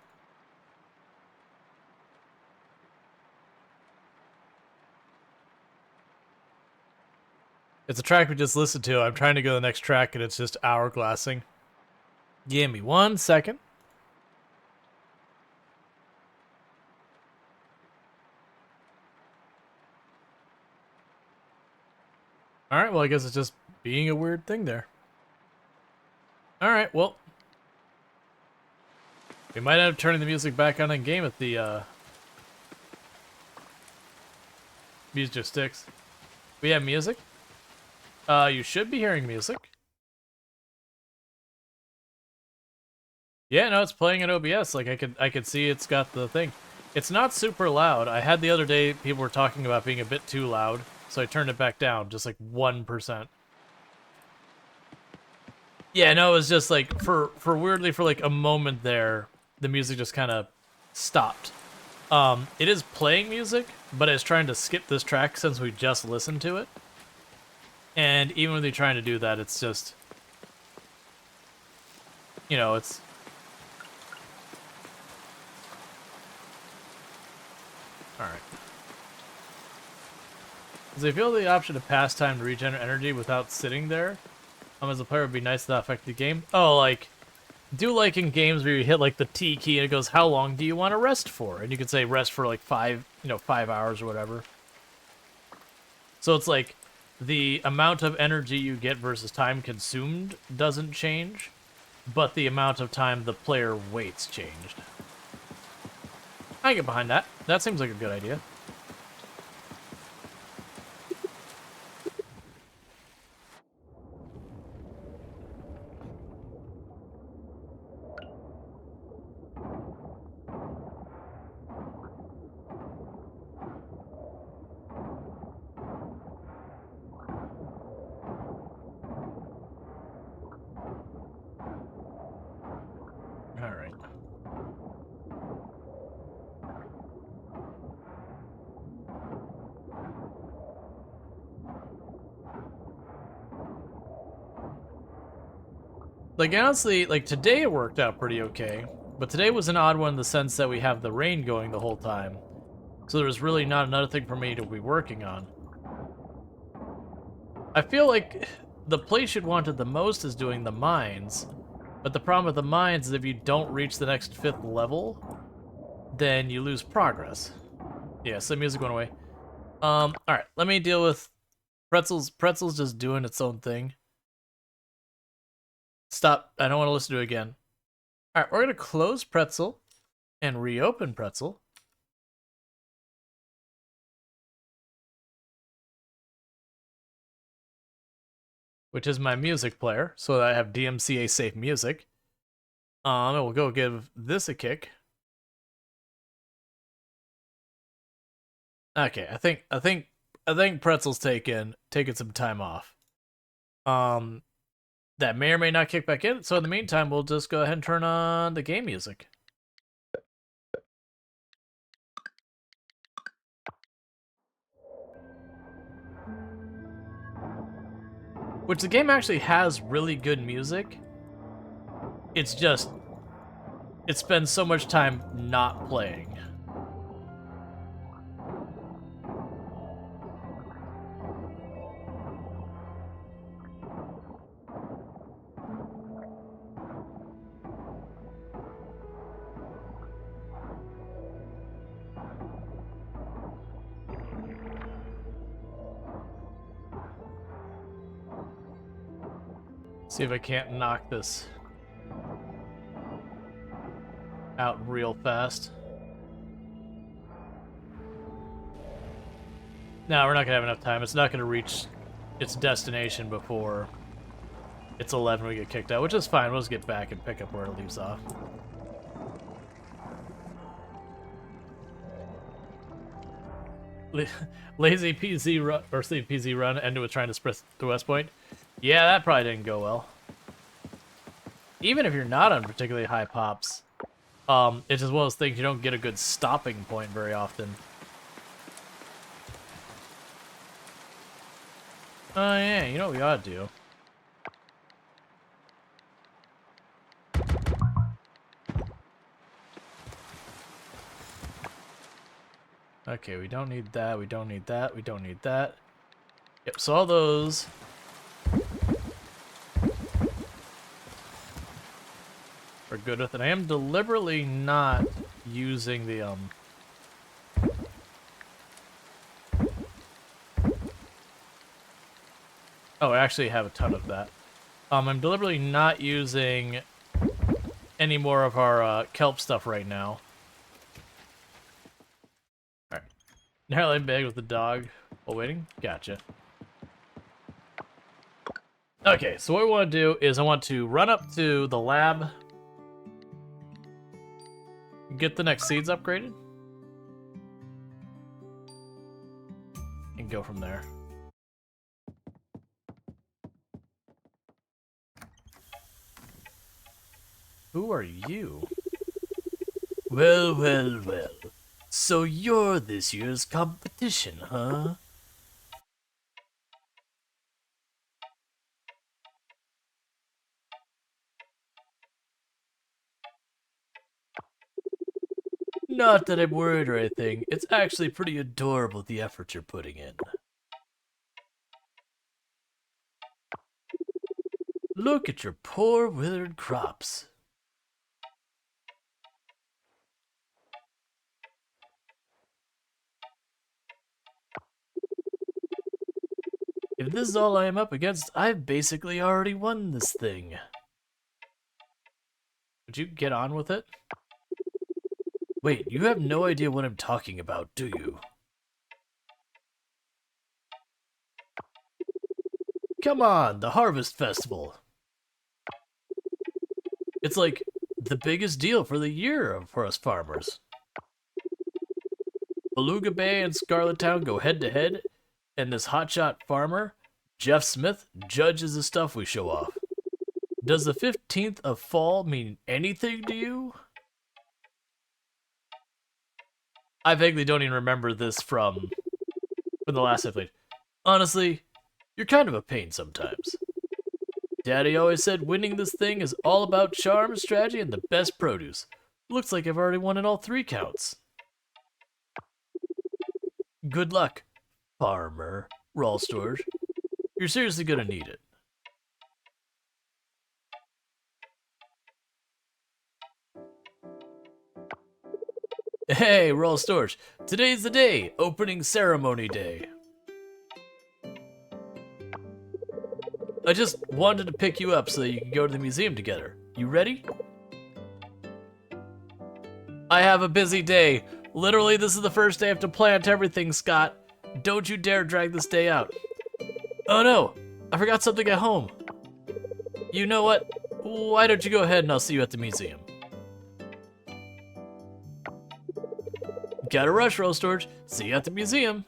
It's a track we just listened to. I'm trying to go to the next track, and it's just hourglassing. Give me 1 second. Alright, well, I guess it's just being a weird thing there. Alright, well. We might end up turning the music back on in game if the, music just sticks. We have music? You should be hearing music. Yeah, no, it's playing in OBS. Like, I could see it's got the thing. It's not super loud. I had the other day, people were talking about being a bit too loud, so I turned it back down, just like 1%. Yeah, no, it was just like, for weirdly, for like a moment there, the music just kind of stopped. It is playing music, but it's trying to skip this track since we just listened to it. And even when you're trying to do that, it's just, you know, it's... Alright. Does it feel the option to pass time to regenerate energy without sitting there? As a player, it would be nice to not affect the game. Oh, like, do like in games where you hit like the T key and it goes, how long do you want to rest for? And you can say rest for like 5 hours or whatever. So it's like the amount of energy you get versus time consumed doesn't change, but the amount of time the player waits changed. I get behind that. That seems like a good idea. Alright. Like, honestly, like, today it worked out pretty okay. But today was an odd one in the sense that we have the rain going the whole time. So there was really not another thing for me to be working on. I feel like the place you'd want it the most is doing the mines. But the problem with the mines is if you don't reach the next 5th level, then you lose progress. Yeah, so the music went away. Alright, let me deal with Pretzel's just doing its own thing. Stop. I don't want to listen to it again. Alright, we're going to close Pretzel and reopen Pretzel. Which is my music player, so that I have DMCA safe music. And we'll go give this a kick. Okay, I think Pretzel's taking some time off. That may or may not kick back in. So in the meantime, we'll just go ahead and turn on the game music. Which the game actually has really good music. It's just, it spends so much time not playing. See if I can't knock this out real fast. No, we're not gonna have enough time. It's not gonna reach its destination before it's 11 we get kicked out, which is fine. We'll just get back and pick up where it leaves off. Lazy PZ run, or sleep PZ run ended with trying to sprint to West Point. Yeah, that probably didn't go well. Even if you're not on particularly high pops, it's as well as things you don't get a good stopping point very often. Oh yeah, you know what we ought to do? Okay, we don't need that, we don't need that, we don't need that. Yep, so all those... are good with it. I am deliberately not using the, Oh, I actually have a ton of that. I'm deliberately not using any more of our, kelp stuff right now. Alright. Now I'm bag with the dog while waiting. Gotcha. Okay, so what we want to do is I want to run up to the lab, get the next seeds upgraded, and go from there. Who are you? Well, well, well. So you're this year's competition, huh? Not that I'm worried or anything. It's actually pretty adorable, the effort you're putting in. Look at your poor withered crops. If this is all I am up against, I've basically already won this thing. Would you get on with it? Wait, you have no idea what I'm talking about, do you? Come on, the Harvest Festival. It's like the biggest deal for the year for us farmers. Beluga Bay and Scarlet Town go head to head, and this hotshot farmer, Jeff Smith, judges the stuff we show off. Does the 15th of fall mean anything to you? I vaguely don't even remember this from the last I played. Honestly, you're kind of a pain sometimes. Daddy always said winning this thing is all about charm, strategy, and the best produce. Looks like I've already won in all 3 counts. Good luck, farmer, Rual Storge. You're seriously gonna need it. Hey, Rual Storge. Today's the day, opening ceremony day. I just wanted to pick you up so that you can go to the museum together. You ready? I have a busy day. Literally, this is the first day I have to plant everything, Scott. Don't you dare drag this day out. Oh no, I forgot something at home. You know what? Why don't you go ahead and I'll see you at the museum. Gotta rush, Rual Storge. See you at the museum.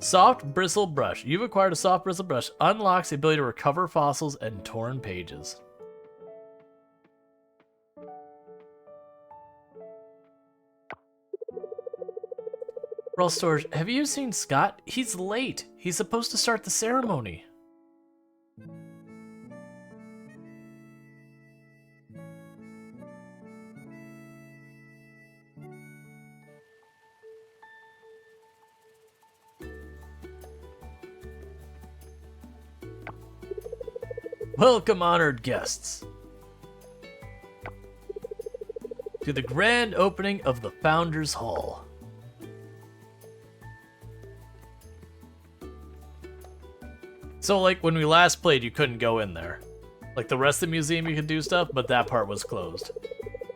Soft Bristle Brush. You've acquired a Soft Bristle Brush. Unlocks the ability to recover fossils and torn pages. Rual Storge, have you seen Scott? He's late. He's supposed to start the ceremony. Welcome, honored guests, to the grand opening of the Founders Hall. So, like, when we last played, you couldn't go in there. Like, the rest of the museum, you could do stuff, but that part was closed.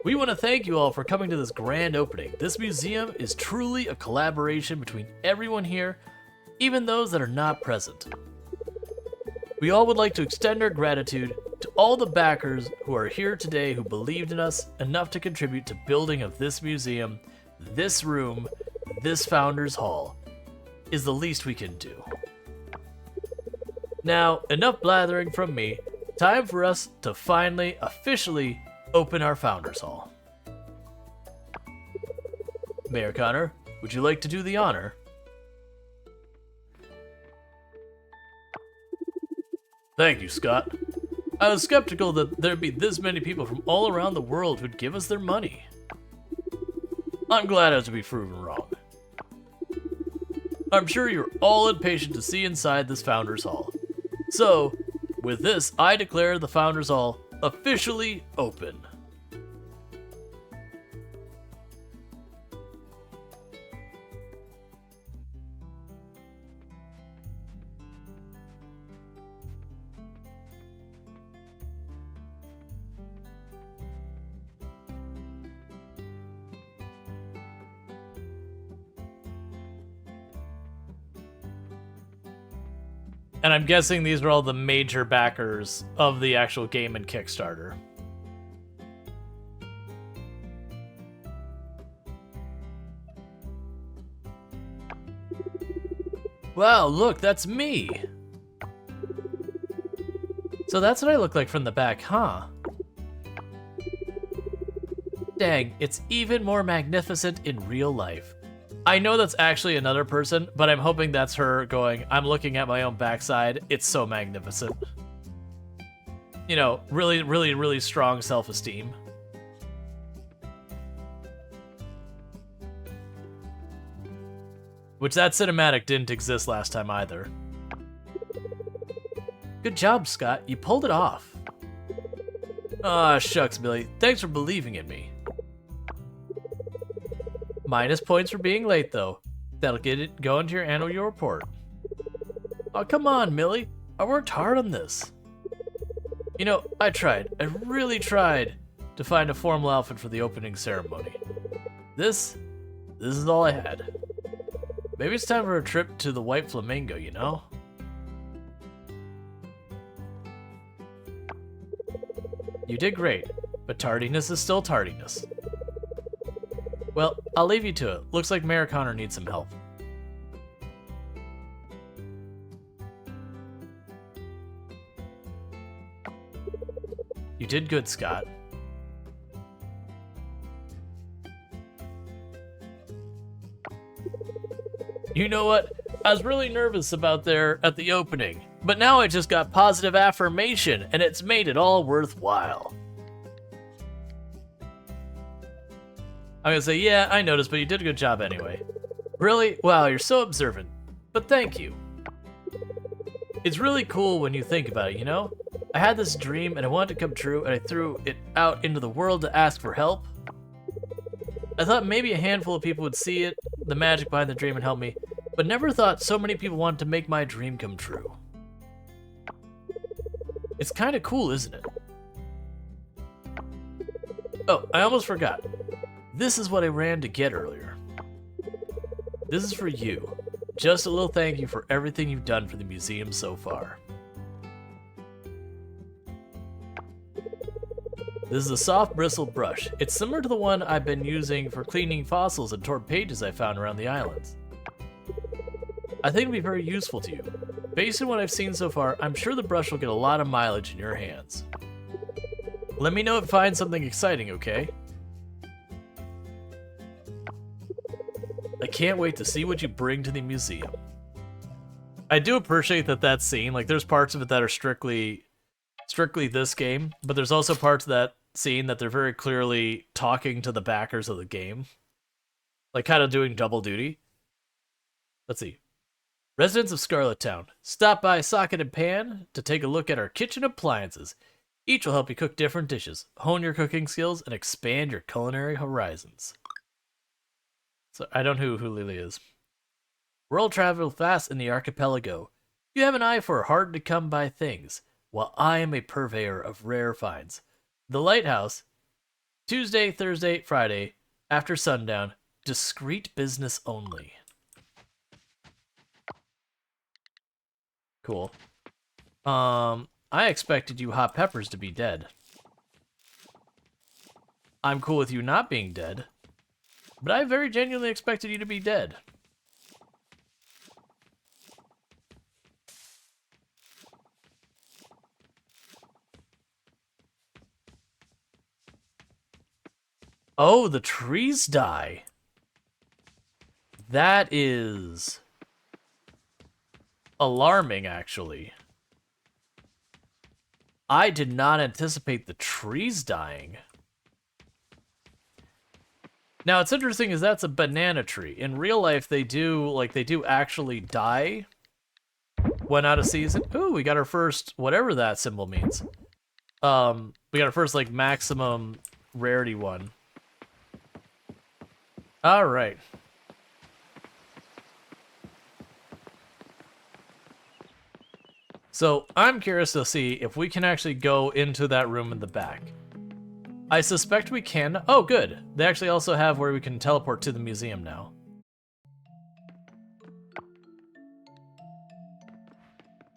We want to thank you all for coming to this grand opening. This museum is truly a collaboration between everyone here, even those that are not present. We all would like to extend our gratitude to all the backers who are here today who believed in us enough to contribute to building of this museum, this room, this Founders Hall, is the least we can do. Now, enough blathering from me. Time for us to finally, officially open our Founders Hall. Mayor Connor, would you like to do the honor? Thank you, Scott. I was skeptical that there'd be this many people from all around the world who'd give us their money. I'm glad I was to be proven wrong. I'm sure you're all impatient to see inside this Founders Hall. So, with this, I declare the Founders Hall officially open. And I'm guessing these are all the major backers of the actual game and Kickstarter. Wow, look, that's me! So that's what I look like from the back, huh? Dang, it's even more magnificent in real life. I know that's actually another person, but I'm hoping that's her going, I'm looking at my own backside. It's so magnificent. You know, really, really, really strong self-esteem. Which that cinematic didn't exist last time either. Good job, Scott. You pulled it off. Aw, shucks, Billy. Thanks for believing in me. Minus points for being late, though. That'll get it going to your annual report. Oh, come on, Millie. I worked hard on this. You know, I really tried to find a formal outfit for the opening ceremony. This is all I had. Maybe it's time for a trip to the White Flamingo, you know? You did great, but tardiness is still tardiness. Well, I'll leave you to it. Looks like Mayor Connor needs some help. You did good, Scott. You know what? I was really nervous about there at the opening, but now I just got positive affirmation, and it's made it all worthwhile. I'm gonna say, yeah, I noticed, but you did a good job anyway. Really? Wow, you're so observant. But thank you. It's really cool when you think about it, you know? I had this dream and I wanted to come true, and I threw it out into the world to ask for help. I thought maybe a handful of people would see it, the magic behind the dream, and help me, but never thought so many people wanted to make my dream come true. It's kind of cool, isn't it? Oh, I almost forgot. This is what I ran to get earlier. This is for you. Just a little thank you for everything you've done for the museum so far. This is a soft bristled brush. It's similar to the one I've been using for cleaning fossils and torn pages I found around the islands. I think it'll be very useful to you. Based on what I've seen so far, I'm sure the brush will get a lot of mileage in your hands. Let me know if you find something exciting, okay? I can't wait to see what you bring to the museum. I do appreciate that scene, like there's parts of it that are strictly this game, but there's also parts of that scene that they're very clearly talking to the backers of the game. Like kind of doing double duty. Let's see. Residents of Scarlet Town, stop by Socket and Pan to take a look at our kitchen appliances. Each will help you cook different dishes, hone your cooking skills, and expand your culinary horizons. So I don't know who Lily is. World travel fast in the archipelago. You have an eye for hard-to-come-by things, while I am a purveyor of rare finds. The Lighthouse, Tuesday, Thursday, Friday, after sundown, discreet business only. Cool. I expected you hot peppers to be dead. I'm cool with you not being dead, but I very genuinely expected you to be dead. Oh, the trees die. That is alarming, actually. I did not anticipate the trees dying. Now, what's interesting is that's a banana tree. In real life, they do actually die when out of season. Ooh, we got our first, whatever that symbol means. We got our first, like, maximum rarity one. All right. So I'm curious to see if we can actually go into that room in the back. I suspect we can. Oh, good. They actually also have where we can teleport to the museum now.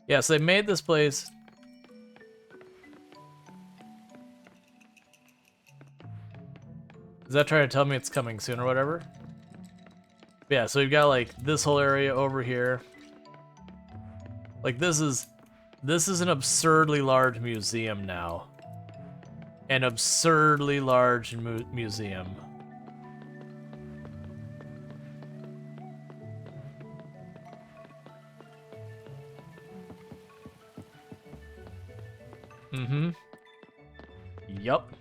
Yeah, so they made this place. Is that trying to tell me it's coming soon or whatever? Yeah, so we've got like this whole area over here. Like this is an absurdly large museum now. An absurdly large museum. Mm-hmm. Yup.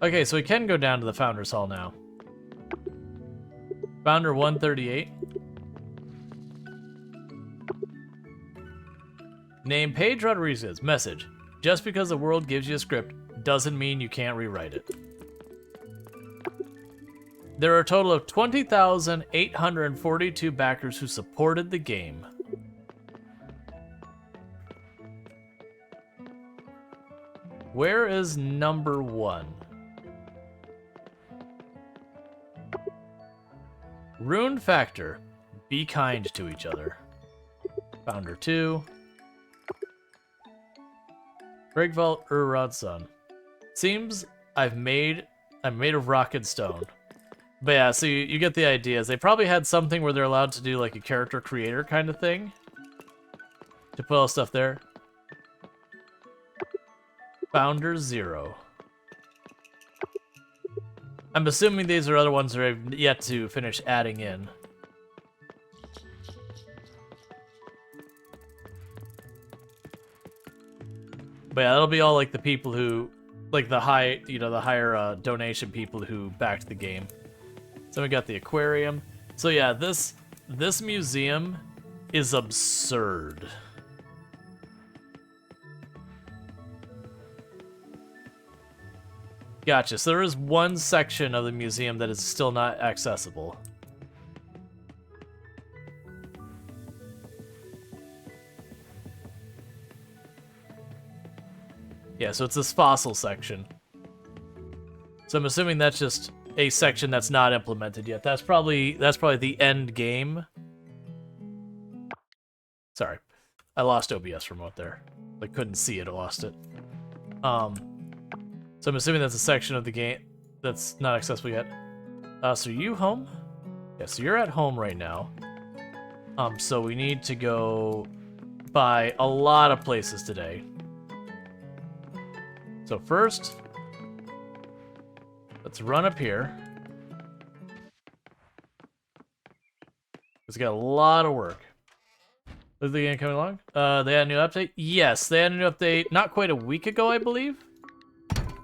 Okay, so we can go down to the Founders Hall now. Founder 138. Name Paige Rodriguez. Message. Just because the world gives you a script doesn't mean you can't rewrite it. There are a total of 20,842 backers who supported the game. Where is number 1? Rune Factor. Be kind to each other. Founder 2. Brigvault Urodson. Seems I'm made of rock and stone. But yeah, so you get the ideas. They probably had something where they're allowed to do like a character creator kind of thing. To put all stuff there. Founder 0. I'm assuming these are other ones that I've yet to finish adding in. But yeah, that'll be all like the people who, like the higher donation people who backed the game. So we got the aquarium. So yeah, this museum is absurd. Gotcha. So there is one section of the museum that is still not accessible. Yeah, so it's this fossil section. So I'm assuming that's just a section that's not implemented yet. That's probably the end game. Sorry. I lost OBS for a moment there. I couldn't see it, I lost it. So I'm assuming that's a section of the game that's not accessible yet. So are you home? Yeah, so you're at home right now. So we need to go by a lot of places today. So first, let's run up here. It's got a lot of work. Is the game coming along? They had a new update? Yes, they had a new update not quite a week ago, I believe.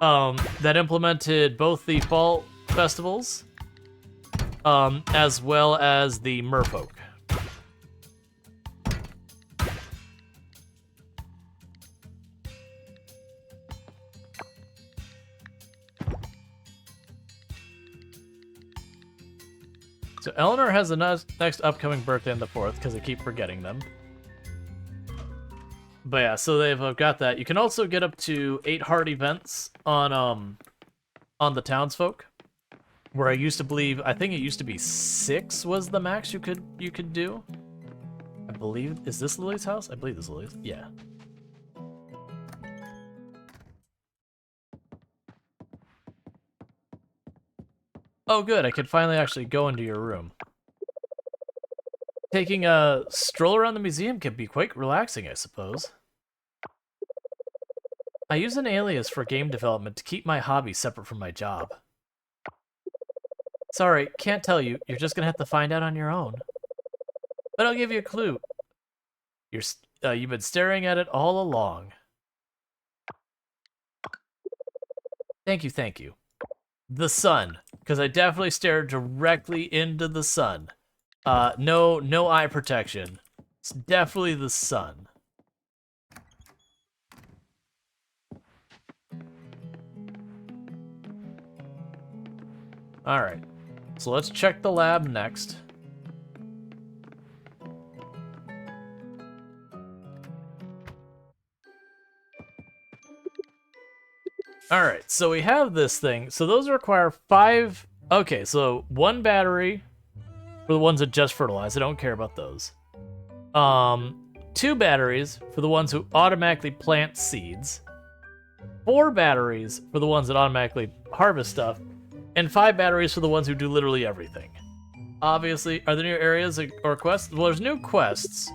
That implemented both the fall festivals, as well as the merfolk. So Eleanor has the next upcoming birthday on the 4th, because I keep forgetting them. But yeah, so they've got that. You can also get up to 8 hard events on the townsfolk. Where I used to believe, I think it used to be 6 was the max you could do. I believe, is this Lily's house? I believe this is Lily's. Yeah. Oh, good. I could finally actually go into your room. Taking a stroll around the museum can be quite relaxing, I suppose. I use an alias for game development to keep my hobby separate from my job. Sorry, can't tell you. You're just gonna have to find out on your own. But I'll give you a clue. You've been staring at it all along. Thank you, thank you. The sun, because I definitely stared directly into the sun. No eye protection. It's definitely the sun. All right, so let's check the lab next. All right, so we have this thing. So those require 5. Okay, so 1 battery for the ones that just fertilize. I don't care about those. 2 batteries for the ones who automatically plant seeds. 4 batteries for the ones that automatically harvest stuff. And 5 batteries for the ones who do literally everything. Obviously, are there new areas or quests? Well, there's new quests.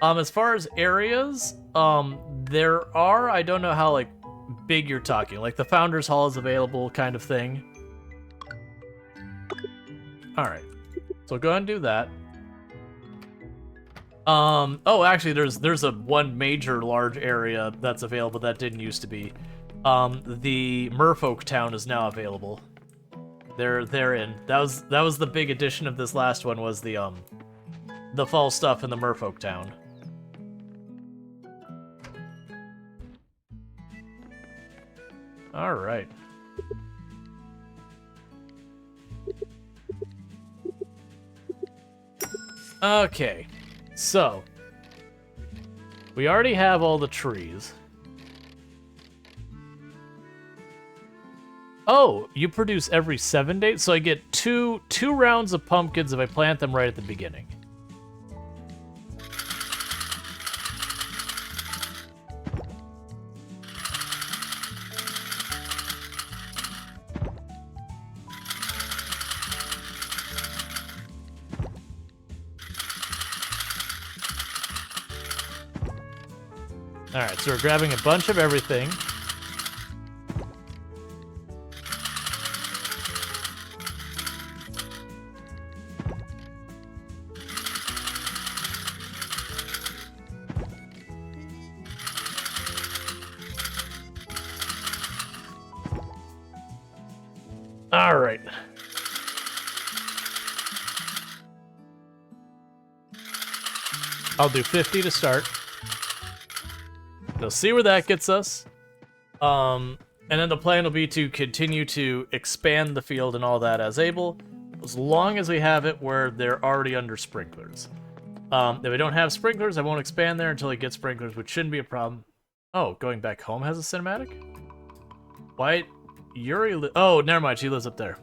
As far as areas, there are. I don't know how, like, big you're talking. Like, the Founders Hall is available kind of thing. Alright. So go ahead and do that. Oh, actually, there's a one major large area that's available that didn't used to be. The Merfolk town is now available. They're in. That was the big addition of this last one, was the fall stuff in the Merfolk town. All right. Okay. So, we already have all the trees. Oh, you produce every 7 days? So I get two rounds of pumpkins if I plant them right at the beginning. Alright, so we're grabbing a bunch of everything. Alright. I'll do 50 to start. We'll see where that gets us. And then the plan will be to continue to expand the field and all that as able, as long as we have it where they're already under sprinklers. If we don't have sprinklers, I won't expand there until I get sprinklers, which shouldn't be a problem. Oh, going back home has a cinematic? Why? Yuri oh, never mind, she lives up there.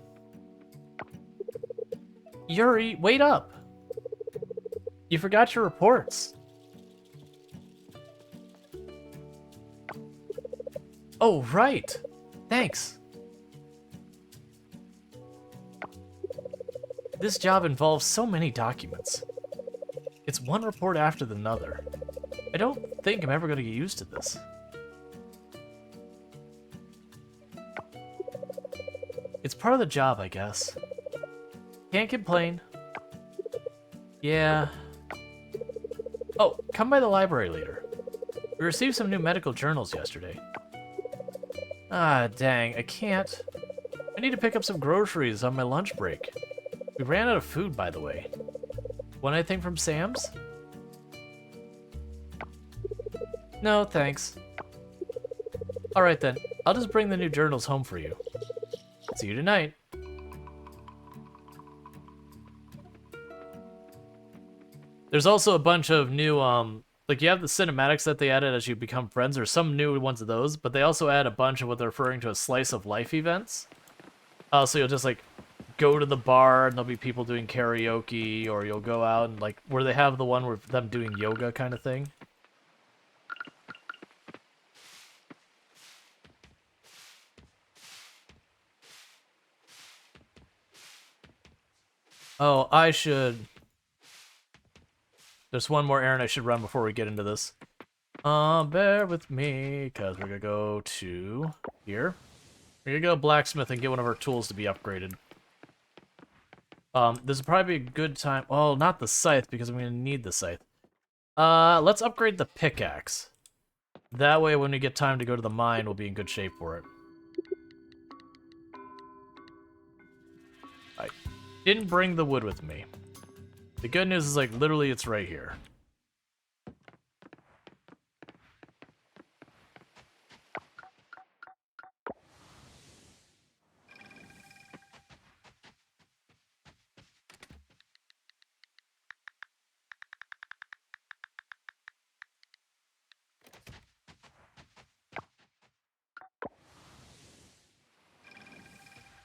Yuri, wait up! You forgot your reports. Oh, right. Thanks. This job involves so many documents. It's one report after another. I don't think I'm ever going to get used to this. It's part of the job, I guess. Can't complain. Yeah. Oh, come by the library later. We received some new medical journals yesterday. Ah, dang, I can't. I need to pick up some groceries on my lunch break. We ran out of food, by the way. Want anything from Sam's? No, thanks. Alright then, I'll just bring the new journals home for you. See you tonight. There's also a bunch of new, like you have the cinematics that they added as you become friends. There's some new ones of those, but they also add a bunch of what they're referring to as slice of life events. So you'll just like go to the bar and there'll be people doing karaoke, or you'll go out and like where they have the one with them doing yoga kind of thing. Oh, I should... There's one more errand I should run before we get into this. Bear with me, because we're gonna go to here. We're gonna go blacksmith and get one of our tools to be upgraded. This would probably be a good time... Oh, not the scythe, because I'm gonna need the scythe. Let's upgrade the pickaxe. That way, when we get time to go to the mine, we'll be in good shape for it. I didn't bring the wood with me. The good news is, like, literally it's right here.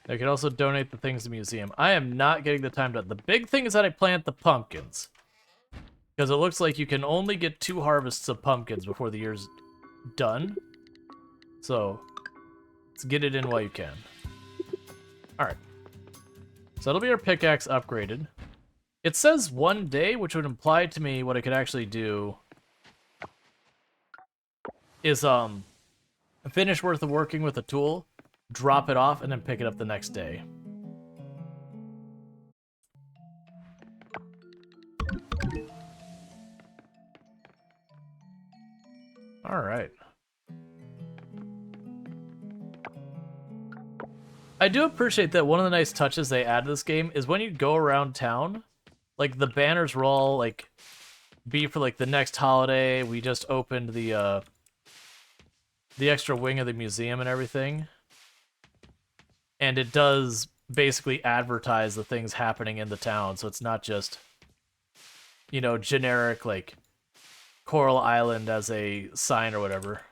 I could also donate the things to the museum. I am not getting the time to... The big thing is that I plant the pumpkins. Because it looks like you can only get 2 harvests of pumpkins before the year's done. So, let's get it in while you can. Alright. So that'll be our pickaxe upgraded. It says 1 day, which would imply to me what I could actually do is, finish worth of working with a tool, drop it off, and then pick it up the next day. Alright. I do appreciate that one of the nice touches they add to this game is when you go around town, like, the banners will all, like, be for, like, the next holiday. We just opened the extra wing of the museum and everything. And it does basically advertise the things happening in the town, so it's not just, you know, generic, like, Coral Island as a sign or whatever.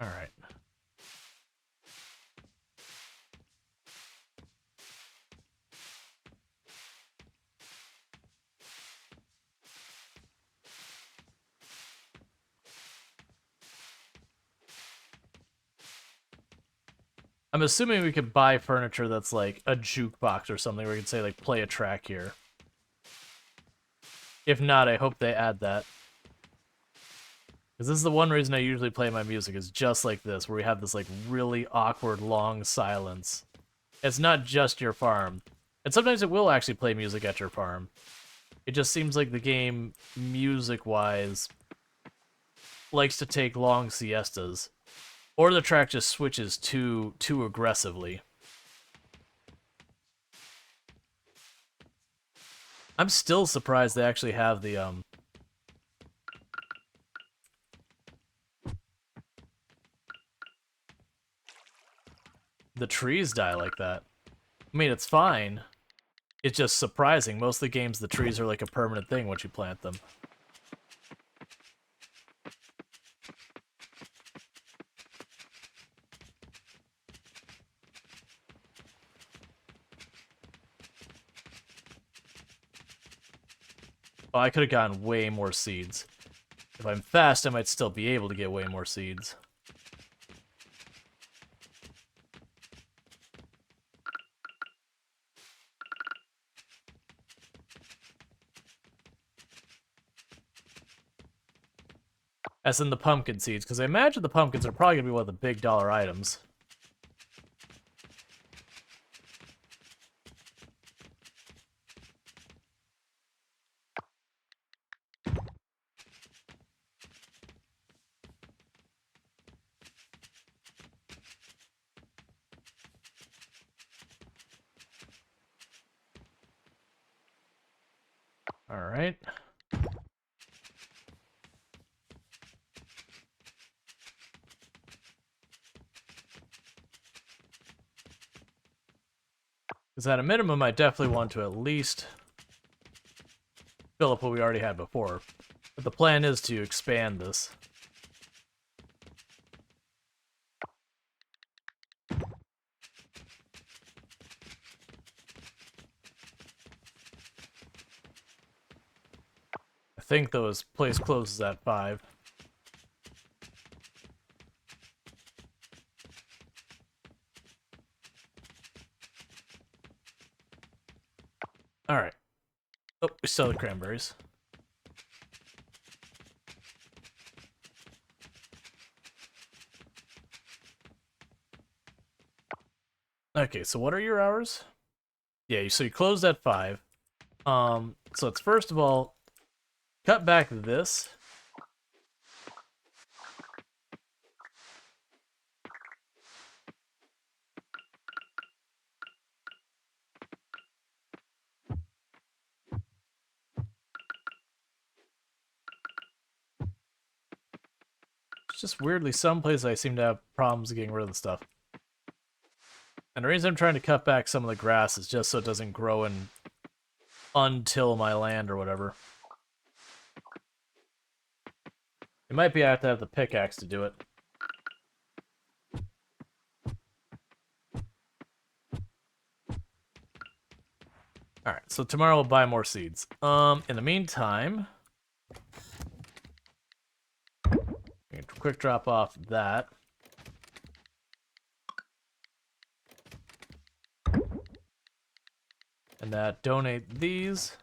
Alright. I'm assuming we could buy furniture that's like a jukebox or something where we can say, like, play a track here. If not, I hope they add that. Because this is the one reason I usually play my music, is just like this, where we have this, like, really awkward, long silence. It's not just your farm. And sometimes it will actually play music at your farm. It just seems like the game, music-wise, likes to take long siestas. Or the track just switches too aggressively. I'm still surprised they actually have the trees die like that. I mean, it's fine. It's just surprising. Most of the games, the trees are like a permanent thing once you plant them. Oh, I could have gotten way more seeds. If I'm fast, I might still be able to get way more seeds. As in the pumpkin seeds, because I imagine the pumpkins are probably going to be one of the big dollar items. Alright. Because at a minimum, I definitely want to at least fill up what we already had before. But the plan is to expand this. I think though his place closes at 5. Alright. Oh, we sell the cranberries. Okay, so what are your hours? Yeah, so you closed at 5. So let's first of all cut back this. It's just weirdly some places I seem to have problems getting rid of the stuff. And the reason I'm trying to cut back some of the grass is just so it doesn't grow and untill my land or whatever. It might be I have to have the pickaxe to do it. Alright, so tomorrow we'll buy more seeds. In the meantime, quick drop off that. And that donate these.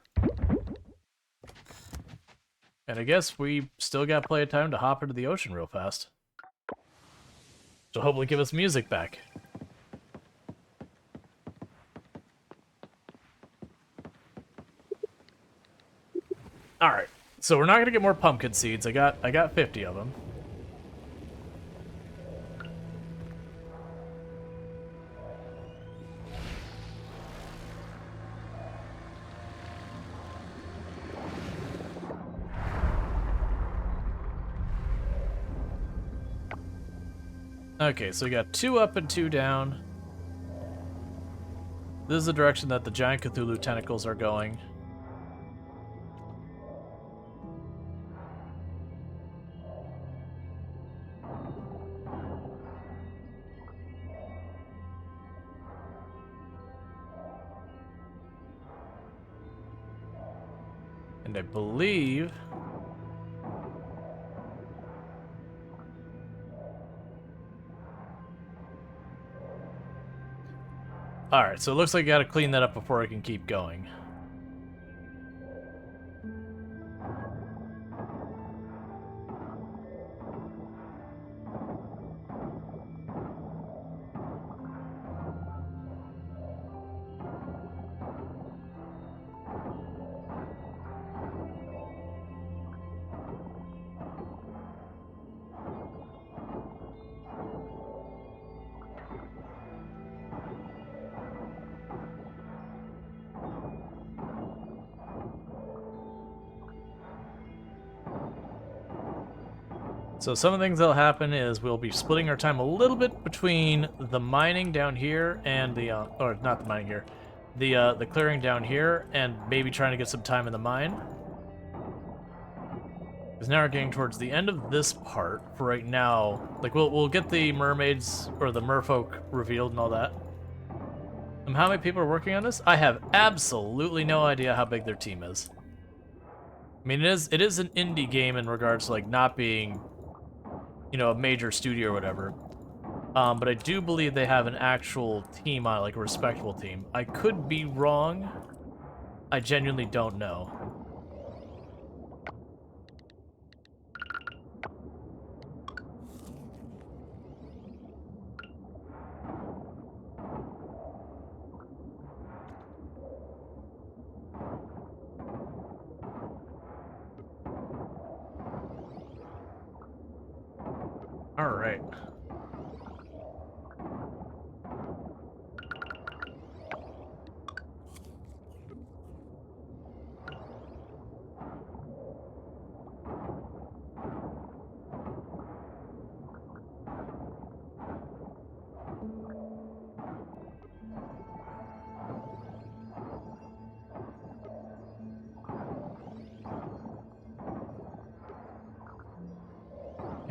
And I guess we still got plenty of time to hop into the ocean real fast. So hopefully give us music back. Alright, so we're not gonna get more pumpkin seeds. I got 50 of them. Okay, so we got 2 up and 2 down. This is the direction that the giant Cthulhu tentacles are going. And I believe... Alright, so it looks like I gotta clean that up before I can keep going. So some of the things that'll happen is we'll be splitting our time a little bit between the mining down here and the, or not the mining here, the clearing down here, and maybe trying to get some time in the mine. Because now we're getting towards the end of this part. For right now, like we'll get the mermaids or the merfolk revealed and all that. How many people are working on this? I have absolutely no idea how big their team is. I mean, it is an indie game in regards to like not being, you know, a major studio or whatever. But I do believe they have an actual team on it, like a respectable team. I could be wrong. I genuinely don't know. All right.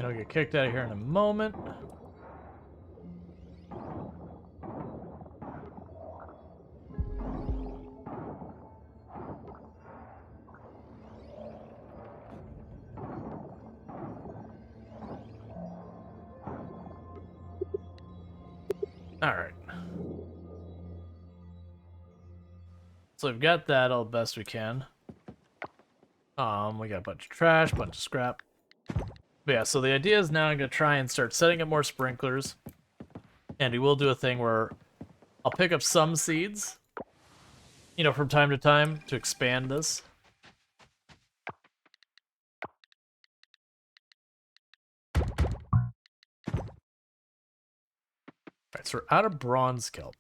I'll get kicked out of here in a moment. Alright. So we've got that all the best we can. We got a bunch of trash, bunch of scrap. But yeah, so the idea is now I'm going to try and start setting up more sprinklers. And we will do a thing where I'll pick up some seeds, you know, from time to time to expand this. Alright, so we're out of bronze kelp.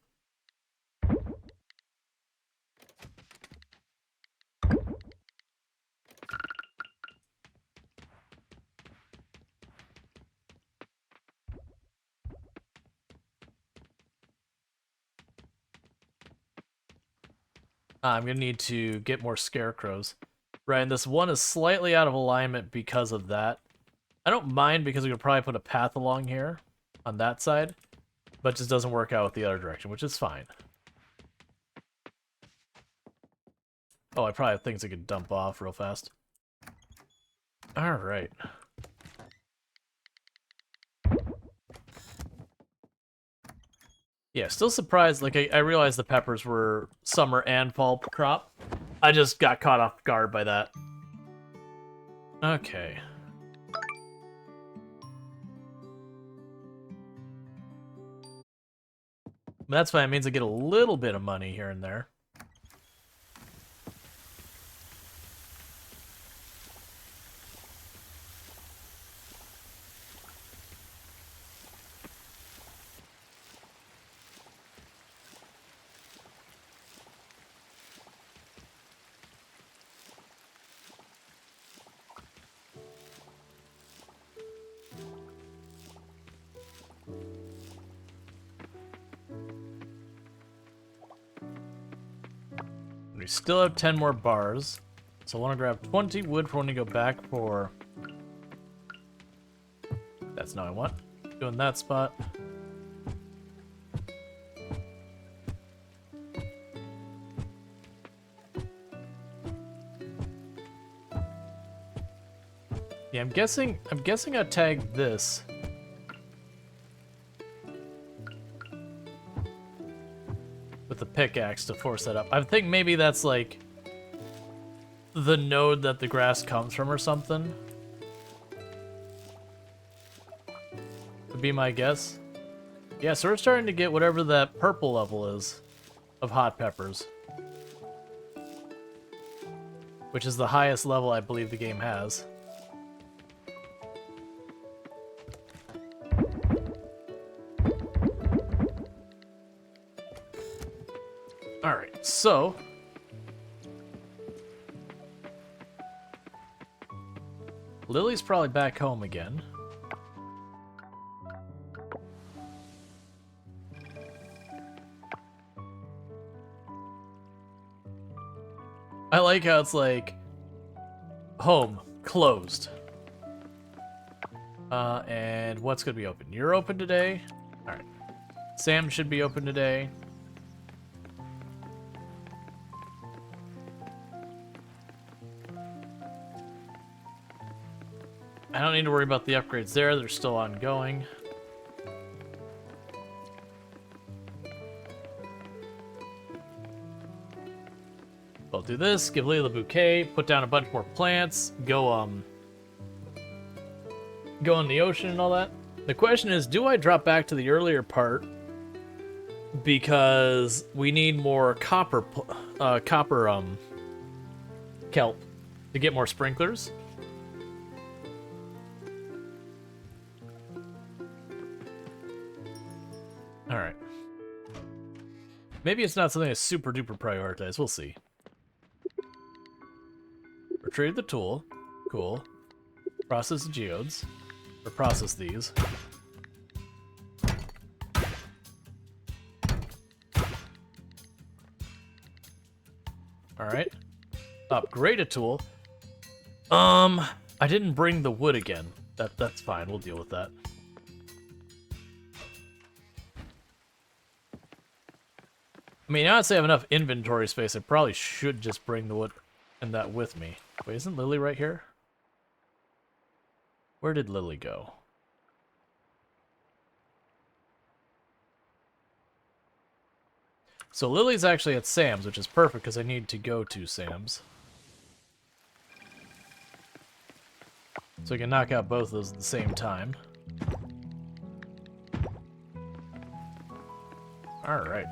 I'm going to need to get more scarecrows. Right, and this one is slightly out of alignment because of that. I don't mind because we could probably put a path along here on that side, but it just doesn't work out with the other direction, which is fine. Oh, I probably have things I could dump off real fast. Alright. Yeah, still surprised. Like, I realized the peppers were summer and fall crop. I just got caught off guard by that. Okay. That's fine. It means I get a little bit of money here and there. We still have 10 more bars, so I want to grab 20 wood for when we go back for... That's not what I want. Doing that spot. Yeah, I'm guessing I'll tag this. With the pickaxe to force that up. I think maybe that's like the node that the grass comes from or something. Would be my guess. Yeah, so we're starting to get whatever that purple level is of hot peppers. Which is the highest level I believe the game has. Alright, so... Lily's probably back home again. I like how it's like... Home, closed. And what's gonna be open? You're open today? Alright. Sam should be open today. I don't need to worry about the upgrades there, they're still ongoing. I'll do this, give Leila the bouquet, put down a bunch more plants, go in the ocean and all that. The question is, do I drop back to the earlier part? Because we need more copper kelp to get more sprinklers. Alright. Maybe it's not something that's super duper prioritized. We'll see. Retrieve the tool. Cool. Process the geodes. Or process these. Alright. Upgrade a tool. I didn't bring the wood again. That's fine. We'll deal with that. I mean, now that I have enough inventory space, I probably should just bring the wood and that with me. Wait, isn't Lily right here? Where did Lily go? So Lily's actually at Sam's, which is perfect because I need to go to Sam's. So I can knock out both of those at the same time. Alright.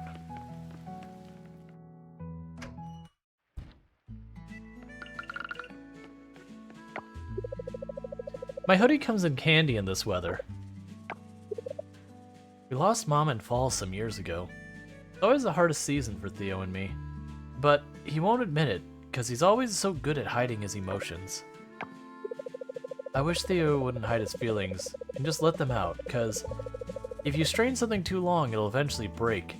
My hoodie comes in handy in this weather. We lost Mom in fall some years ago. It's always the hardest season for Theo and me. But he won't admit it, because he's always so good at hiding his emotions. I wish Theo wouldn't hide his feelings and just let them out, because if you strain something too long, it'll eventually break.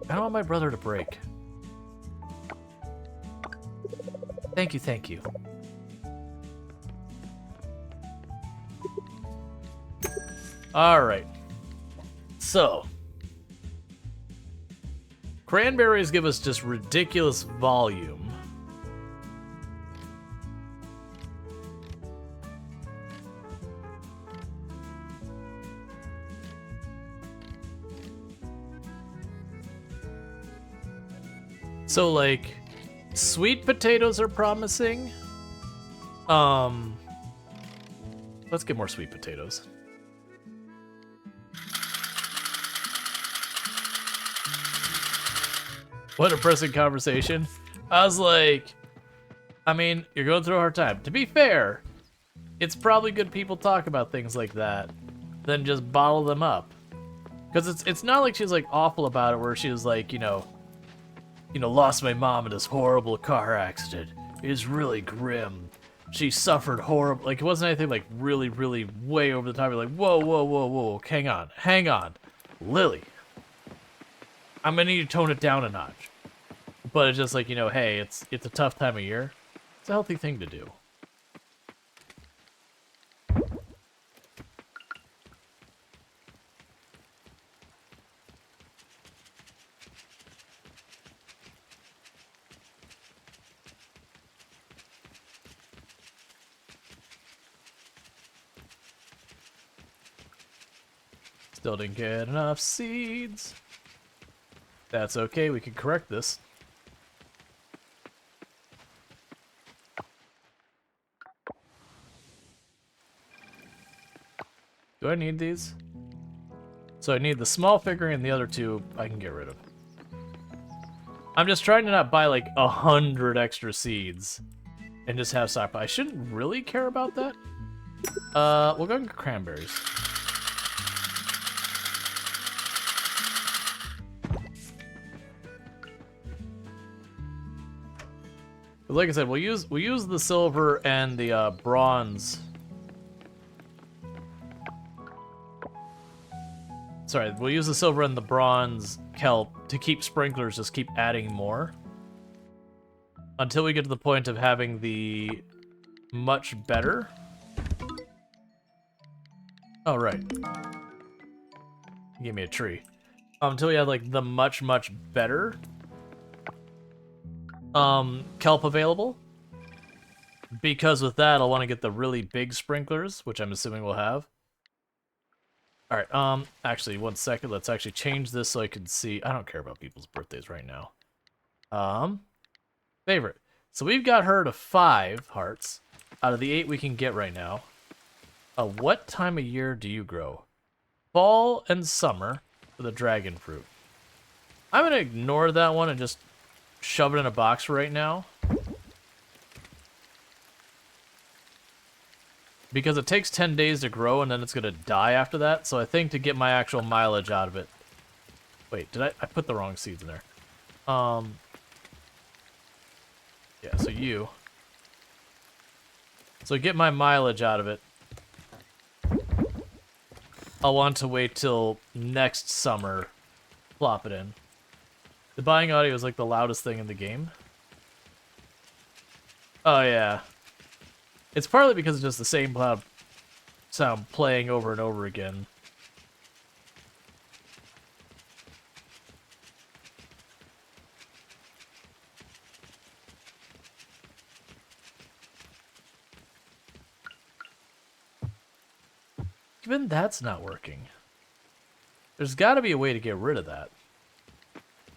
I don't want my brother to break. Thank you, thank you. Alright. So. Cranberries give us just ridiculous volume. So, like, sweet potatoes are promising. Let's get more sweet potatoes. What a depressing conversation. I was like, I mean, you're going through a hard time. To be fair, it's probably good people talk about things like that than just bottle them up. Because it's not like she's like awful about it where she was like, you know, lost my mom in this horrible car accident. It was really grim. She suffered horrible. Like, it wasn't anything like really, really way over the top. You're like, whoa, whoa, whoa, whoa, hang on. Lily, I'm gonna need to tone it down a notch. But it's just like, you know, hey, it's a tough time of year. It's a healthy thing to do. Still didn't get enough seeds. That's okay, we can correct this. Do I need these? So I need the small figurine and the other two I can get rid of. I'm just trying to not buy like 100 extra seeds and just have stockpile. I shouldn't really care about that. We'll go and get cranberries. But like I said, we'll use the silver and the bronze. Sorry, we'll use the silver and the bronze kelp to keep sprinklers, just keep adding more. Until we get to the point of having the much better. Oh, right. Give me a tree. Until we have like the much better kelp available. Because with that, I'll want to get the really big sprinklers, which I'm assuming we'll have. Alright, actually, one second. Let's actually change this so I can see. I don't care about people's birthdays right now. Favorite. So we've got her to 5 hearts out of the 8 we can get right now. What time of year do you grow? Fall and summer for the dragon fruit. I'm gonna ignore that one and just shove it in a box right now. Because it takes 10 days to grow and then it's gonna die after that, so I think to get my actual mileage out of it. Wait, did I put the wrong seeds in there? Yeah, so you. So get my mileage out of it. I'll want to wait till next summer. Plop it in. The buying audio is like the loudest thing in the game. Oh yeah. It's partly because it's just the same cloud sound playing over and over again. Even that's not working. There's got to be a way to get rid of that.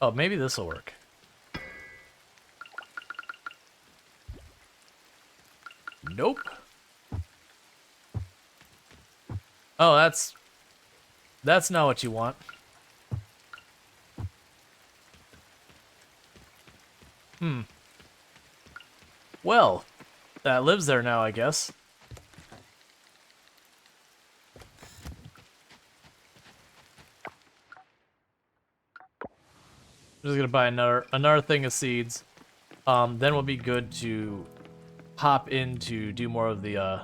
Oh, maybe this will work. Nope. Oh, that's not what you want. Well, that lives there now, I guess. I'm just gonna buy another thing of seeds. Then we'll be good to hop in to do more of the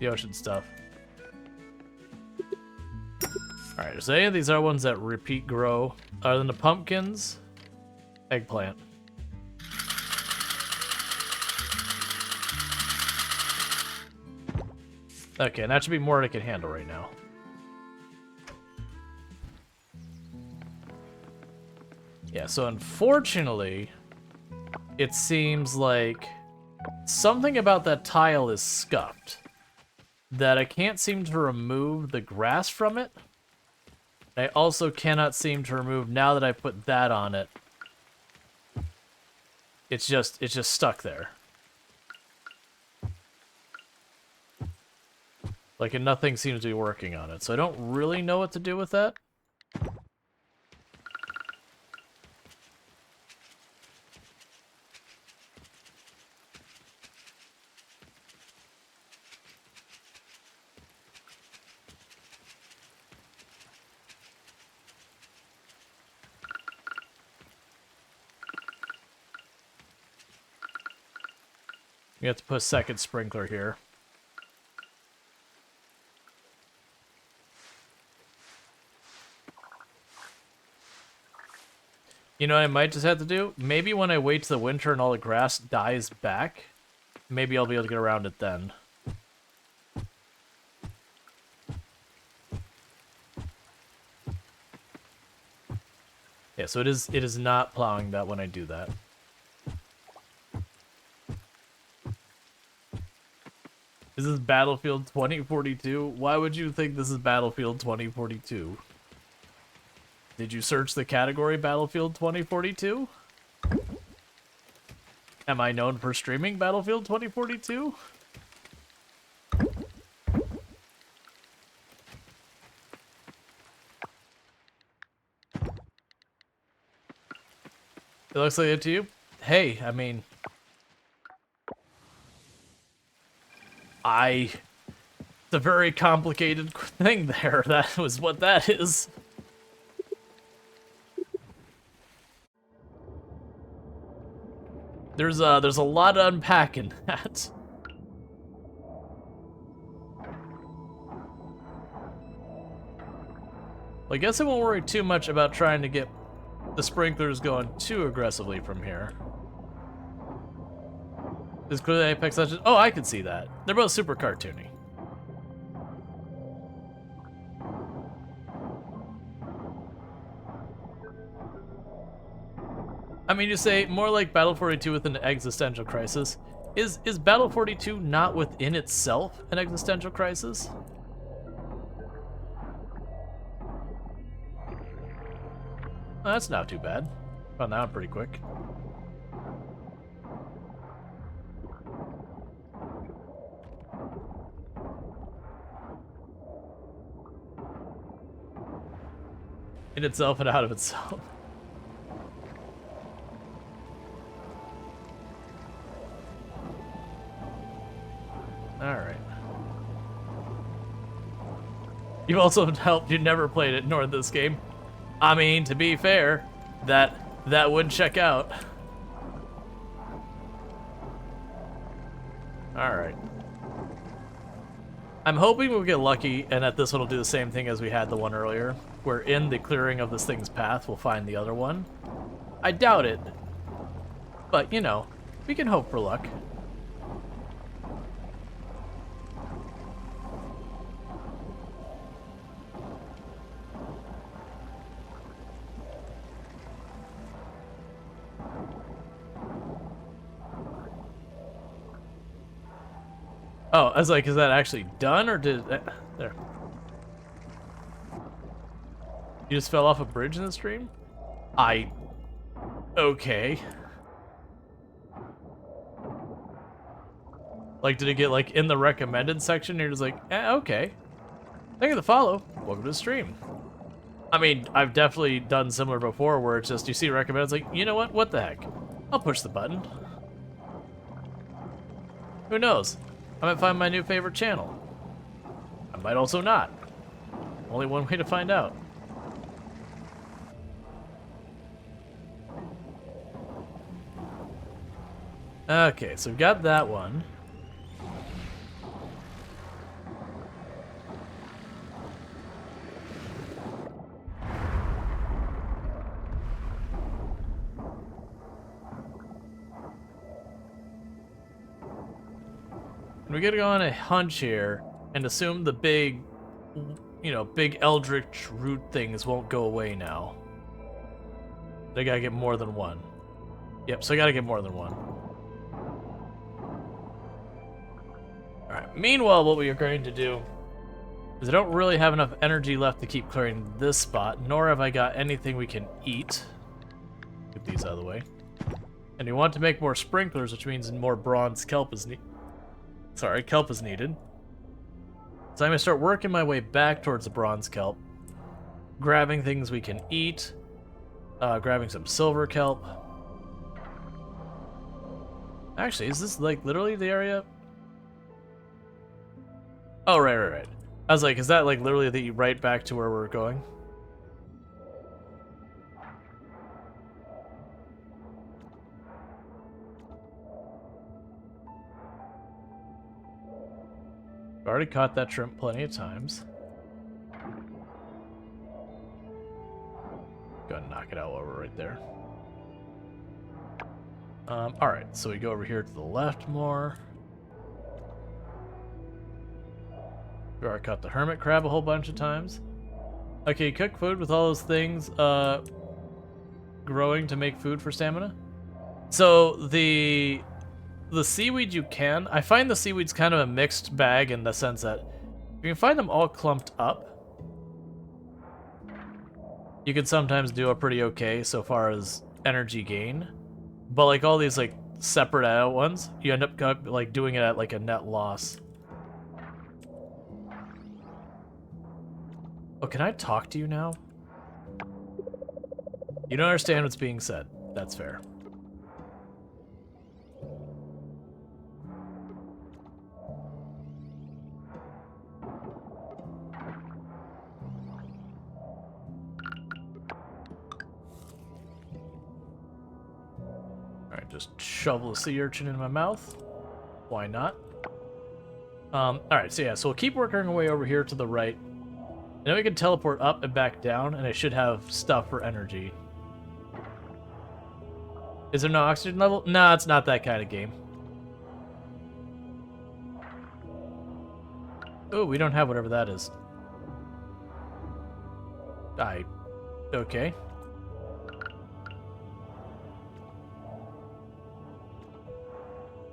ocean stuff. Alright, so any of these are ones that repeat grow. Other than the pumpkins, eggplant. Okay, and that should be more than I can handle right now. Yeah, so unfortunately, it seems like something about that tile is scuffed. That I can't seem to remove the grass from it. I also cannot seem to remove, now that I put that on it, it's just stuck there. Like, and nothing seems to be working on it, so I don't really know what to do with that. We have to put a second sprinkler here. You know what I might just have to do? Maybe when I wait till the winter and all the grass dies back, maybe I'll be able to get around it then. Yeah, so it is not plowing that when I do that. Is this Battlefield 2042? Why would you think this is Battlefield 2042? Did you search the category Battlefield 2042? Am I known for streaming Battlefield 2042? It looks like it to you? Hey, I mean... It's a very complicated thing there. That was what that is. There's a lot to unpack in that. Well, I guess I won't worry too much about trying to get the sprinklers going too aggressively from here. Is clearly Apex Legends. Oh, I can see that. They're both super cartoony. I mean, you say more like Battle 42 with an existential crisis. Is Battle 42 not within itself an existential crisis? Oh, that's not too bad. Found that one pretty quick. In itself and out of itself. Alright. You also helped, you never played it nor this game. I mean, to be fair, that would check out. Alright. I'm hoping we'll get lucky and that this one will do the same thing as we had the one earlier. Where in the clearing of this thing's path, we'll find the other one. I doubt it. But, you know, we can hope for luck. Oh, I was like, is that actually done or did there? You just fell off a bridge in the stream? Okay. Like, did it get like in the recommended section? And you're just like, okay. Thank you for the follow. Welcome to the stream. I mean, I've definitely done similar before where it's just, you see recommended, it's like, you know what? What the heck? I'll push the button. Who knows? I might find my new favorite channel. I might also not. Only one way to find out. Okay, so we've got that one. We gotta go on a hunch here and assume the big, big eldritch root things won't go away now. They gotta get more than one. Yep, so I gotta get more than one. Alright, meanwhile, what we are going to do is I don't really have enough energy left to keep clearing this spot, nor have I got anything we can eat. Get these out of the way. And we want to make more sprinklers, which means more bronze kelp is needed. Kelp is needed. So I'm gonna start working my way back towards the bronze kelp, grabbing things we can eat, grabbing some silver kelp. Actually, is this like literally the area? Oh, right. I was like, is that like literally the right back to where we're going? I've already caught that shrimp plenty of times. Go ahead and knock it out while we're right there. Alright, so we go over here to the left more. We already caught the hermit crab a whole bunch of times. Okay, cook food with all those things growing to make food for stamina. So the seaweed you can, I find the seaweed's kind of a mixed bag in the sense that you can find them all clumped up. You can sometimes do a pretty okay so far as energy gain. But like all these like separate out ones, you end up like doing it at like a net loss. Oh, can I talk to you now? You don't understand what's being said. That's fair. Alright, just shovel a sea urchin in my mouth. Why not? Alright, so yeah, so we'll keep working our way over here to the right. And then we can teleport up and back down, and I should have stuff for energy. Is there no oxygen level? Nah, it's not that kind of game. Oh, we don't have whatever that is. Okay.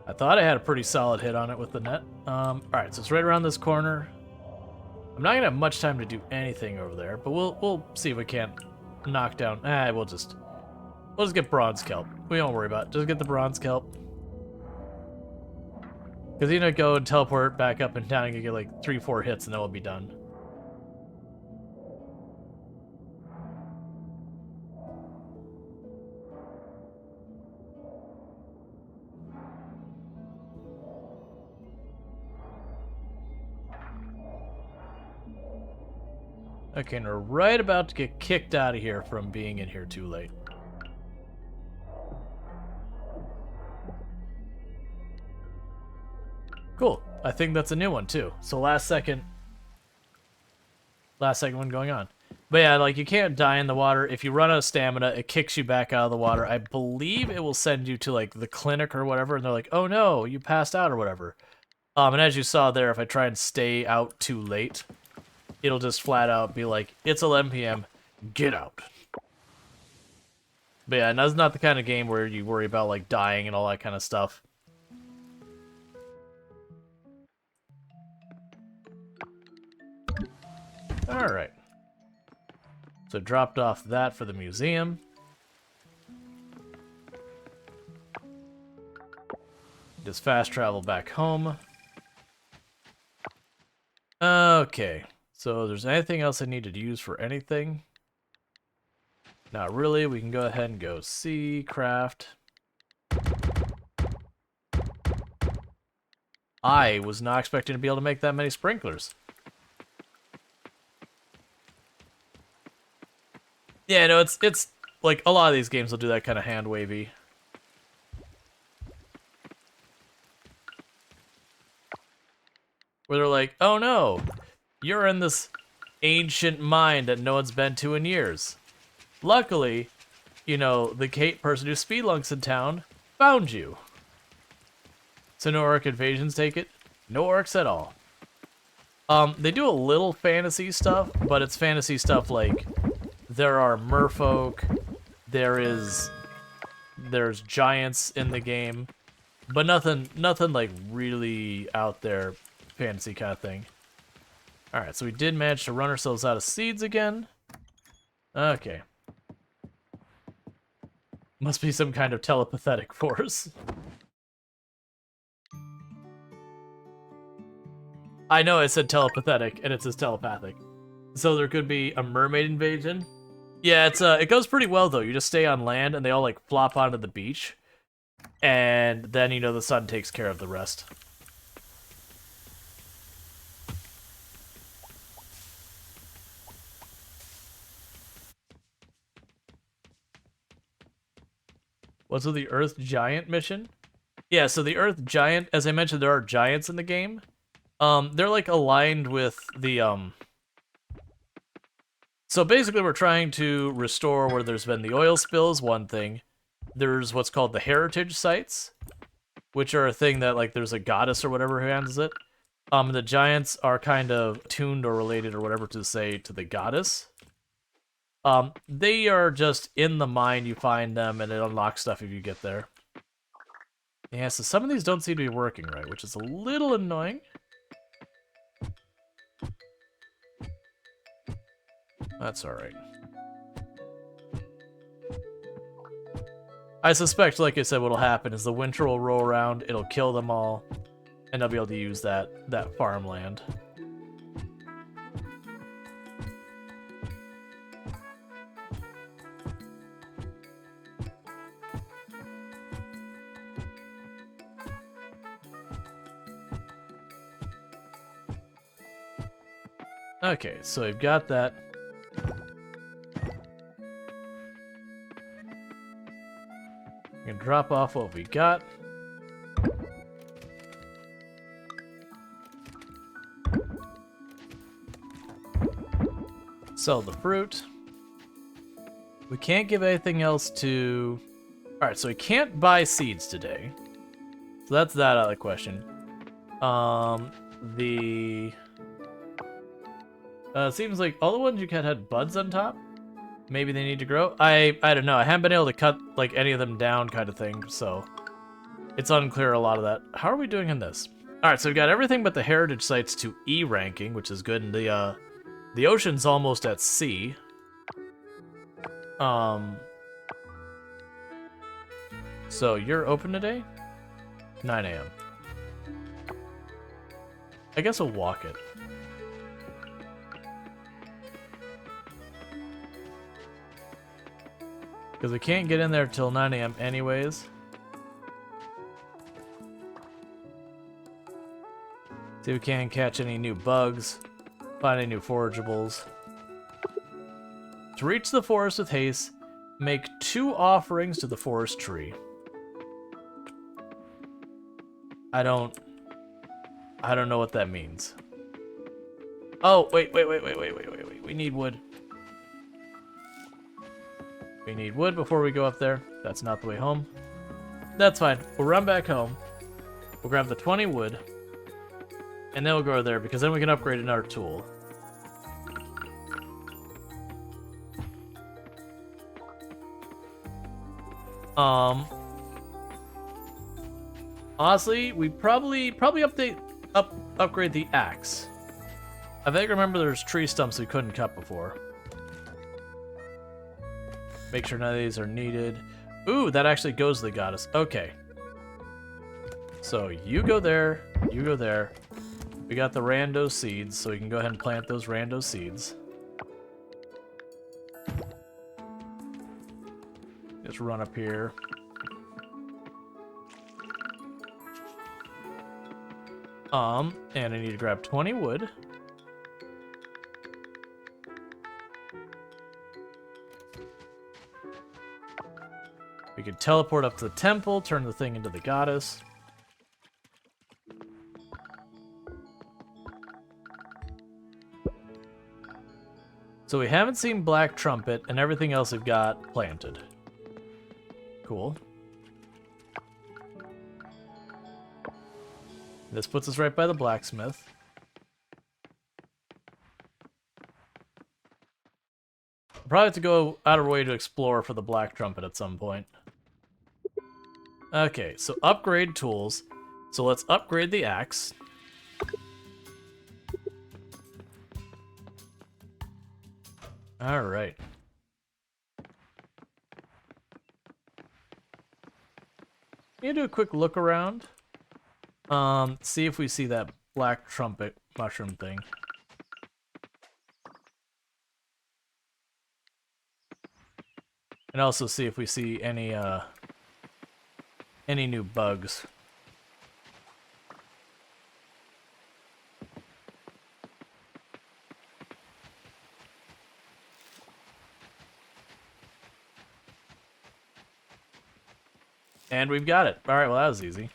I thought I had a pretty solid hit on it with the net. Alright, so it's right around this corner. I'm not gonna have much time to do anything over there, but we'll see if we can't knock down. We'll just get bronze kelp. We don't worry about it. Just get the bronze kelp. Because you know, go and teleport back up and down, and you get like 3-4 hits, and then we'll be done. Okay, and we're right about to get kicked out of here from being in here too late. Cool. I think that's a new one too. So last second one going on. But yeah, like you can't die in the water. If you run out of stamina, it kicks you back out of the water. I believe it will send you to like the clinic or whatever, and they're like, "Oh no, you passed out or whatever." And as you saw there, if I try and stay out too late, it'll just flat out be like, it's 11 p.m., get out. But yeah, that's not the kind of game where you worry about like dying and all that kind of stuff. Alright. So dropped off that for the museum. Just fast travel back home. Okay. So there's anything else I need to use for anything? Not really. We can go ahead and go see, craft. I was not expecting to be able to make that many sprinklers. Yeah, no, it's like a lot of these games will do that kind of hand wavy. Where they're like, oh no, you're in this ancient mine that no one's been to in years. Luckily, you know, the person who speedlunks in town found you. So no orc invasions, take it? No orcs at all. They do a little fantasy stuff, but it's fantasy stuff like there are merfolk, there's giants in the game, but nothing like really out there fantasy kind of thing. Alright, so we did manage to run ourselves out of seeds again. Okay. Must be some kind of telepathic force. I know I said telepathic, and it says telepathic. So there could be a mermaid invasion. Yeah, it goes pretty well, though. You just stay on land, and they all, like, flop onto the beach. And then, you know, the sun takes care of the rest. What's with the Earth Giant mission? Yeah, so the Earth Giant, as I mentioned, there are giants in the game. They're like aligned with the So basically we're trying to restore where there's been the oil spills, one thing. There's what's called the heritage sites, which are a thing that like there's a goddess or whatever who handles it. The giants are kind of tuned or related or whatever to say to the goddess. They are just in the mine, you find them and it unlocks stuff if you get there. Yeah, so some of these don't seem to be working right, which is a little annoying. That's alright. I suspect, like I said, what'll happen is the winter will roll around, it'll kill them all, and I'll be able to use that farmland. Okay, so we've got that. We can drop off what we got. Sell the fruit. We can't give anything else to... Alright, so we can't buy seeds today. So that's that out of the question. It seems like all the ones you had buds on top. Maybe they need to grow. I don't know. I haven't been able to cut like any of them down kind of thing, so it's unclear a lot of that. How are we doing in this? Alright, so we've got everything but the heritage sites to E ranking, which is good, and the ocean's almost at C. So you're open today? 9 a.m. I guess we'll walk it. Because we can't get in there till 9 a.m. anyways. See if we can catch any new bugs, find any new forageables. To reach the forest with haste, make 2 offerings to the forest tree. I don't know what that means. Oh, wait. We need wood. We need wood before we go up there. That's not the way home. That's fine. We'll run back home. We'll grab the 20 wood. And then we'll go there, because then we can upgrade another tool. Honestly, we probably upgrade the axe. I vaguely remember there's tree stumps we couldn't cut before. Make sure none of these are needed. Ooh, that actually goes to the goddess. Okay. So you go there, you go there. We got the rando seeds, so we can go ahead and plant those rando seeds. Just run up here. And I need to grab 20 wood. We could teleport up to the temple, turn the thing into the goddess. So we haven't seen Black Trumpet, and everything else we've got planted. Cool. This puts us right by the blacksmith. Probably have to go out of our way to explore for the Black Trumpet at some point. Okay, so upgrade tools. So let's upgrade the axe. Alright. Let me do a quick look around. See if we see that Black Trumpet mushroom thing. And also see if we see any new bugs. And we've got it. Alright, well that was easy.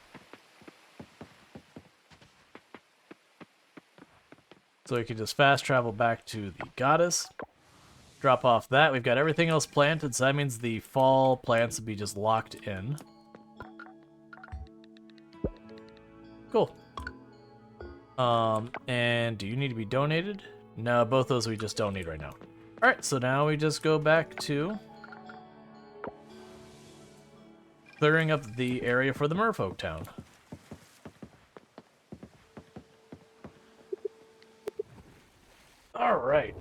So we can just fast travel back to the goddess. Drop off that. We've got everything else planted, so that means the fall plants will be just locked in. Cool. And do you need to be donated? No, both those we just don't need right now. Alright, so now we just go back to clearing up the area for the merfolk town. Alright.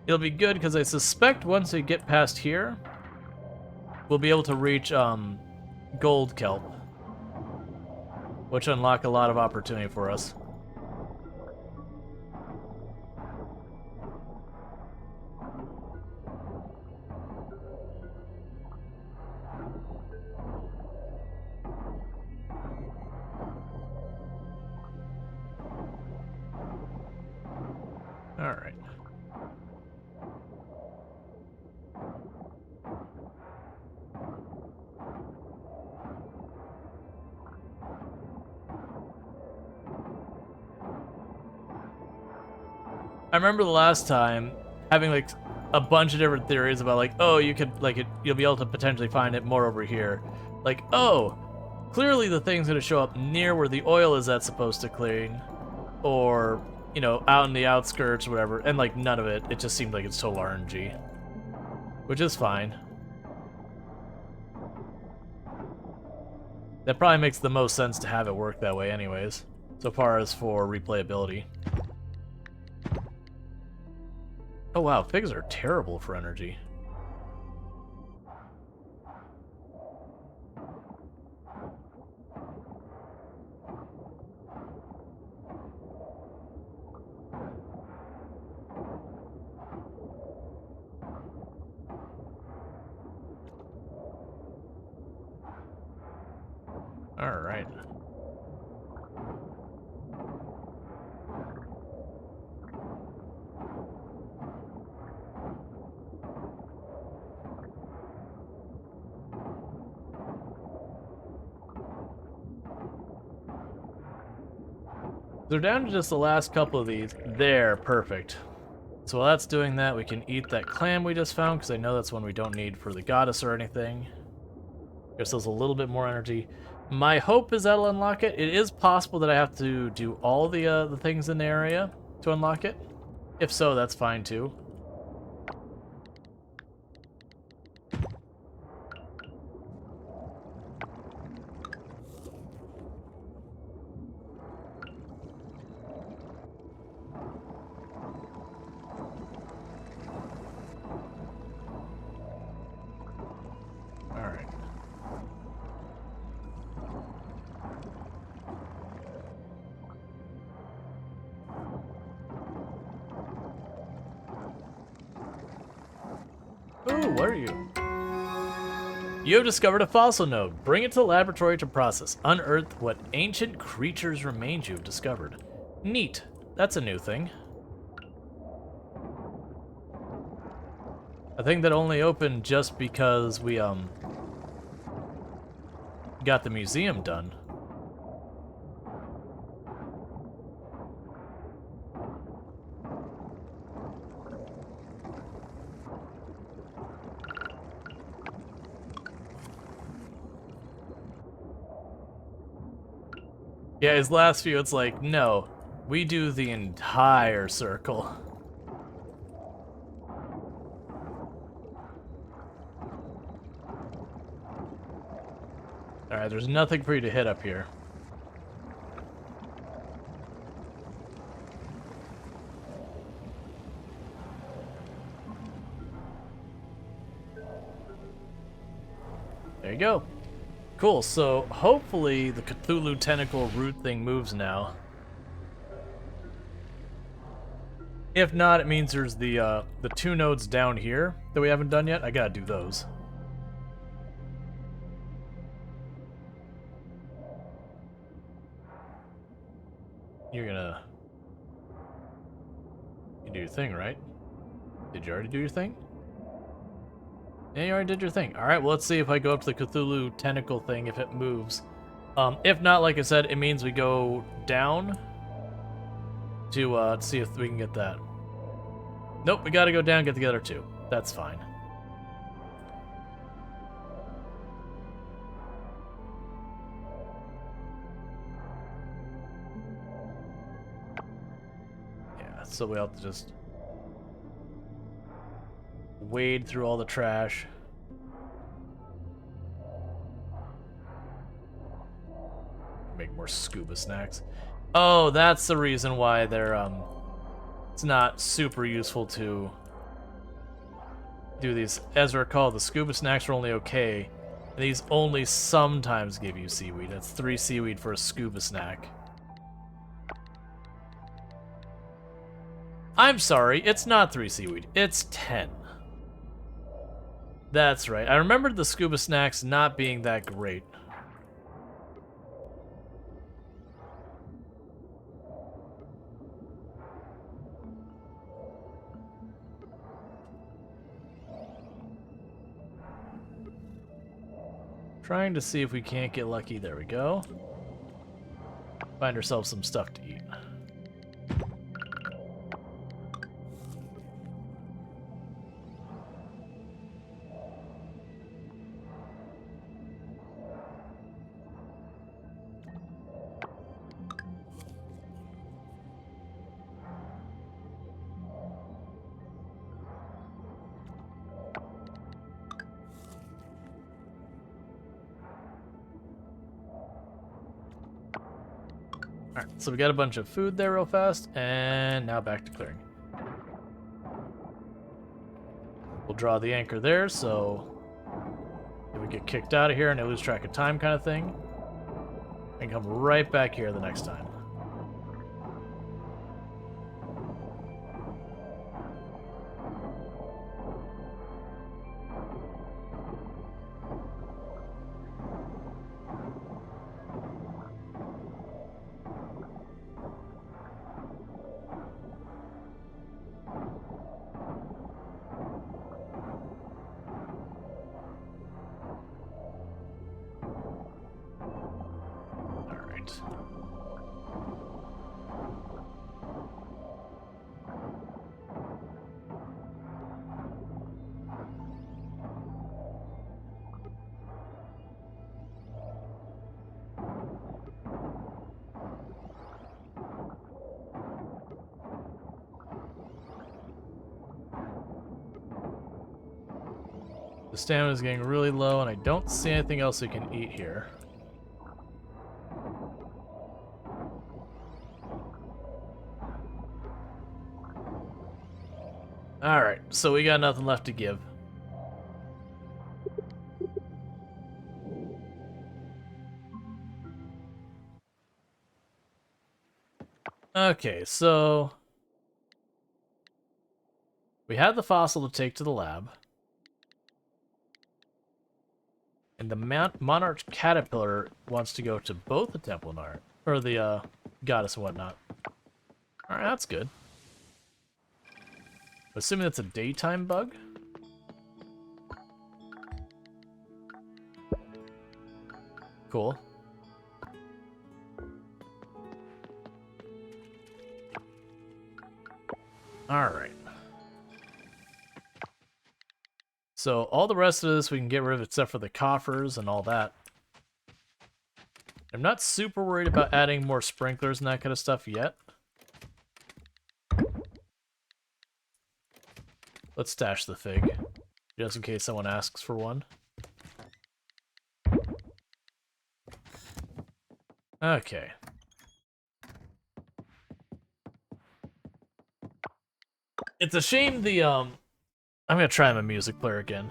It'll be good because I suspect once we get past here, we'll be able to reach gold kelp, which unlock a lot of opportunity for us. All right. I remember the last time having like a bunch of different theories about like, oh, you could like you'll be able to potentially find it more over here. Like, oh, clearly the thing's gonna show up near where the oil is that's supposed to clean, or you know, out in the outskirts or whatever. And like none of it. It just seemed like it's total RNG, which is fine. That probably makes the most sense to have it work that way, anyways. So far as for replayability. Oh wow, pigs are terrible for energy. All right. They're down to just the last couple of these. There, perfect. So while that's doing that, we can eat that clam we just found, because I know that's one we don't need for the goddess or anything. Gives us a little bit more energy. My hope is that'll unlock it. It is possible that I have to do all the things in the area to unlock it. If so, that's fine too. Alright. Ooh, what are you? You have discovered a fossil node. Bring it to the laboratory to process. Unearth what ancient creatures remains you have discovered. Neat. That's a new thing. I think that only opened just because we, got the museum done. Yeah, his last few, it's like, no, we do the entire circle. Alright, there's nothing for you to hit up here. There you go. Cool, so hopefully the Cthulhu tentacle root thing moves now. If not, it means there's the 2 nodes down here that we haven't done yet. I gotta do those. You're gonna... You do your thing, right? Did you already do your thing? Yeah, you already did your thing. Alright, well, let's see if I go up to the Cthulhu tentacle thing, if it moves. If not, like I said, it means we go down to see if we can get that. Nope, we gotta go down and get the other 2. That's fine. Yeah, so we have to just wade through all the trash. Make more scuba snacks. Oh, that's the reason why they're it's not super useful to do these. As I recall, the scuba snacks are only okay, and these only sometimes give you seaweed. That's 3 seaweed for a scuba snack. I'm sorry, it's not 3 seaweed, it's 10. That's right. I remembered the scuba snacks not being that great. Trying to see if we can't get lucky. There we go. Find ourselves some stuff to eat. Alright, so we got a bunch of food there real fast, and now back to clearing. We'll draw the anchor there, so if we get kicked out of here and I lose track of time kind of thing, and come right back here the next time. The stamina is getting really low, and I don't see anything else we can eat here. Alright, so we got nothing left to give. Okay, so we had the fossil to take to the lab. And the monarch caterpillar wants to go to both the temple and art, or the goddess and whatnot. Alright, that's good. Assuming that's a daytime bug. Cool. Alright. So all the rest of this we can get rid of except for the coffers and all that. I'm not super worried about adding more sprinklers and that kind of stuff yet. Let's stash the fig, just in case someone asks for one. Okay. It's a shame the, I'm gonna try my music player again.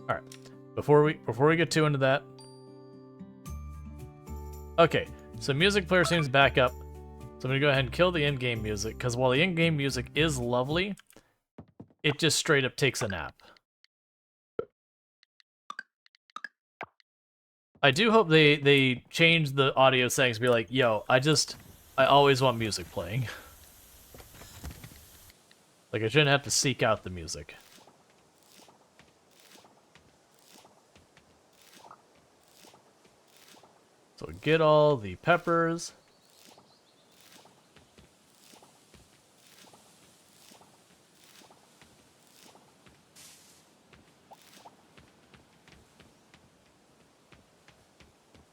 Alright. Before we get too into that. Okay, so music player seems back up. So I'm gonna go ahead and kill the in-game music, because while the in-game music is lovely, it just straight up takes a nap. I do hope they change the audio settings to be like, yo, I always want music playing. Like, I shouldn't have to seek out the music. So get all the peppers.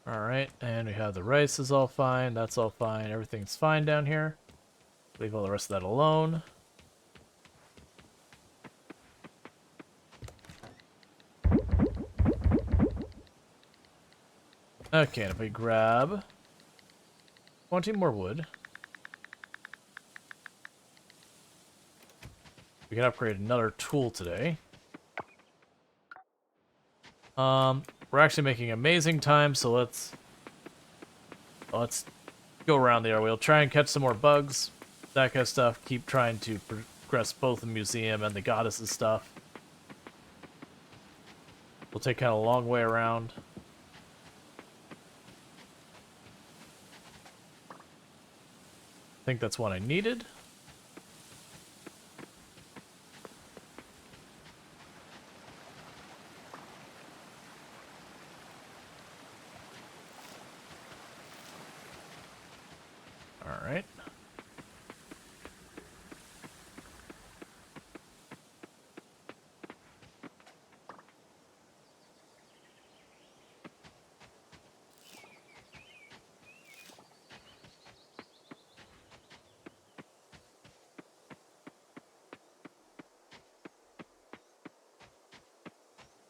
Alright, and we have the rice is all fine, that's all fine, everything's fine down here. Leave all the rest of that alone. Okay, and if we grab 20 more wood, we can upgrade another tool today. We're actually making amazing time, so let's go around the area. We'll try and catch some more bugs, that kind of stuff. Keep trying to progress both the museum and the goddesses stuff. We'll take kind of a long way around. I think that's what I needed. All right.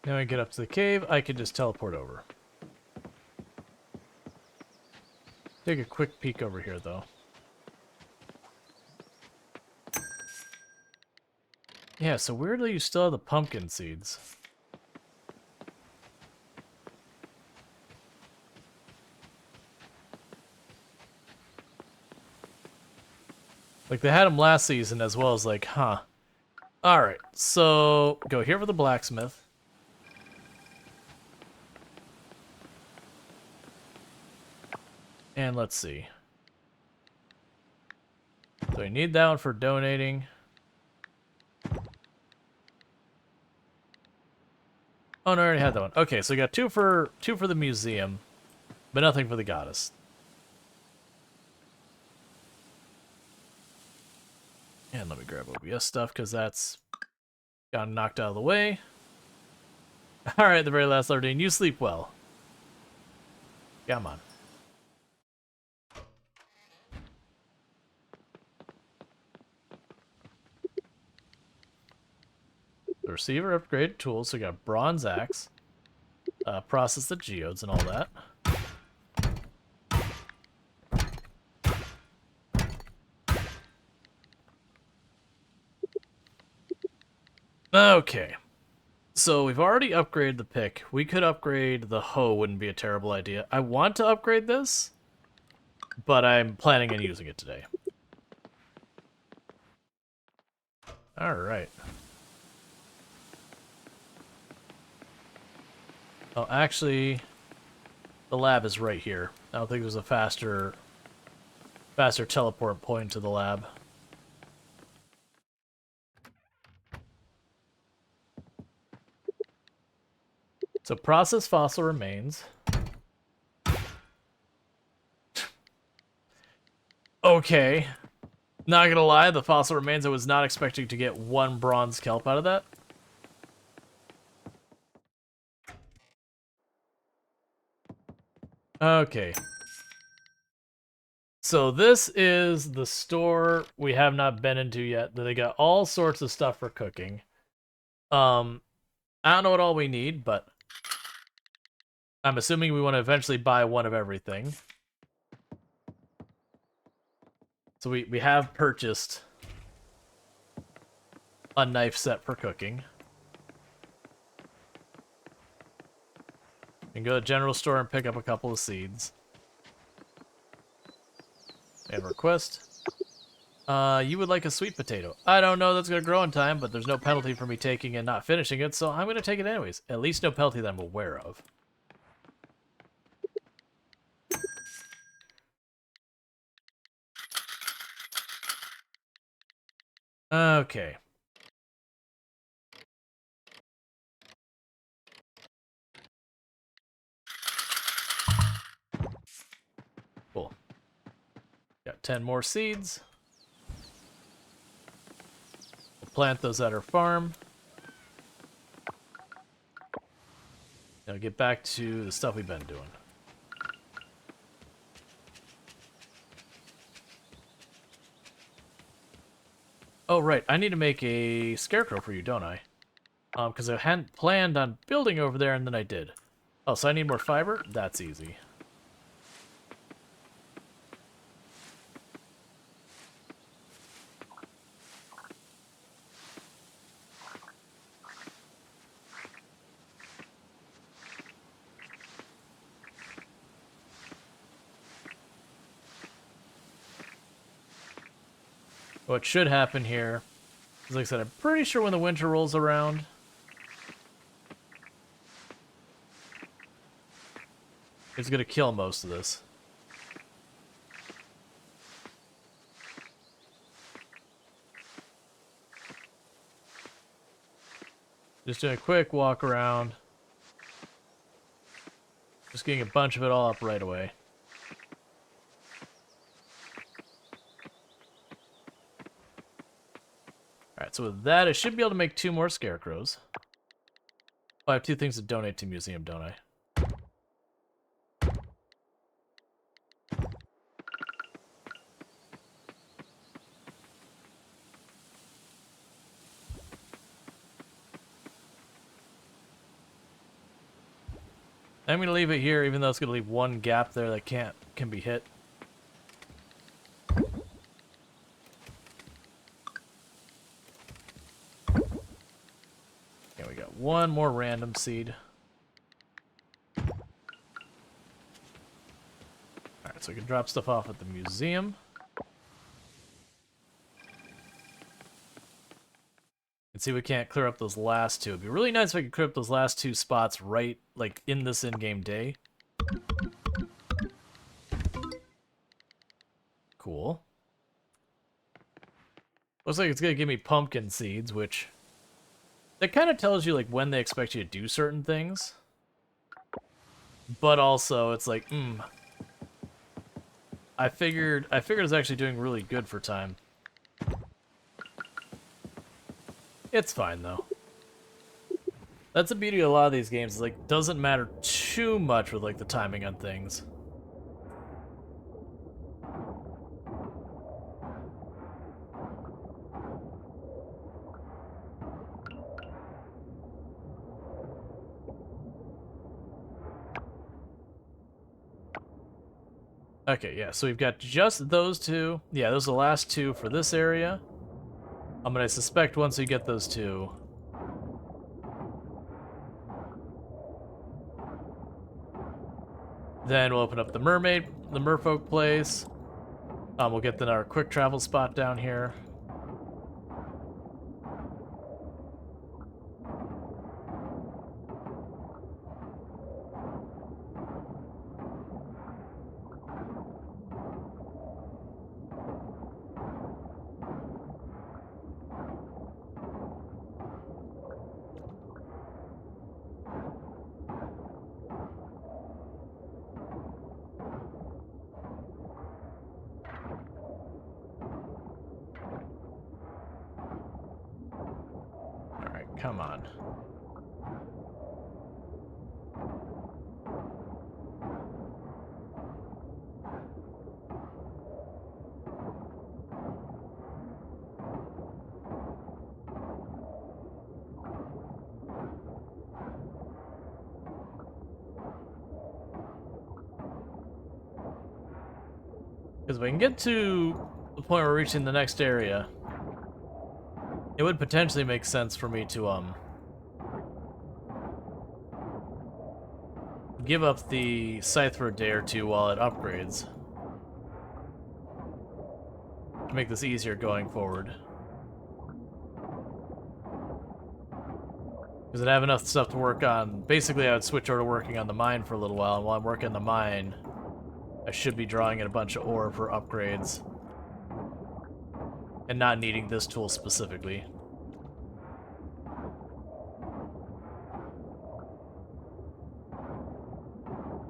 Now I get up to the cave, I can just teleport over. Take a quick peek over here, though. Yeah, so weirdly you still have the pumpkin seeds. Like, they had them last season as well as like, huh. Alright, so go here for the blacksmith. And let's see. So we need that one for donating. Oh no, I already had that one. Okay, so we got two for the museum, but nothing for the goddess. And let me grab OBS stuff because that's gotten knocked out of the way. Alright, the very last Lardine, you sleep well. Come on. The receiver upgraded tools, so we got bronze axe. Process the geodes and all that. Okay. So we've already upgraded the pick. We could upgrade the hoe, wouldn't be a terrible idea. I want to upgrade this, but I'm planning on using it today. Alright. Oh, actually, the lab is right here. I don't think there's a faster teleport point to the lab. So process fossil remains. Okay. Not gonna lie, the fossil remains, I was not expecting to get one bronze kelp out of that. Okay. So this is the store we have not been into yet. They got all sorts of stuff for cooking. I don't know what all we need, but I'm assuming we want to eventually buy one of everything. So we have purchased a knife set for cooking. You can go to the general store and pick up a couple of seeds. And request. You would like a sweet potato. I don't know that's going to grow in time, but there's no penalty for me taking and not finishing it, so I'm going to take it anyways. At least no penalty that I'm aware of. Okay. Cool. Got 10 more seeds. We'll plant those at our farm. Now get back to the stuff we've been doing. Oh, right. I need to make a scarecrow for you, don't I? Because I hadn't planned on building over there, and then I did. Oh, so I need more fiber? That's easy. What should happen here is, like I said, I'm pretty sure when the winter rolls around, it's going to kill most of this. Just doing a quick walk around. Just getting a bunch of it all up right away. Alright, so with that, I should be able to make 2 more scarecrows. Oh, I have 2 things to donate to museum, don't I? I'm going to leave it here, even though it's going to leave one gap there that can be hit. Okay, we got one more random seed. Alright, so we can drop stuff off at the museum. And see if we can't clear up those last 2. It'd be really nice if I could clear up those last 2 spots right, like, in this in-game day. Cool. Looks like it's gonna give me pumpkin seeds, which... that kind of tells you, like, when they expect you to do certain things. But also, it's like, I figured it's actually doing really good for time. It's fine, though. That's the beauty of a lot of these games, is, like, doesn't matter too much with, like, the timing on things. Okay, yeah, so we've got just those two. Yeah, those are the last two for this area. But I suspect once we get those two... then we'll open up the merfolk place. We'll get our quick travel spot down here. Alright, come on. Because if we can get to the point where we're reaching the next area, it would potentially make sense for me to, give up the scythe for a day or two while it upgrades. To make this easier going forward. Because I'd have enough stuff to work on. Basically, I would switch over to working on the mine for a little while, and while I'm working on the mine, I should be drawing in a bunch of ore for upgrades. And not needing this tool specifically.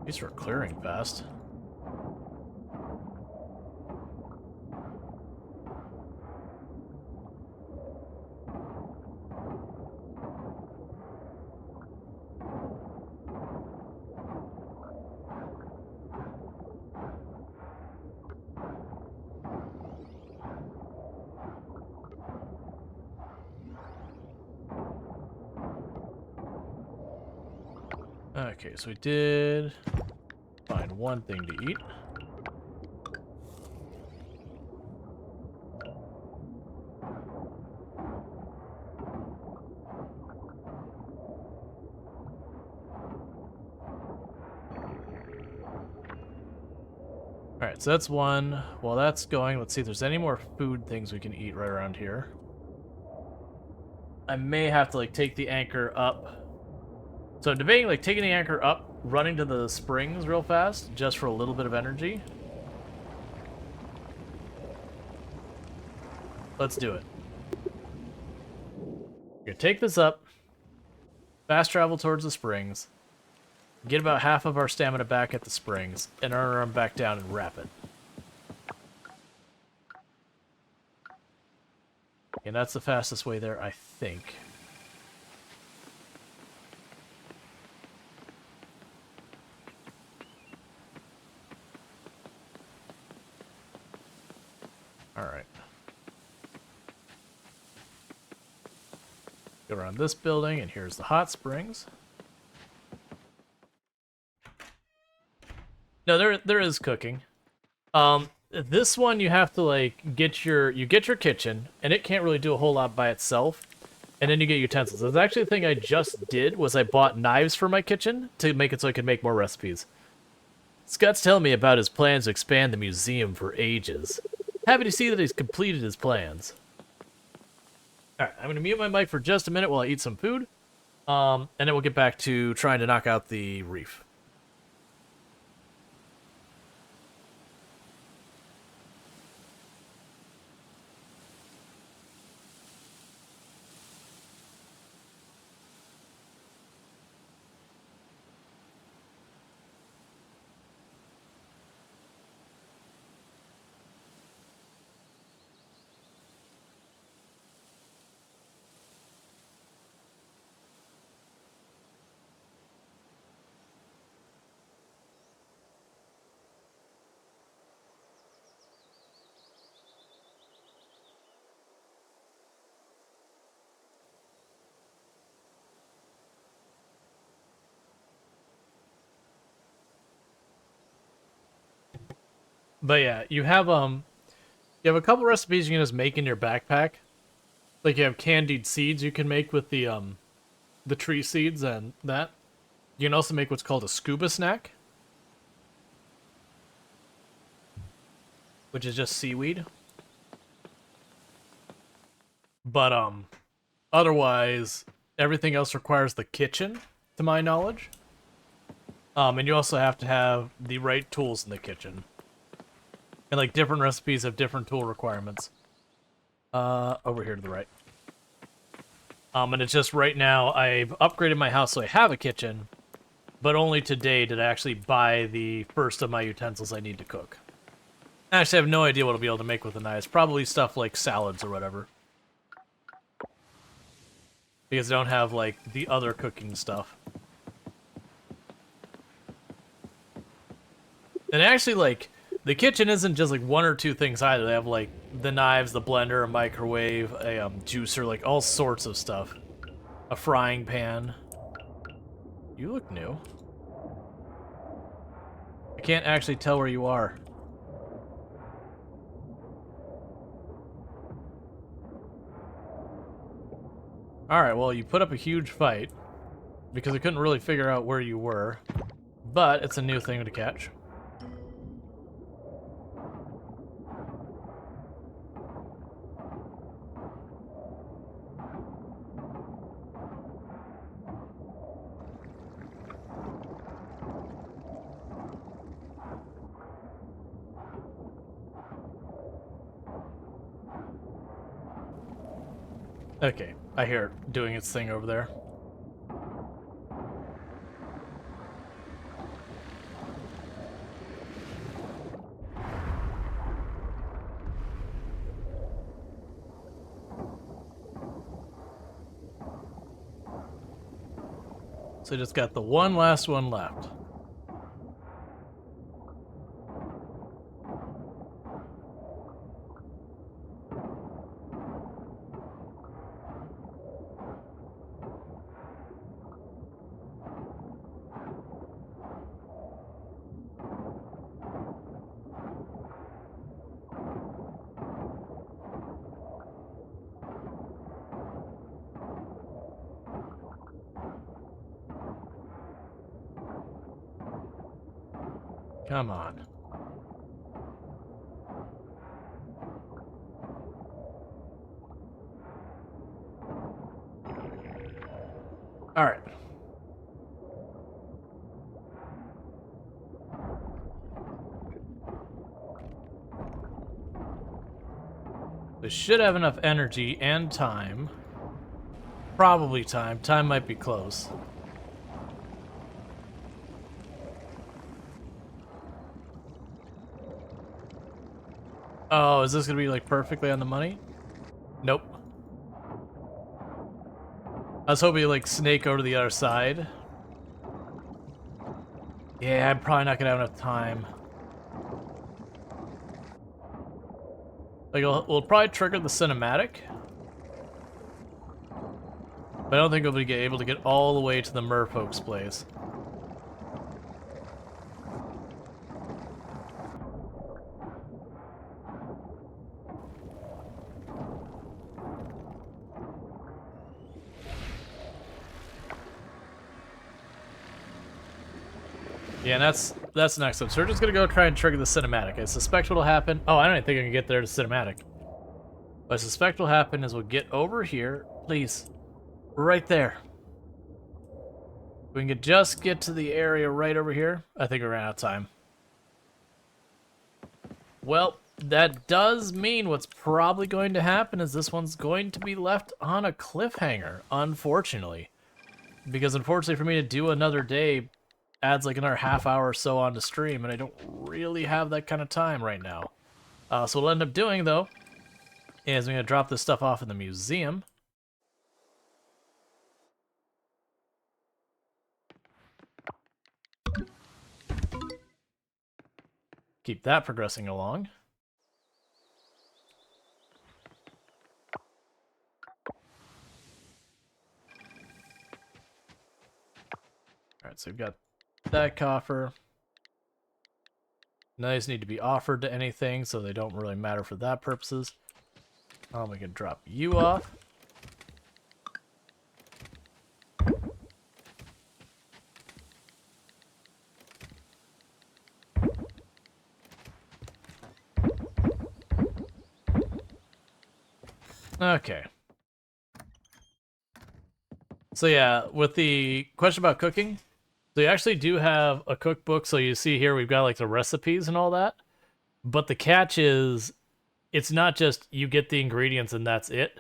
These are clearing fast. Okay, so we did find one thing to eat. Alright, so that's one. While that's going, let's see if there's any more food things we can eat right around here. I may have to, like, take the anchor up. So I'm debating, like, taking the anchor up, running to the springs real fast, just for a little bit of energy. Let's do it. We're gonna take this up, fast travel towards the springs, get about half of our stamina back at the springs, and run back down and wrap it. And that's the fastest way there, I think. Alright. Go around this building, and here's the hot springs. No, there is cooking. This one you have to, like, get your kitchen, and it can't really do a whole lot by itself. And then you get utensils. That's actually the thing I just did, was I bought knives for my kitchen to make it so I could make more recipes. Scott's telling me about his plans to expand the museum for ages. Happy to see that he's completed his plans. Alright, I'm going to mute my mic for just a minute while I eat some food. And then we'll get back to trying to knock out the reef. But yeah, you have a couple recipes you can just make in your backpack. Like you have candied seeds you can make with the tree seeds and that. You can also make what's called a scuba snack, which is just seaweed. But otherwise everything else requires the kitchen, to my knowledge. And you also have to have the right tools in the kitchen. And like different recipes have different tool requirements. Over here to the right. And it's just right now I've upgraded my house so I have a kitchen, but only today did I actually buy the first of my utensils I need to cook. I actually have no idea what I'll be able to make with the knives. Probably stuff like salads or whatever. Because I don't have, like, the other cooking stuff. And actually, like, the kitchen isn't just, like, one or two things either. They have, like, the knives, the blender, a microwave, a juicer, like, all sorts of stuff. A frying pan. You look new. I can't actually tell where you are. Alright, well, you put up a huge fight. Because I couldn't really figure out where you were. But it's a new thing to catch. Okay, I hear it doing its thing over there. So just got the one last one left. Come on. Alright. We should have enough energy and time. Probably time. Time might be close. Oh, is this gonna be like perfectly on the money? Nope. I was hoping to like snake over to the other side. Yeah, I'm probably not gonna have enough time. Like, we'll probably trigger the cinematic. But I don't think we'll be able to get all the way to the merfolk's place. Yeah, and that's next up. So we're just gonna go try and trigger the cinematic. I suspect what'll happen. Oh, I don't even think I can get there to cinematic. What I suspect will happen is we'll get over here, please, right there. We can just get to the area right over here. I think we ran out of time. Well, that does mean what's probably going to happen is this one's going to be left on a cliffhanger, unfortunately. Because unfortunately for me to do another day adds like another half hour or so on the stream, and I don't really have that kind of time right now. So what we'll end up doing, though, is I'm going to drop this stuff off in the museum. Keep that progressing along. Alright, so we've got that coffer. None of these need to be offered to anything, so they don't really matter for that purposes. We can drop you off. Okay. So yeah, with the question about cooking, they actually do have a cookbook, so you see here we've got like the recipes and all that. But the catch is, it's not just you get the ingredients and that's it.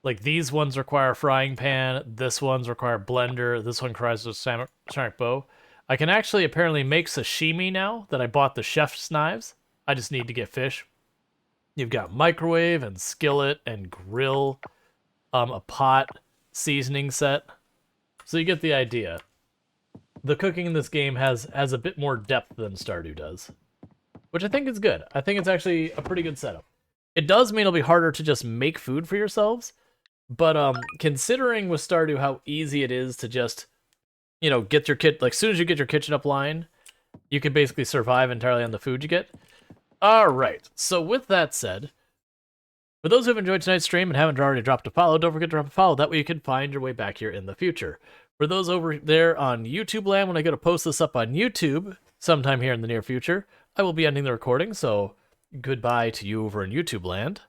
Like these ones require a frying pan, this one's require a blender, this one requires a ceramic bow. I can actually apparently make sashimi now that I bought the chef's knives. I just need to get fish. You've got microwave and skillet and grill, a pot, seasoning set. So you get the idea. The cooking in this game has a bit more depth than Stardew does, which I think is good. I think it's actually a pretty good setup. It does mean it'll be harder to just make food for yourselves, but considering with Stardew how easy it is to just, you know, get your kit, like as soon as you get your kitchen up line, you can basically survive entirely on the food you get. All right. So with that said, for those who have enjoyed tonight's stream and haven't already dropped a follow, don't forget to drop a follow. That way you can find your way back here in the future. For those over there on YouTube land, when I go to post this up on YouTube sometime here in the near future, I will be ending the recording, so goodbye to you over in YouTube land.